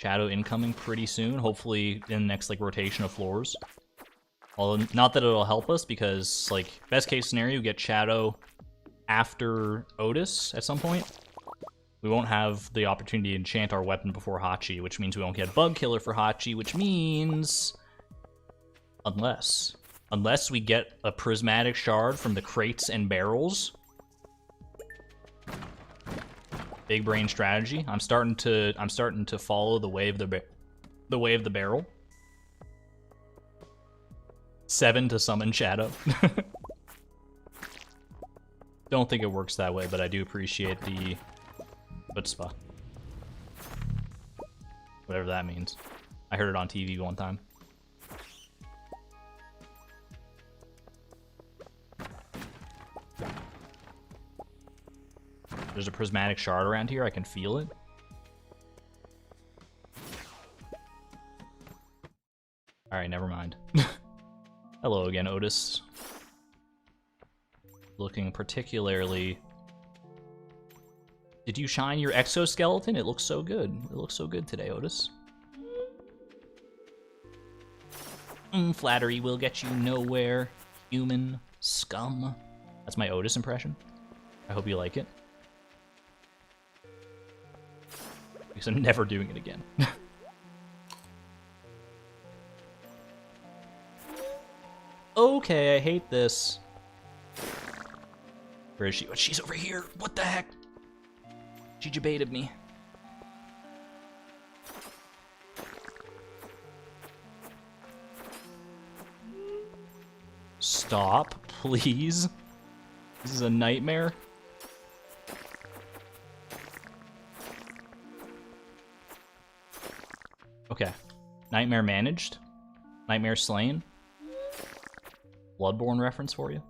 incoming pretty soon, hopefully in the next like rotation of floors. Although, not that it'll help us, because like best case scenario, you get Shadow after Otis at some point. We won't have the opportunity to enchant our weapon before Hachi, which means we won't get Bug Killer for Hachi, which means... Unless we get a prismatic shard from the crates and barrels. Big brain strategy. I'm starting to follow the way of the barrel. 7 to summon Shadow. Don't think it works that way, but I do appreciate the chutzpah. Whatever that means. I heard it on TV one time. There's a prismatic shard around here. I can feel it. Alright, never mind. Hello again, Otis. Looking particularly... Did you shine your exoskeleton? It looks so good. It looks so good today, Otis. Flattery will get you nowhere, human scum. That's my Otis impression. I hope you like it. Because I'm never doing it again. Okay, I hate this. Where is she? Oh, she's over here. What the heck? She debated me. Stop, please. This is a nightmare. Okay. Nightmare managed. Nightmare slain. Bloodborne reference for you.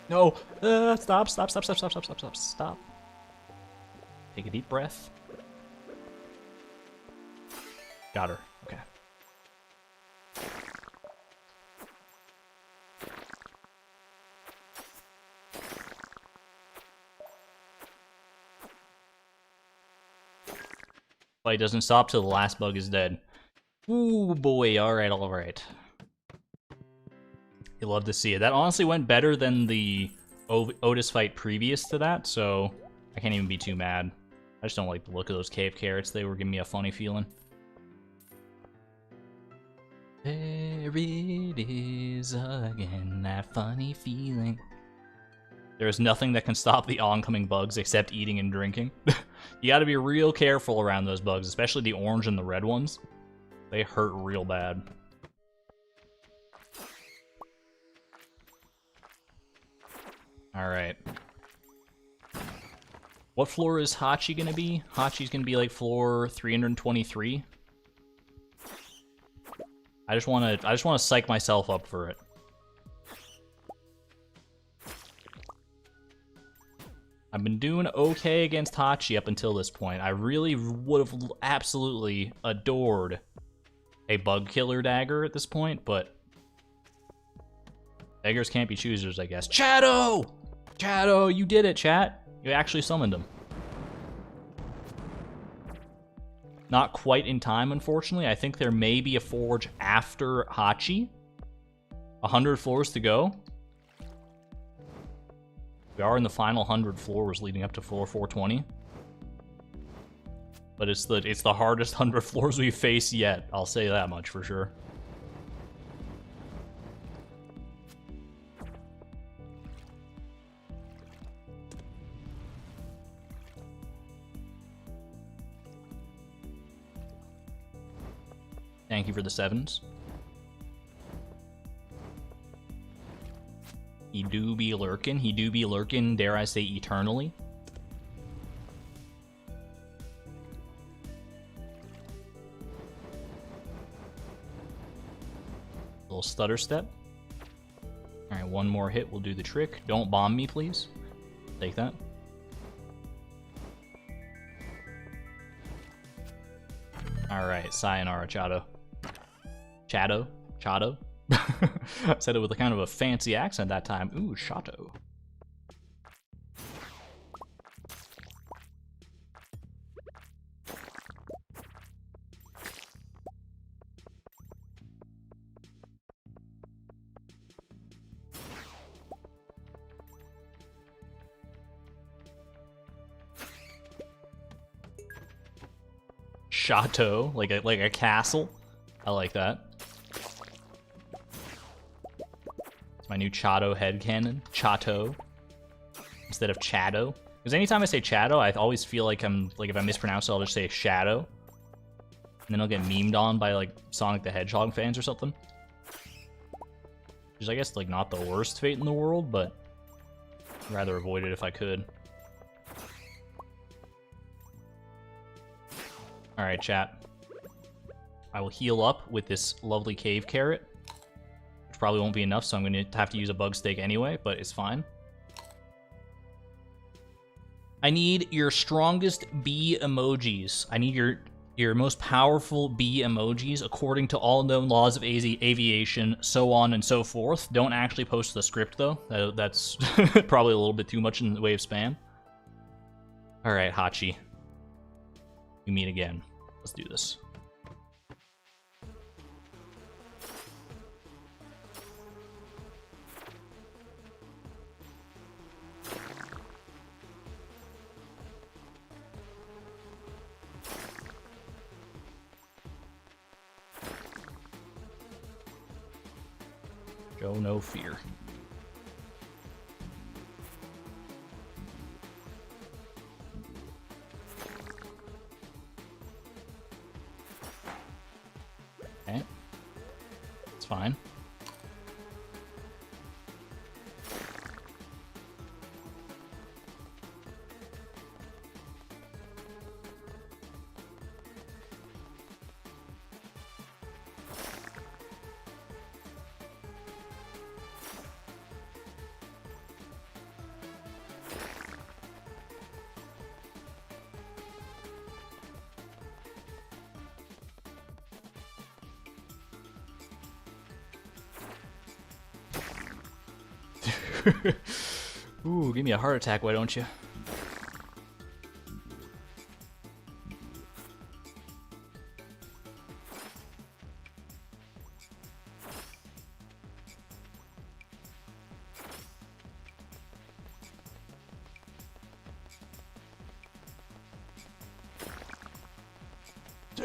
No! Stop. Take a deep breath. Got her. Okay. Fight doesn't stop till the last bug is dead. Ooh, boy. Alright. You'll love to see it. That honestly went better than the Otis fight previous to that, so I can't even be too mad. I just don't like the look of those cave carrots. They were giving me a funny feeling. There it is again, that funny feeling. There is nothing that can stop the oncoming bugs except eating and drinking. You gotta be real careful around those bugs, especially the orange and the red ones. They hurt real bad. Alright. What floor is Hachi gonna be? Hachi's gonna be like floor 323. I just wanna psych myself up for it. I've been doing okay against Hachi up until this point. I really would have absolutely adored a bug killer dagger at this point, but beggars can't be choosers, I guess. Shadow! Shadow, you did it, chat. You actually summoned him. Not quite in time, unfortunately. I think there may be a forge after Hachi. 100 floors to go. We are in the final 100 floors leading up to floor 420. But it's the hardest 100 floors we've faced yet. I'll say that much for sure. Thank you for the 7s. He do be lurking. He do be lurking, dare I say, eternally. Little stutter step. Alright, one more hit will do the trick. Don't bomb me, please. Take that. Alright, sayonara, Chado. Chado? I said it with a kind of a fancy accent that time. Ooh, Chato. Chateau, like a castle. I like that. It's my new Chato headcanon. Chateau instead of Chado. Because anytime I say Chato, I always feel like if I mispronounce it, I'll just say Shadow. And then I'll get memed on by like Sonic the Hedgehog fans or something. Which is, I guess, like not the worst fate in the world, but I'd rather avoid it if I could. Alright, chat. I will heal up with this lovely cave carrot. Which probably won't be enough, so I'm going to have to use a bug steak anyway, but it's fine. I need your strongest bee emojis. I need your most powerful bee emojis according to all known laws of aviation, so on and so forth. Don't actually post the script, though. That's probably a little bit too much in the way of spam. Alright, Hachi. We meet again. Let's do this. Show no fear. Okay. It's fine. Ooh, give me a heart attack, why don't you?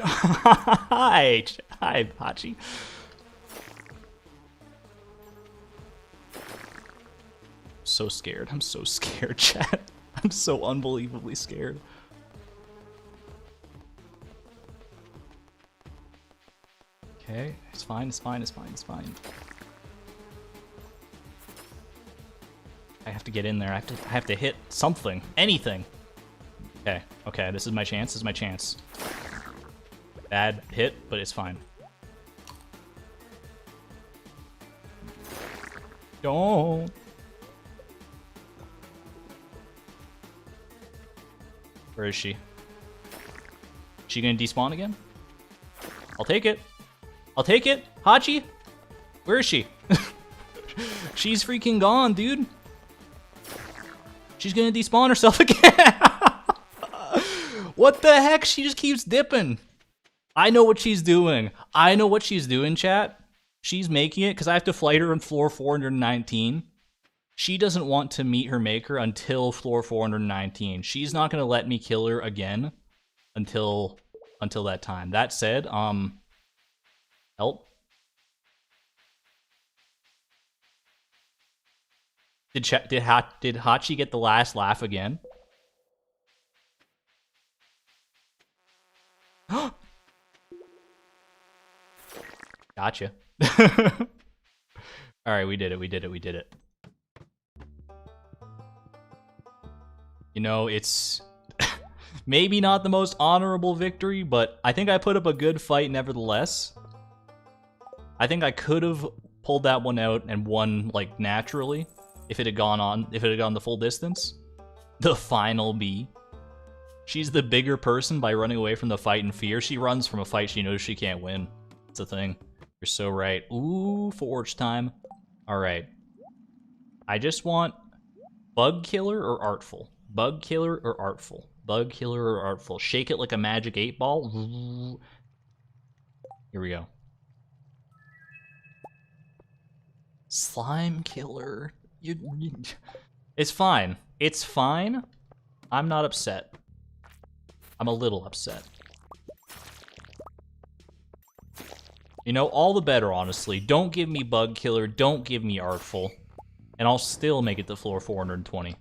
Hi, Hachi. So scared. I'm so scared, chat. I'm so unbelievably scared. Okay, it's fine, it's fine, it's fine, it's fine. I have to get in there. I have to hit something. Anything. Okay, okay, this is my chance, this is my chance. Bad hit, but it's fine. Don't. Where is she? She gonna despawn again? I'll take it. I'll take it. Hachi? Where is she? She's freaking gone, dude. She's gonna despawn herself again. What the heck? She just keeps dipping. I know what she's doing. I know what she's doing, chat. She's making it because I have to fight her on floor 419. She doesn't want to meet her maker until floor 419. She's not gonna let me kill her again until that time. That said, help. Did Hachi get the last laugh again? Gotcha. All right, we did it. You know, it's maybe not the most honorable victory, but I think I put up a good fight nevertheless. I think I could have pulled that one out and won, like, naturally if it had gone the full distance. The final B. She's the bigger person by running away from the fight in fear. She runs from a fight she knows she can't win. It's a thing. You're so right. Ooh, forge time. All right. I just want bug killer or artful. Bug killer or artful. Bug killer or artful. Shake it like a magic 8-ball. Here we go. Slime killer. It's fine. It's fine. I'm not upset. I'm a little upset. You know, all the better, honestly. Don't give me bug killer. Don't give me artful. And I'll still make it to floor 420.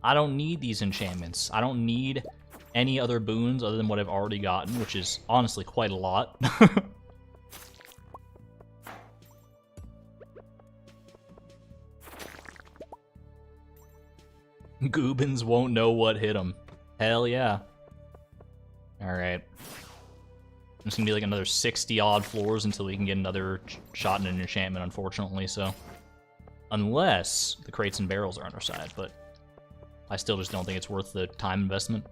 I don't need these enchantments. I don't need any other boons other than what I've already gotten, which is honestly quite a lot. Goobins won't know what hit him. Hell yeah. Alright. It's gonna be like another 60-odd floors until we can get another shot and an enchantment, unfortunately, so. Unless the crates and barrels are on our side, but I still just don't think it's worth the time investment.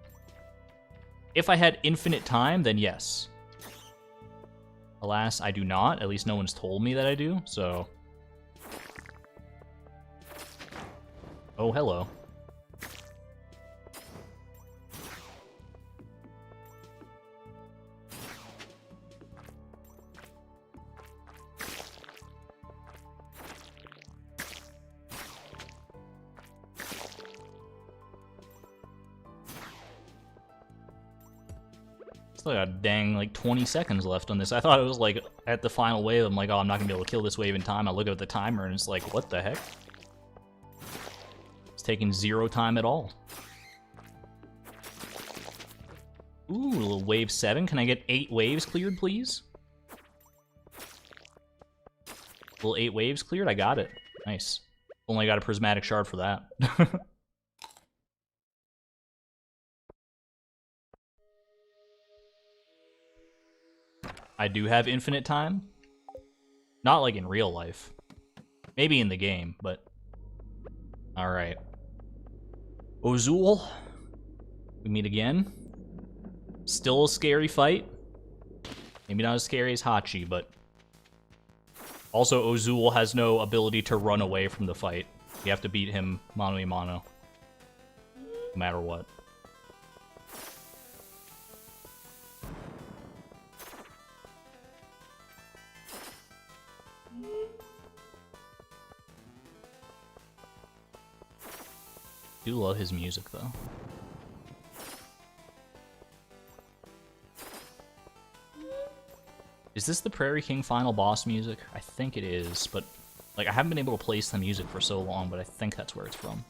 If I had infinite time, then yes. Alas, I do not. At least no one's told me that I do, so. Oh, hello. Still got dang like 20 seconds left on this. I thought it was like at the final wave. I'm like, oh, I'm not gonna be able to kill this wave in time. I look at the timer and it's like, what the heck? It's taking 0 time at all. Ooh, a little wave 7. Can I get 8 waves cleared, please? Little 8 waves cleared? I got it. Nice. Only got a prismatic shard for that. I do have infinite time. Not like in real life. Maybe in the game, but... Alright. Ozul. We meet again. Still a scary fight. Maybe not as scary as Hachi, but... Also, Ozul has no ability to run away from the fight. You have to beat him mano a mano. No matter what. I do love his music, though. Is this the Prairie King final boss music? I think it is, but like I haven't been able to place the music for so long, but I think that's where it's from.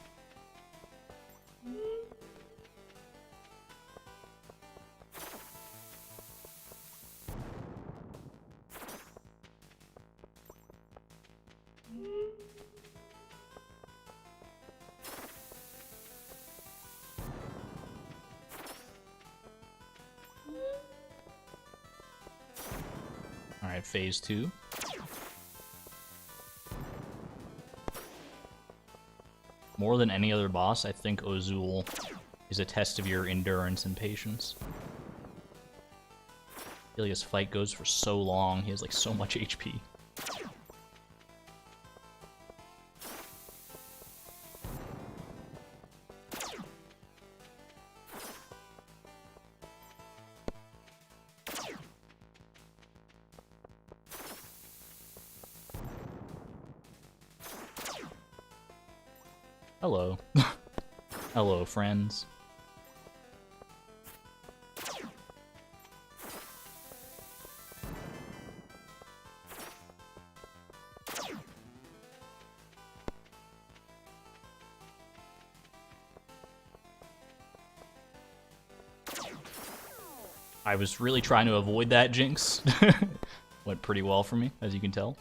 Alright, phase 2. More than any other boss, I think Ozul is a test of your endurance and patience. I feel like his fight goes for so long, he has like so much HP. Hello. Hello, friends. I was really trying to avoid that jinx. Went pretty well for me, as you can tell.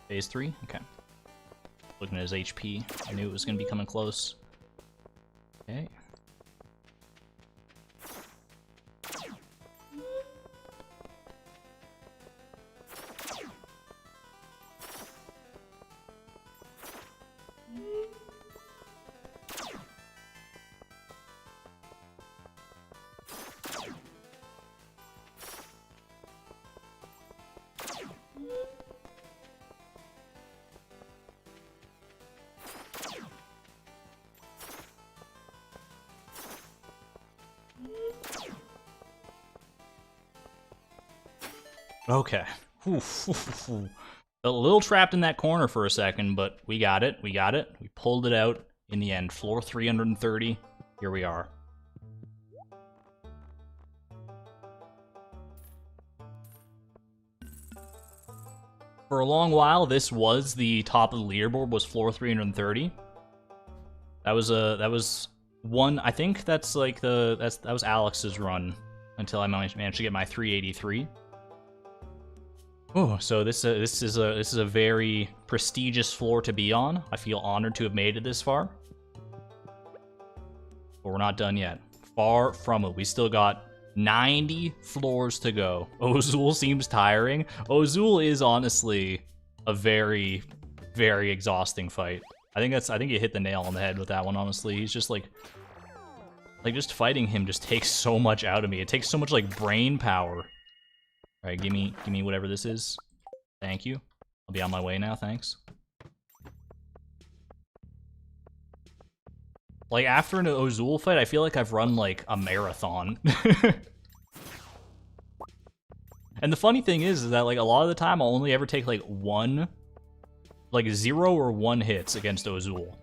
Phase 3? Okay. Looking at his HP, I knew it was going to be coming close. Okay. Okay. A little trapped in that corner for a second, but we got it. We got it. We pulled it out in the end. Floor 330. Here we are. For a long while, this was the top of the leaderboard, was floor 330. That was one. I think that's like that was Alex's run until I managed to get my 383. Oh, so this is a very prestigious floor to be on. I feel honored to have made it this far. But we're not done yet. Far from it. We still got 90 floors to go. Ozul seems tiring. Ozul is honestly a very, very exhausting fight. I think you hit the nail on the head with that one, honestly. He's just like just fighting him just takes so much out of me. It takes so much like brain power. All right, give me whatever this is. Thank you. I'll be on my way now, thanks. Like, after an Ozul fight, I feel like I've run, like, a marathon. And the funny thing is that, like, a lot of the time I'll only ever take, like, 0 or 1 hits against Ozul.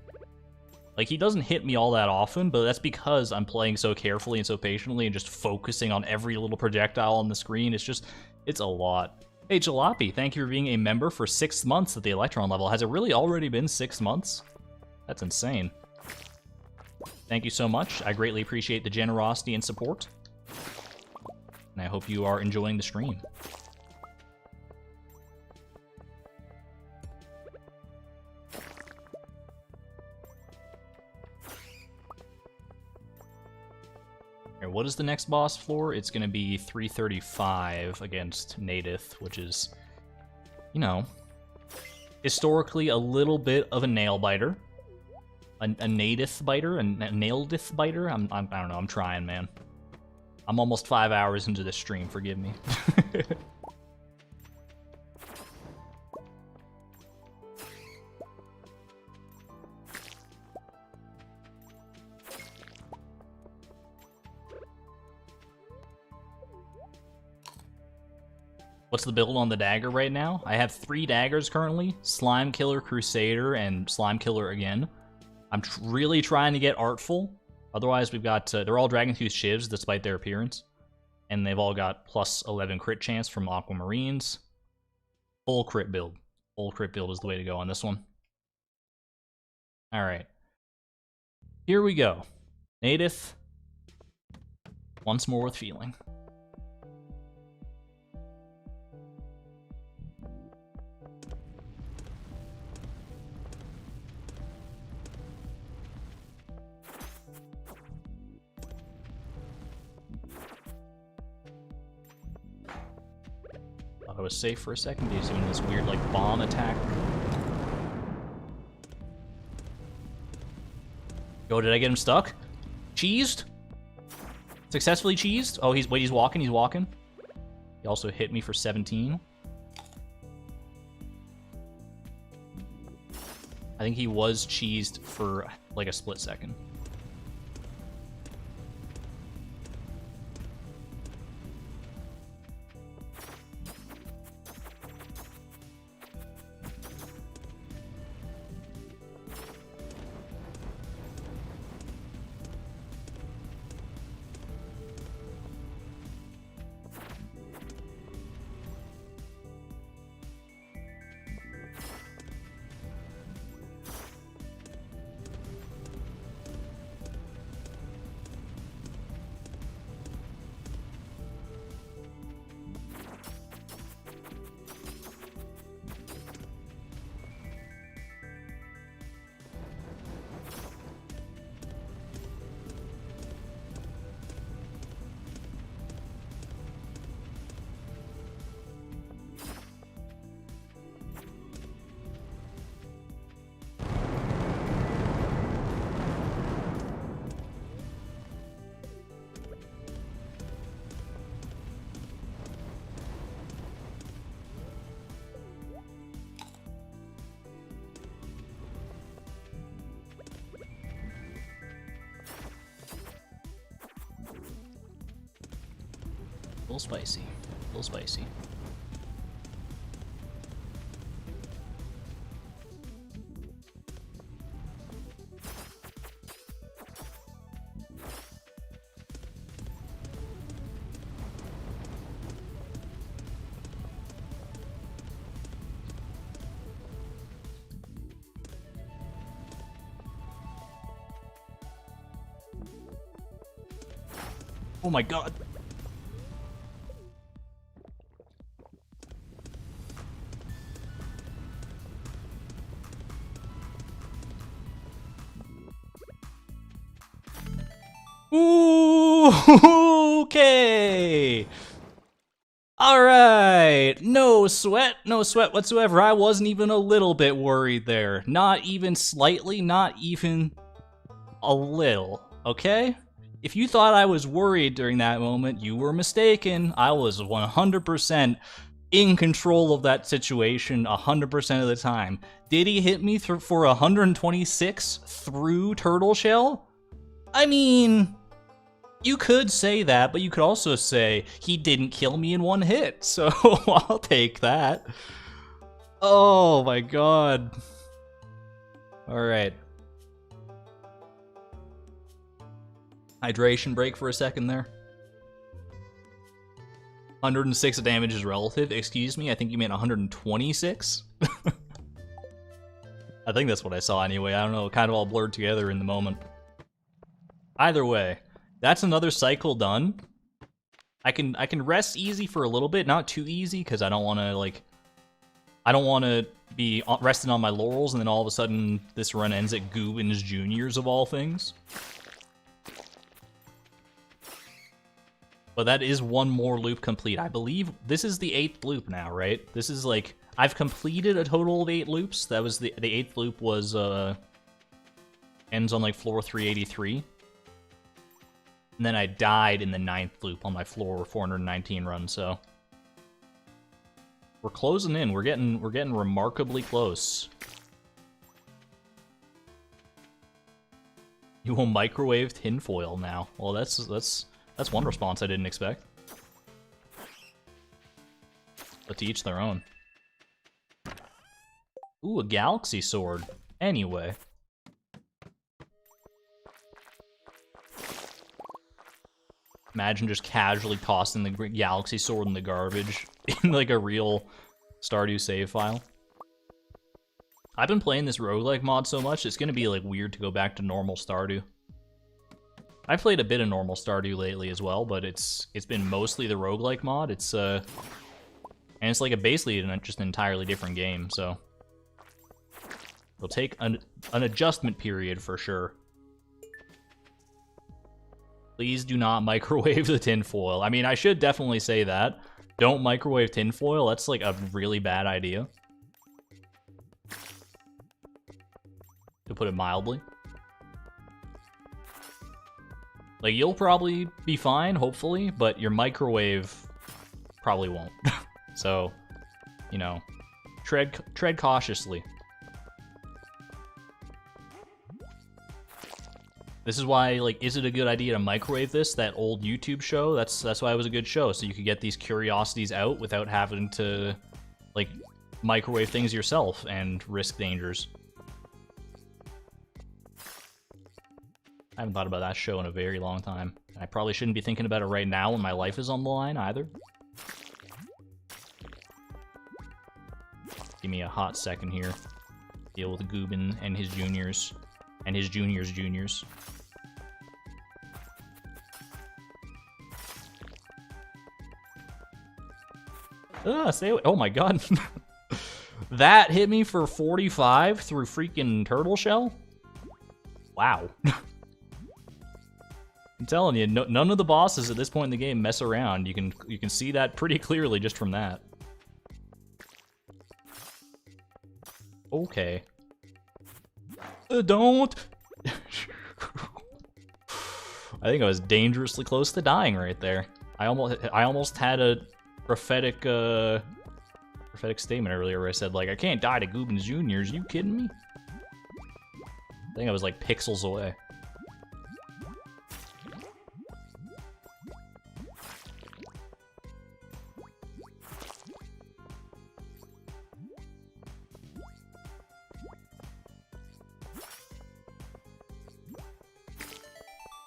Like, he doesn't hit me all that often, but that's because I'm playing so carefully and so patiently and just focusing on every little projectile on the screen. It's a lot. Hey, Jalopy, thank you for being a member for 6 months at the Electron level. Has it really already been 6 months? That's insane. Thank you so much. I greatly appreciate the generosity and support. And I hope you are enjoying the stream. Alright, what is the next boss floor? It's going to be 335 against Native, which is, you know, historically a little bit of a nail biter. A native biter? A naildith biter? I don't know, I'm trying, man. I'm almost 5 hours into this stream, forgive me. What's the build on the dagger right now? I have 3 daggers currently. Slime Killer, Crusader, and Slime Killer again. I'm really trying to get Artful. Otherwise, we've got... they're all Dragontooth Shivs, despite their appearance. And they've all got plus 11 crit chance from Aquamarines. Full crit build. Full crit build is the way to go on this one. Alright. Here we go. Native. Once more with feeling. Thought I was safe for a second. He's doing this weird, like, bomb attack. Yo, did I get him stuck? Cheesed? Successfully cheesed? Oh, he's walking, he's walking. He also hit me for 17. I think he was cheesed for, like, a split second. A little spicy. A little spicy. Oh my god. Ooh, okay. All right. No sweat whatsoever. I wasn't even a little bit worried there. Not even slightly, not even a little, okay? If you thought I was worried during that moment, you were mistaken. I was 100% in control of that situation 100% of the time. Did he hit me for 126 through turtle shell? I mean, you could say that, but you could also say he didn't kill me in one hit, so I'll take that. Oh my god. Alright. Hydration break for a second there. 106 damage is relative. Excuse me, I think you meant 126? I think that's what I saw anyway. I don't know, it kind of all blurred together in the moment. Either way, that's another cycle done. I can rest easy for a little bit, not too easy, because I don't want to, like... I don't want to be resting on my laurels, and then all of a sudden this run ends at Goobin's Juniors of all things. But that is one more loop complete. I believe this is the 8th loop now, right? This is like, I've completed a total of 8 loops. That was the 8th loop was, ends on like floor 383. And then I died in the 9th loop on my floor 419 run, so. We're closing in, we're getting remarkably close. You will microwave tinfoil now. Well, that's one response I didn't expect. But to each their own. Ooh, a galaxy sword. Anyway. Imagine just casually tossing the galaxy sword in the garbage in like a real Stardew save file. I've been playing this roguelike mod so much, it's gonna be like weird to go back to normal Stardew. I've played a bit of normal Stardew lately as well, but it's been mostly the roguelike mod. It's and it's like basically just an entirely different game, so it'll take an adjustment period for sure. Please do not microwave the tinfoil. I mean, I should definitely say that, Don't microwave tinfoil. That's like a really bad idea, to put it mildly. Like, you'll probably be fine, hopefully, but your microwave probably won't. So, you know, tread cautiously. This is why, like, is it a good idea to microwave this? That old YouTube show? That's why it was a good show, so you could get these curiosities out without having to, like, microwave things yourself and risk dangers. I haven't thought about that show in a very long time. I probably shouldn't be thinking about it right now when my life is on the line, either. Give me a hot second here. Deal with Goobin and his juniors. And his juniors' juniors. Stay away. Oh my god. That hit me for 45 through freaking turtle shell? Wow. I'm telling you, none of the bosses at this point in the game mess around. You can see that pretty clearly just from that. Okay. Don't. I think I was dangerously close to dying right there. I almost had a prophetic statement earlier where I said, like, I can't die to Goobin's Juniors. You kidding me? I think I was like pixels away.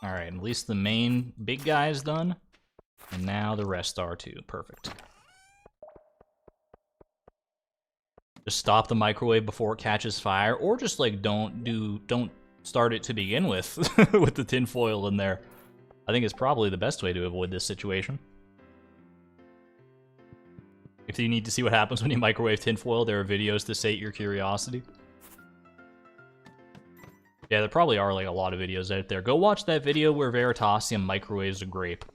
Alright, at least the main big guy is done. And now the rest are too. Perfect. Just stop the microwave before it catches fire, or just like don't start it to begin with with the tinfoil in there. I think it's probably the best way to avoid this situation. If you need to see what happens when you microwave tinfoil, there are videos to sate your curiosity. Yeah, there probably are like a lot of videos out there. Go watch that video where Veritasium microwaves a grape.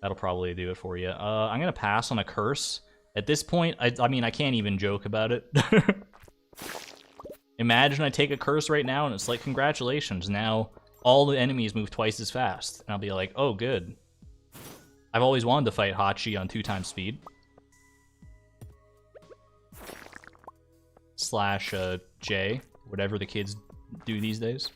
That'll probably do it for you. I'm gonna pass on a curse. At this point, I mean, I can't even joke about it. Imagine I take a curse right now and it's like, congratulations, now all the enemies move twice as fast. And I'll be like, oh, good. I've always wanted to fight Hachi on 2x speed. Slash J, whatever the kids do these days.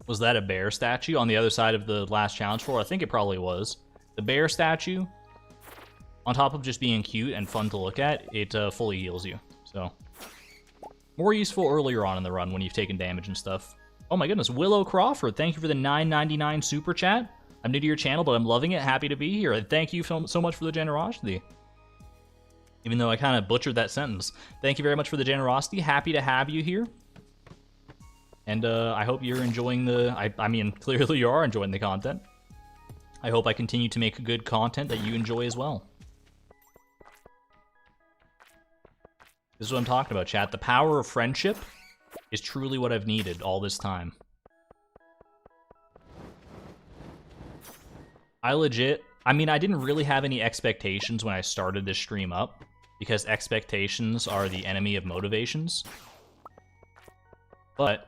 Was that a bear statue on the other side of the last challenge floor? I think it probably was. The bear statue, on top of just being cute and fun to look at, it fully heals you. So, more useful earlier on in the run when you've taken damage and stuff. Oh my goodness, Willow Crawford, thank you for the $9.99 super chat. I'm new to your channel, but I'm loving it. Happy to be here. And thank you so much for the generosity. Even though I kind of butchered that sentence. Thank you very much for the generosity. Happy to have you here. And I hope you're enjoying the... I mean, clearly you are enjoying the content. I hope I continue to make good content that you enjoy as well. This is what I'm talking about, chat. The power of friendship is truly what I've needed all this time. I mean, I didn't really have any expectations when I started this stream up, because expectations are the enemy of motivations. But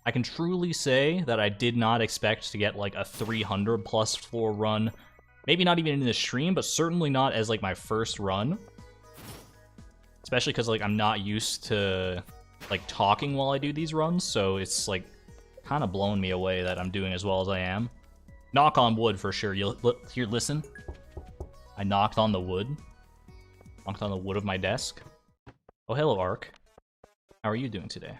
I can truly say that I did not expect to get like a 300 plus floor run. Maybe not even in the stream, but certainly not as like my first run. Especially because like I'm not used to like talking while I do these runs, so it's like kind of blowing me away that I'm doing as well as I am. Knock on wood for sure. Here, listen. I knocked on the wood. Knocked on the wood of my desk. Oh, hello, Ark. How are you doing today?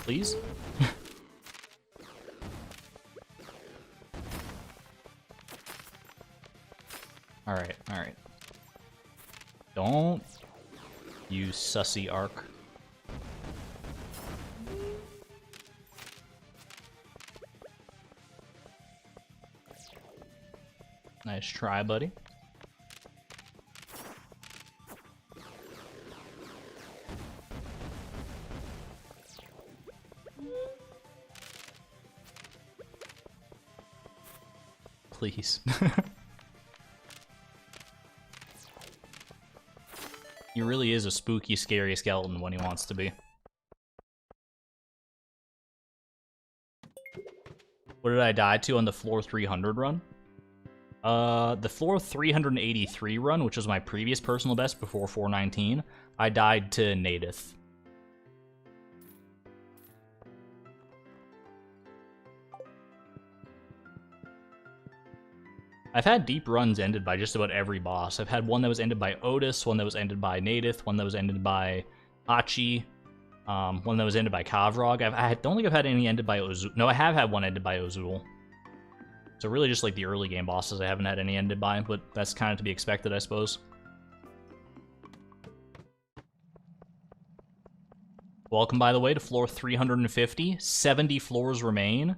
Please? Alright, alright. Don't you sussy Ark. Nice try, buddy. Please. He really is a spooky, scary skeleton when he wants to be. What did I die to on the floor 300 run? The floor 383 run, which was my previous personal best before 419, I died to Native. I've had deep runs ended by just about every boss. I've had one that was ended by Otis, one that was ended by Native, one that was ended by Hachi, one that was ended by Kavrog. I don't think I've had any ended by Ozul. No, I have had one ended by Ozul. So really just like the early game bosses I haven't had any ended by, but that's kind of to be expected, I suppose. Welcome, by the way, to floor 350. 70 floors remain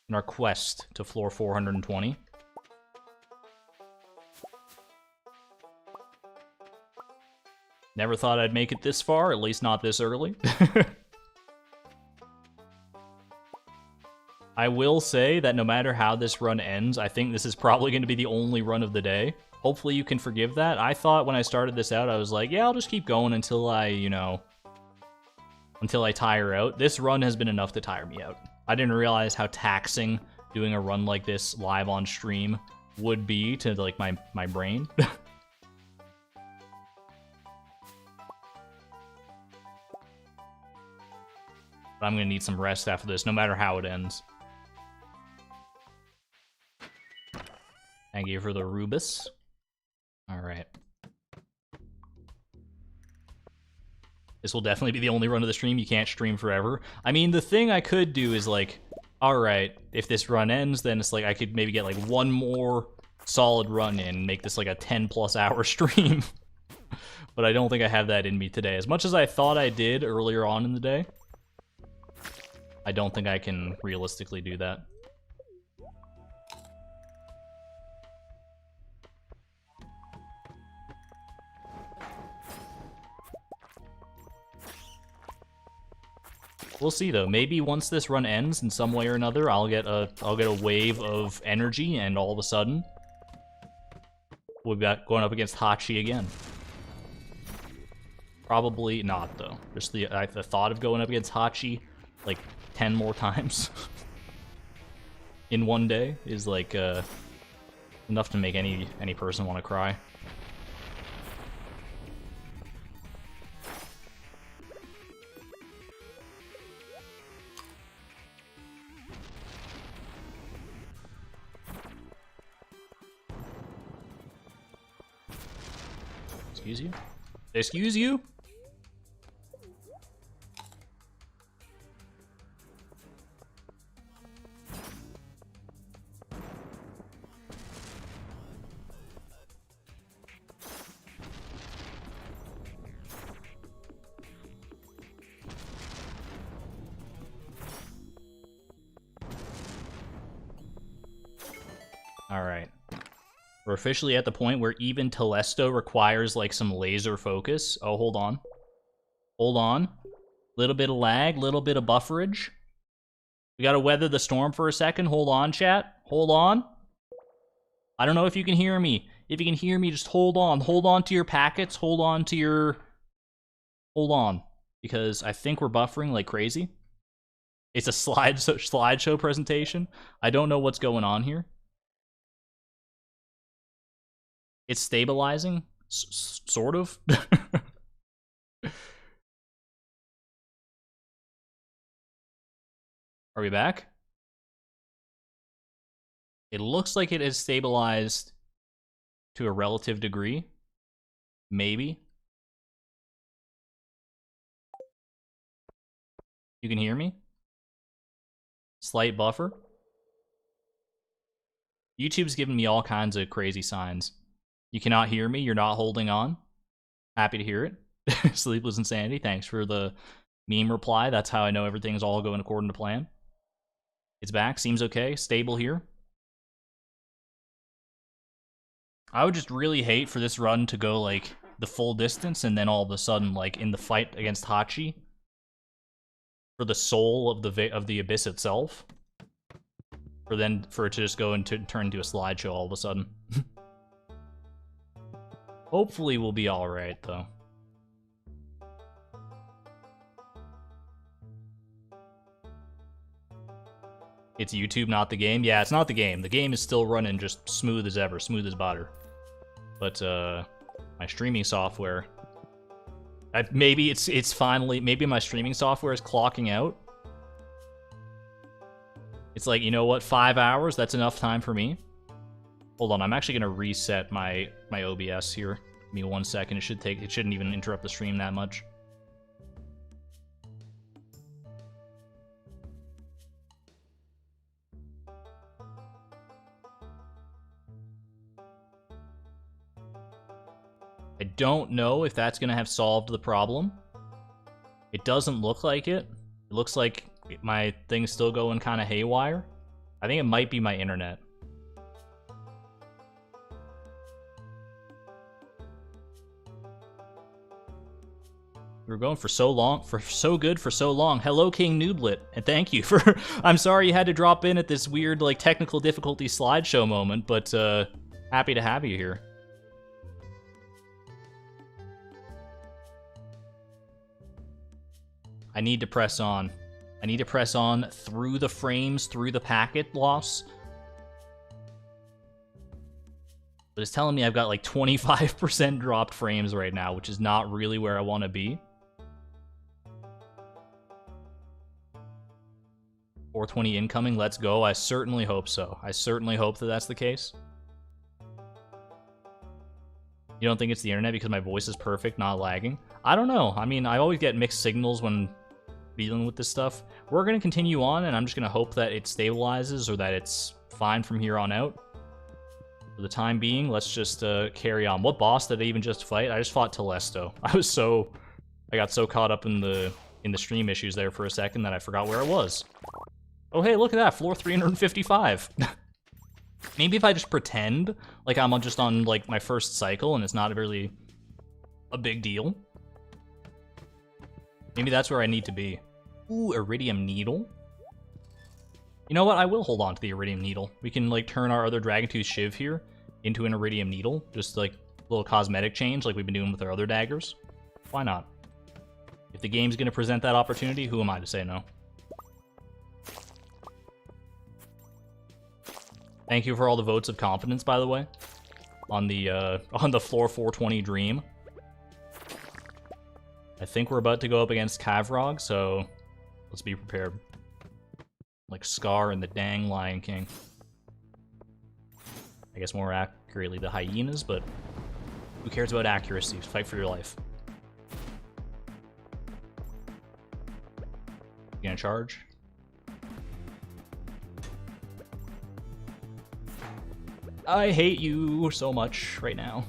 in our quest to floor 420. Never thought I'd make it this far, at least not this early. I will say that no matter how this run ends, I think this is probably going to be the only run of the day. Hopefully you can forgive that. I thought when I started this out, I was like, yeah, I'll just keep going until I, until I tire out. This run has been enough to tire me out. I didn't realize how taxing doing a run like this live on stream would be to, like, my brain. But I'm going to need some rest after this, no matter how it ends. Thank you for the Rubus. Alright. This will definitely be the only run of the stream. You can't stream forever. I mean, the thing I could do is, like, alright, if this run ends, then it's like I could maybe get, like, one more solid run in and make this, like, a 10-plus hour stream. But I don't think I have that in me today. As much as I thought I did earlier on in the day, I don't think I can realistically do that. We'll see though. Maybe once this run ends in some way or another, I'll get a wave of energy, and all of a sudden we'll be going up against Hachi again. Probably not though. Just the thought of going up against Hachi like 10 more times in one day is like enough to make any person want to cry. Excuse you? Excuse you? Alright. We're officially at the point where even Telesto requires, like, some laser focus. Oh, hold on. Hold on. Little bit of lag, little bit of bufferage. We gotta weather the storm for a second. Hold on, chat. Hold on. I don't know if you can hear me. If you can hear me, just hold on. Hold on to your packets. Hold on to your... Hold on. Because I think we're buffering like crazy. It's a slideshow presentation. I don't know what's going on here. It's stabilizing, sort of. Are we back? It looks like it has stabilized to a relative degree. Maybe. You can hear me? Slight buffer. YouTube's giving me all kinds of crazy signs. You cannot hear me. You're not holding on. Happy to hear it. Sleepless Insanity, thanks for the meme reply. That's how I know everything's all going according to plan. It's back. Seems okay. Stable here. I would just really hate for this run to go, like, the full distance, and then all of a sudden, like, in the fight against Hachi, for the soul of the abyss itself, for it to just go and turn into a slideshow all of a sudden. Hopefully we'll be alright, though. It's YouTube, not the game? Yeah, it's not the game. The game is still running just smooth as ever, smooth as butter. But, my streaming software... maybe it's finally... Maybe my streaming software is clocking out. It's like, you know what, 5 hours? That's enough time for me. Hold on, I'm actually gonna reset my OBS here. Give me 1 second. It shouldn't even interrupt the stream that much. I don't know if that's gonna have solved the problem. It doesn't look like it. It looks like my thing's still going kind of haywire. I think it might be my internet. We were going for so long, for so good for so long. Hello, King Nooblet, and thank you for... I'm sorry you had to drop in at this weird, like, technical difficulty slideshow moment, but, happy to have you here. I need to press on. I need to press on through the frames, through the packet loss. But it's telling me I've got like 25% dropped frames right now, which is not really where I want to be. 420 incoming, let's go. I certainly hope so. I certainly hope that that's the case. You don't think it's the internet because my voice is perfect, not lagging? I don't know. I mean, I always get mixed signals when dealing with this stuff. We're going to continue on, and I'm just going to hope that it stabilizes or that it's fine from here on out. For the time being, let's just carry on. What boss did I even just fight? I just fought Telesto. I got so caught up in the stream issues there for a second that I forgot where I was. Oh, hey, look at that, floor 355. Maybe if I just pretend like I'm just on like my first cycle and it's not really a big deal. Maybe that's where I need to be. Ooh, Iridium Needle. You know what? I will hold on to the Iridium Needle. We can like turn our other Dragontooth Shiv here into an Iridium Needle. Just like a little cosmetic change like we've been doing with our other daggers. Why not? If the game's gonna present that opportunity, who am I to say no? Thank you for all the votes of confidence, by the way, on the floor 420 dream. I think we're about to go up against Kavrog, so let's be prepared. Like Scar and the dang Lion King. I guess more accurately the hyenas, but who cares about accuracy? Fight for your life. You gonna charge? I hate you so much right now.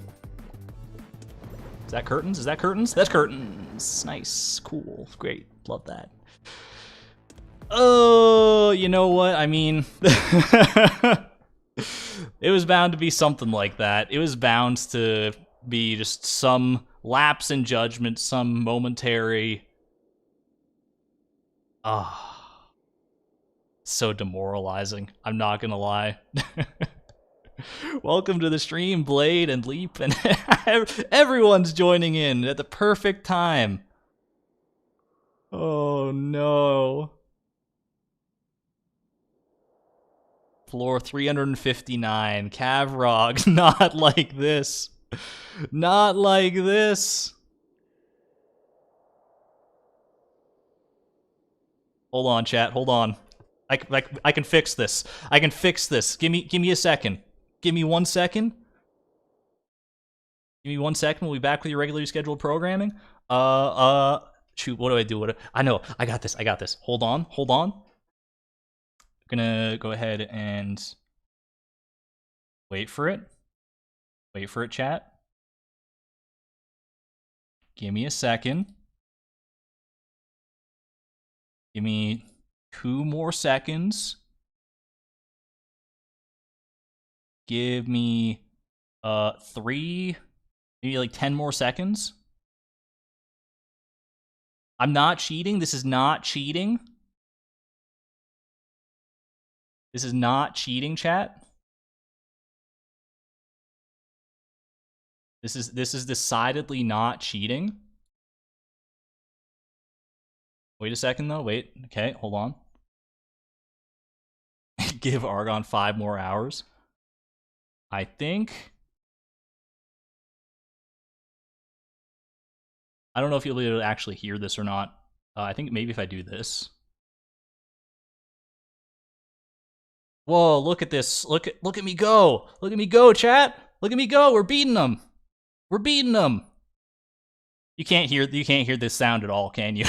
Is that curtains? Is that curtains? That's curtains. Nice. Cool. Great. Love that. Oh, you know what? I mean, it was bound to be something like that. It was bound to be just some lapse in judgment, some momentary... so demoralizing. I'm not gonna lie. Welcome to the stream, Blade and Leap, and everyone's joining in at the perfect time. Oh no. Floor 359, Kavrog, not like this. Not like this. Hold on, chat, hold on. I can fix this. I can fix this. Give me a second. Give me 1 second. Give me 1 second. We'll be back with your regularly scheduled programming. Shoot, what do I do? I know. I got this. I got this. Hold on. Hold on. I'm gonna go ahead and wait for it. Wait for it, chat. Give me a second. Give me 2 more seconds. Give me 3, maybe like 10 more seconds. I'm not cheating. This is not cheating. This is not cheating, chat. This is decidedly not cheating. Wait a second, though. Wait. Okay, hold on. Give Argon 5 more hours. I think... I don't know if you'll be able to actually hear this or not. I think maybe if I do this. Whoa, look at this. Look at me go. Look at me go, chat. Look at me go. We're beating them. We're beating them. You can't hear this sound at all, can you?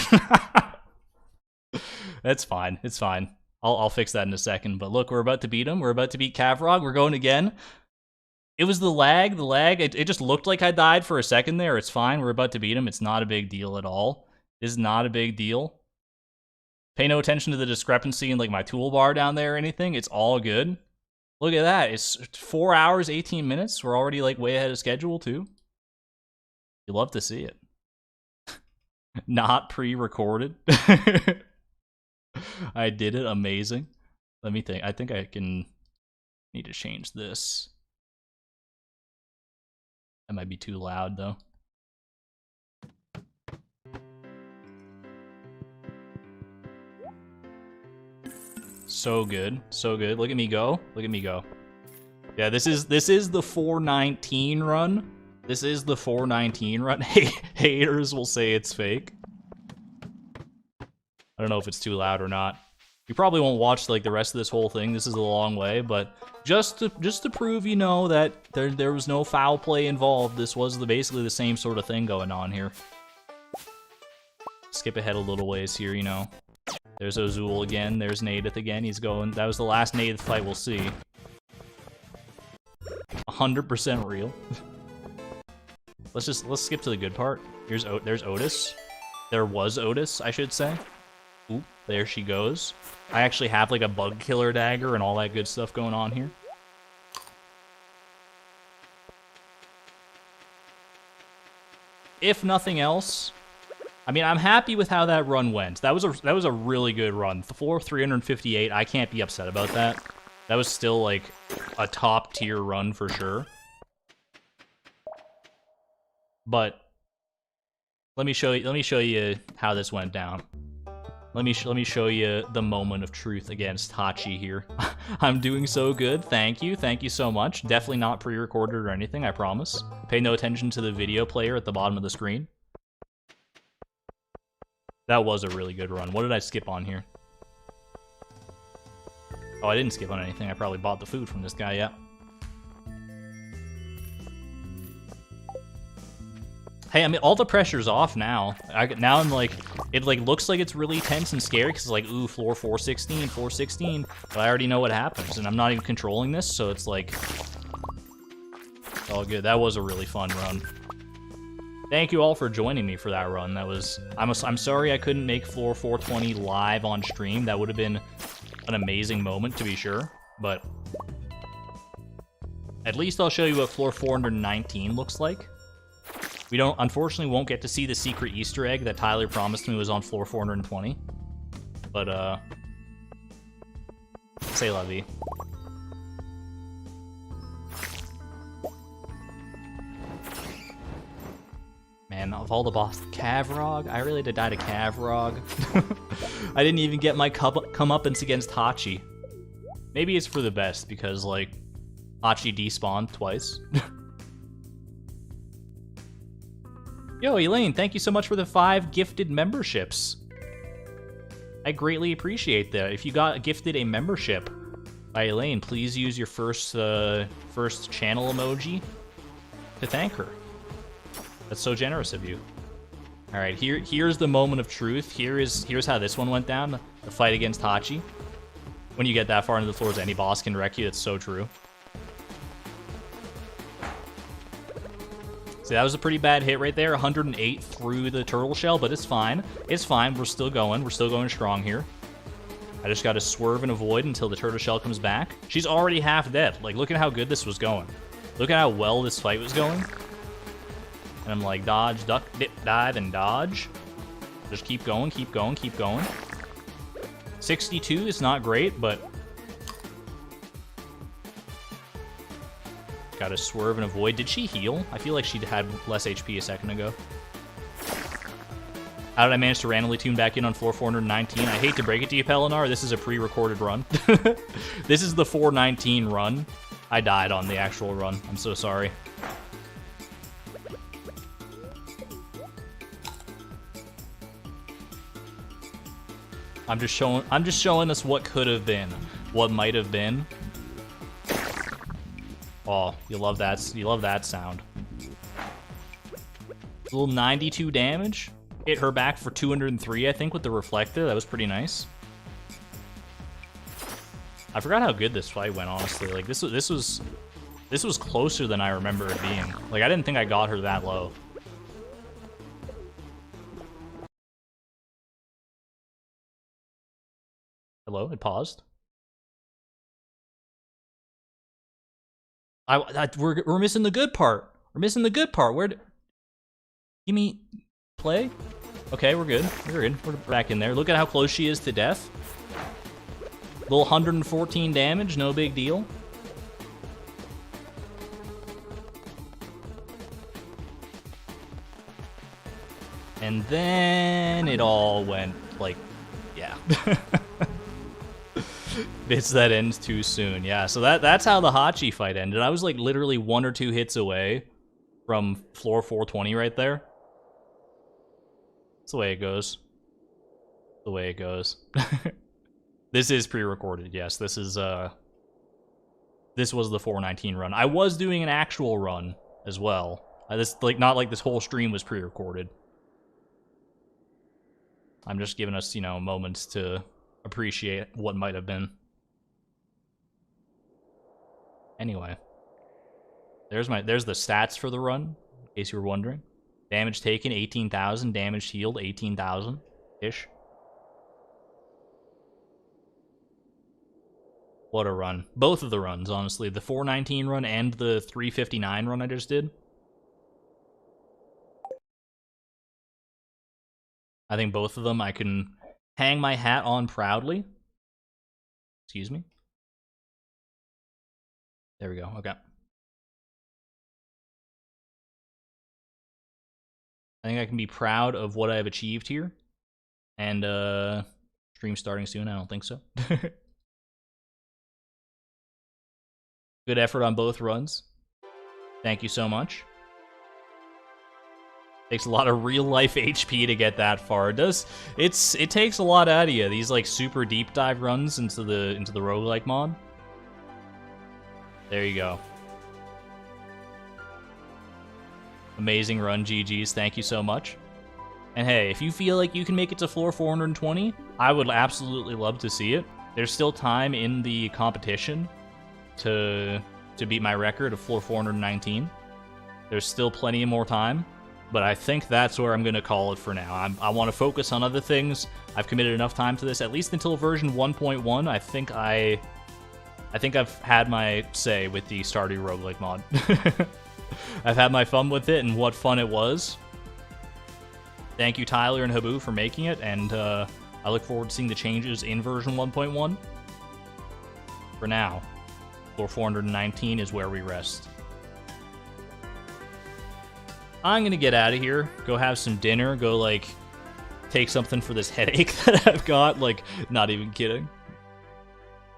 That's fine. It's fine. I'll fix that in a second. But look, we're about to beat him. We're about to beat Cavrog. We're going again. It was the lag. It just looked like I died for a second there. It's fine. We're about to beat him. It's not a big deal at all. This is not a big deal. Pay no attention to the discrepancy in like my toolbar down there or anything. It's all good. Look at that. It's 4 hours, 18 minutes. We're already like way ahead of schedule too. You love to see it. Not pre-recorded. I did it. Amazing. Let me think. I think I need to change this. That might be too loud though. So good. So good. Look at me go. Look at me go. Yeah, this is the 419 run. This is the 419 run. Haters will say it's fake. I don't know if it's too loud or not. You probably won't watch like the rest of this whole thing. This is a long way, but just to prove, you know, that there was no foul play involved. This was basically the same sort of thing going on here. Skip ahead a little ways here, you know. There's Ozul again. There's Nadith again. He's going. That was the last Nadith fight we'll see. 100% real. Let's skip to the good part. There's Otis. There was Otis, I should say. Oop, there she goes. I actually have like a bug killer dagger and all that good stuff going on here. If nothing else, I mean, I'm happy with how that run went. That was a really good run. The floor 358, I can't be upset about that. That was still like a top tier run for sure. But let me show you how this went down. Let me show you the moment of truth against Hachi here. I'm doing so good. Thank you so much. Definitely not pre-recorded or anything, I promise. Pay no attention to the video player at the bottom of the screen. That was a really good run. What did I skip on here? Oh, I didn't skip on anything. I probably bought the food from this guy, yeah. Hey, I mean, all the pressure's off now. Now I'm like, it like looks like it's really tense and scary because it's like, ooh, floor 416, 416. But I already know what happens, and I'm not even controlling this, so it's like, it's all good. That was a really fun run. Thank you all for joining me for that run. That was, I'm sorry I couldn't make floor 420 live on stream. That would have been an amazing moment to be sure, but at least I'll show you what floor 419 looks like. We unfortunately won't get to see the secret Easter egg that Tyler promised me was on floor 420. But, say la vie. Man, of all the bosses, Cavrog? I really did die to Cavrog. I didn't even get my comeuppance against Hachi. Maybe it's for the best, because, like, Hachi despawned twice. Yo, Elaine, thank you so much for the 5 gifted memberships. I greatly appreciate that. If you got gifted a membership by Elaine, please use your first channel emoji to thank her. That's so generous of you. All right, here's the moment of truth. Here's how this one went down. The fight against Hachi. When you get that far into the floors, any boss can wreck you. It's so true. See, that was a pretty bad hit right there. 108 through the turtle shell, but it's fine. It's fine. We're still going. We're still going strong here. I just got to swerve and avoid until the turtle shell comes back. She's already half dead. Like, look at how good this was going. Look at how well this fight was going. And I'm like, dodge, duck, dip, dive, and dodge. Just keep going, keep going, keep going. 62 is not great, but gotta swerve and avoid. Did she heal? I feel like she had less HP a second ago. How did I manage to randomly tune back in on floor 419? I hate to break it to you, Pelinar. This is a pre-recorded run. This is the 419 run. I died on the actual run. I'm so sorry. I'm just showing us what could have been, what might have been. Oh, you love that. You love that sound. A little 92 damage. Hit her back for 203, I think, with the reflector. That was pretty nice. I forgot how good this fight went, honestly. Like this was closer than I remember it being. Like I didn't think I got her that low. Hello, it paused. We're missing the good part. We're missing the good part. Give me play. Okay, we're good. We're good. We're back in there. Look at how close she is to death. Little 114 damage, no big deal. And then it all went like, yeah. Bits that ends too soon. Yeah, so that's how the Hachi fight ended. I was like literally 1 or 2 hits away from floor 420 right there. That's the way it goes. The way it goes. This is pre-recorded. Yes, this was the 419 run. I was doing an actual run as well. Not like this whole stream was pre-recorded. I'm just giving us, moments to appreciate what might have been. Anyway, there's the stats for the run, in case you were wondering. Damage taken 18,000, damage healed 18,000 ish. What a run! Both of the runs, honestly, the 419 run and the 359 run I just did. I think both of them I can hang my hat on proudly. Excuse me. There we go. Okay. I think I can be proud of what I've achieved here. And stream starting soon. I don't think so. Good effort on both runs. Thank you so much. Takes a lot of real life HP to get that far. It takes a lot out of you. These like super deep dive runs into the roguelike mod. There you go. Amazing run, GG's. Thank you so much. And hey, if you feel like you can make it to floor 420, I would absolutely love to see it. There's still time in the competition to beat my record of floor 419. There's still plenty more time. But I think that's where I'm going to call it for now. I want to focus on other things. I've committed enough time to this, at least until version 1.1. I think I've had my say with the Stardew Roguelike mod. I've had my fun with it, and what fun it was. Thank you, Tyler and Haboo, for making it, and I look forward to seeing the changes in version 1.1. For now, floor 419 is where we rest. I'm gonna get out of here, go have some dinner, go, like, take something for this headache that I've got, like, not even kidding.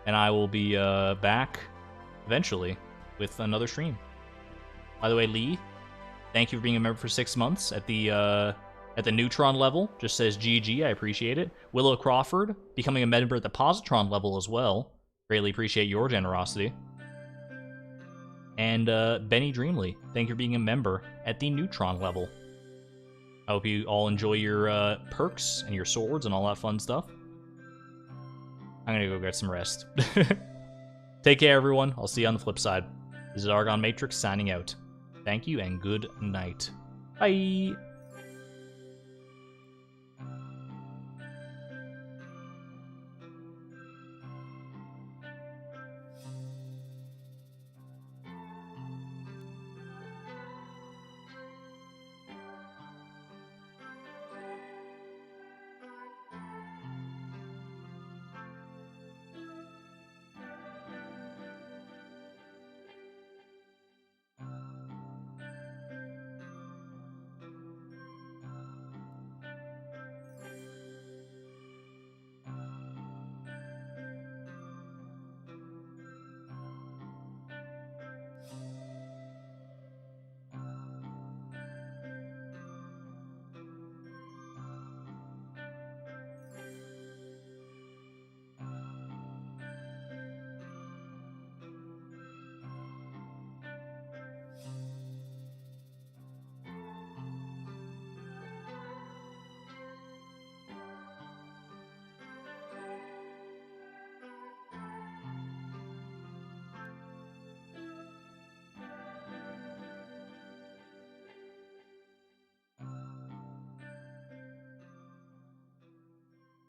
And I will be back eventually with another stream. By the way, Lee, thank you for being a member for 6 months at the Neutron level. Just says GG, I appreciate it. Willow Crawford, becoming a member at the Positron level as well. Greatly appreciate your generosity. And Benny Dreamly, thank you for being a member at the Neutron level. I hope you all enjoy your perks and your swords and all that fun stuff. I'm gonna go get some rest. Take care, everyone. I'll see you on the flip side. This is Argon Matrix signing out. Thank you and good night. Bye!